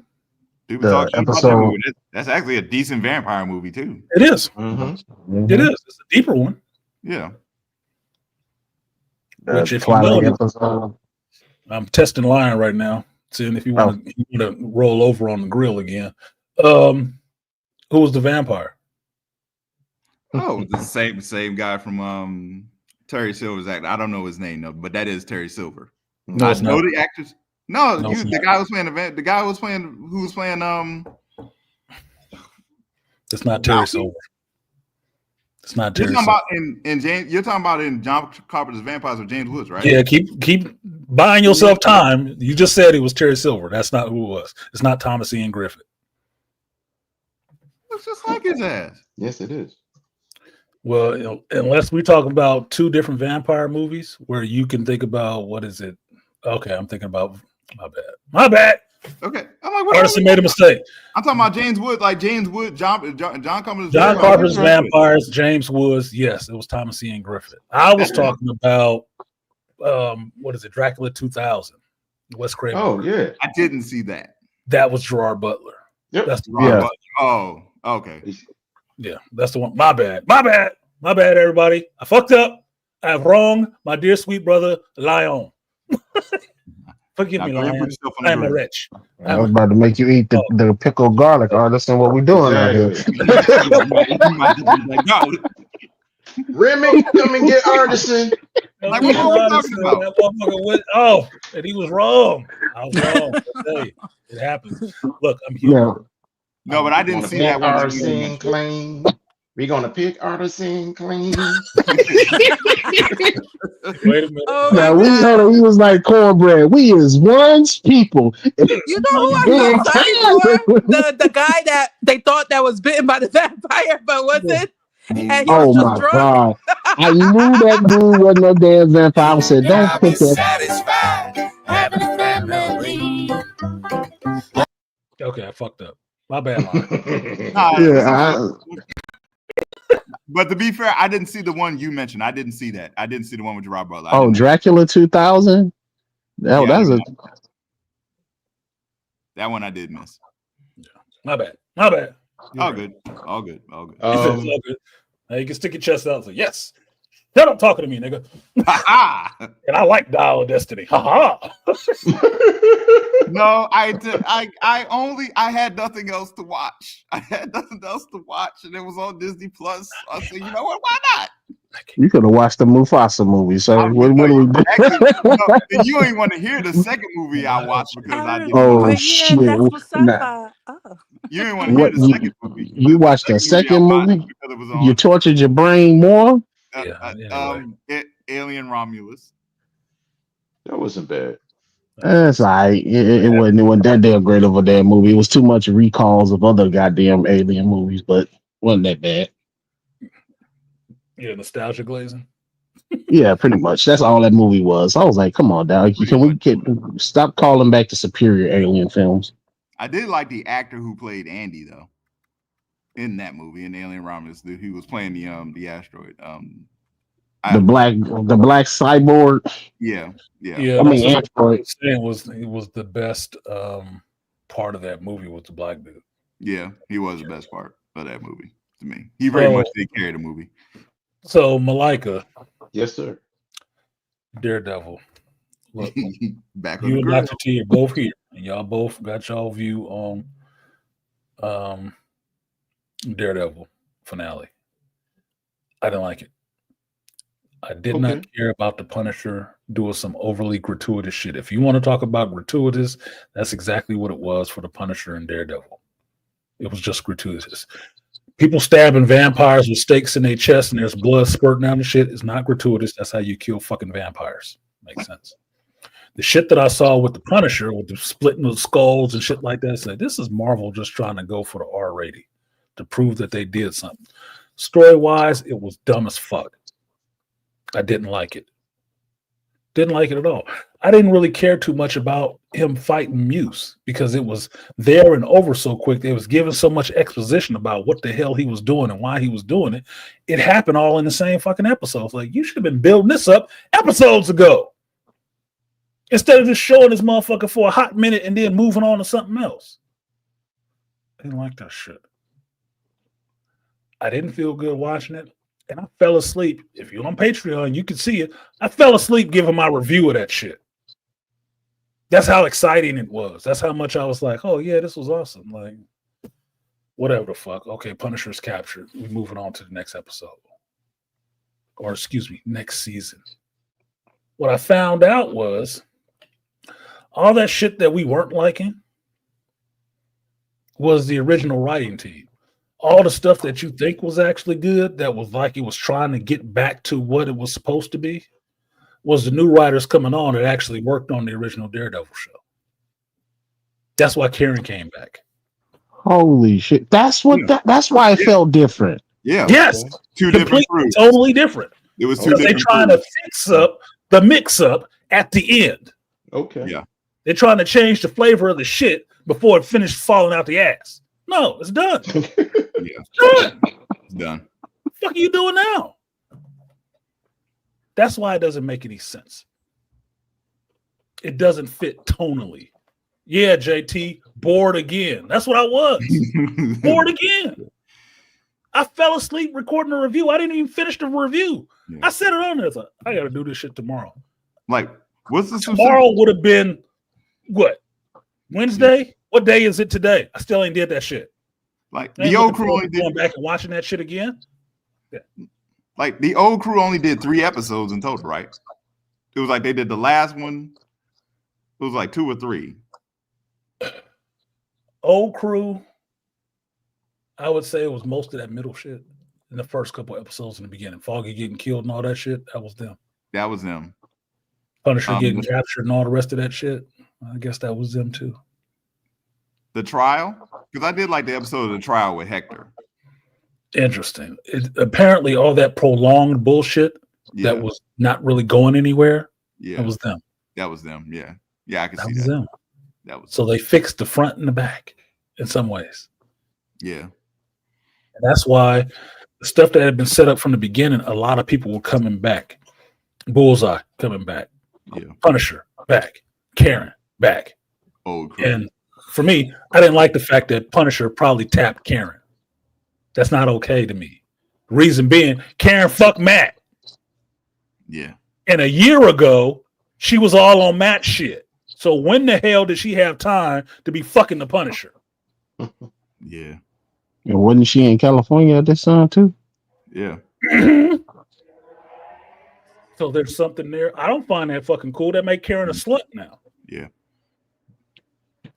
People talk shit about that movie. That's actually a decent vampire movie too. It is. Mm-hmm. It is. It's a deeper one. Yeah. Which, if you know, I'm testing line right now, seeing if you want to roll over on the grill again. Who was the vampire? Oh, the same guy from Terry Silver's actor. I don't know his name though, but that is Terry Silver. No, I it's know not. the actors. No, No, it's the not. guy was playing the guy was playing who was playing It's not Terry Silver. It's not Terry You're talking Silver. about in James. You're talking about in John Carpenter's Vampires with James Woods, right? Yeah, keep buying yourself time. You just said it was Terry Silver. That's not who it was. It's not Thomas Ian Griffith. Looks just like his ass. Yes, it is. Well, unless we talk about two different vampire movies where you can think about what is it? Okay, I'm thinking about my bad. Okay, I'm like, what Artisan made a mistake. I'm talking about James Wood, like James Wood, John Carpenter's John Carpenter's Vampires, James Woods. Yes, it was Thomas Ian Griffith. I was talking about what is it? Dracula 2000. Wes Craven. Oh yeah, I didn't see that. That was Gerard Butler. Yep. That's the Butler. Oh, okay. Yeah, that's the one. My bad, everybody. I fucked up. I have wronged my dear sweet brother, Lion. Forgive me, Lion. I am a wretch. I was about to make you eat the pickled garlic, Artisan. What we doing out here? Remy, come and get Artisan. Like, what are we talking about? That motherfucker went off, and he was wrong. I was wrong. I tell you, it happens. Look, I'm here. Yeah. No, but I didn't see that one. Artisan clean. We're gonna pick Artisan clean. Wait a minute. Oh Now my God. he was like cornbread. We is one's people. You know who I'm so sorry for? The guy that they thought that was bitten by the vampire, but wasn't. And he was just drunk. God! I knew that dude wasn't no damn vampire. I said, "Don't I'll put be that." satisfied having a family. Okay, I fucked up. My bad, Lion. Yeah, But to be fair, I didn't see the one you mentioned. I didn't see that. I didn't see the one with Gerard Butler. Dracula 2000. That was that one I did miss. My bad. My bad. All good. All good. All good. All good. Now you can stick your chest out and say, yes. Shut up talking to me, nigga. And I like Dial of Destiny. Ha ha. No, I had nothing else to watch. I had nothing else to watch, and it was on Disney Plus. I said, you know what? Why not? You could have watched the Mufasa movie, sir. What are we doing? Actually, you don't even want to hear the second movie I watched because I didn't. Oh, but yeah, shit. that's what's Nah. up. Oh. You didn't want to hear What the second movie. you watched the second I watched movie? because it was You on tortured your brain more. Alien Romulus. That wasn't bad. That's all right. It wasn't that damn great of a damn movie. It was too much recalls of other goddamn alien movies, but wasn't that bad. Yeah, nostalgia glazing. Yeah, pretty much. That's all that movie was. I was like, come on, dog. Can we stop calling back to superior alien films? I did like the actor who played Andy though in that movie in Alien Romulus. He was playing the asteroid. The black cyborg. Yeah. I mean, Android. Saying it was the best part of that movie was the black dude. Yeah, he was the best part of that movie to me. He very much did carry the movie. So Malika. Yes, sir. Daredevil. Look, back on you the and grill. Dr. T are both here, and y'all both got y'all view on Daredevil finale. I didn't like it. I did not care about the Punisher doing some overly gratuitous shit. If you want to talk about gratuitous, that's exactly what it was for the Punisher and Daredevil. It was just gratuitous. People stabbing vampires with stakes in their chest and there's blood spurting out and shit is not gratuitous. That's how you kill fucking vampires. Makes sense. The shit that I saw with the Punisher, with the splitting of skulls and shit like that, said this is Marvel just trying to go for the R rating to prove that they did something. Story-wise, it was dumb as fuck. I didn't like it. Didn't like it at all. I didn't really care too much about him fighting Muse because it was there and over so quick. They was giving so much exposition about what the hell he was doing and why he was doing it. It happened all in the same fucking episodes. Like, you should have been building this up episodes ago instead of just showing this motherfucker for a hot minute and then moving on to something else. I didn't like that shit. I didn't feel good watching it. And I fell asleep. If you're on Patreon, you can see it. I fell asleep giving my review of that shit. That's how exciting it was. That's how much I was like, oh, yeah, this was awesome. Like, whatever the fuck. Okay, Punisher's captured. We're moving on to the next episode. Or, excuse me, next season. What I found out was all that shit that we weren't liking was the original writing team. All the stuff that you think was actually good, that was like it was trying to get back to what it was supposed to be, was the new writers coming on that actually worked on the original Daredevil show. That's why Karen came back. Holy shit. That's what that's why it felt different. Yeah. Yes. Two different crews. Totally different. It was two different They're trying to fix up the mix-up at the end. Okay. Yeah. They're trying to change the flavor of the shit before it finished falling out the ass. No, it's done. Yeah. It's done. It's done. What the fuck are you doing now? That's why it doesn't make any sense. It doesn't fit tonally. Yeah, JT, bored again. That's what I was. Bored again. I fell asleep recording a review. I didn't even finish the review. Yeah. I said it on there. I got to do this shit tomorrow. Like, what's the tomorrow would have been what? Wednesday? Yeah. What day is it today? I still ain't did that shit. Like the old crew only going back and watching that shit again. Yeah. Like the old crew only did 3 episodes in total, right? It was like they did the last one. It was like 2 or 3. Old crew, I would say it was most of that middle shit in the first couple episodes in the beginning. Foggy getting killed and all that shit. That was them. That was them. Punisher getting captured and all the rest of that shit. I guess that was them too. The trial? Because I did like the episode of the trial with Hector. Interesting. Apparently all that prolonged bullshit that was not really going anywhere. Yeah. That was them. That was them. Yeah. Yeah, I can that see was that. Them. That was so they fixed the front and the back in some ways. Yeah. And that's why the stuff that had been set up from the beginning, a lot of people were coming back. Bullseye coming back. Yeah. Punisher back. Karen back. Oh, cool. And for me, I didn't like the fact that Punisher probably tapped Karen. That's not okay to me. Reason being, Karen fucked Matt. Yeah. And a year ago, she was all on Matt shit. So when the hell did she have time to be fucking the Punisher? Yeah. And wasn't she in California at this time too? Yeah. So there's something there. I don't find that fucking cool. That make Karen a slut now. Yeah.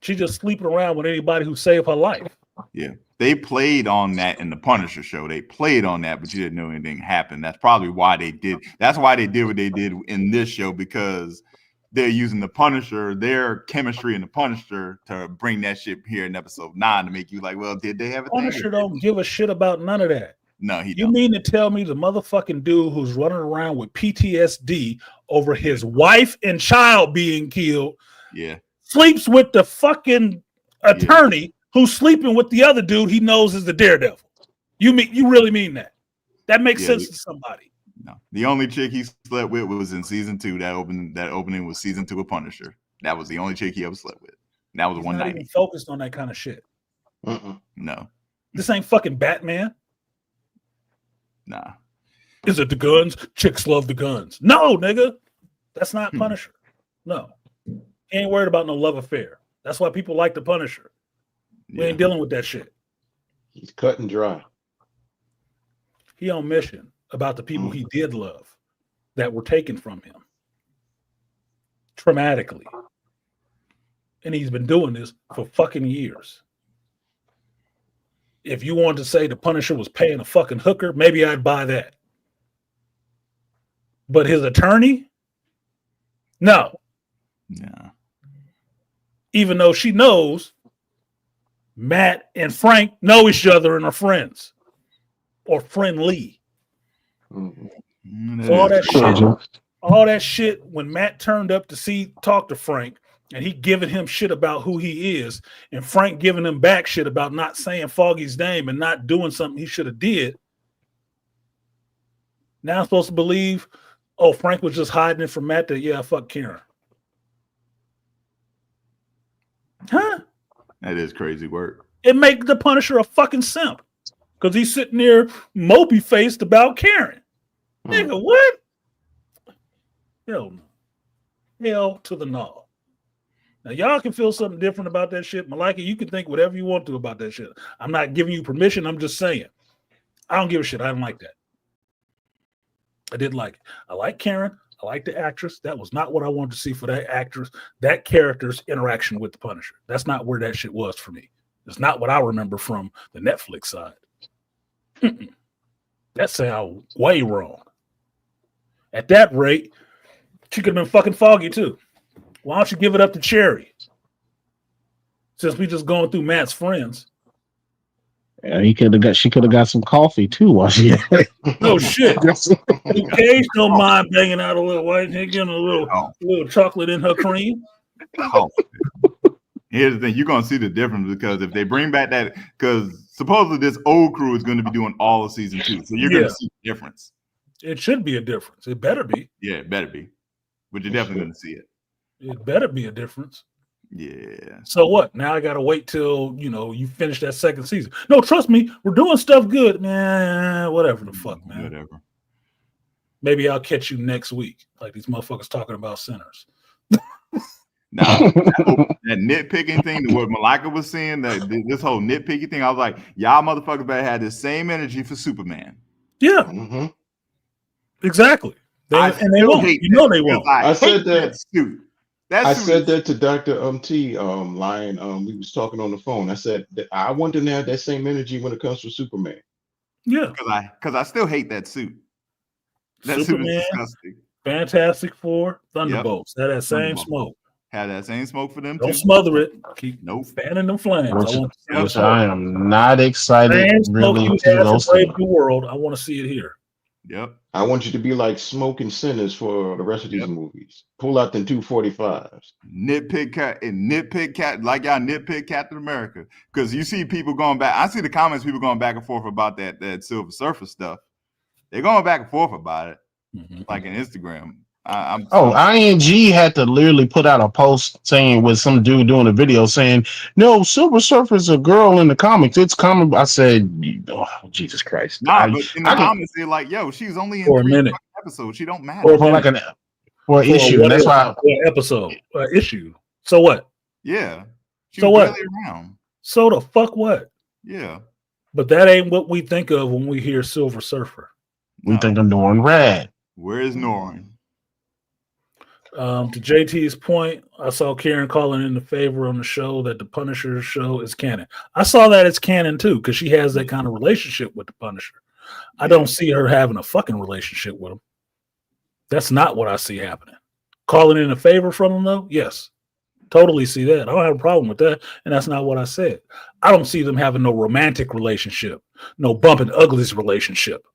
She just sleeping around with anybody who saved her life. Yeah. They played on that in the Punisher show. They played on that, but you didn't know anything happened. That's probably why they did. That's why they did what they did in this show, because they're using the Punisher, their chemistry in the Punisher, to bring that shit here in episode 9 to make you like, well, did they have a Punisher don't give a shit about none of that. No, he You don't. mean to tell me the motherfucking dude who's running around with PTSD over his wife and child being killed, Yeah, sleeps with the fucking attorney who's sleeping with the other dude he knows is the Daredevil? You really mean that? That makes sense to somebody. No, the only chick he slept with was in season 2. That opening was season 2 of Punisher. That was the only chick he ever slept with. That was one night. Focused on that kind of shit. No, this ain't fucking Batman. Nah. Is it the guns? Chicks love the guns. No, nigga. That's not Punisher. No. He ain't worried about no love affair. That's why people like the Punisher. We ain't dealing with that shit. He's cut and dry. He on mission about the people he did love that were taken from him traumatically. And he's been doing this for fucking years. If you wanted to say the Punisher was paying a fucking hooker, maybe I'd buy that. But his attorney? No. Yeah. Even though she knows Matt and Frank know each other and are friends. Or friendly. So all that shit, when Matt turned up to talk to Frank, and he giving him shit about who he is, and Frank giving him back shit about not saying Foggy's name and not doing something he should have did. Now I'm supposed to believe, oh, Frank was just hiding it from Matt that, fuck Karen. Huh? That is crazy work. It make the Punisher a fucking simp. Because he's sitting there mopey-faced about Karen. Nigga, what? Hell no. Hell to the no. Now, y'all can feel something different about that shit. Malika, you can think whatever you want to about that shit. I'm not giving you permission. I'm just saying. I don't give a shit. I didn't like that. I didn't like it. I like Karen. I like the actress. That was not what I wanted to see for that actress, that character's interaction with the Punisher. That's not where that shit was for me. It's not what I remember from the Netflix side. That sounds way wrong. At that rate, she could have been fucking Foggy too. Why don't you give it up to Cherry? Since we just going through Matt's friends. Yeah, she could have got some coffee too while she had it. No shit. Luke Cage don't mind banging out a little white chick, getting a little chocolate in her cream. Oh. Here's the thing, you're gonna see the difference, because if they bring back that, because supposedly this old crew is going to be doing all of season 2, so you're gonna see the difference. It should be a difference. It better be. Yeah, it better be. But you're definitely gonna see it. It better be a difference. Yeah. So what? Now I gotta wait till you finish that second season. No, trust me, we're doing stuff good, man. Whatever the fuck, man. Whatever. Maybe I'll catch you next week, like these motherfuckers talking about sinners. Now that nitpicking thing, what Malika was saying, that this whole nitpicky thing, I was like, y'all motherfuckers better have the same energy for Superman. Yeah, exactly. They won't. They won't. I said that. I said that to Dr. T. Lion. We was talking on the phone. I said that I want them to have that same energy when it comes to Superman. Yeah, because I still hate that suit. That Superman, suit is disgusting. Fantastic Four, Thunderbolts. That same smoke. Have that same smoke for them. Don't smother it. Keep fanning them flames. I am not excited really to go see the world. I want to see it here. Yep. I want you to be like Smoking Sinners for the rest of these movies. Pull out them 245s. Nitpick cat, like y'all nitpick Captain America. Because you see people going back. I see the comments, people going back and forth about that Silver Surfer stuff. They're going back and forth about it, like in Instagram. ING had to literally put out a post saying, with some dude doing a video saying, no, Silver Surfer's a girl in the comics. It's common. I said, oh, Jesus Christ. But in the comments, they're like, yo, she's only in 3 episodes. She don't matter. For an issue. That's why. Episode, issue. So what? Yeah. So what? Around. So the fuck what? Yeah. But that ain't what we think of when we hear Silver Surfer. We think of Norrin Rad. Where is Norrin? To JT's point, I saw Karen calling in the favor on the show that the Punisher show is canon. I saw that it's canon too, because she has that kind of relationship with the Punisher. I don't see her having a fucking relationship with him. That's not what I see happening. Calling in a favor from him, though, yes. Totally see that. I don't have a problem with that. And that's not what I said. I don't see them having no romantic relationship, no bumping uglies relationship.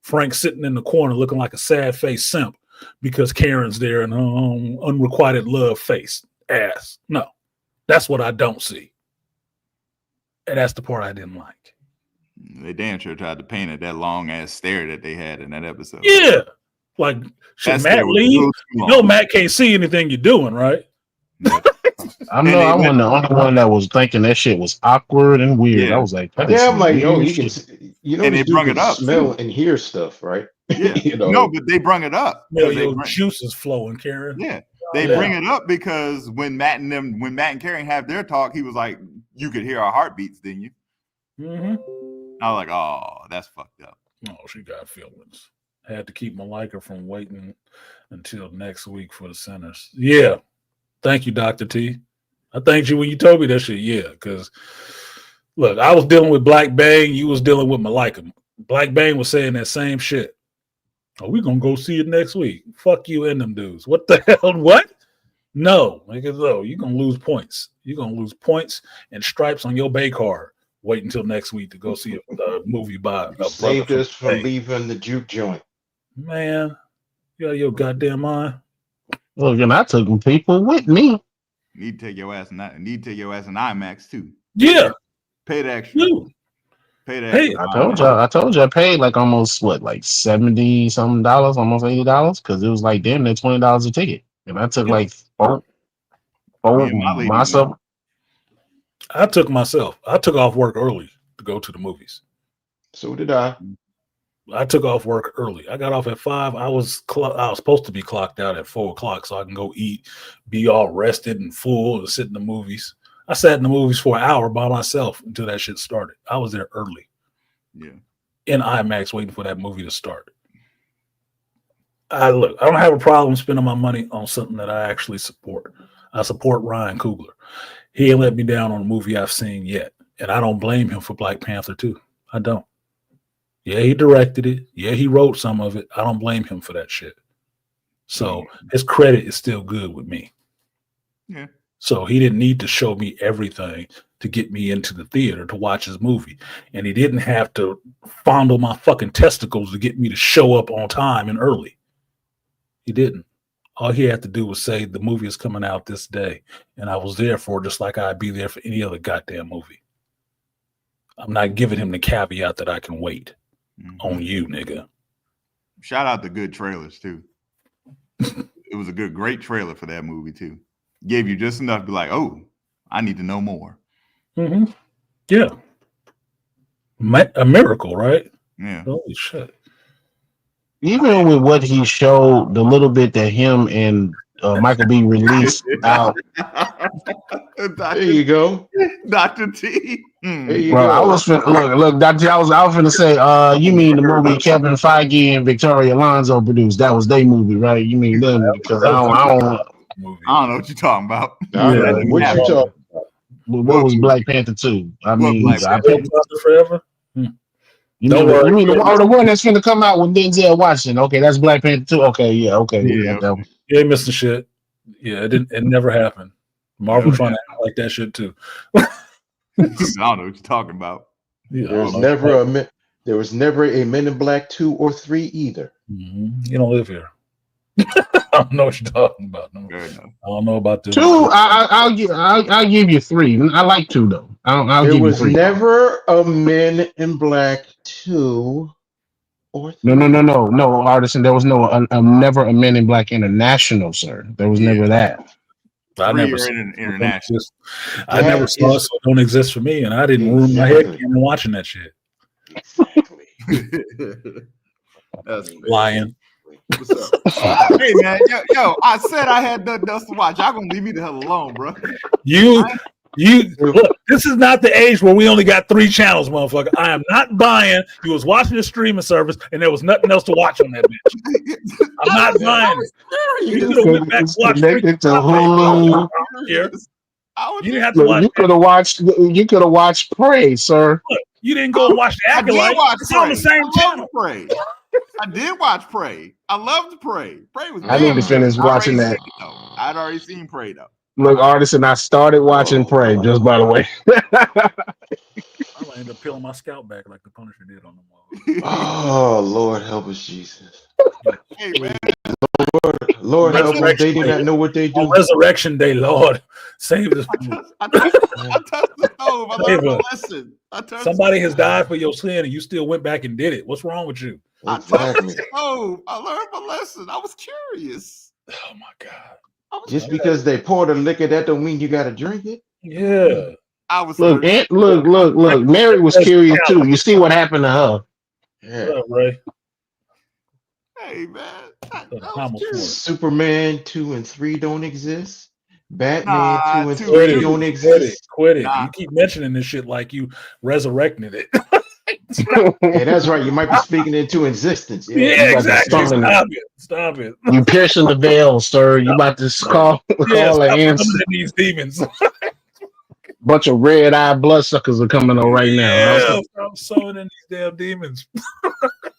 Frank sitting in the corner looking like a sad face simp because Karen's there and unrequited love face ass. No, that's what I don't see. And that's the part I didn't like. They damn sure tried to paint it that long ass stare that they had in that episode. Yeah. Like, should Matt leave? You know Matt can't see anything you're doing, right? I know I'm the only one that was thinking that shit was awkward and weird. I was like, I'm like, yo, he can, and they brung it up, smell and hear stuff, right? Yeah, no, but they brung it up. Your juice is flowing, Karen. Yeah, they bring it up because when Matt and Karen have their talk, he was like, "You could hear our heartbeats, didn't you?" Mm-hmm. I was like, "Oh, that's fucked up." Oh, she got feelings. Had to keep Malika from waiting until next week for the centers. Yeah. Thank you, Dr. T. I thanked you when you told me that shit. Yeah, because look, I was dealing with Black Bang. You was dealing with Malika. Black Bang was saying that same shit. Oh, we gonna go see it next week. Fuck you and them dudes. What the hell? What? No, nigga, no. You're gonna lose points. You're gonna lose points and stripes on your Bay card. Wait until next week to go see a movie by a saved us from leaving the juke joint. Man, you got your goddamn mind. Look, and I took people with me. Need to take your ass in IMAX too. Yeah. Pay the extra. Pay the extra. I told you I paid like almost like $70 something, almost $80, because it was like damn near $20 a ticket. And I took like four myself. I took myself. I took off work early to go to the movies. So did I. I took off work early. I got off at 5. I was supposed to be clocked out at 4 o'clock so I can go eat, be all rested and full, and sit in the movies. I sat in the movies for an hour by myself until that shit started. I was there early. Yeah. In IMAX waiting for that movie to start. I don't have a problem spending my money on something that I actually support. I support Ryan Coogler. He ain't let me down on a movie I've seen yet. And I don't blame him for Black Panther 2. I don't. Yeah, he directed it. Yeah, he wrote some of it. I don't blame him for that shit. So his credit is still good with me. Yeah. So he didn't need to show me everything to get me into the theater to watch his movie. And he didn't have to fondle my fucking testicles to get me to show up on time and early. He didn't. All he had to do was say the movie is coming out this day. And I was there for it just like I'd be there for any other goddamn movie. I'm not giving him the caveat that I can wait. On you, nigga. Shout out to good trailers too. It was a great trailer for that movie too. Gave you just enough to be like, oh, I need to know more. Mm-hmm. Yeah. A miracle, right? Yeah. Holy shit. Even with what he showed, the little bit that him and Michael B. released out. There you go, Dr. T. There you Bro, go. I was look, Dr. T, I was finna say, you mean the movie Kevin Feige and Victoria Alonso produced? That was their movie, right? You mean them? Because I don't know what you're talking about. What you talking? What was Black Panther 2? I mean, forever. You mean the one that's gonna come out with Denzel Washington? Okay, that's Black Panther 2. Okay, yeah, okay, we got that one. You ain't missing shit. Yeah, it never happened. Marvel trying to act like that shit too. I don't know what you're talking about. Yeah, there was never a Men in Black 2 or 3 either. Mm-hmm. You don't live here. I don't know what you're talking about. No. I don't know about this. 2. I'll give you 3. I like 2 though. There was never a Men in Black 2 or 3. No, Artisan. There was never a Men in Black International, sir. There was never that. I never saw international. I never saw it, so it don't exist for me, and I didn't ruin my head watching that shit. Exactly. That's lying. What's up? Hey man, yo, I said I had nothing else to watch. Y'all gonna leave me the hell alone, bro. Look, this is not the age where we only got 3 channels, motherfucker. I am not buying. You was watching the streaming service and there was nothing else to watch on that bitch. I'm not buying it. You could have went back and watched connected to Hulu. here. You didn't have to Look, watch. you could have watched. You could have watched Prey, sir. Look, you didn't go and watch the Acolyte. It's on the same channel. Prey. I did watch Prey. I loved Prey. Prey was. I need to finish watching that. I'd already seen Prey though. Look, Artisan, I started watching Prey. Just by the way. I might end up peeling my scalp back like the Punisher did on the wall. Oh, Lord help us, Jesus. Hey man, Lord help us. They do not know what they do. On Resurrection Day, Lord, save us. I touched the stove. I learned a lesson. Somebody has died for your sin, and you still went back and did it. What's wrong with you? Exactly. Oh, I learned my lesson. I was curious. Oh my God! Just because they pour the liquor, that don't mean you got to drink it. Yeah. I was look. Mary was curious too. You see what happened to her? Yeah. What up, Ray? Hey man, Superman 2 and 3 don't exist. Batman 2 and 3 Quit don't it. exist. Quit it. You keep mentioning this shit like you resurrected it. Yeah, that's right. You might be speaking into existence. Yeah, exactly. Stop it. You piercing the veil, sir. You about to call the answer. These demons. Bunch of red-eye bloodsuckers are coming on right now. Yeah, I'm sewing in these damn demons.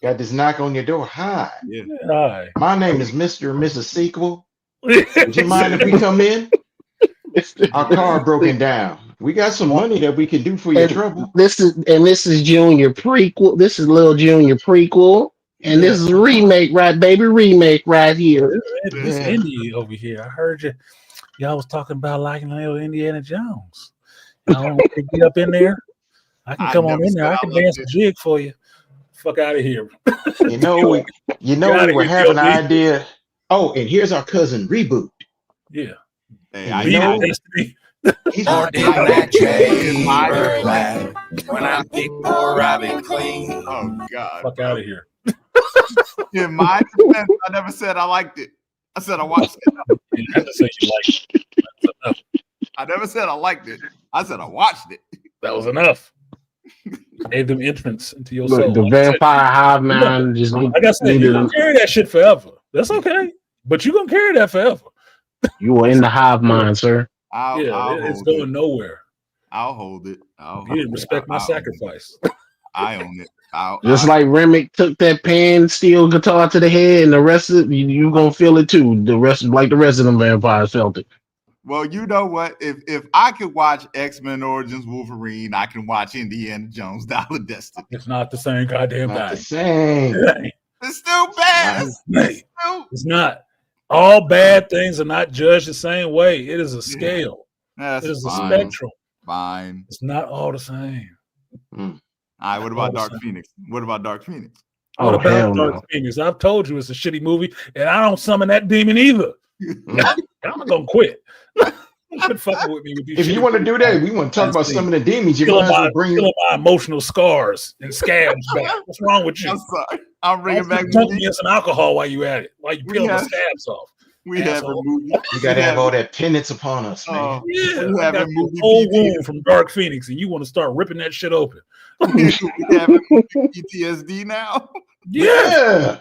Got this knock on your door. Hi. Yeah. Hi. My name is Mr. and Mrs. Sequel. Would you mind if we come in? Our car broken down. We got some money that we can do for your trouble. This is Junior prequel. This is Little Junior prequel. And this is remake, right, baby? Remake right here. This Indy over here. I heard y'all was talking about liking little Indiana Jones. I don't want to get up in there. I can come on in there. I can dance a jig for you. Fuck out of here. We were having an idea. Oh, and here's our cousin Reboot. Yeah. Hey, He's more than that chamber lad. When I pick poor Robin clean. Oh God. Fuck out of here. In my defense, I never said I liked it. I said I watched it. You have to say you liked it. That's enough. I never said I liked it. I said I watched it. That was enough. Gave them entrance into your Look, soul. the vampire hive mind just. Like I said, you're gonna carry that shit forever. That's okay, but you're gonna carry that forever. You are in the hive mind, sir. It's going nowhere. I'll hold it. You didn't respect my sacrifice. I own it. Just like Remick took that pan steel guitar to the head, and the rest of you gonna feel it too. The rest of them vampires felt it. Well, you know what? If I could watch X-Men Origins Wolverine, I can watch Indiana Jones Dial of Destiny. It's not the same goddamn Not thing. the same. It's still bad. It's not. All bad things are not judged the same way. It is a scale. It is a spectrum. Fine. It's not all the same. All right. What about Dark Phoenix? What about Dark Phoenix? What about Dark Phoenix? I've told you it's a shitty movie, and I don't summon that demon either. I'm not gonna quit. Quit fucking with me with these. If you want to do that, we want to talk about some of the demons. You might as well bring my emotional scars and scabs back. What's wrong with you? I'm sorry. I'm bringing back some alcohol while you at it. While you peeling the scabs off. We have a movie. You gotta have all that penance upon us, man. Yeah, we have a whole wound from Dark Phoenix, and you want to start ripping that shit open. We have PTSD now. Yeah.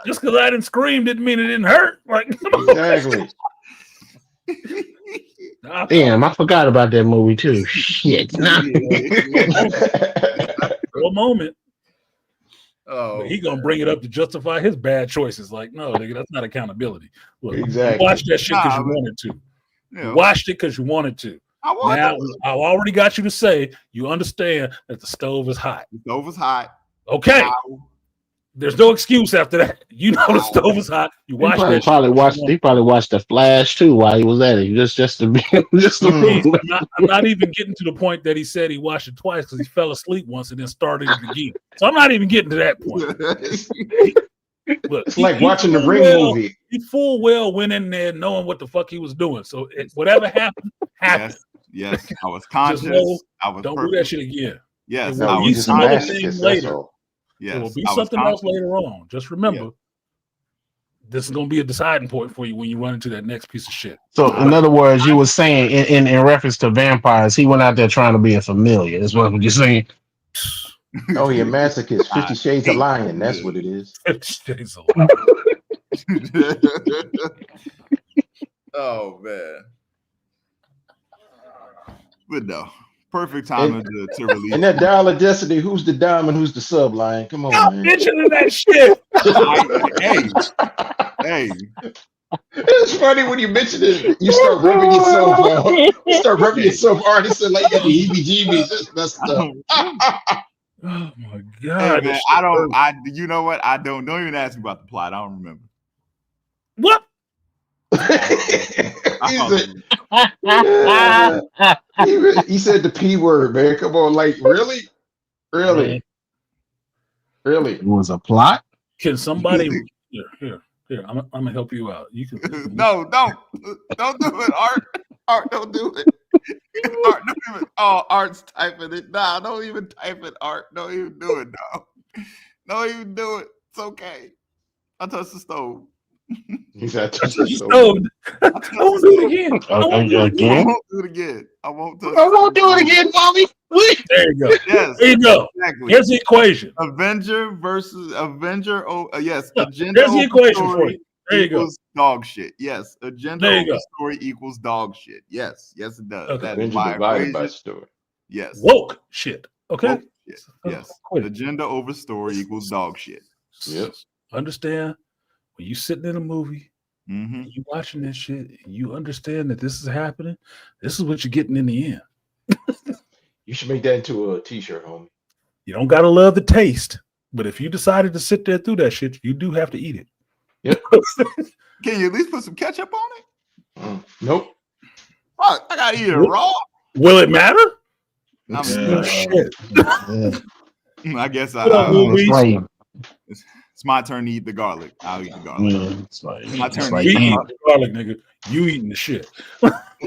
Just because I didn't scream didn't mean it didn't hurt. Like exactly. Damn, I forgot about that movie too. Shit. For a moment. Oh, he gonna bring it up to justify his bad choices. Like, no, nigga, that's not accountability. Look, exactly. You watched that shit because you wanted to. Yeah. You watched it because you wanted to. Now I've already got you to say you understand that the stove is hot. The stove is hot. Okay. There's no excuse after that. You know the stove is hot. You watched it. He probably watched The Flash too while he was at it. Just to be I'm not even getting to the point that he said he watched it twice because he fell asleep once and then started it again. So I'm not even getting to that point. Look, it's like watching the Ring movie. He full well went in there knowing what the fuck he was doing. So whatever happened. Yes, I was conscious. Don't do that shit again. Yes, I was some other thing later. Yes, there will be something else later on. Just remember, this is gonna be a deciding point for you when you run into that next piece of shit. So, in other words, you were saying in reference to vampires, he went out there trying to be a familiar. Is what you're saying? Oh, yeah, masochist, 50 Shades of Lion. That's what it is. 50 Shades of Light. Oh man. But no. Perfect time to release. And that Dial of Destiny, who's the diamond, who's the sub line? Come on, Stop man. mentioning that shit. Hey. It's funny when you mention it, you start rubbing yourself out. You start rubbing yourself artist and like you got the heebie-jeebies. That's messed up. Oh my Hey god. man, you know what? I don't even ask me about the plot. I don't remember. What? He said the P word, man. Come on, like really? It was a plot. Can somebody here? I'm gonna help you out. You can No, don't do it, Art. Art, don't do it. Art, don't even. Oh, Art's typing it. Nah, don't even type it, Art. Don't even do it, no. Don't even do it. It's okay. I touched the stove. He said, I won't do it again. I won't do it again. I won't do it again, mommy. There you go. Yes. There you go. Exactly. Here's the equation. Avenger versus Avenger. Yes. Yeah, Agenda. here's the equation for you. There you go. Dog shit. Yes. Agenda There you over go. story equals dog shit. Yes. Yes, it does. Okay. That's Avenger my divided equation. by story. Yes. Woke shit. Okay. Woke shit. Yes. Quit it. Agenda over story equals dog shit. Yep. Understand when you sitting in a movie, Mm-hmm. you watching this shit, you understand that this is happening. This is what you're getting in the end. You should make that into a t-shirt, homie. You don't gotta love the taste, but if you decided to sit there through that shit, you do have to eat it. Yep. Can you at least put some ketchup on it? Nope. Fuck, I gotta eat it raw. Will it matter? I Shit. I guess it's my turn to eat the garlic. I'll eat the garlic. Yeah, My turn to We eat eat the garlic, nigga. You eating the shit.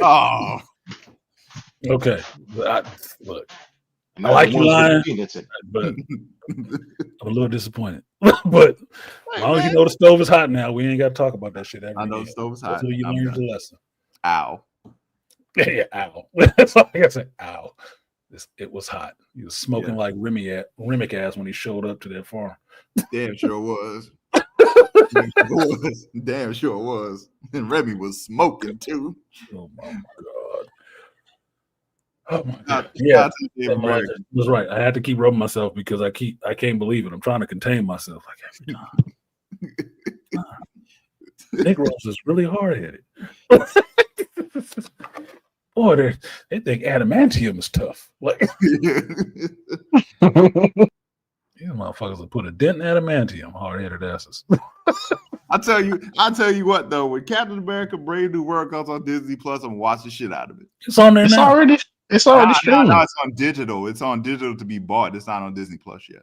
Oh. Okay. Look, And I like you lying, peanuts in. but I'm a little disappointed. But as long as you know the stove is hot now, we ain't got to talk about that shit every I know day. the stove is hot. Until you I'm learn done. the lesson. Ow. Yeah, ow. That's all I gotta say. Ow. It was hot. He was smoking like Remick ass when he showed up to that farm. Damn sure was. Damn sure was. And Remy was smoking too. Oh my god. Oh my god. God, Yeah, God, was right. I had to keep rubbing myself because I can't believe it. I'm trying to contain myself like every time. Negroes is really hard headed. Boy, they think adamantium is tough. Like these motherfuckers will put a dent in adamantium, hard headed asses. I tell you what though, when Captain America Brave New World comes on Disney Plus, I'm watching shit out of it. It's on there now. It's already streaming. No, it's on digital. It's on digital to be bought. It's not on Disney Plus yet.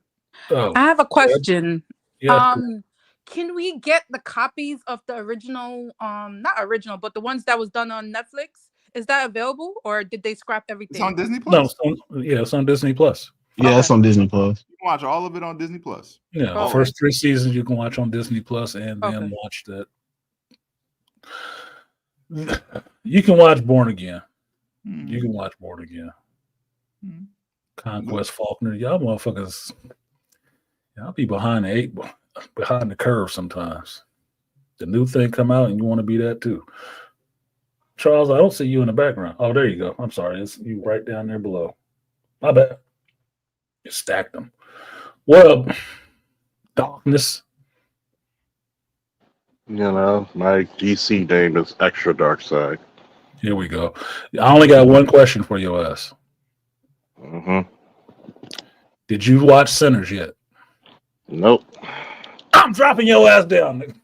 Oh, I have a question. yeah. Can we get the copies of the original, not original, but the ones that was done on Netflix? Is that available, or did they scrap everything? It's on Disney No, Plus. it's on Disney Plus. Yeah, it's on Disney Plus. You can watch all of it on Disney Plus. Yeah, Okay. first 3 seasons you can watch on Disney Plus, and then watch that. You can watch Born Again. You can watch Born Again. Conquest Faulkner. Y'all motherfuckers. Y'all be behind the curve sometimes. The new thing come out and you want to be that too. Charles, I don't see you in the background. Oh, there you go. I'm sorry. It's you right down there below. My bad. You stacked them. Well, darkness. You know, my DC name is Extra Dark Side. Here we go. I only got one question for your ass. Mm-hmm. Did you watch Sinners yet? Nope. I'm dropping your ass down, nigga.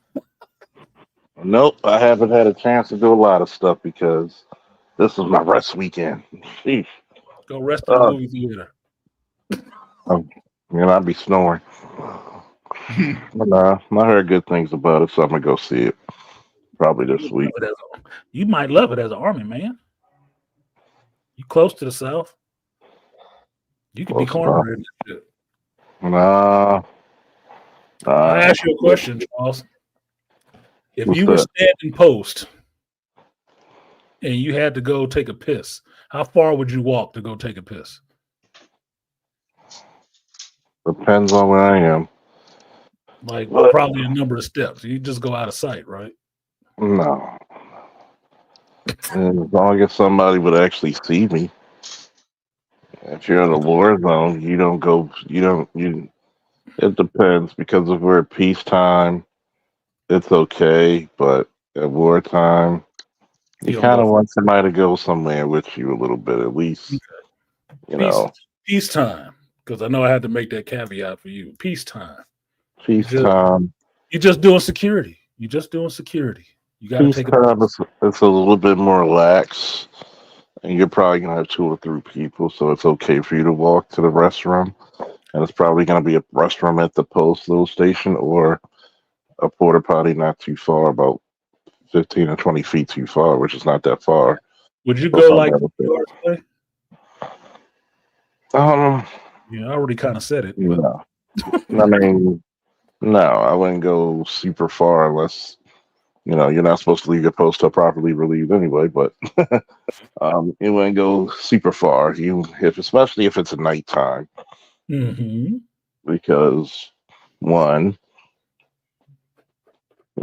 Nope. I haven't had a chance to do a lot of stuff because this is my rest weekend. Sheesh. Go rest in the movie theater. I'd be snoring. But I heard good things about it, so I'm gonna go see it probably this week. You might love it as an army man. You close to the South. You could be cornbread and shit. Nah. I ask you a question, Charles. If What's you were that? standing post and you had to go take a piss, how far would you walk to go take a piss? Depends on where I am. Like But probably a number of steps. You just go out of sight, right? no. And as long as somebody would actually see me. If you're in a war zone, you don't go. You don't. You. It depends because if we're at peacetime, it's okay. But at wartime, you You don't kind go of for want somebody to go somewhere with you a little bit, at least. You know, peacetime. Because I know I had to make that caveat for you. Peacetime. peacetime. You're just doing security. You're just doing security. You got to take a Peacetime is it's a little bit more lax, and you're probably gonna have 2 or 3 people, so it's okay for you to walk to the restroom. And it's probably gonna be a restroom at the postal station or a porta potty not too far, about 15 or 20 feet too far, which is not that far. Would you So go some like benefit. yards away? Um, Yeah, I already kind of said it, but no. I mean, no, I wouldn't go super far unless you're not supposed to leave your post till properly relieved anyway. But you wouldn't go super far. Especially if it's a nighttime, because one,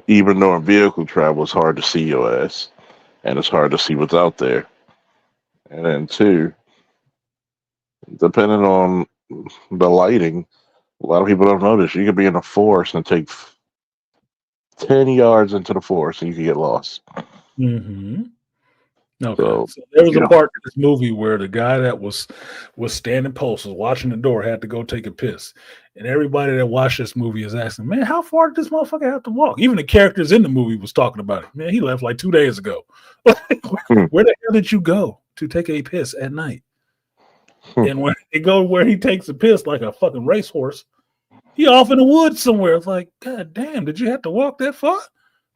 even though in vehicle travel, it's hard to see your ass, and it's hard to see what's out there. And then two, depending on the lighting, a lot of people don't notice. You could be in a forest and take 10 yards into the forest and you could get lost. Okay. So, So there was you a know, part in this movie where the guy that was standing post, was watching the door, had to go take a piss. And everybody that watched this movie is asking, man, how far did this motherfucker have to walk? Even the characters in the movie was talking about it. Man, he left like 2 days ago. Where the hell did you go to take a piss at night? And when they go where he takes a piss like a fucking racehorse, he off in the woods somewhere. It's like, God damn, did you have to walk that far?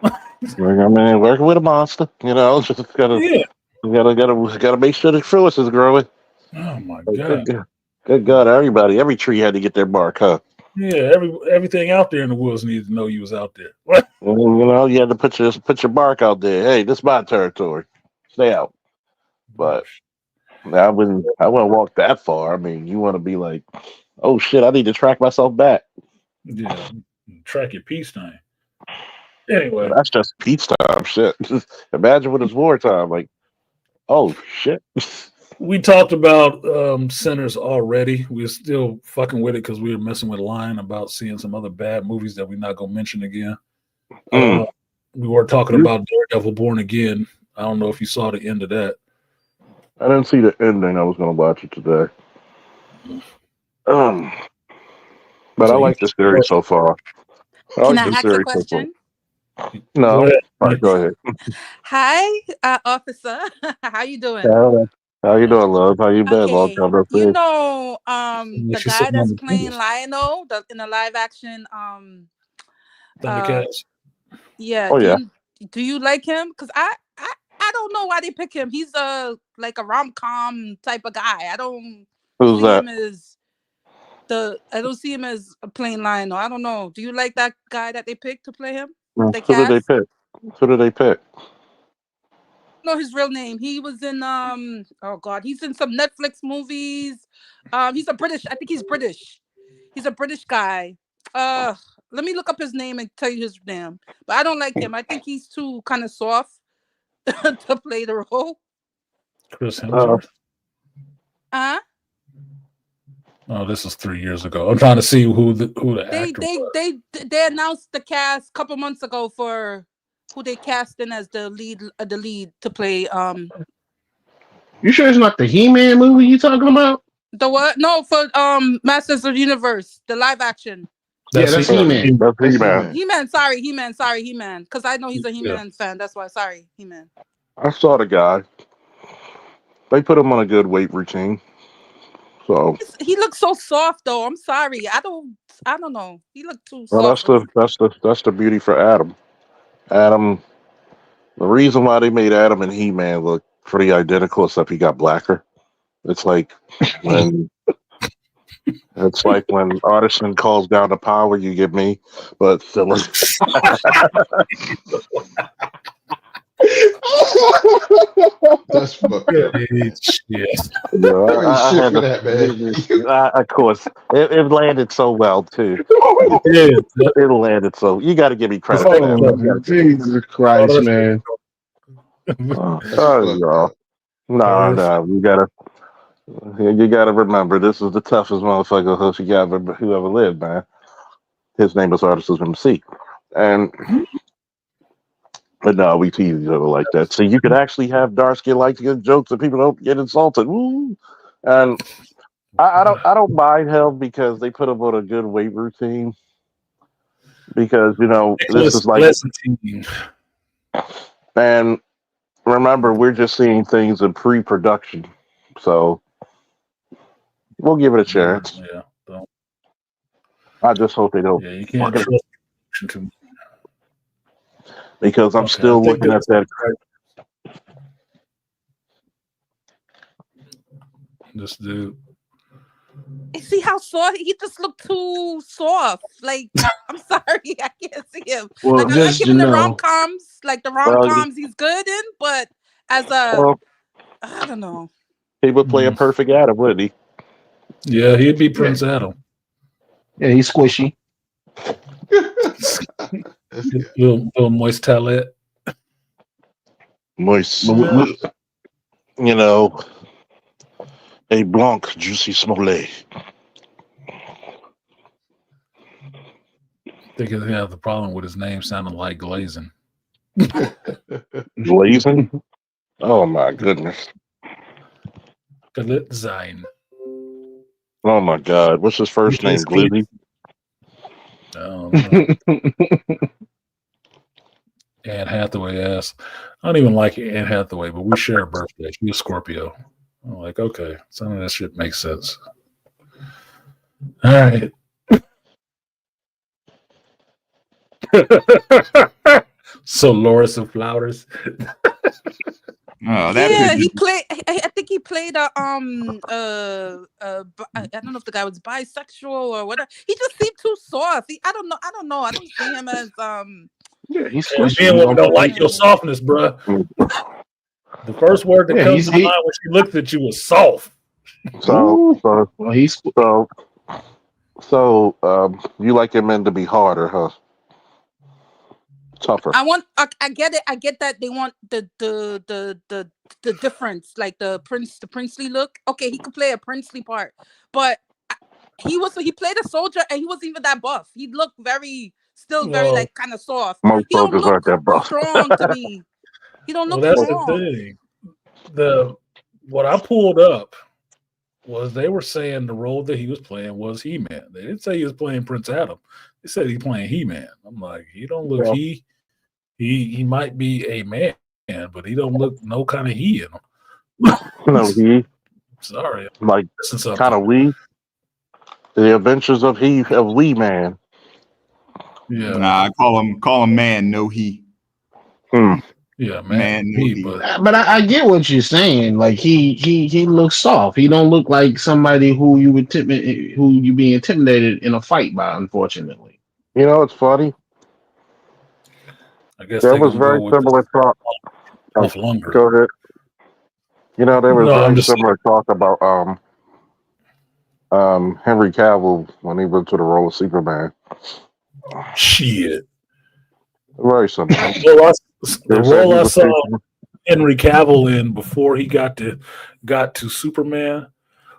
I mean, working with a monster, just gotta, Yeah. gotta make sure the fruits is growing. Oh my Like, God. good God, every tree had to get their bark, huh? Yeah, everything out there in the woods needed to know you was out there. And, you had to put your bark out there. Hey, this is my territory. Stay out. But I wouldn't walk that far. I mean, you want to be like, oh shit, I need to track myself back. Yeah, track your peacetime. Anyway, But that's just peacetime shit. Just imagine when it's wartime. Like, oh shit. we talked about Sinners already. We're still fucking with it because we were messing with Lion about seeing some other bad movies that we're not gonna mention again. We were talking about Daredevil Born Again. I don't know if you saw the end of that. I didn't see the ending. I was gonna watch it today. But So I like the series so far. Can I ask a question? No, go ahead. all right, go ahead. Hi, officer. How you doing? How you doing, love? How you been? Long Okay, time no you see. know, the She's guy sitting on that's the playing tables. Lionel in the live action, Thundercats. yeah. Oh yeah. Do you like him? Because I don't know why they pick him. He's like a rom-com type of guy. I don't Who's see that? him as a plain Lionel. I don't know. Do you like that guy that they picked to play him? Who The did they cast? pick? Who did they pick? Know his real name. He was in oh god, he's in some Netflix movies. He's a British. I think he's British. He's a British guy. Let me look up his name and tell you his name. But I don't like him. I think he's too kind of soft to play the role. Chris Hemsworth. Uh Oh, this is 3 years ago. I'm trying to see who the actor was. they announced the cast a couple months ago for who they cast in as the lead to play You sure it's not the He-Man movie you talking about? the what? No, for Masters of the Universe, the live action. Yeah, that's He-Man. That's He-Man. He-Man, sorry, He-Man. Because I know he's a He-Man fan. That's why, sorry, He-Man. I saw the guy. They put him on a good weight routine. So He looks so soft though. I'm sorry. I don't know. He looked too well, soft. that's the beauty for Adam. Adam. The reason why they made Adam and He-Man look pretty identical, except he got blacker. It's like when It's like when Artisan calls down the power, you give me, but Phyllis. That's fucked up. Yes. No, You ain't I shit had for to. that, man. Of course, it landed so well too. Yeah. It landed so. You got to give me credit for that. Oh, Man. You gotta give me- Jesus Christ, man. That's fucked y'all. up. No, you gotta remember this is the toughest motherfucker who ever lived, man. His name is artisanmc, and but no, we tease each other like that. So you could actually have dark skin like to get jokes and people don't get insulted. Woo! And I don't mind him because they put him on a good weight routine. Because this is like, Pleasantine. and remember we're just seeing things in pre-production, so we'll give it a chance. Yeah. Don't, I just hope they don't. yeah, you can't fucking- trust too much. because I'm Okay, still I think looking at that. This dude. You see how soft he just looked too soft. Like, I'm sorry, I can't see him. Well, Like, I like just him in the rom-coms. Like the rom-coms he's good in, but as a Well, I don't know. he would play a perfect Adam, wouldn't he? Yeah, he'd be Prince Adam. yeah, he's squishy. That's good. Little moist talent. Moist, But a blanc, juicy smollett. I think he has the problem with his name sounding like Glazing. Blazing? Oh my goodness. Glitzine. Oh my God. What's his first name? Glizzy? Anne Hathaway ass. I don't even like Anne Hathaway, but we share a birthday. She's a Scorpio. I'm like, okay, some of that shit makes sense. All right. So Loris of Flowers. Oh, that Yeah, picture. he played. I think he played I don't know if the guy was bisexual or whatever. He just seemed too soft. I don't know. I don't see him as yeah, he's And squishy. being women don't like your softness, bruh. The first word that comes to mind when she looked at you was soft. So you like your men to be harder, huh? Tougher. I get it. I get that they want the difference, like the princely look. Okay, he could play a princely part, but he played a soldier and he wasn't even that buff. He looked very like kind of soft. Most He don't soldiers aren't look that buff. strong to me. He don't look that's strong. the thing. What I pulled up was they were saying the role that he was playing was He-Man. They didn't say he was playing Prince Adam. They said he's playing He-Man. I'm like, he don't look he might be a man, but he don't look no kind of he in him. No, he Sorry, like kind of we. The Adventures of Wee Man. Yeah, Nah, I call him man. No he. Yeah, man. No he. But I get what you're saying. Like he looks soft. He don't look like somebody who you be intimidated in a fight by. Unfortunately, It's funny. I guess there was very similar talk. Longer. Go ahead. There was very similar talk about Henry Cavill when he went to the role of Superman. Shit. Very similar. The role I saw Henry Cavill in before he got to Superman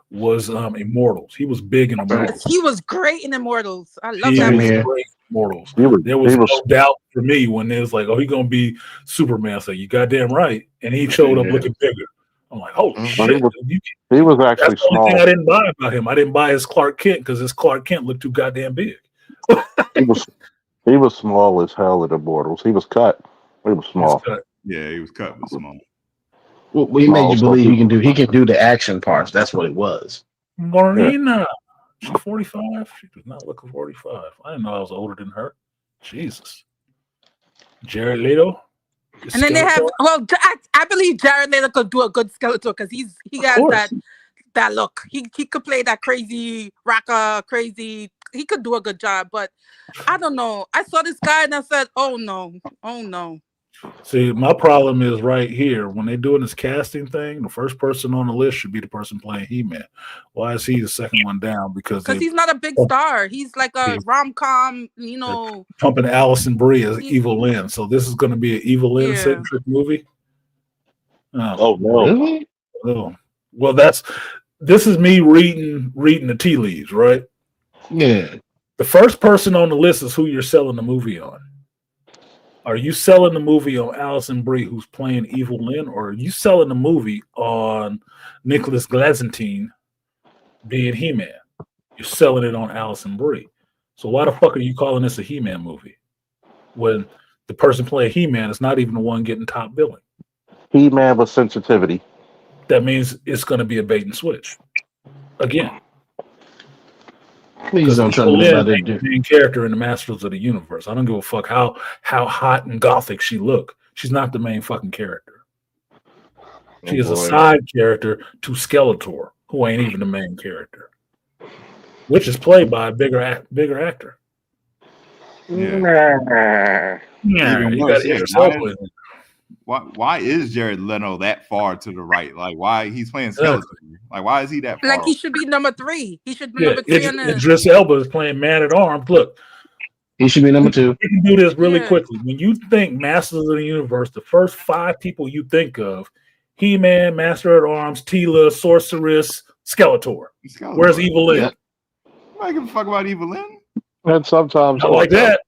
was Immortals. He was big in Immortals. He was great in Immortals. I love that. He was man. Great in Immortals. There was no doubt for me when they was like, "Oh, he's gonna be Superman." So you goddamn right, and he showed up looking bigger. I'm like, "Holy shit!" He was actually that's the small. only thing I didn't buy about him. I didn't buy his Clark Kent because his Clark Kent looked too goddamn big. He was small as hell in Immortals. He was cut. He was small. Yeah, he was cut, but small. Well, he made you believe he can do the action parts. That's what it was. Marina, she's 45. She does not look 45. I didn't know I was older than her. Jesus. Jared Leto. And then they have I believe Jared Leto could do a good Skeletor because he has that look. He could play that crazy rocker, crazy. He could do a good job, but I don't know. I saw this guy and I said, "Oh no, oh no." See, my problem is right here. When they're doing this casting thing, the first person on the list should be the person playing He-Man. Why is he the second one down? Because Because they he's not a big star. He's like a he's rom-com, pumping Allison Brie as He- Evil Lynn. So this is going to be an Evil Lynn Yeah. centric movie. Oh no! Really? Oh. Well, this is me reading the tea leaves, right? Yeah. The first person on the list is who you're selling the movie on. Are you selling the movie on Allison Brie, who's playing Evil Lynn, or are you selling the movie on Nicholas Glazentine being He-Man? You're selling it on Allison Brie. So why the fuck are you calling this a He-Man movie when the person playing He-Man is not even the one getting top billing? He-Man with sensitivity. That means it's going to be a bait and switch again. Please don't tell Evil me Lynn about ain't it. the main character in the Masters of the Universe. I don't give a fuck how hot and gothic she look. She's not the main fucking character. She is a side character to Skeletor, who ain't even the main character, which is played by a bigger actor. Yeah. Yeah, Even you worse, got yeah, Idris Elba in it. Why is Jared Leto that far to the right? Like, why he's playing Skeletor? Like, why is he that far? Like he should be number 3. He should be Yeah, number 3 on the. Idris Elba is playing Man at Arms. Look, He should be number 2. we can do this really Yeah. quickly. When you think Masters of the Universe, the first 5 people you think of: He-Man, Master at Arms, Tila, Sorceress, Skeletor. Skeletor. Where's Evil Lynn? Yep. Nobody give a fuck about Evil Lynn. And sometimes Not like that.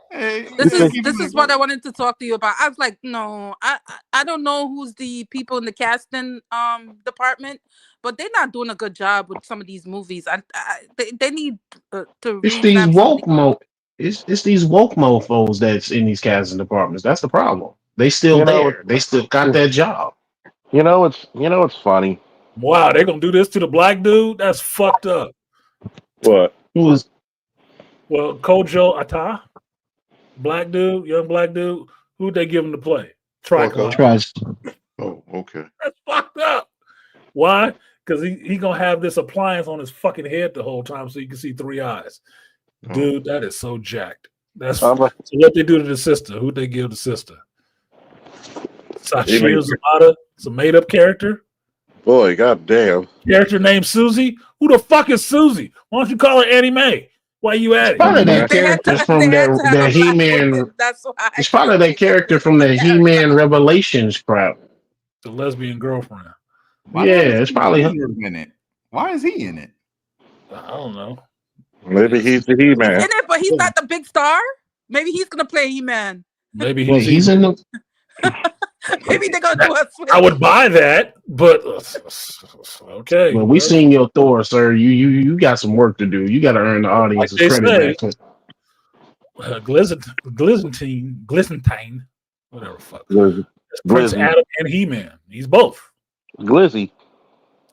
Hey, This hey, is Evil this Lynn, is what I wanted to talk to you about. I was like, no, I don't know who's the people in the casting department, but they're not doing a good job with some of these movies. They need to It's these revamp some of woke it's these woke mofos that's in these casting departments. That's the problem. They still You know, there. They still got that job. it's funny. Wow, they're gonna do this to the black dude? That's fucked up. What? Who was Well, Kojo Ata, black dude, young black dude, who'd they give him to play? Triclops. tries? Oh, okay. That's fucked up. Why? Because he gonna have this appliance on his fucking head the whole time so you can see 3 eyes. Oh. Dude, that is so jacked. That's I'm a- so what they do to the sister. Who'd they give the sister? Sashir Even- Zamata, it's a made-up character. Boy, goddamn. Character named Susie. Who the fuck is Susie? Why don't you call her Annie Mae? Why you at it? Probably that They had to- characters from they had that to have that a black He-Man. woman. That's why. It's probably that character from the He-Man Revelations crowd. The lesbian girlfriend. why Yeah, the hell it's is probably he in it. Why is he in it? I don't know. Maybe he's the He's He-Man. in it, but he's not the big star. Maybe he's gonna play He-Man. Maybe Wait, he's in the. Maybe they're gonna do a switch. I would buy that, but okay. Well, we seen your Thor, sir. You got some work to do. You got to earn the audience's Like they credit say. back. Glizentine, whatever. Fuck. Glizzy. It's Prince Glizzy. Adam and He-Man. He's both. Glizzy.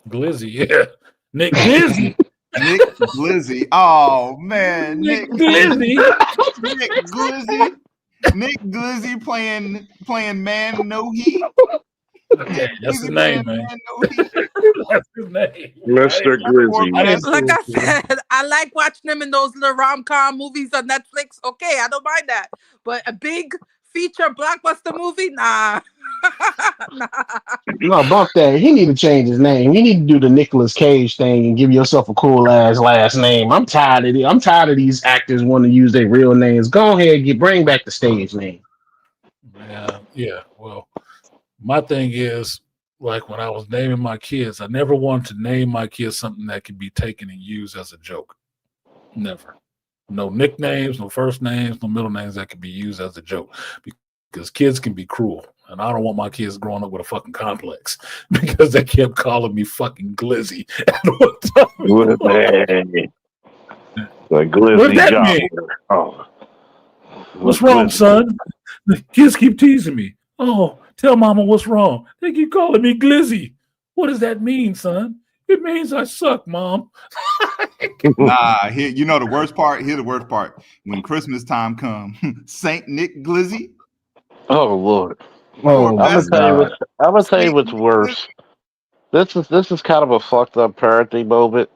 Glizzy, yeah. Nick Glizzy. Nick Glizzy. Oh man, Nick Glizzy. Nick Glizzy. Nick Glizzy playing Man No Heat. Yeah, that's his name, man. No Heat. That's his name. Mr. Glizzy. Like I said, I like watching them in those little rom-com movies on Netflix. Okay, I don't mind that. But a big feature blockbuster movie, nah. Nah. No, bump that. He need to change his name. You need to do the Nicolas Cage thing and give yourself a cool ass last name. I'm tired of it. I'm tired of these actors wanting to use their real names. Go ahead, bring back the stage name. Yeah. Well, my thing is, like when I was naming my kids, I never wanted to name my kids something that could be taken and used as a joke. Never. No nicknames, no first names, no middle names that could be used as a joke. Because kids can be cruel. And I don't want my kids growing up with a fucking complex because they kept calling me fucking Glizzy. Glizzy. The Glizzy What does that mean? Jobber. Oh. What's wrong, son? The kids keep teasing me. Oh, tell mama what's wrong. They keep calling me Glizzy. What does that mean, son? It means I suck, mom. Nah, here, you know the worst part? Here's the worst part. When Christmas time comes, Saint Nick Glizzy. Oh Lord. Oh, I'm gonna tell you what's worse. this is kind of a fucked up parenting moment.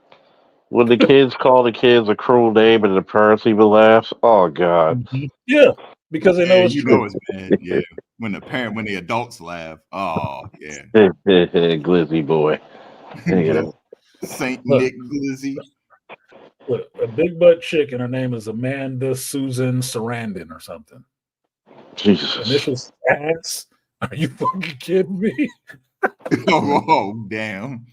When the kids call the kids a cruel name and the parents even laugh. Oh God. Yeah, because they know Yeah, it's you true. know it's bad. Yeah, when the adults laugh. Oh yeah, Glizzy boy. Glizzy. Saint Look, Nick Glizzy. look, a big butt chick, and her name is Amanda Susan Sarandon or something. Jesus. Initials ass. Are you fucking kidding me? Oh damn.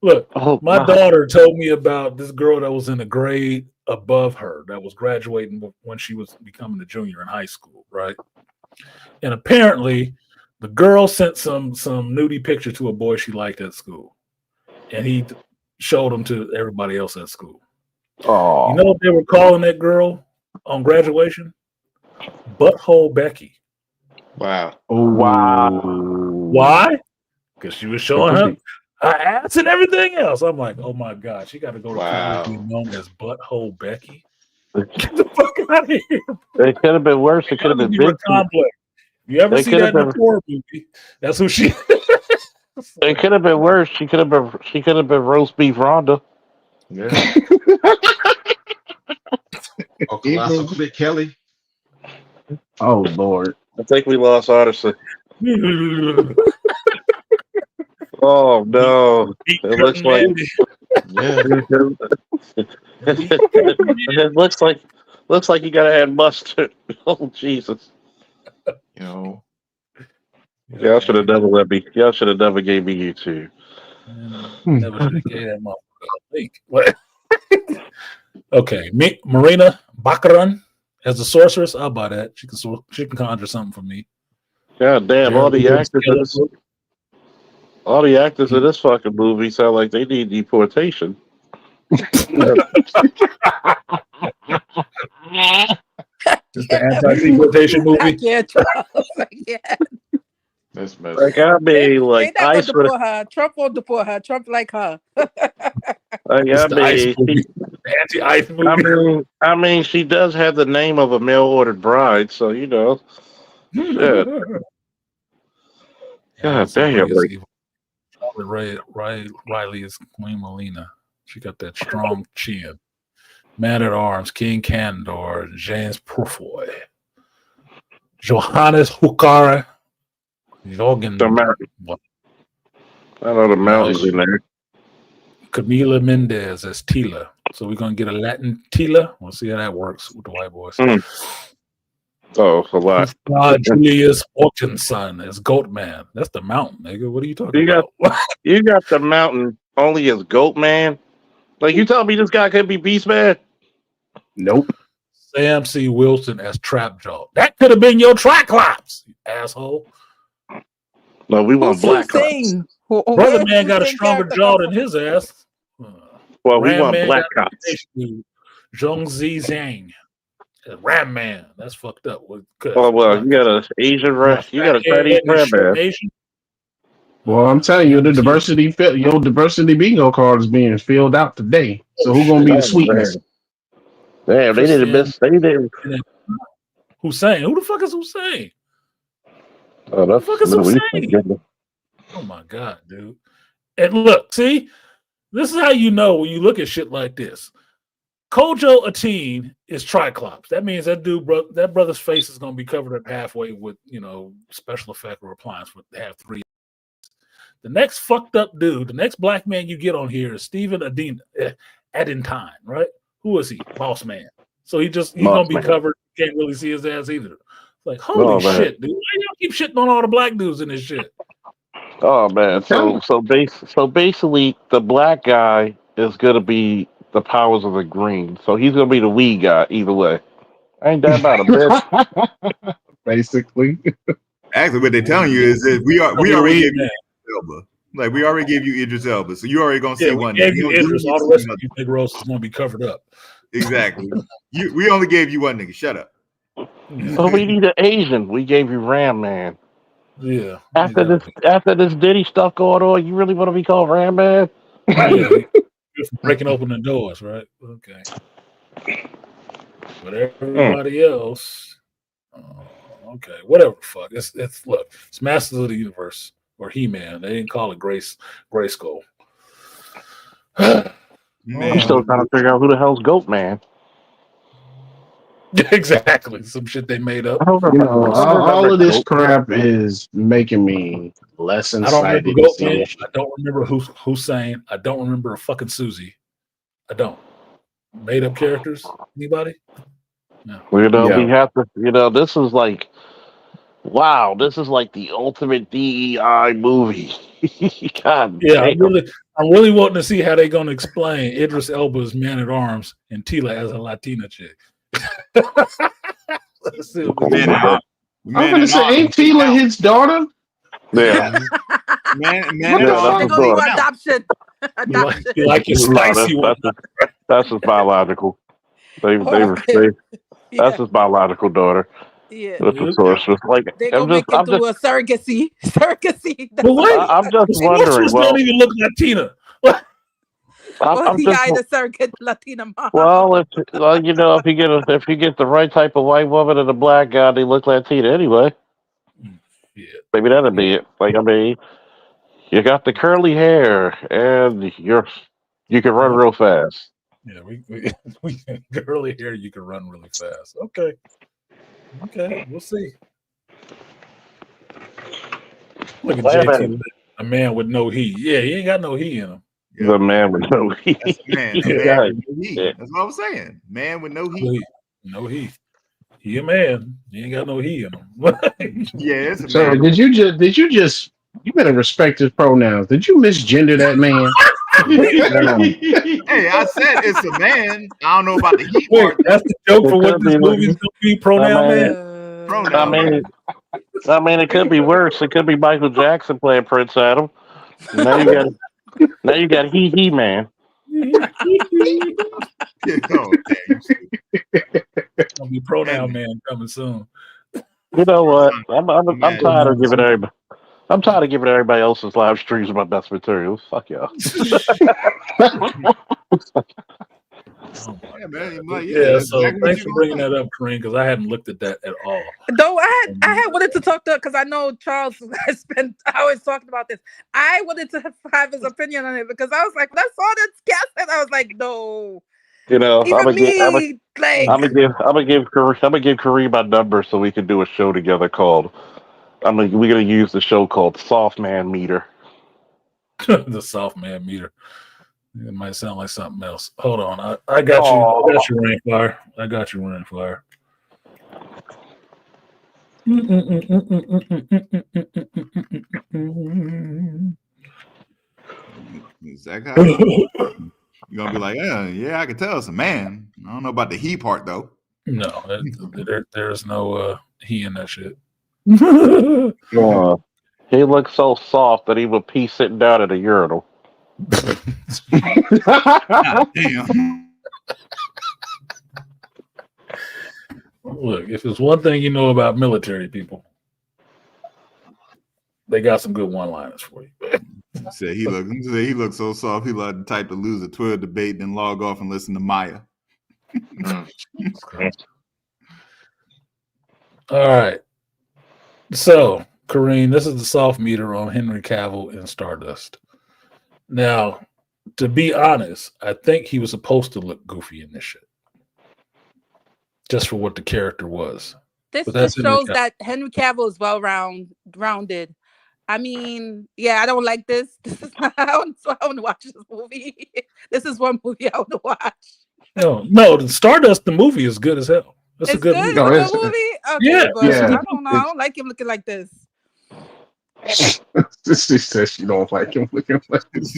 Look, Oh, my God. daughter told me about this girl that was in a grade above her that was graduating when she was becoming a junior in high school, right? And apparently, the girl sent some nudie picture to a boy she liked at school, and he showed them to everybody else at school. Oh. You know what they were calling that girl on graduation? Butthole Becky. Wow. Wow. Why? Because she was showing her ass and everything else. I'm like, oh my God, she got to go to college Wow. being known as Butthole Becky. Get the fuck out of here. It could have been worse. It could have That would been be her big. complex. If you ever It see could that have in a been. horror movie, that's who she is. It could have been worse. She could have been. She could have been roast beef Rhonda. Yeah. Oh, Colossal Click Kelly. Oh Lord. I think we lost Odyssey. Oh no! Meat It looks cutting like Mandy. Yeah. it looks like you gotta add mustard. Oh Jesus! You know. Y'all should have never let me. Y'all should have never gave me YouTube. Never should have gave that motherfucker a link. What? Okay, Marina Baccarin as the sorceress. I'll buy that. She can conjure something for me. God damn! All the actors in this fucking movie sound like they need deportation. Just the anti-deportation I movie. can't, Charles. I can't. That's messed Like up. I mean, They like not gonna ice would. deport her. Trump won't deport her. Trump like her. Like It's I the ice mean, movie. The anti-ice movie. I mean, she does have the name of a mail-ordered bride, so you know. Shit. God damn! Like, Charlie Riley is Queen Melina. She got that strong chin. Man at Arms, King Candor, James Pufoy, Johannes Hukare, Jorgen. the mountain. I know the mountains in there. Camila Mendez as Tila. So we're gonna get a Latin Tila. We'll see how that works with the white boys. Oh, a lot. Julius Orchenson as Goatman. That's the mountain, nigga. What are you talking about? You got the mountain only as Goat Man. Like you telling me this guy could be Beast Man? Nope. Sam C. Wilson as Trapjaw. That could have been your Triclops, you asshole. No, we want Black Clops. Saying? Brother Man got a stronger jaw than his ass. Well, we want Black Cops. Zhong Zi Zhang. Ram Man. That's fucked up. Oh well, you got a Asian rat. You got a Chinese Ram Man. Well, I'm telling you, your diversity bingo card is being filled out today. So who's gonna be the sweetness? Damn, they didn't miss. They didn't. Hussein. Who the fuck is Hussein? Oh, that's Who the fuck is Hussein? Oh my God, dude. And look, see, this is how you know when you look at shit like this. Kojo Ateen is Triclops. That means that brother's face is going to be covered up halfway with, special effect or appliance with have 3. The next fucked up dude, the next black man you get on here is Stephen Adentine, right? Who is he? Boss man. So he's going to be covered. You can't really see his ass either. Like, holy shit, dude. Why y'all keep shitting on all the black dudes in this shit? Oh man. So basically the black guy is gonna be the powers of the green. So he's gonna be the weed guy either way. Ain't that about a bitch? Basically. Actually, what they're telling you is that we already gave you Elba. Like we already gave you Idris Elba, so you already gonna see one. Gave you Idris, all the rest of you Negroes is gonna be covered up. Exactly. We only gave you one nigga. Shut up. So we need an Asian. We gave you Ram Man. Yeah. After this Diddy stuff going on, you really want to be called Ram Man? Yeah, breaking open the doors, right? Okay. But everybody else, okay, whatever. Fuck. It's Masters of the Universe. or He-Man. They didn't call it Grayskull. I'm Man, still trying to figure out who the hell's Goat Man. Exactly, some shit they made up. I don't You know, I don't all remember of this Goat. crap is making me less I don't remember excited to Goat see Man. this shit. I don't remember Hussein. I don't remember a fucking Susie. I don't. Made up characters? Anybody? No. You know, Yeah. we have to. You know, this is like, wow, this is like the ultimate DEI movie. God Yeah, damn. I'm really wanting to see how they're going to explain Idris Elba's Man at Arms and Tila as a Latina chick. Let's see what we man, can do. I'm gonna say, ain't Tila his daughter? Yeah, man What at the arms. fuck? They're his gonna do daughter. adoption. You like, Adoption. you like your No, spicy one. that's his biological. Okay. That's Yeah, his biological daughter. yeah. That's the source. Just like They're gonna make it do a surrogacy. Surrogacy. That's But wait, I'm just the wondering. sorceress Well, don't even look Latina. What? I'm he just hired a surrogate Latina mom. well, you know, if you get the right type of white woman and a black guy, they look Latina anyway. Yeah, Maybe that'd be it. Like, I mean, you got the curly hair and you can run real fast. yeah. We early here you can run really fast. Okay, we'll see. Look at Wait a JT, minute. a man with no heat. Yeah, he ain't got no heat in him. The man with no heat. That's man, a Yeah. man with no heat. That's what I'm saying. Man with no heat. No heat. He a man. He ain't got no heat in him. Yeah, it's a Sir, man. did you just you better respect his pronouns. Did you misgender that man? Hey, I said it's a man. I don't know about the heat Wait, part. that's the joke It for what could this be movie's gonna be. Pronoun man. Pronoun. I mean, it could be worse. It could be Michael Jackson playing Prince Adam. Now you got he man. Oh, damn. Gonna be pronoun man coming soon. You know what? I'm Man. tired of giving everybody. I'm tired of giving everybody else's live streams my best material. Fuck y'all. Yeah, man. I'm like, Yeah, that's so exactly what thanks you for gonna bringing say. that up, Kareem, because I hadn't looked at that at all. Though I had wanted to talk to because I know Charles has spent hours talking about this. I wanted to have his opinion on it because I was like, when I saw this cast, and I was like, no. You know, I'm Even gonna me, like, give Kareem my number so we can do a show together called. We're gonna use the show called Soft Man Meter. The soft man meter. It might sound like something else. Hold on. I got you. I got you, Rainfire. I got you, Rainfire. Exactly. You're gonna be like, yeah, I can tell it's a man. I don't know about the he part though. No, there's no he in that shit. He looks so soft that he would pee sitting down at a urinal. God damn. Look, if there's one thing you know about military people, they got some good one-liners for you. Said he looks so soft. He like the type to lose a Twitter debate, then log off and listen to Maya. All right. So, Kareem, this is the soft meter on Henry Cavill in Stardust. Now, to be honest, I think he was supposed to look goofy in this shit. Just for what the character was. this But that's just shows that Henry Cavill is rounded. I mean, yeah, I don't like this. This is not, I want to watch this movie. This is one movie I want to watch. No, the Stardust, the movie is good as hell. It's a good movie. It's a good movie. Okay, Yeah, but yeah. I don't know. I don't like him looking like this. This says you don't like him looking like this.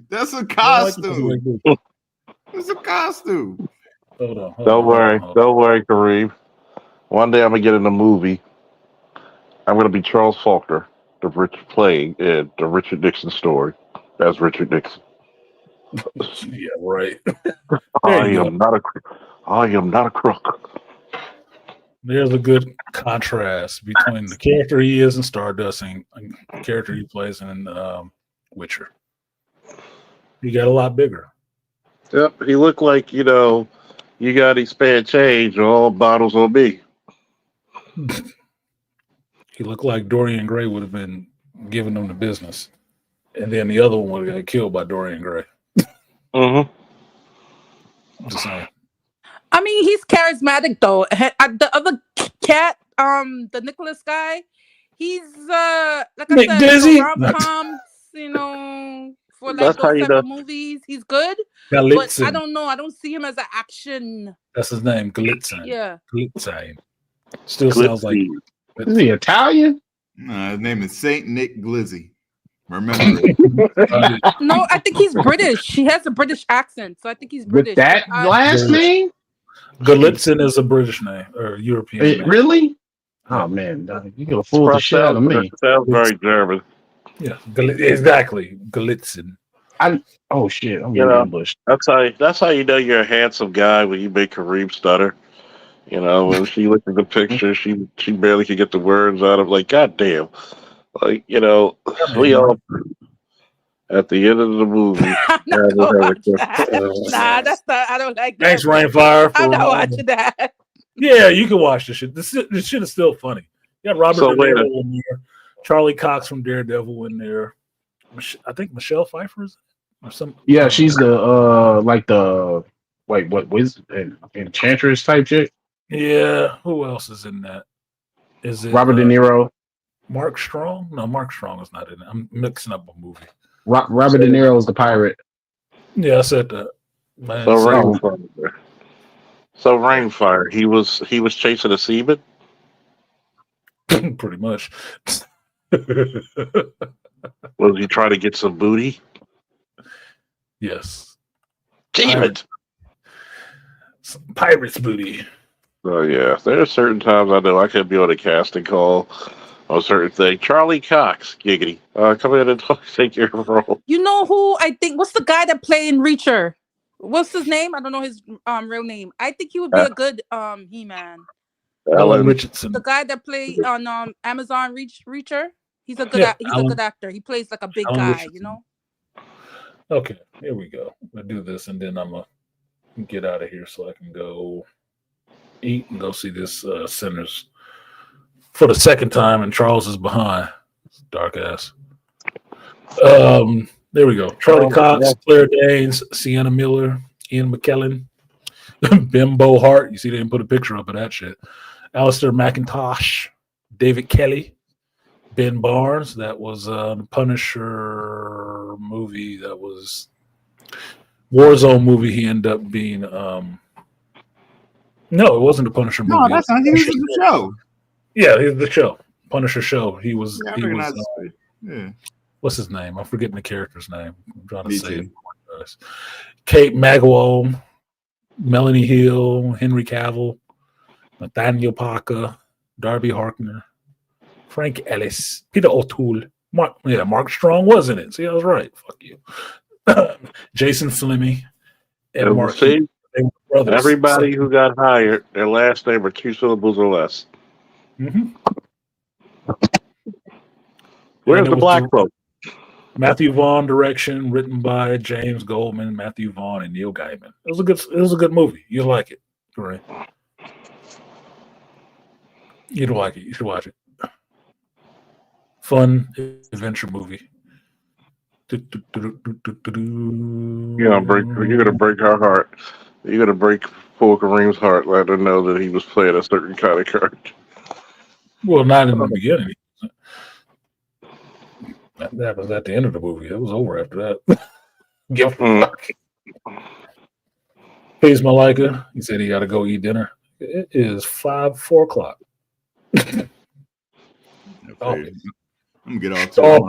That's a I like costume. it. It's a costume. Hold on. Don't worry, Kareem. One day I'm gonna get in a movie. I'm gonna be Charles Faulkner, playing in the Richard Nixon story as Richard Nixon. Yeah, right. I am not a crook. There's a good contrast between the character he is in Stardust and the character he plays in Witcher. He got a lot bigger. Yep, he looked like, you got to spare change, all bottles on me. He looked like Dorian Gray would have been giving them the business. And then the other one would have got killed by Dorian Gray. Mm-hmm. Just saying. I mean, he's charismatic though. The other cat, the Nicholas guy, he's like I said, McDizzy? rom-coms, for like That's how those you type know. of movies, he's good. But I Galitzin. don't know. I don't see him as an action. That's his name. Galitzin. Yeah. Galitzin. Still sounds like. Is he Italian? His name is Saint Nick Glizzy. Remember it. No, I think he's British. He has a British accent, so I think he's British. With that but last name? Galitzin is a British name or European name. Really? Oh man, you gonna fool the shit out of me. Sounds very German. Yeah, exactly. Galitzin. Oh shit, I'm You know, English. That's how you know you're a handsome guy when you make Kareem stutter. You know, when she looked at the picture, she barely could get the words out of like, God damn. Like, we all at the end of the movie. I'm not gonna watch that. Nah, that's not. I don't like that. Thanks, Rainfire. I'm not watching that. Yeah, you can watch this shit. This shit is still funny. Yeah, Robert De Niro in there. Charlie Cox from Daredevil in there. I think Michelle Pfeiffer is or some. Yeah, she's the Enchantress type chick. Yeah, who else is in that? Is it Robert De Niro? Mark Strong? No, Mark Strong is not in it. I'm mixing up a movie. Robert De Niro is the pirate. Yeah, I said that. Man, so Rainfire, he was chasing a seaman. Pretty much. Was he trying to get some booty? Yes. Damn it! Some pirate's booty. Oh yeah, there are certain times I know I could be on a casting call on a certain thing. Charlie Cox, giggity, come in and take your role. You know who I think? What's the guy that played in Reacher? What's his name? I don't know his real name. I think he would be a good He-Man. Alan Richardson. The guy that played on Amazon Reacher. He's a good he's a good actor. He plays like a big Alan guy, Richardson. Okay, here we go. We'll do this and then I'm gonna get out of here so I can go eat and go see this Sinners for the second time, and Charles is behind. Dark ass. There we go. Charlie Cox, Claire Danes, Sienna Miller, Ian McKellen, Bimbo Hart. You see, they didn't put a picture up of that shit. Alistair McIntosh, David Kelly, Ben Barnes. That was the Punisher movie. That was Warzone movie. He ended up being. No, it wasn't the Punisher movie. No, that's not. He was in the show. Yeah, he was the show. Punisher show. He was. Yeah, he was. Yeah. What's his name? I'm forgetting the character's name. I'm trying to Me say too. it. Kate Magwell, Melanie Hill, Henry Cavill, Nathaniel Parker, Darby Harkner, Frank Ellis, Peter O'Toole, Mark Strong was in it. See, I was right. Fuck you. Jason Fleming and Mark. See, brothers. everybody who got hired, their last name are 2 syllables or less. Mm-hmm. Where's the black folk? Matthew Vaughn direction, written by James Goldman, Matthew Vaughn, and Neil Gaiman. It was a good movie. You'll like it. Right. You'd like it. You should watch it. Fun adventure movie. You're gonna break her heart. You're gonna break poor Kareem's heart, let her know that he was playing a certain kind of character. Well, not in the beginning. That was at the end of the movie. It was over after that. Give a fuck. Please, Malika. He said he got to go eat dinner. It is 4 o'clock. Okay. I'm gonna get off.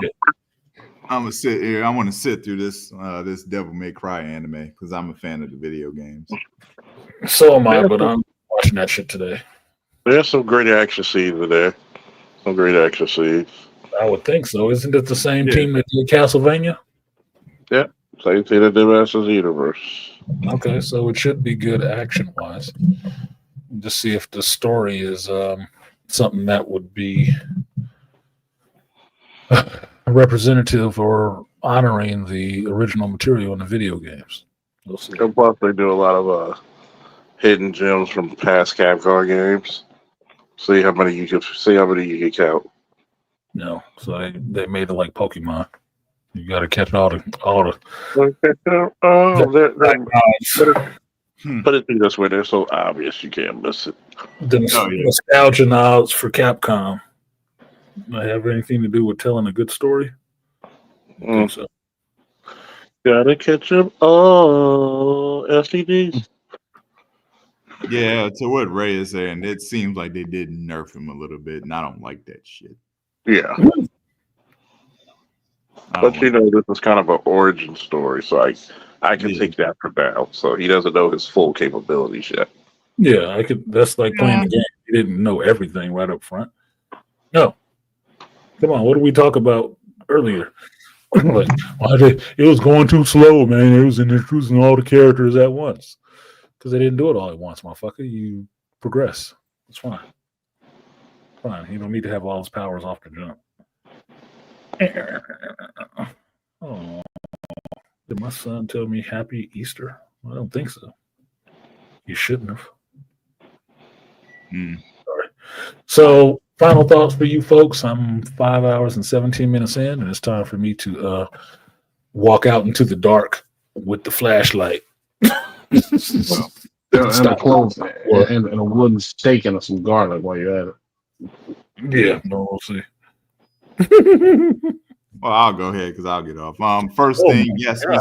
I'm gonna sit here. I want to sit through this Devil May Cry anime because I'm a fan of the video games. So am I, but I'm watching that shit today. There's some great action scenes in there. Some great action scenes. I would think so. Isn't it the same team that did Castlevania? Yeah, same thing that did Masters of the Universe. Okay, so it should be good action-wise. Just see if the story is something that would be representative or honoring the original material in the video games. We'll see. And plus, they do a lot of hidden gems from past Capcom games. See how many you can count. So they made it like Pokemon. You got to catch all the put it through this way. They're so obvious you can't miss it. the nostalgia nods for Capcom. Might have anything to do with telling a good story? I think so. Gotta catch up. Oh, STDs. Yeah, to what Ray is saying, it seems like they did nerf him a little bit, and I don't like that shit. Yeah. But you know, this is kind of an origin story, so I can take that for now. So he doesn't know his full capabilities yet. Yeah, I could. That's like playing the game. He didn't know everything right up front. No, come on. What did we talk about earlier? Like, it was going too slow, man. It was introducing all the characters at once because they didn't do it all at once, motherfucker. You progress. It's fine. Fine. You don't need to have all his powers off the jump. Oh, did my son tell me Happy Easter? I don't think so. You shouldn't have. Sorry. So, final thoughts for you folks. I'm 5 hours and 17 minutes in, and it's time for me to walk out into the dark with the flashlight. And a wooden stake and some garlic while you're at it. Yeah, no, we'll see. Well, I'll go ahead because I'll get off. First thing, yes, Mr.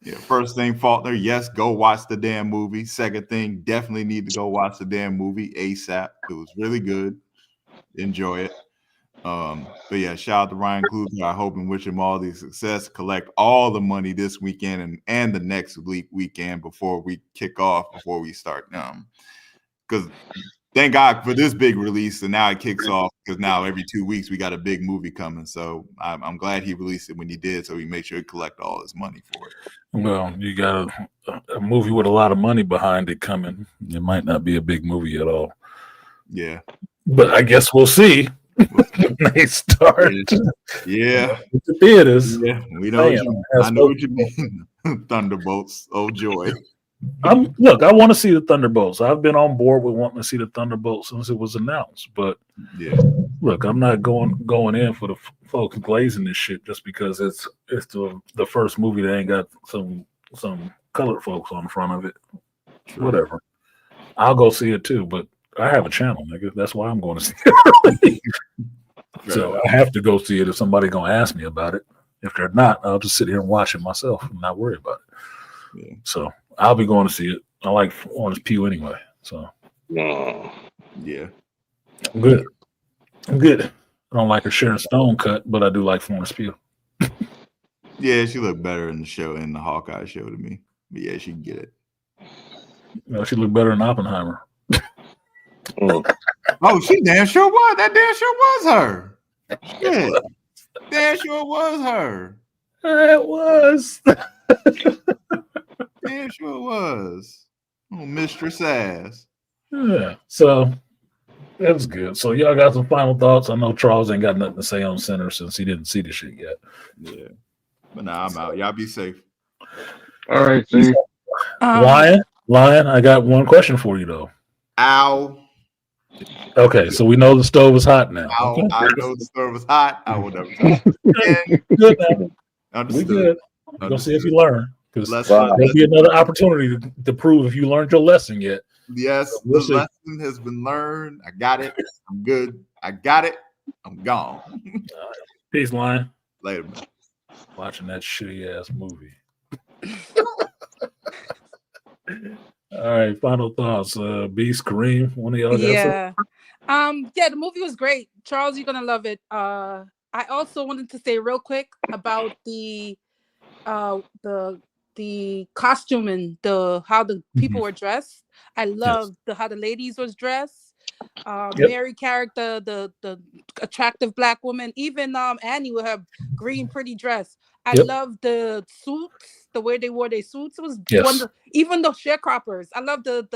Yeah, first thing, Faulkner, yes, go watch the damn movie. Second thing, definitely need to go watch the damn movie ASAP. It was really good. Enjoy it. But yeah, shout out to Ryan Kluger. I hope and wish him all the success. Collect all the money this weekend and the next weekend before we kick off, before we start. Because thank God for this big release, and now it kicks off because now every 2 weeks we got a big movie coming. So I'm glad he released it when he did, so he made sure he collect all his money for it. Well, you got a movie with a lot of money behind it coming. It might not be a big movie at all. Yeah. But I guess we'll see when they start. Yeah. The theaters. Yeah. We know I know what you mean. Thunderbolts. Oh, joy. Look, I want to see the Thunderbolts. I've been on board with wanting to see the Thunderbolts since it was announced. But yeah, look, I'm not going in for the folks glazing this shit just because it's the first movie that ain't got some colored folks on the front of it. Sure. Whatever. I'll go see it too, but I have a channel, nigga. That's why I'm going to see it. So I have to go see it if somebody's gonna ask me about it. If they're not, I'll just sit here and watch it myself and not worry about it. Yeah. So I'll be going to see it. I like Florence Pugh anyway. So yeah, I'm good. I don't like her Sharon Stone cut, but I do like Florence Pugh. Yeah, she looked better in the show, in the Hawkeye show to me. But yeah, she can get it. No, she looked better than Oppenheimer. Oh, she damn sure was. That damn sure was her. Shit. Damn sure was her. It was. Damn sure was. Oh, Mistress Ass. Yeah. So that was good. So y'all got some final thoughts? I know Charles ain't got nothing to say on Center since he didn't see the shit yet. Yeah. But nah, I'm out. Y'all be safe. All right, see. Lion, I got one question for you though. Ow. Okay, so we know the stove is hot now. Ow, okay. I know the stove is hot. I will never touch it again. Good now. Understood. We good. We're gonna see if you learn. Because there'll be another opportunity to prove if you learned your lesson yet. Yes, so the lesson has been learned. I got it. I'm good. I got it. I'm gone. Peace, Lion. Later, man. Watching that shitty ass movie. All right, final thoughts. Beast, Kareem, one of y'all got something? Yeah, the movie was great. Charles, you're gonna love it. I also wanted to say real quick about the costume and how the people were dressed. I loved how the ladies was dressed. Mary character, the attractive black woman, even Annie with her green pretty dress. I love the suits, the way they wore their suits. It was wonderful. Even the sharecroppers. I love the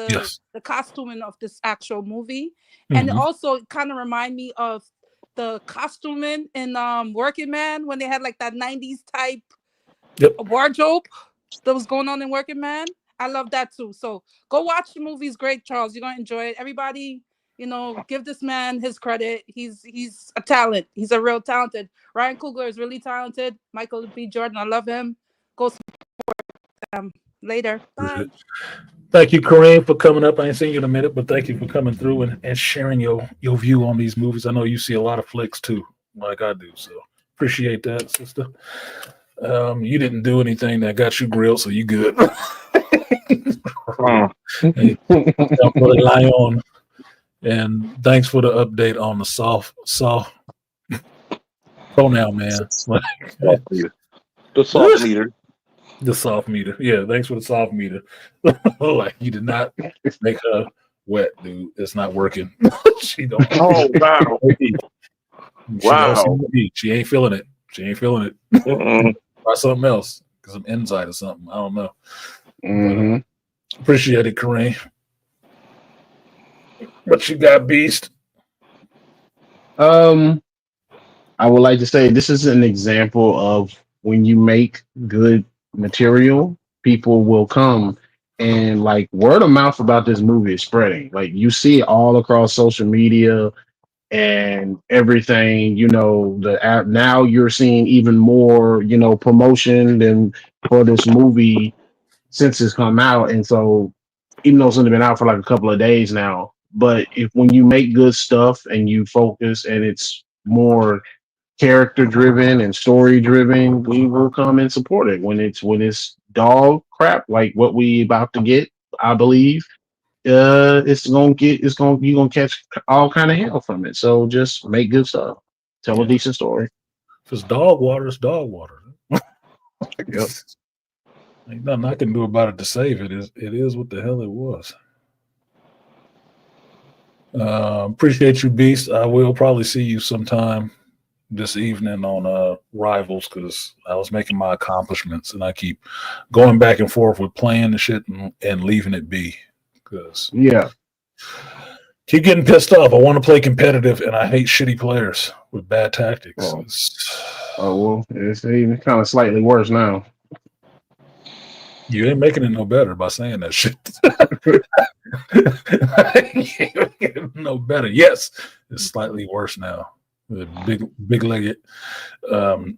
costuming of this actual movie. And also it kind of remind me of the costuming in Working Man when they had like that 90s type wardrobe that was going on in Working Man. I love that too. So go watch the movie. It's great, Charles. You're gonna enjoy it. Everybody give this man his credit. He's a talent. He's a real talented. Ryan Coogler is really talented. Michael B. Jordan, I love him. Go support later. Bye. Thank you, Kareem, for coming up. I ain't seen you in a minute, but thank you for coming through and sharing your view on these movies. I know you see a lot of flicks too, like I do. So appreciate that, sister. You didn't do anything that got you grilled, so you good. Hey, rely on. And thanks for the update on the soft pronoun, man. The soft meter. The soft meter. Yeah, thanks for the soft meter. Like you did not make her wet, dude. It's not working. She don't. Oh wow! Wow. She ain't feeling it. She ain't feeling it. Try something else. Get some Enzyte or something. I don't know. But, appreciate it, Kareem. What you got, Beast? I would like to say this is an example of when you make good material, people will come, and like word of mouth about this movie is spreading. Like you see it all across social media and everything. The app now you're seeing even more, promotion than for this movie since it's come out. And so even though it's only been out for like a couple of days now, but when you make good stuff and you focus and it's more character driven and story driven, we will come and support it. When it's dog crap like what we about to get, I believe, you're gonna catch all kind of hell from it. So just make good stuff, tell a decent story. If it's dog water, it's dog water. Yep. Ain't nothing I can do about it to save it. It is what the hell it was. Appreciate you, Beast. I will probably see you sometime this evening on Rivals because I was making my accomplishments and I keep going back and forth with playing the shit and leaving it be because keep getting pissed off. I want to play competitive and I hate shitty players with bad tactics. Well, it's even kind of slightly worse now. You ain't making it no better by saying that shit. No better. Yes, it's slightly worse now. The big-legged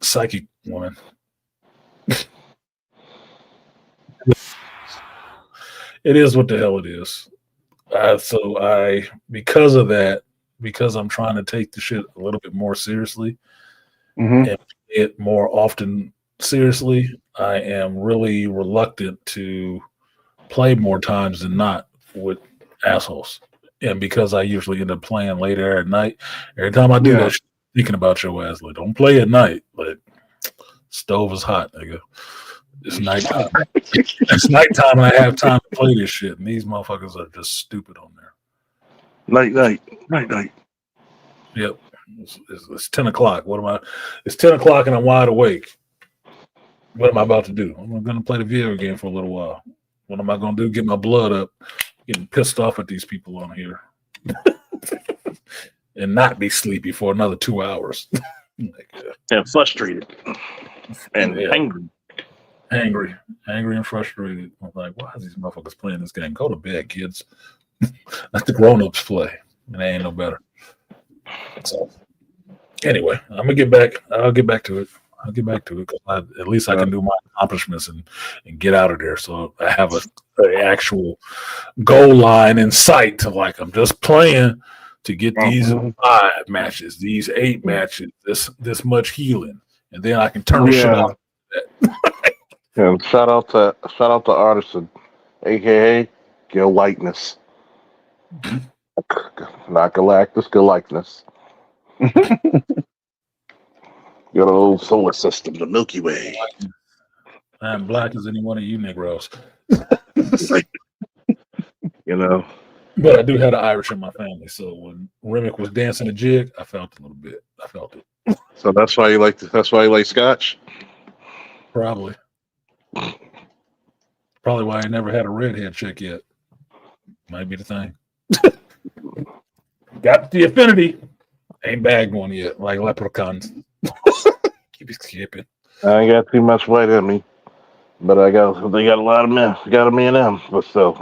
psychic woman. It is what the hell it is. Because of that, because I'm trying to take the shit a little bit more seriously and play it more often seriously, I am really reluctant to play more times than not with assholes. And because I usually end up playing later at night, every time I do that, thinking about your ass, like, don't play at night. Like, stove is hot, nigga. It's nighttime. It's nighttime and I have time to play this shit. And these motherfuckers are just stupid on there. Night. Yep. It's 10 o'clock. It's 10 o'clock and I'm wide awake. What am I about to do? I'm going to play the video game for a little while. What am I going to do? Get my blood up, getting pissed off at these people on here, and not be sleepy for another 2 hours. And frustrated and angry and frustrated. I'm like, why is these motherfuckers playing this game? Go to bed, kids. Let the grown-ups play, and they ain't no better. So, anyway, I'm gonna get back. I'll get back to it. Because at least I can do my accomplishments and get out of there. So I have an actual goal line in sight to like I'm just playing to get these 5 matches, these 8 matches, this much healing, and then I can turn the shit off. And shout out to Artisan, aka Gil Lightness. Not Galactus, Galactus. Good old solar system, the Milky Way. I'm black as any one of you Negroes. But I do have the Irish in my family, so when Remick was dancing a jig, I felt a little bit. I felt it. So that's why you like Scotch? Probably why I never had a redhead chick yet. Might be the thing. Got the affinity. Ain't bagged one yet, like leprechauns. Keep skipping. I ain't got too much white in me, but they got a lot of men. Got a me and them, but still,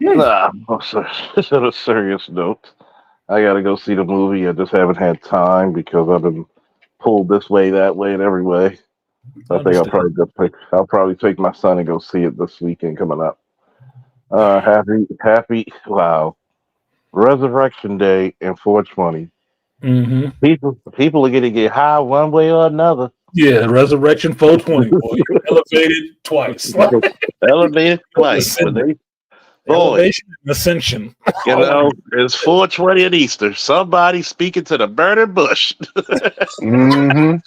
Nah, on a serious note, I gotta go see the movie. I just haven't had time because I've been pulled this way, that way, and every way. I I think understand. I'll probably take my son and go see it this weekend coming up. Happy, wow. Resurrection Day and 420. Mm-hmm. People are gonna get high one way or another. Yeah, Resurrection 420. Boy, you elevated twice. Elevated twice, but they boy, Elevation and ascension. you know, it's 420 at Easter. Somebody speaking to the burning bush. Mm-hmm.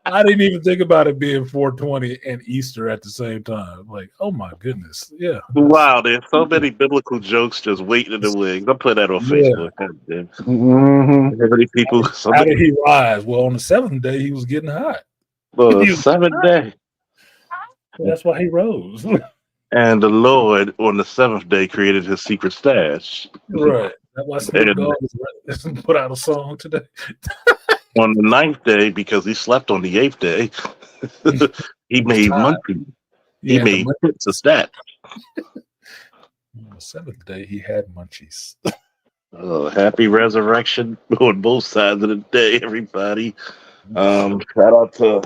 I didn't even think about it being 420 and Easter at the same time. Like, oh my goodness. Yeah. Wow, there's so many biblical jokes just waiting in the wings. I'll put that on Yeah. Facebook. God damn. Mm-hmm. How many people? How did he rise? Well, on the seventh day, he was getting hot. The He was- seventh day. That's why he rose. And the Lord on the seventh day created his secret stash. Right. That's why Snoop And Dogg is put out a song today. on the ninth day, because he slept on the eighth day, he made munchies. He Yeah, made hits of that. on the seventh day, he had munchies. Happy resurrection on both sides of the day, everybody. Shout out to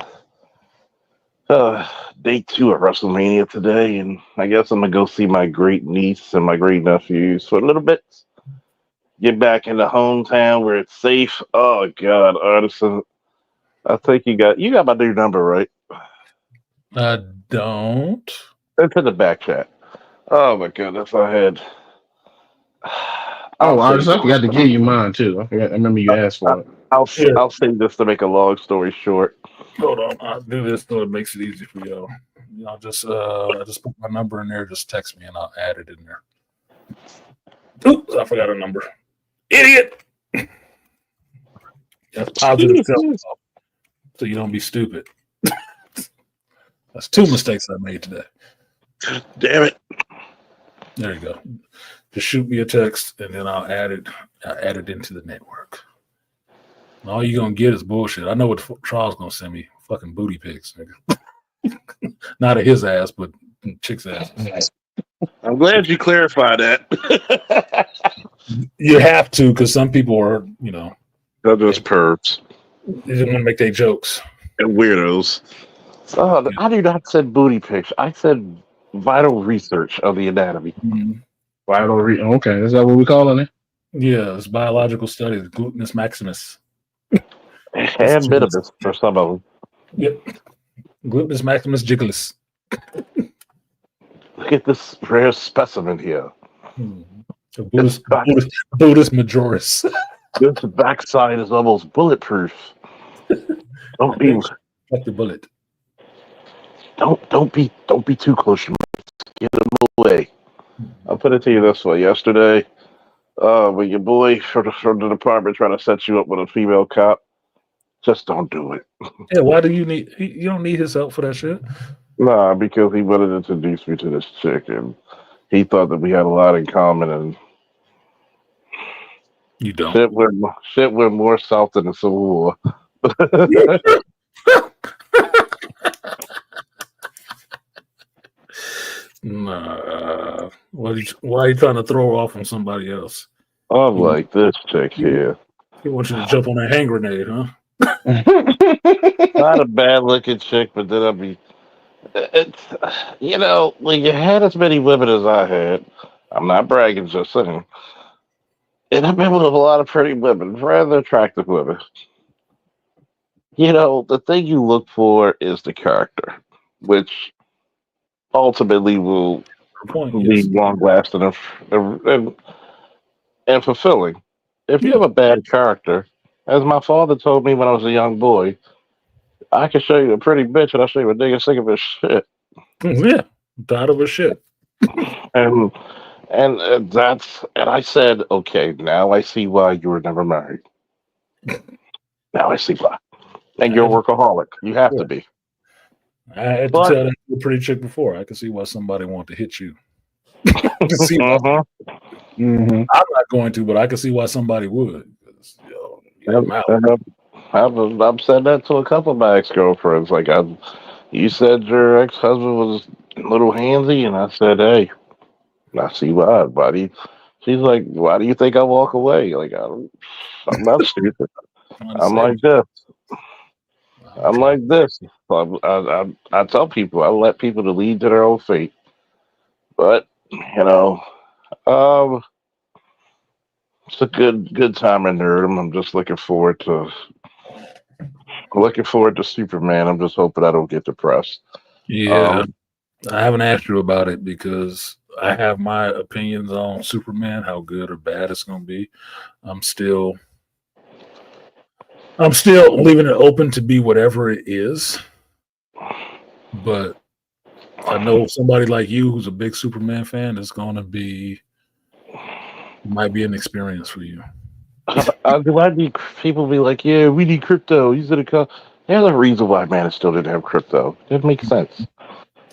day 2 of WrestleMania today, and I guess I'm gonna go see my great niece and my great nephews for a little bit. Get back in the hometown where it's safe. Oh God, Artisan, I think you got my new number, right? I don't. It's in the back chat. Oh my goodness, I had. Oh, artist, I save forgot to give you mine too. I remember you asked for it. I'll save this to make a long story short. Hold on. I'll do this so it makes it easy for y'all. I'll just I just put my number in there. Just text me and I'll add it in there. Oops, I forgot a number. Idiot. That's positive self-talk, so you don't be stupid. That's 2 mistakes I made today. Damn it. There you go. Just shoot me a text and then I'll add it. I'll add it into the network. And all you're gonna get is bullshit. I know what Charles gonna send me. Fucking booty pics, nigga. Not of his ass, but chick's ass. I'm glad you clarified that. You have to, because some people are, They're just pervs they just want to make their jokes. and weirdos. Oh, I did not said booty pics. I said vital research of the anatomy. Okay, is that what we calling it? Yeah, it's biological studies. Glutinous maximus. And minimus for some of them. Yep. Glutinous maximus jigglis. Look at this rare specimen here. So Buddhist majoris. This backside is almost bulletproof. Don't be Like the bullet. don't be too close. Get them away. I'll put it to you this way. Yesterday, when your boy from the department trying to set you up with a female cop, just don't do it. Yeah, why do you need? You don't need his help for that shit. Nah, because he wanted to introduce me to this chick, and he thought that we had a lot in common, and You don't. shit went more south than the Civil War. Nah. Why are you trying to throw her off on somebody else? I'm like this chick here. He wants you to jump on a hand grenade, huh? Not a bad looking chick, but then I'd be. It's when you had as many women as I had, I'm not bragging, just saying. And I've been with a lot of pretty women, rather attractive women. The thing you look for is the character, which ultimately will be long lasting and fulfilling. If you have a bad character, as my father told me when I was a young boy, I can show you a pretty bitch and I'll show you a nigga sick of his shit. Yeah, tired of her shit. And I said, okay, now I see why you were never married. Now I see why. And you're a workaholic. You have to be. I had to tell that to a pretty chick before. I can see why somebody want to hit you. I can see why. Mm-hmm. I'm not going to, but I can see why somebody would. I've said that to a couple of my ex-girlfriends. Like, you said your ex-husband was a little handsy, and I said, hey, I see why, buddy. She's like, why do you think I walk away? Like, I'm not stupid. Trying to I'm save like this. I'm I'm trying. like this. I tell people, I let people to lead to their own fate. But, um, it's a good time in nerdom. I'm just looking forward to Superman. I'm just hoping I don't get depressed. Yeah, Um, I haven't asked you about it because I have my opinions on Superman, how good or bad it's going to be. I'm still, I'm still leaving it open to be whatever it is. But I know somebody like you who's a big Superman fan is going to be might be an experience for you. I need people be like, yeah, we need crypto. He's gonna come. There's a reason why Man still didn't have crypto. It makes sense.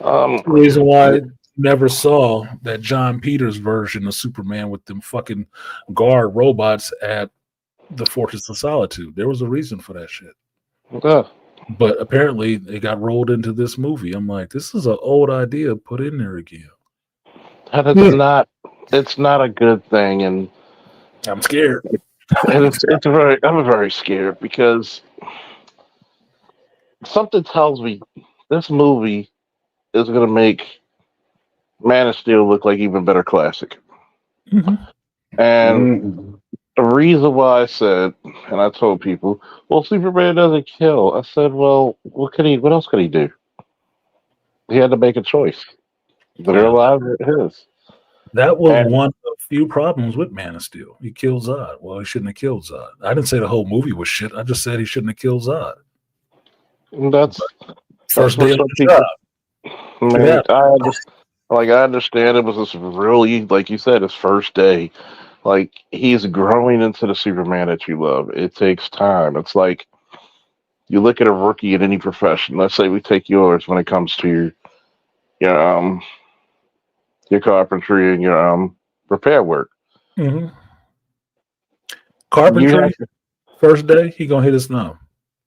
Um, The reason why I never saw that John Peters version of Superman with them fucking guard robots at the Fortress of Solitude. There was a reason for that shit. yeah, But apparently it got rolled into this movie. I'm like, this is an old idea put in there again. and it's not a good thing, and I'm scared. I'm very scared because something tells me this movie is gonna make Man of Steel look like even better classic. Mhm. And Mm. the reason why I said, and I told people, well, Superman doesn't kill. I said, well, what else could he do? He had to make a choice. Their Yeah, lives are his. that was And one of the few problems with Man of Steel. He killed Zod. Well, he shouldn't have killed Zod. I didn't say the whole movie was shit. I just said he shouldn't have killed Zod. that's First what day on some the job. people. I Yeah. mean, I understand it was this really, like you said, his first day. Like he's growing into the Superman that you love. It takes time. It's like you look at a rookie in any profession. Let's say we take yours when it comes to your your carpentry and your repair work. Mhm. You have Carpentry, first day, he gonna hit his thumb.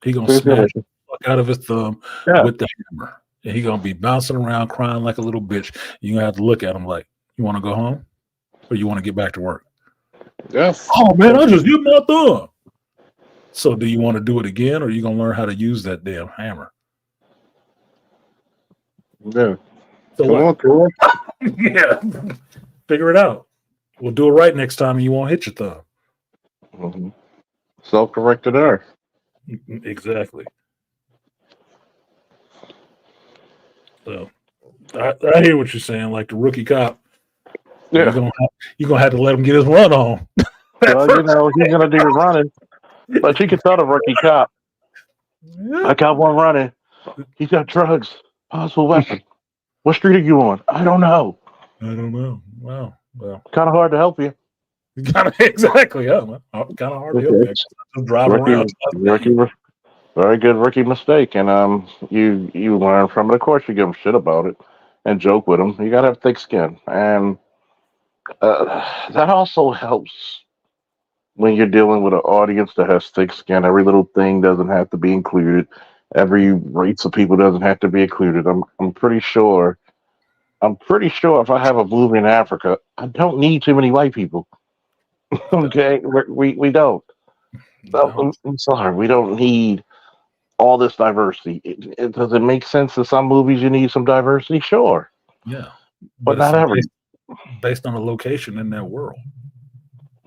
He gonna to, smash the fuck out of his thumb yeah, with the hammer. And he gonna be bouncing around crying like a little bitch. You gonna have to look at him like, you wanna go home? Or you wanna get back to work? yes, Oh man, I just hit my thumb. So do you want to do it again or are you gonna learn how to use that damn hammer? yeah. So Come what? on, Tua. Yeah. Figure it out. We'll do it right next time and you won't hit your thumb. Mm-hmm. Self-corrected error. Exactly. So I hear what you're saying. Like the rookie cop, Yeah. you're gonna have to let him get his run on. That Well, first he's gonna do the running, but you can tell the rookie cop, yeah. I got one running. He's got drugs, possible weapon. What street are you on? I don't know. I don't know. Wow. Well, Kind of hard to help you. kind of exactly. Yeah, kind of hard to help you. Just drive Rookie, around. rookie, very good rookie mistake, and you learn from it. Of course, you give him shit about it and joke with him. You gotta have thick skin, and that also helps when you're dealing with an audience that has thick skin. Every little thing doesn't have to be included. Every race of people doesn't have to be included. I'm pretty sure. I'm pretty sure if I have a movie in Africa, I don't need too many white people. Okay, we don't. No, I'm sorry, we don't need all this diversity. Does it make sense in some movies you need some diversity? Sure, yeah, but but it's not every. based on a location in that world.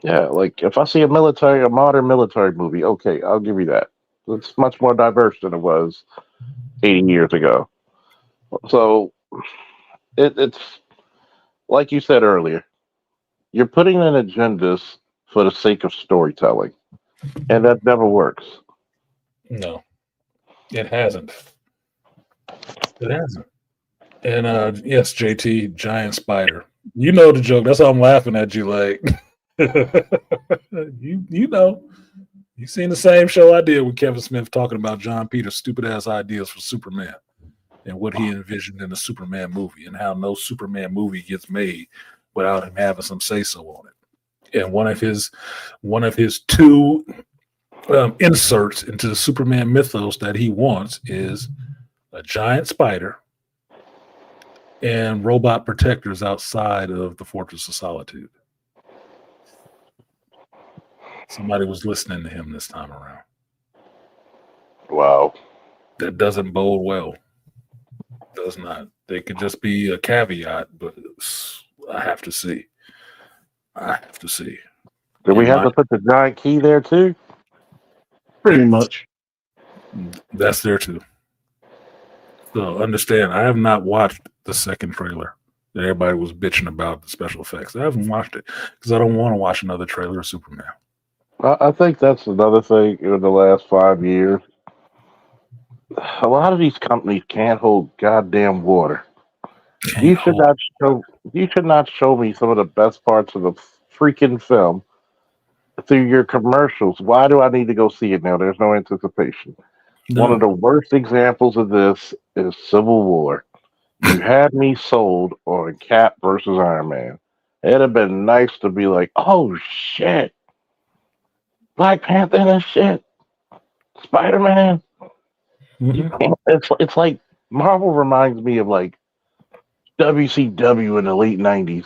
Yeah, like if I see a modern military movie, okay, I'll give you that. It's much more diverse than it was 80 years ago. So it's like you said earlier, you're putting in agendas for the sake of storytelling, and that never works. No, it hasn't. It hasn't. And yes, JT, giant spider. You know the joke. That's how I'm laughing at you. Like you know. You seen the same show I did with Kevin Smith talking about John Peters' stupid ass ideas for Superman and what he envisioned in the Superman movie and how no Superman movie gets made without him having some say so on it. And one of his two inserts into the Superman mythos that he wants is a giant spider and robot protectors outside of the Fortress of Solitude. Somebody was listening to him this time around. Wow. That doesn't bode well. Does not. They could just be a caveat, but I have to see. I have to see. Do we In have my- to put the giant key there too? Pretty much. That's there too. So understand, I have not watched the second trailer that everybody was bitching about the special effects. I haven't watched it because I don't want to watch another trailer of Superman. I think that's another thing in the last 5 years. A lot of these companies can't hold goddamn water. You should not show. You should not show me some of the best parts of the freaking film through your commercials. Why do I need to go see it now? There's no anticipation. One of the worst examples of this is Civil War. You had me sold on Cap versus Iron Man. It'd have been nice to be like, oh shit, Black Panther and shit, Spider Man. Mhm. It's like Marvel reminds me of like WCW in the late '90s.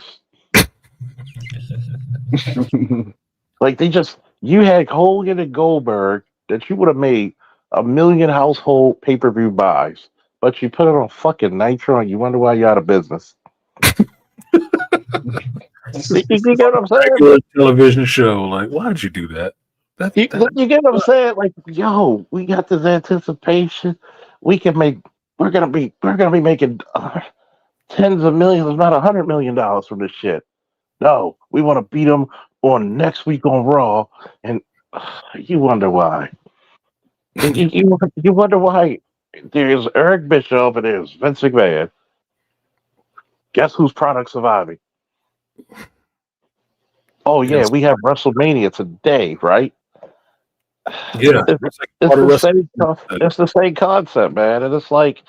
Like you had Hogan and Goldberg that you would have made a million household pay-per-view buys, but you put it on fucking Nitro and you wonder why you're out of business. You get what I'm saying? Regular television show. Like, why'd you do that? You get what I'm saying? Like, yo, we got this anticipation. We're gonna be making tens of millions, if not $100 million from this shit. No, we want to beat them on next week on Raw, and you wonder why. You wonder why there's Eric Bischoff and there's Vince McMahon. Guess whose product surviving? Oh yeah, we have WrestleMania today, right? Yeah, It's the same concept, man, and it's like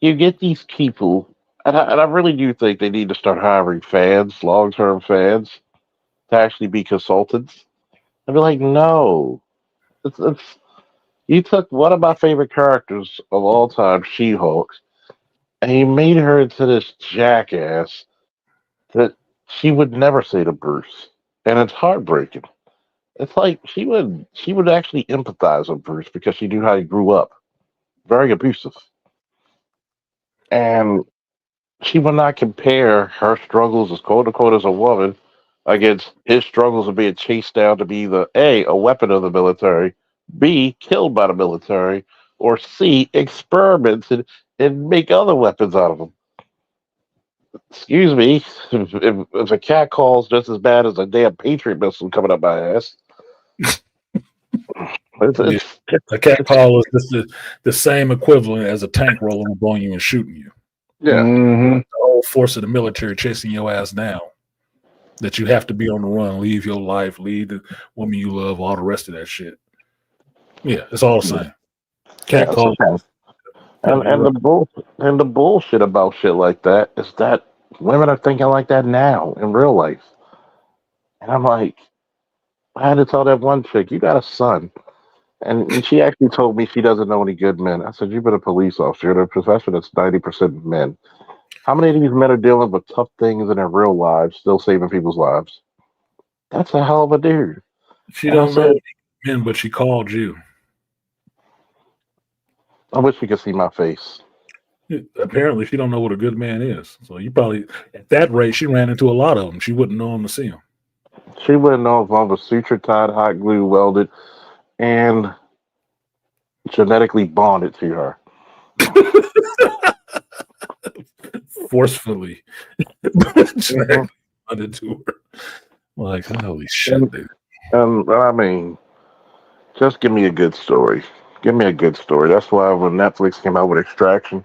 you get these people, and I really do think they need to start hiring fans, long-term fans, to actually be consultants. I'd be like, no, it's you took one of my favorite characters of all time, She-Hulk, and you made her into this jackass that she would never say to Bruce, and it's heartbreaking. It's like she would actually empathize with Bruce because she knew how he grew up, very abusive, and she would not compare her struggles as quote unquote as a woman against his struggles of being chased down to be the a weapon of the military, B killed by the military, or C experimented and make other weapons out of them. Excuse me, if a cat calls just as bad as a damn Patriot missile coming up my ass. A cat call is just the same equivalent as a tank rolling up on you and shooting you. Yeah. Mm-hmm. The whole force of the military chasing your ass down. That you have to be on the run, leave your life, leave the woman you love, all the rest of that shit. Yeah, it's all the same. Cat call. And the bullshit about shit like that is that women are thinking like that now in real life. And I'm like, I had to tell that one chick, you got a son. And she actually told me she doesn't know any good men. I said, you've been a police officer in a profession that's 90% men. How many of these men are dealing with tough things in their real lives, still saving people's lives? That's a hell of a dude. She don't know men, but she called you. I wish you could see my face. Apparently, she don't know what a good man is. So you probably, at that rate, she ran into a lot of them. She wouldn't know them to see them. She wouldn't know if I was suture tied, hot glue welded, and genetically bonded to her. Forcefully bonded to her. Like, holy shit, dude. I mean, just give me a good story. Give me a good story. That's why when Netflix came out with Extraction,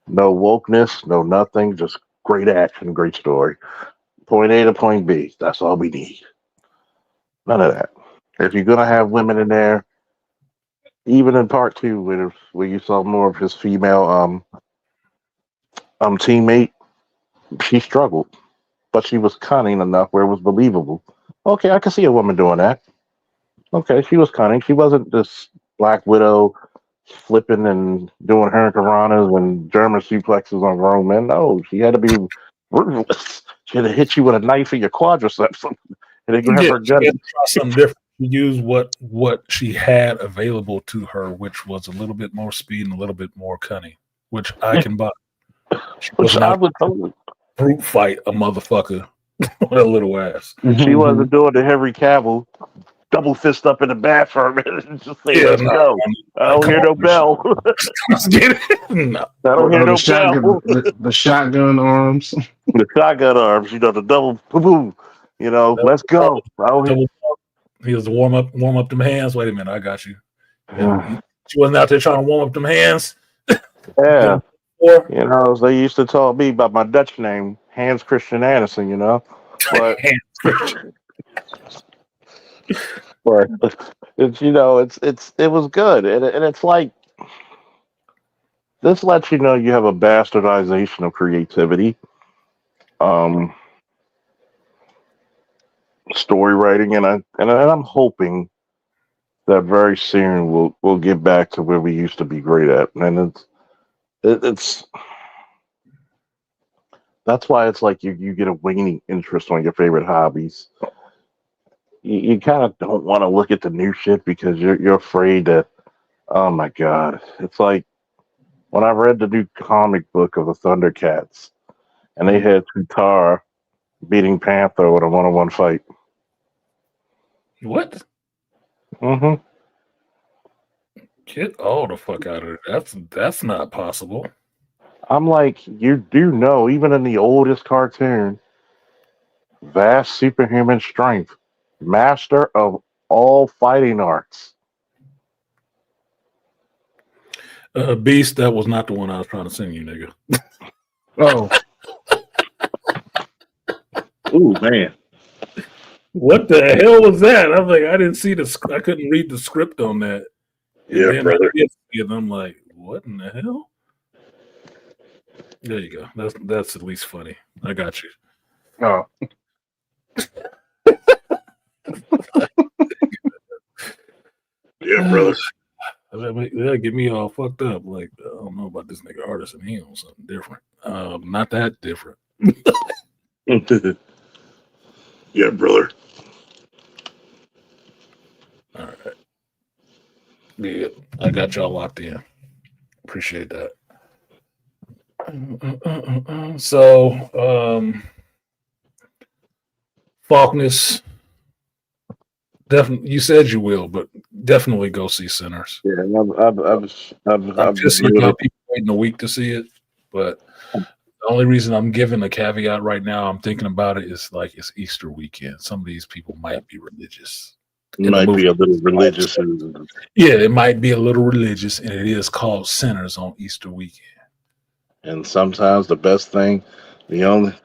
no wokeness, no nothing, just great action, great story. Point A to point B. That's all we need. None of that. If you're gonna have women in there, even in part two, where you saw more of his female teammate, she struggled, but she was cunning enough where it was believable. Okay, I can see a woman doing that. Okay, she was cunning. She wasn't this Black Widow flipping and doing hurricanranas and German suplexes on grown men. No, she had to be ruthless. She had to hit you with a knife in your quadriceps and then grab Yeah, her she gun. had to try something different. She used what she had available to her, which was a little bit more speed and a little bit more cunning, which I can buy. She Which was I not would totally. brute fight a motherfucker with a little ass. She wasn't doing the Henry Cavill double fist up in the bathroom and just say, Yeah, "Let's no, go." I don't come hear on, no bell. let's get it. No. I don't hear the no shotgun, bell. the shotgun arms. The shotgun arms, the double boom, boom. Let's go. I don't hear. Double, he was to warm up them hands. Wait a minute, I got you. She wasn't out there trying to warm up them hands. Yeah. They used to tell me about my Dutch name, Hans Christian Andersen, but but it was good, and it's like this lets you know you have a bastardization of creativity, story writing, and I'm hoping that very soon we'll get back to where we used to be great at, and it's that's why it's like you get a waning interest on your favorite hobbies. You kind of don't want to look at the new shit because you're afraid that, oh my god, it's like when I read the new comic book of the Thundercats and they had Tutar beating Panther with a one-on-one fight. What? Mm-hmm. Get all the fuck out of there. That's not possible. I'm like, you do know, even in the oldest cartoon, vast superhuman strength, master of all fighting arts. Beast, that was not the one I was trying to sing you, nigga. Oh, Ooh, man. What the hell was that? I was like, I didn't see I couldn't read the script on that. And Yeah, then brother. I did see it, and I'm like, what in the hell? There you go. That's at least funny. I got you. oh. Yeah, brother. That get me all fucked up. Like, I don't know about this nigga artist, and he on something different. Not that different. Yeah, brother. All right. Yeah, I got y'all locked in. Appreciate that. So, Falkness, definitely. You said you will, but definitely go see Sinners. Yeah, I'm just seeing how people waiting a week to see it, but the only reason I'm giving a caveat right now, I'm thinking about it, is like it's Easter weekend. Some of these people might be religious. Might be a little religious. Yeah, it might be a little religious, and it is called Sinners on Easter weekend. And sometimes the best thing,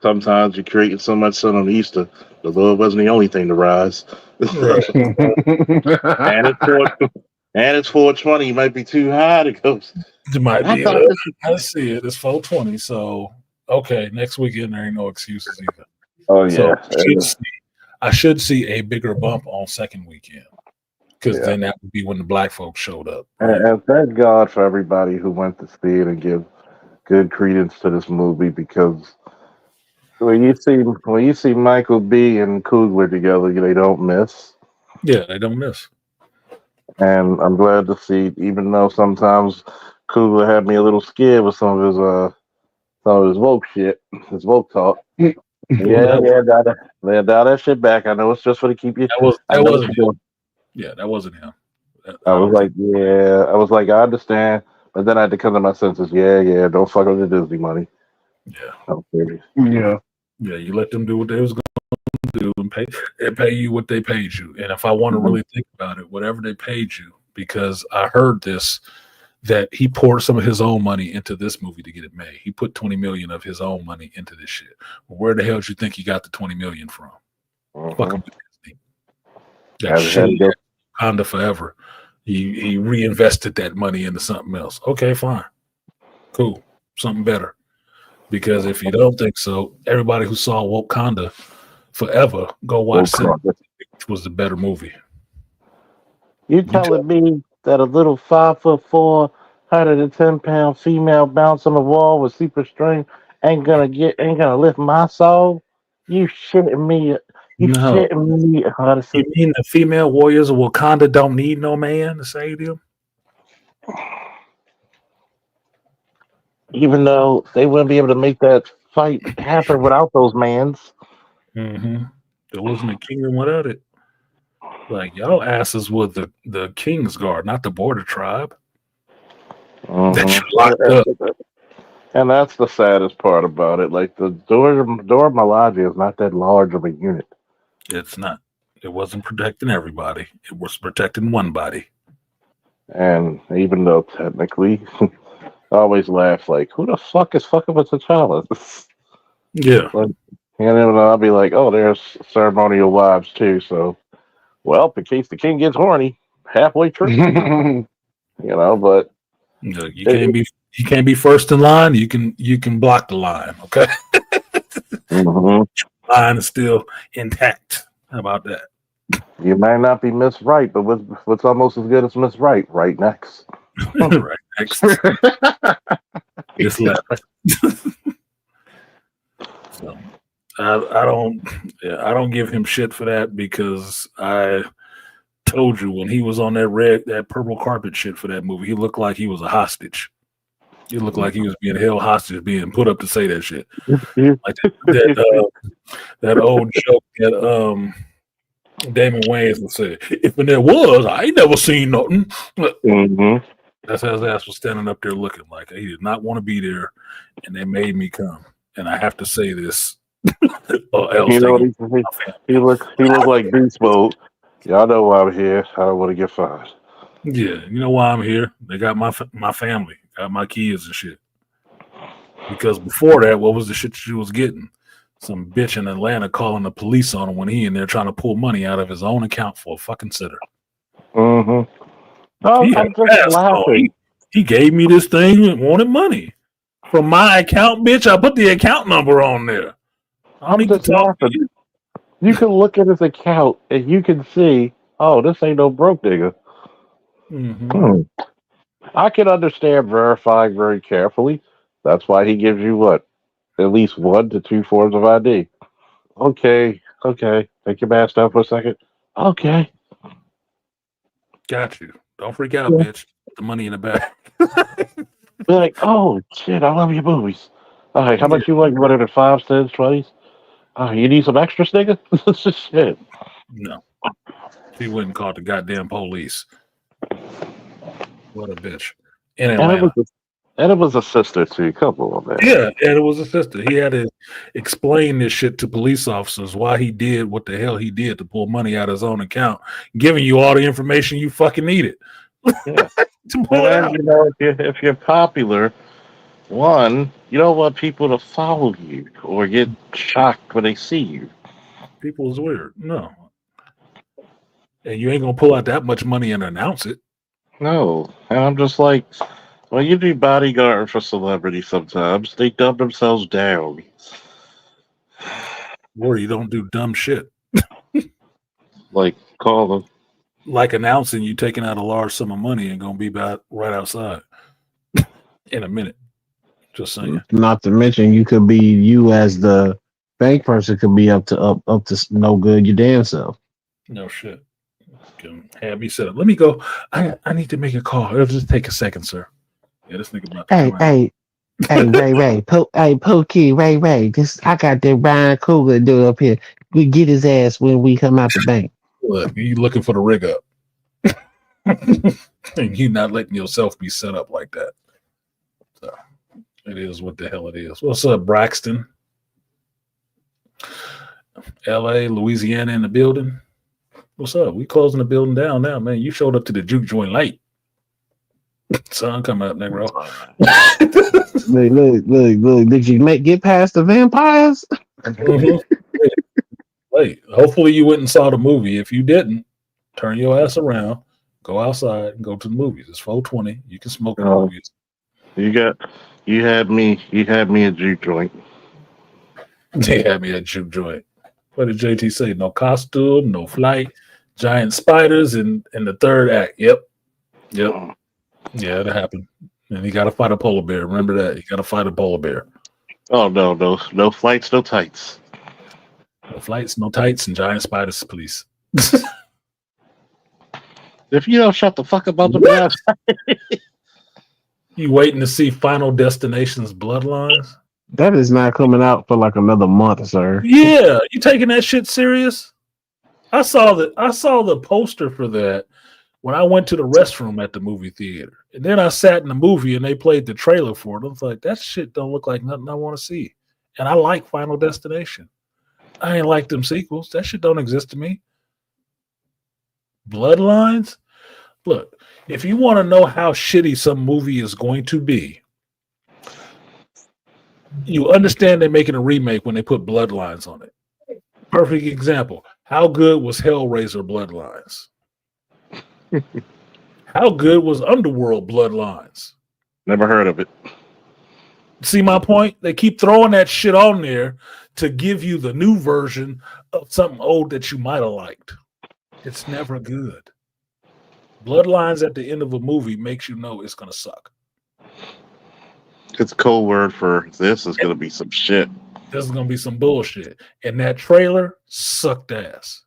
sometimes you're creating so much sun on Easter, the Lord wasn't the only thing to rise. Right. and it's 420. You might be too high to go. It might be. I see it. It's 420. So okay, next weekend there ain't no excuses either. Oh yeah. So I should see a bigger bump on second weekend, because then that would be when the black folks showed up. Right? And thank God for everybody who went to see it and give good credence to this movie, because when you see Michael B and Coogler together, they don't miss. Yeah, they don't miss. And I'm glad to see, even though sometimes Coogler had me a little scared with some of his woke shit, his woke talk. Dial that shit back. I know it's just for to keep you. That wasn't him. Yeah, that wasn't him. I was like, I understand, but then I had to come to my senses. Yeah, don't fuck with the Disney money. Yeah. Yeah, you let them do what they was going to do and pay you what they paid you. And if I want to really think about it, whatever they paid you, because I heard that he poured some of his own money into this movie to get it made. He put $20 million of his own money into this shit. Well, where the hell did you think he got the $20 million from? Fucking Disney. That shit, Wakanda Forever. He reinvested that money into something else. Okay, fine, cool, something better. Because if you don't think so, everybody who saw Wakanda Forever, go watch it, which was the better movie. You telling me that a little 5'4", 110-pound female bounce on the wall with super strength ain't gonna lift my soul? You shitting me? You No. shitting me, You Hudson? mean the female warriors of Wakanda don't need no man to save them? Even though they wouldn't be able to make that fight happen without those mans. Mm-hmm. There wasn't a kingdom without it. Like, y'all asses were the King's Guard, not the border tribe that you locked up. And that's the saddest part about it. Like the Dora Milaje is not that large of a unit. It's not. It wasn't protecting everybody. It was protecting one body. And even though technically, I always laugh like, who the fuck is fucking with T'Challa? Yeah. Like, and then I'll be like, oh, there's ceremonial wives too. So, well, in case the king gets horny, halfway through, But You can't be first in line. You can block the line. Okay. Mhm. Line is still intact. How about that? You might not be Miss Right, but what's almost as good as Miss Right? Right next. Right next. Just left. So I don't give him shit for that, because I told you when he was on that purple carpet shit for that movie, he looked like he was a hostage. He looked like he was being held hostage, being put up to say that shit. Like that old joke that Damon Wayans would say, if there was, I ain't never seen nothing. Mm-hmm. That's how his ass was standing up there looking like he did not want to be there, and they made me come. And I have to say this. Or else He looked like Beast Mode. Y'all know why I'm here. I don't want to get fired. Yeah, you know why I'm here? They got my family, got my kids and shit. Because before that, what was the shit she was getting? Some bitch in Atlanta calling the police on him when he in there trying to pull money out of his own account for a fucking sitter. Mm-hmm. Oh, I'm just laughing. He gave me this thing and wanted money from my account, bitch. I put the account number on there. I'm just laughing. You can look at his account and you can see, oh, this ain't no broke nigga. Mm-hmm. I can understand verifying very carefully. That's why he gives you what? At least 1 to 2 forms of ID. Okay. Take your mask down for a second. Okay. Got you. Don't freak out, bitch. The money in the back. Be like, oh shit, I love your movies. All right, how much you like? Whatever, 5 cents, 20s. You need some extras, nigga? Shit. No. He wouldn't call the goddamn police. What a bitch. In Atlanta. And it was a sister too. Come on, man. Yeah, and it was a sister. He had to explain this shit to police officers why he did what the hell he did to pull money out of his own account, giving you all the information you fucking needed. Yeah. To pull it out. If you're popular, one, you don't want people to follow you or get shocked when they see you. People is weird. No. And you ain't gonna pull out that much money and announce it. No. And I'm just like, well, you do bodyguard for celebrities sometimes. They dumb themselves down. Or you don't do dumb shit. Like, call them. Like announcing you taking out a large sum of money and gonna be about right outside in a minute. Just saying. Not to mention, you as the bank person could be up to no good your damn self. No shit. Can have me set up. Let me go. I need to make a call. It'll just take a second, sir. Yeah, this nigga about to Ray, Pookie, Ray. I got that Ryan Coogler dude up here. We get his ass when we come out the bank. Look, you looking for the rig up. And you not letting yourself be set up like that. So it is what the hell it is. What's up, Braxton? LA, Louisiana in the building. What's up? We closing the building down now, man. You showed up to the juke joint late. Sun coming up, Negro. Look. Did you get past the vampires? Mm-hmm. Wait, hopefully you went and saw the movie. If you didn't, turn your ass around, go outside, and go to the movies. It's 4:20. You can smoke the movies. You had me a juke joint. They had me at juke joint. What did JT say? No costume, no flight, giant spiders in the third act. Yep. Yep. Yeah, that happened. And you got to fight a polar bear. Remember that. You got to fight a polar bear. Oh no flights, no tights. No flights, no tights, and giant spiders, please. If you don't shut the fuck up on the What? blast, You waiting to see Final Destination's Bloodlines? That is not coming out for like another month, sir. Yeah, you taking that shit serious? I saw the poster for that when I went to the restroom at the movie theater. And then I sat in the movie and they played the trailer for it. I was like, that shit don't look like nothing I want to see. And I like Final Destination. I ain't like them sequels. That shit don't exist to me. Bloodlines? Look, if you want to know how shitty some movie is going to be, you understand they're making a remake when they put Bloodlines on it. Perfect example. How good was Hellraiser Bloodlines? How good was Underworld Bloodlines? never heard of it. See my point? They keep throwing that shit on there to give you the new version of something old that you might have liked. It's never good. Bloodlines at the end of a movie makes you know it's gonna suck. It's a code word for this is gonna be some shit. This is gonna be some bullshit. And that trailer sucked ass.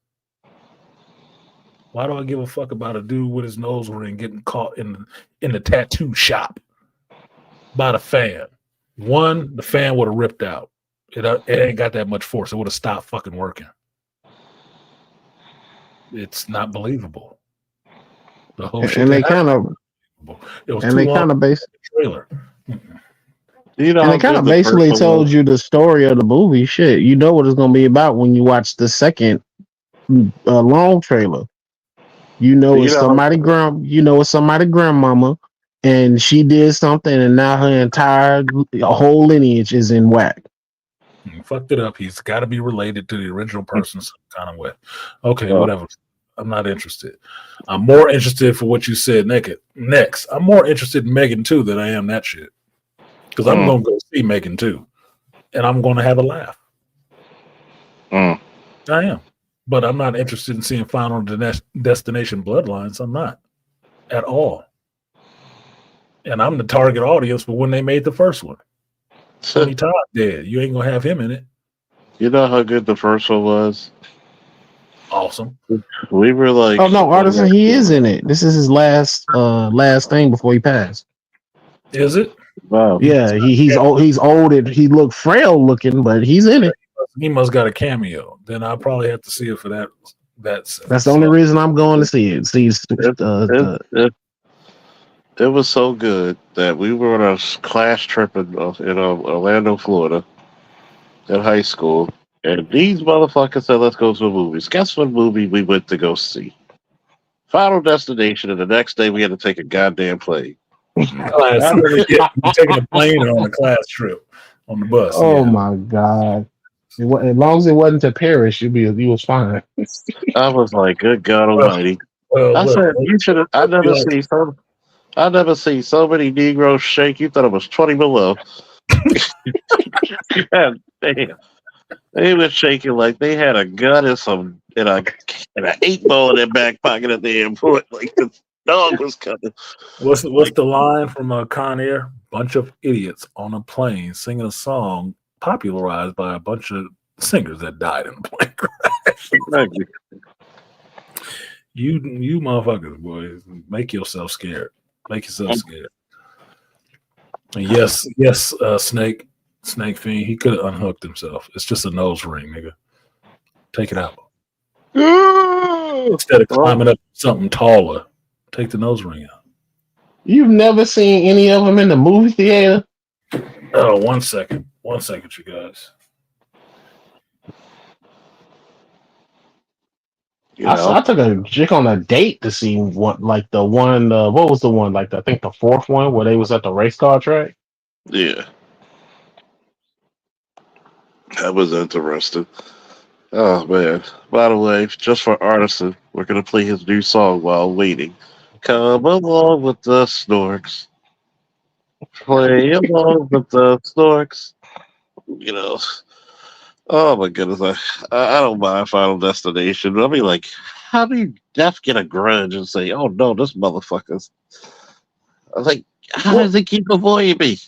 Why do I give a fuck about a dude with his nose ring getting caught in the tattoo shop by the fan? One, the fan would have ripped out. It ain't got that much force. It would have stopped fucking working. It's not believable. The whole shit. And they kind of it was and too they long kind of base trailer. You know, and how they kind good of the basically first one told was? you the story of the movie. Shit, you know what it's gonna be about when you watch the second long trailer. You know You it's know, it's somebody grandmama, and she did something, and now her entire whole lineage is in whack. He fucked it up. He's got to be related to the original person some kind of way. Okay, Oh. whatever. I'm not interested. I'm more interested for what you said next. I'm more interested in Megan 2 than I am that shit. Because I'm going to go see Megan 2. And I'm going to have a laugh. I am. But I'm not interested in seeing Final Destination Bloodlines. I'm not. At all. And I'm the target audience for when they made the first one. Tony Todd dead. You ain't going to have him in it. You know how good the first one was? Awesome. We were like, Oh no, Artisan, he is in it. This is his last thing before he passed. Is it? Wow. Yeah, he's old. He's old and he looked frail looking, but he's in it. He must got a cameo. Then I'll probably have to see it for that. That's the only reason I'm going to see it. It was so good that we were on a class trip in Orlando, Florida, in high school, and these motherfuckers said, "Let's go to the movies." Guess what movie we went to go see? Final Destination, and the next day we had to take a goddamn plane. Class. Yeah, you taking a plane or on a class trip on the bus. Oh my god! As long as it wasn't to Paris, you was fine. I was like, "Good God Almighty!" Well, I said, "You should have." I never seen so many Negroes shake. You thought it was 20 below. God damn. They were shaking like they had a gun and an 8-ball in their back pocket at the airport. Like the dog was coming. What's the line from Con Air? Bunch of idiots on a plane singing a song popularized by a bunch of singers that died in the plane crash. Exactly. You motherfuckers, boys, make yourself scared. Make yourself scared. And yes, Snake Fiend, he could have unhooked himself. It's just a nose ring, nigga. Take it out. Instead of climbing up something taller, take the nose ring out. You've never seen any of them in the movie theater? Oh, 1 second. 1 second, you guys. I took a chick on a date to see what was the one? Like I think the fourth one where they was at the race car track. Yeah. That was interesting. Oh man. By the way, just for Artisan, we're gonna play his new song while waiting. Come along with the snorks. Play along with the snorks. You know. Oh my goodness. I don't mind Final Destination. I mean like how do you Death get a grudge and say, "Oh no, this motherfucker's"? I was like, how does he keep avoiding me?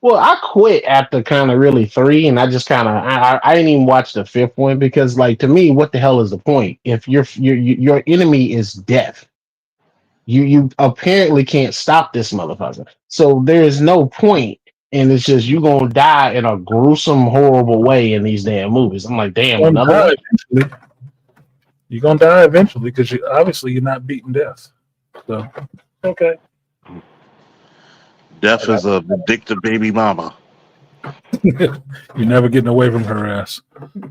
Well, I quit after kind of really three, and I just kind of I didn't even watch the fifth one because, like, to me, what the hell is the point if your enemy is death? You apparently can't stop this motherfucker, so there is no point, and it's just you gonna die in a gruesome, horrible way in these damn movies. I'm like, damn, You're gonna another die one. eventually. You're gonna die eventually because you're not beating death. So okay. Death is a vindictive baby mama. You're never getting away from her ass.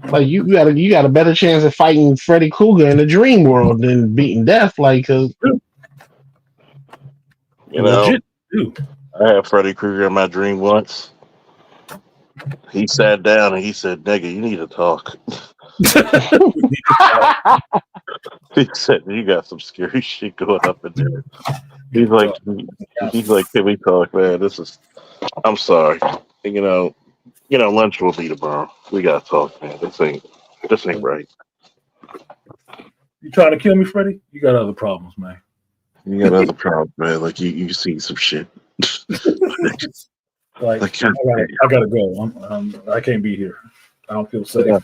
Like you got a better chance of fighting Freddy Krueger in the dream world than beating death. Like, cause You know, Legit, too. I had Freddy Krueger in my dream once. He sat down and he said, "Nigga, you need to talk." He said, "You got some scary shit going up in there." He's like, "Can we talk, man? I'm sorry. Lunch will be tomorrow. We gotta talk, man. This ain't right. You trying to kill me, Freddie? You got other problems, man. You got other problems, man. Like you seen some shit." Like, I gotta go. I can't be here. I don't feel safe. Yeah.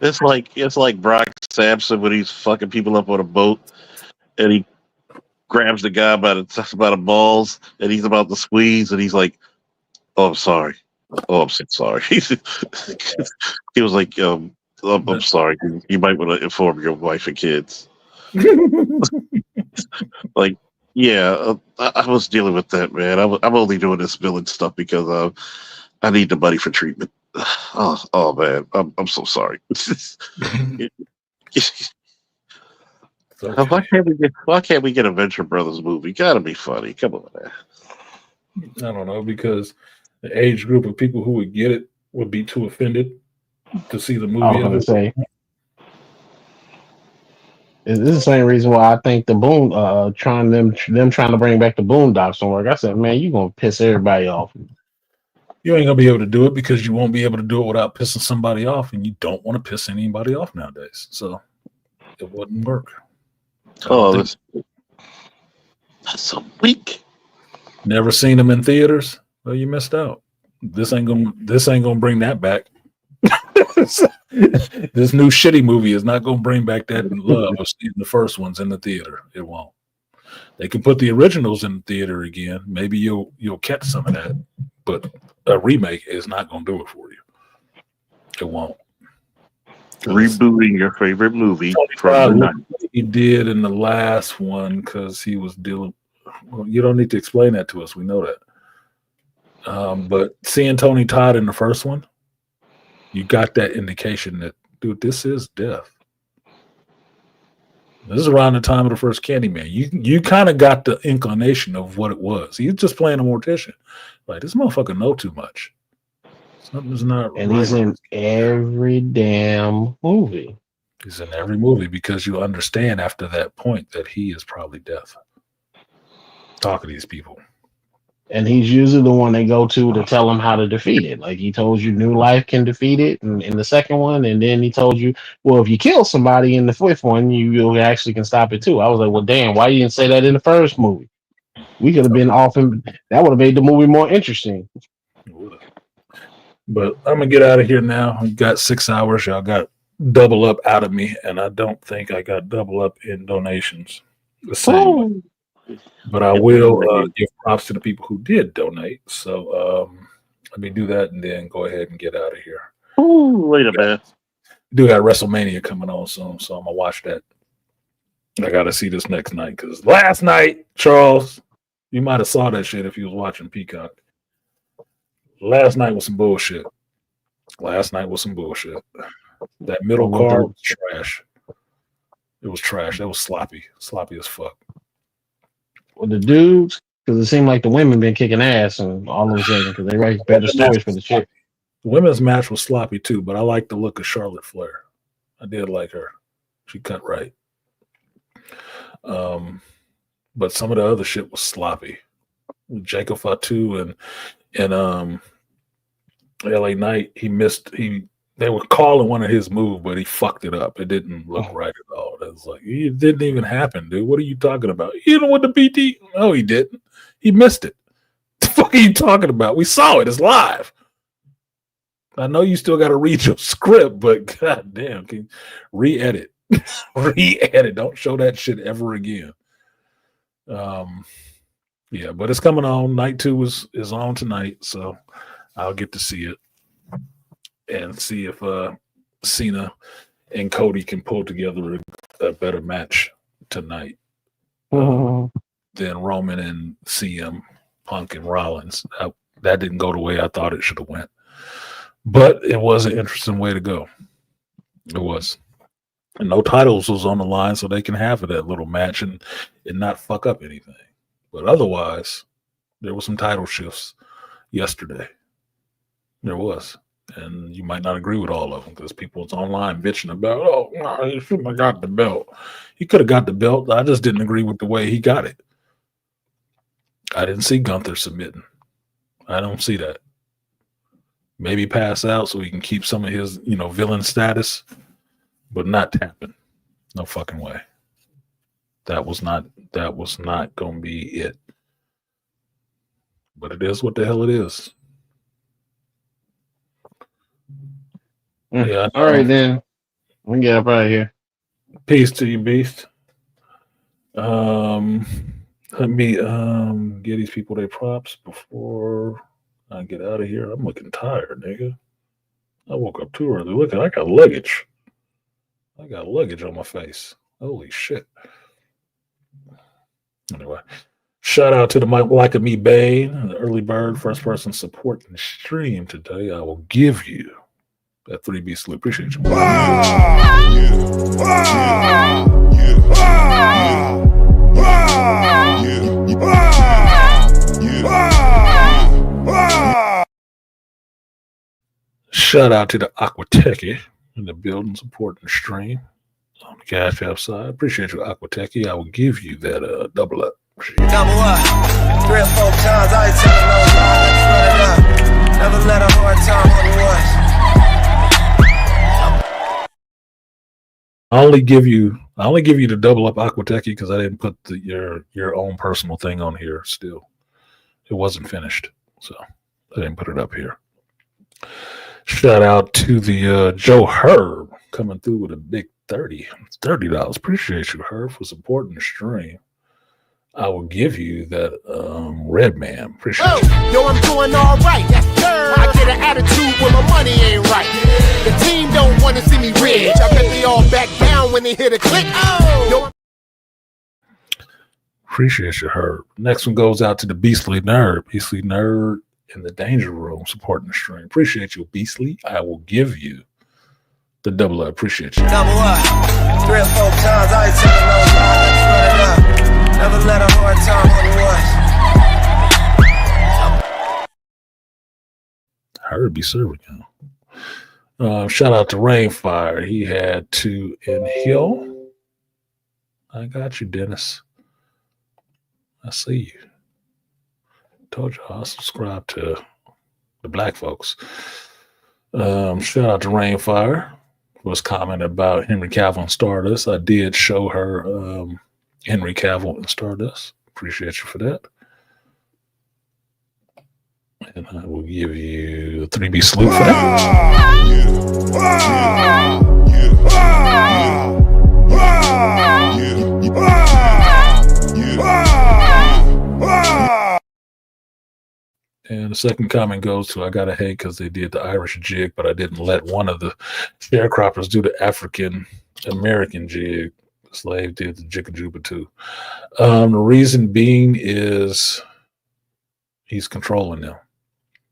It's like Brock Sampson when he's fucking people up on a boat, and he grabs the guy by the balls, and he's about to squeeze, and he's like, "Oh, I'm sorry. Oh, I'm so sorry." He was like, I'm sorry. You might want to inform your wife and kids." Like, yeah, I was dealing with that, man. I'm only doing this villain stuff because I need the money for treatment. Oh man, I'm so sorry. Okay. Why can't we get a Venture Brothers movie? Gotta be funny. Come on, man. I don't know, because the age group of people who would get it would be too offended to see the I was movie of gonna it. say, this is the same reason why I think the Boon trying to bring back the Boondocks don't work. I said, man, you gonna piss everybody off. You ain't gonna be able to do it because you won't be able to do it without pissing somebody off, and you don't want to piss anybody off nowadays. So it wouldn't work. That's so weak. Never seen them in theaters? Well, you missed out. This ain't gonna bring that back. This new shitty movie is not gonna bring back that love of seeing the first ones in the theater. It won't. They can put the originals in the theater again. Maybe you'll catch some of that, but a remake is not gonna do it for you. It won't. Rebooting your favorite movie from the 90s. He did in the last one because he was dealing. Well, you don't need to explain that to us. We know that. But seeing Tony Todd in the first one, you got that indication that, dude, this is death. This is around the time of the first Candyman. You kind of got the inclination of what it was. He's just playing a mortician. Like, this motherfucker know too much. Something's not And right. he's in every damn movie. He's in every movie because you understand after that point that he is probably death. Talk to these people. And he's usually the one they go to tell them how to defeat it. Like, he told you New Life can defeat it in the second one, and then he told you, well, if you kill somebody in the fifth one, you actually can stop it too. I was like, well, damn, why you didn't say that in the first movie? We could have been off, and that would have made the movie more interesting. But I'm gonna get out of here now. I got 6 hours. Y'all got double up out of me, and I don't think I got double up in donations. The same way. But I will give props to the people who did donate. So let me do that and then go ahead and get out of here. Wait a minute. We do got WrestleMania coming on soon, so I'm gonna watch that. I gotta see this next night because last night, Charles, you might have saw that shit if you was watching Peacock. Last night was some bullshit. That middle card was trash. It was trash. That was sloppy as fuck. Well, the dudes, because it seemed like the women been kicking ass, and all of a sudden, because they write better stories for the chick. The women's match was sloppy too, but I like the look of Charlotte Flair. I did like her. She cut right. But some of the other shit was sloppy. Jacob Fatu and LA Knight, he they were calling one of his moves, but he fucked it up. It didn't look right at all. It was like, it didn't even happen, dude. What are you talking about? You know what the BT? No, he didn't. He missed it. The fuck are you talking about? We saw it. It's live. I know you still got to read your script, but goddamn, can re-edit. Re-edit. Don't show that shit ever again. Yeah, but it's coming on. Night 2 is on tonight, so I'll get to see it and see if Cena and Cody can pull together a better match tonight than Roman and CM Punk and Rollins. That didn't go the way I thought it should have went, but it was an interesting way to go. It was. And no titles was on the line, so they can have that little match and not fuck up anything. But otherwise, there were some title shifts yesterday. There was. And you might not agree with all of them because people was online bitching about, oh, no, he shouldn't have got the belt. He could have got the belt. I just didn't agree with the way he got it. I didn't see Gunther submitting. I don't see that. Maybe pass out so he can keep some of his, villain status, but not tapping. No fucking way. That was not going to be it. But it is what the hell it is. Yeah. All right, then. We can get up out of here. Peace to you, Beast. Let me get these people their props before I get out of here. I'm looking tired, nigga. I woke up too early. Look, I got luggage. I got luggage on my face. Holy shit. Anyway, shout out to the Like of Me Bane, the early bird, first person support in the stream today. I will give you that 3B salute. Appreciate you. Shout out to the Aquateki in the building supporting the stream on the Cash App side. Appreciate you, Aquateki. I will give you that double up. Double up. 3 or 4 times. I ain't telling no lies. Run it up. Never let a hard time on the was. I only give you the double up Aquateki because I didn't put your own personal thing on here still. It wasn't finished, so I didn't put it up here. Shout out to the Joe Herb coming through with a big $30. Appreciate you, Herb, for supporting the stream. I will give you that Red Man. Appreciate you. Yo, I'm doing all right. Yes, sir. I get an attitude when my money ain't right. The team don't want to see me rich. I bet they all back down when they hit a click. Yo, appreciate you, Herb. Next one goes out to the Beastly Nerd. Beastly Nerd in the Danger Room supporting the stream. Appreciate you, Beastly. I will give you the double up. Appreciate you. Double up. 3 or 4 times. I ain't telling no lies. Run it up. Never let a hard time on the was. Herb be serving you. Shout out to Rainfire. He had to inhale. I got you, Dennis. I see you. Told you I'll subscribe to the black folks. Shout out to Rainfire. Was comment about Henry Cavill and Stardust. I did show her Henry Cavill and Stardust. Appreciate you for that. And I will give you a 3B salute for that. And the second comment goes to, I got to hate because they did the Irish jig, but I didn't let one of the sharecroppers do the African American jig. The slave did the jikajuba too. The reason being is he's controlling them.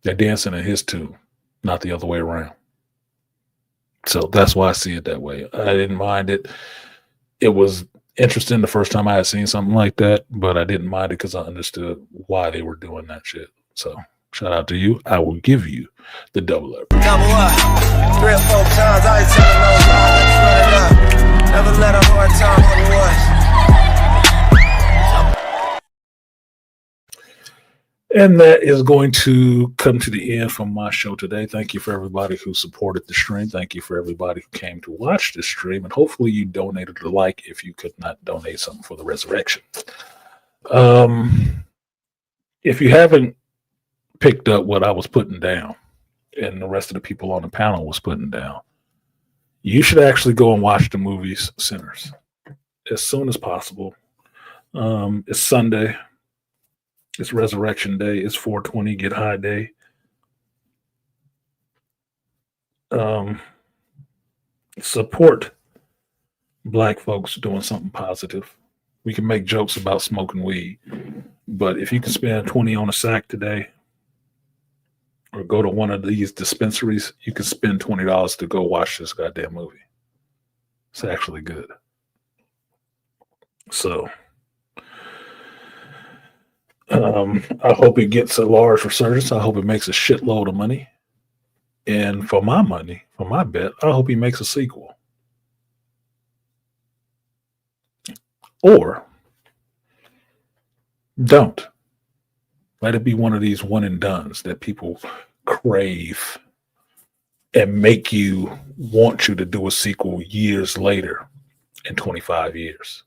They're dancing in his tune, not the other way around. So that's why I see it that way. I didn't mind it. It was interesting the first time I had seen something like that, but I didn't mind it because I understood why they were doing that shit. So shout out to you. I will give you the double up. Double up. 3 or 4 times. I ain't telling no lies. Run it up. Never let a hard time on the was. And that is going to come to the end from my show today. Thank you for everybody who supported the stream. Thank you for everybody who came to watch the stream. And hopefully you donated a like if you could not donate something for the resurrection. If you haven't picked up what I was putting down and the rest of the people on the panel was putting down, you should actually go and watch the movies Sinners as soon as possible. It's Sunday. It's Resurrection Day. It's 420 Get High Day. Support Black folks doing something positive. We can make jokes about smoking weed, but if you can spend 20 on a sack today or go to one of these dispensaries, you can spend $20 to go watch this goddamn movie. It's actually good. So I hope it gets a large resurgence. I hope it makes a shitload of money. And for my money, for my bet, I hope he makes a sequel. Or don't. Let it be one of these one and dones that people crave and make you want you to do a sequel years later in 25 years.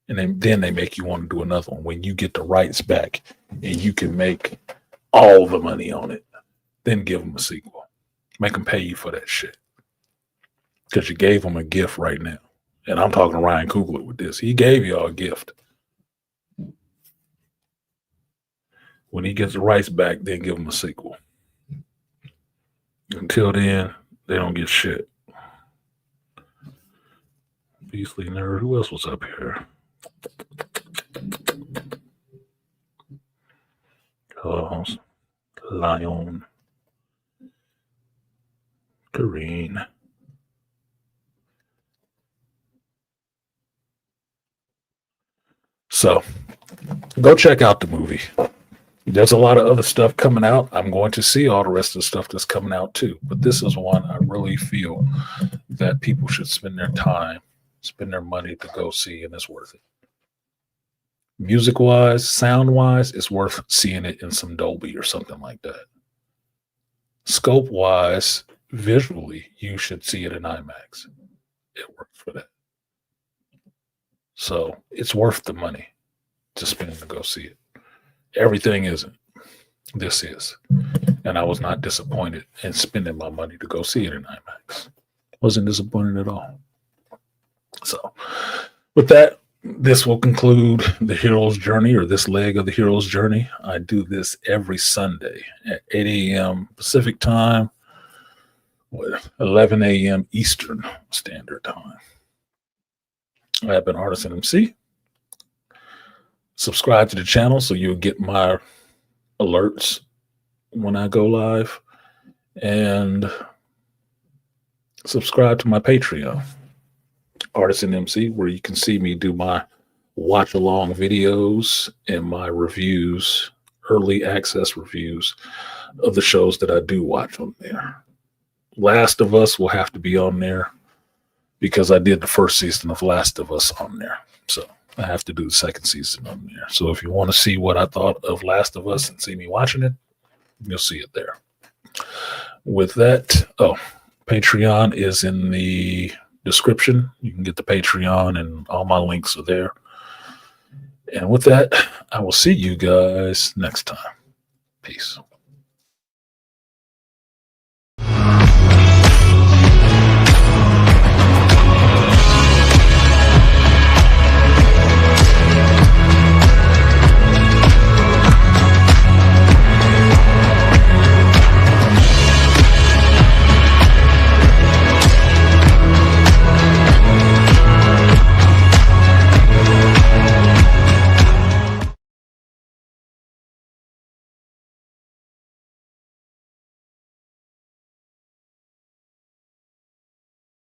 And then they make you want to do another one when you get the rights back and you can make all the money on it. Then give them a sequel. Make them pay you for that shit. Because you gave them a gift right now. And I'm talking to Ryan Coogler with this. He gave y'all a gift. When he gets the rights back, then give them a sequel. Until then, they don't get shit. Beastly nerd. Who else was up here? Lion. Kareen. So, go check out the movie. There's a lot of other stuff coming out. I'm going to see all the rest of the stuff that's coming out too. But this is one I really feel that people should spend their time, spend their money to go see, and it's worth it. Music-wise, sound-wise, it's worth seeing it in some Dolby or something like that. Scope-wise, visually, you should see it in IMAX. It works for that. So it's worth the money to spend to go see it. Everything isn't. This is. And I was not disappointed in spending my money to go see it in IMAX. Wasn't disappointed at all. So with that, this will conclude the hero's journey, or this leg of the hero's journey. I do this every Sunday at 8 a.m. Pacific time, 11 a.m. Eastern Standard Time. I have been artisanmc. Subscribe to the channel so you'll get my alerts when I go live, and subscribe to my Patreon, artisanmc, where you can see me do my watch along videos and my reviews, early access reviews of the shows that I do watch on there. Last of Us will have to be on there because I did the first season of Last of Us on there. So I have to do the second season on there. So if you want to see what I thought of Last of Us and see me watching it, you'll see it there. With that, Patreon is in the description. You can get the Patreon and all my links are there. And with that, I will see you guys next time. Peace.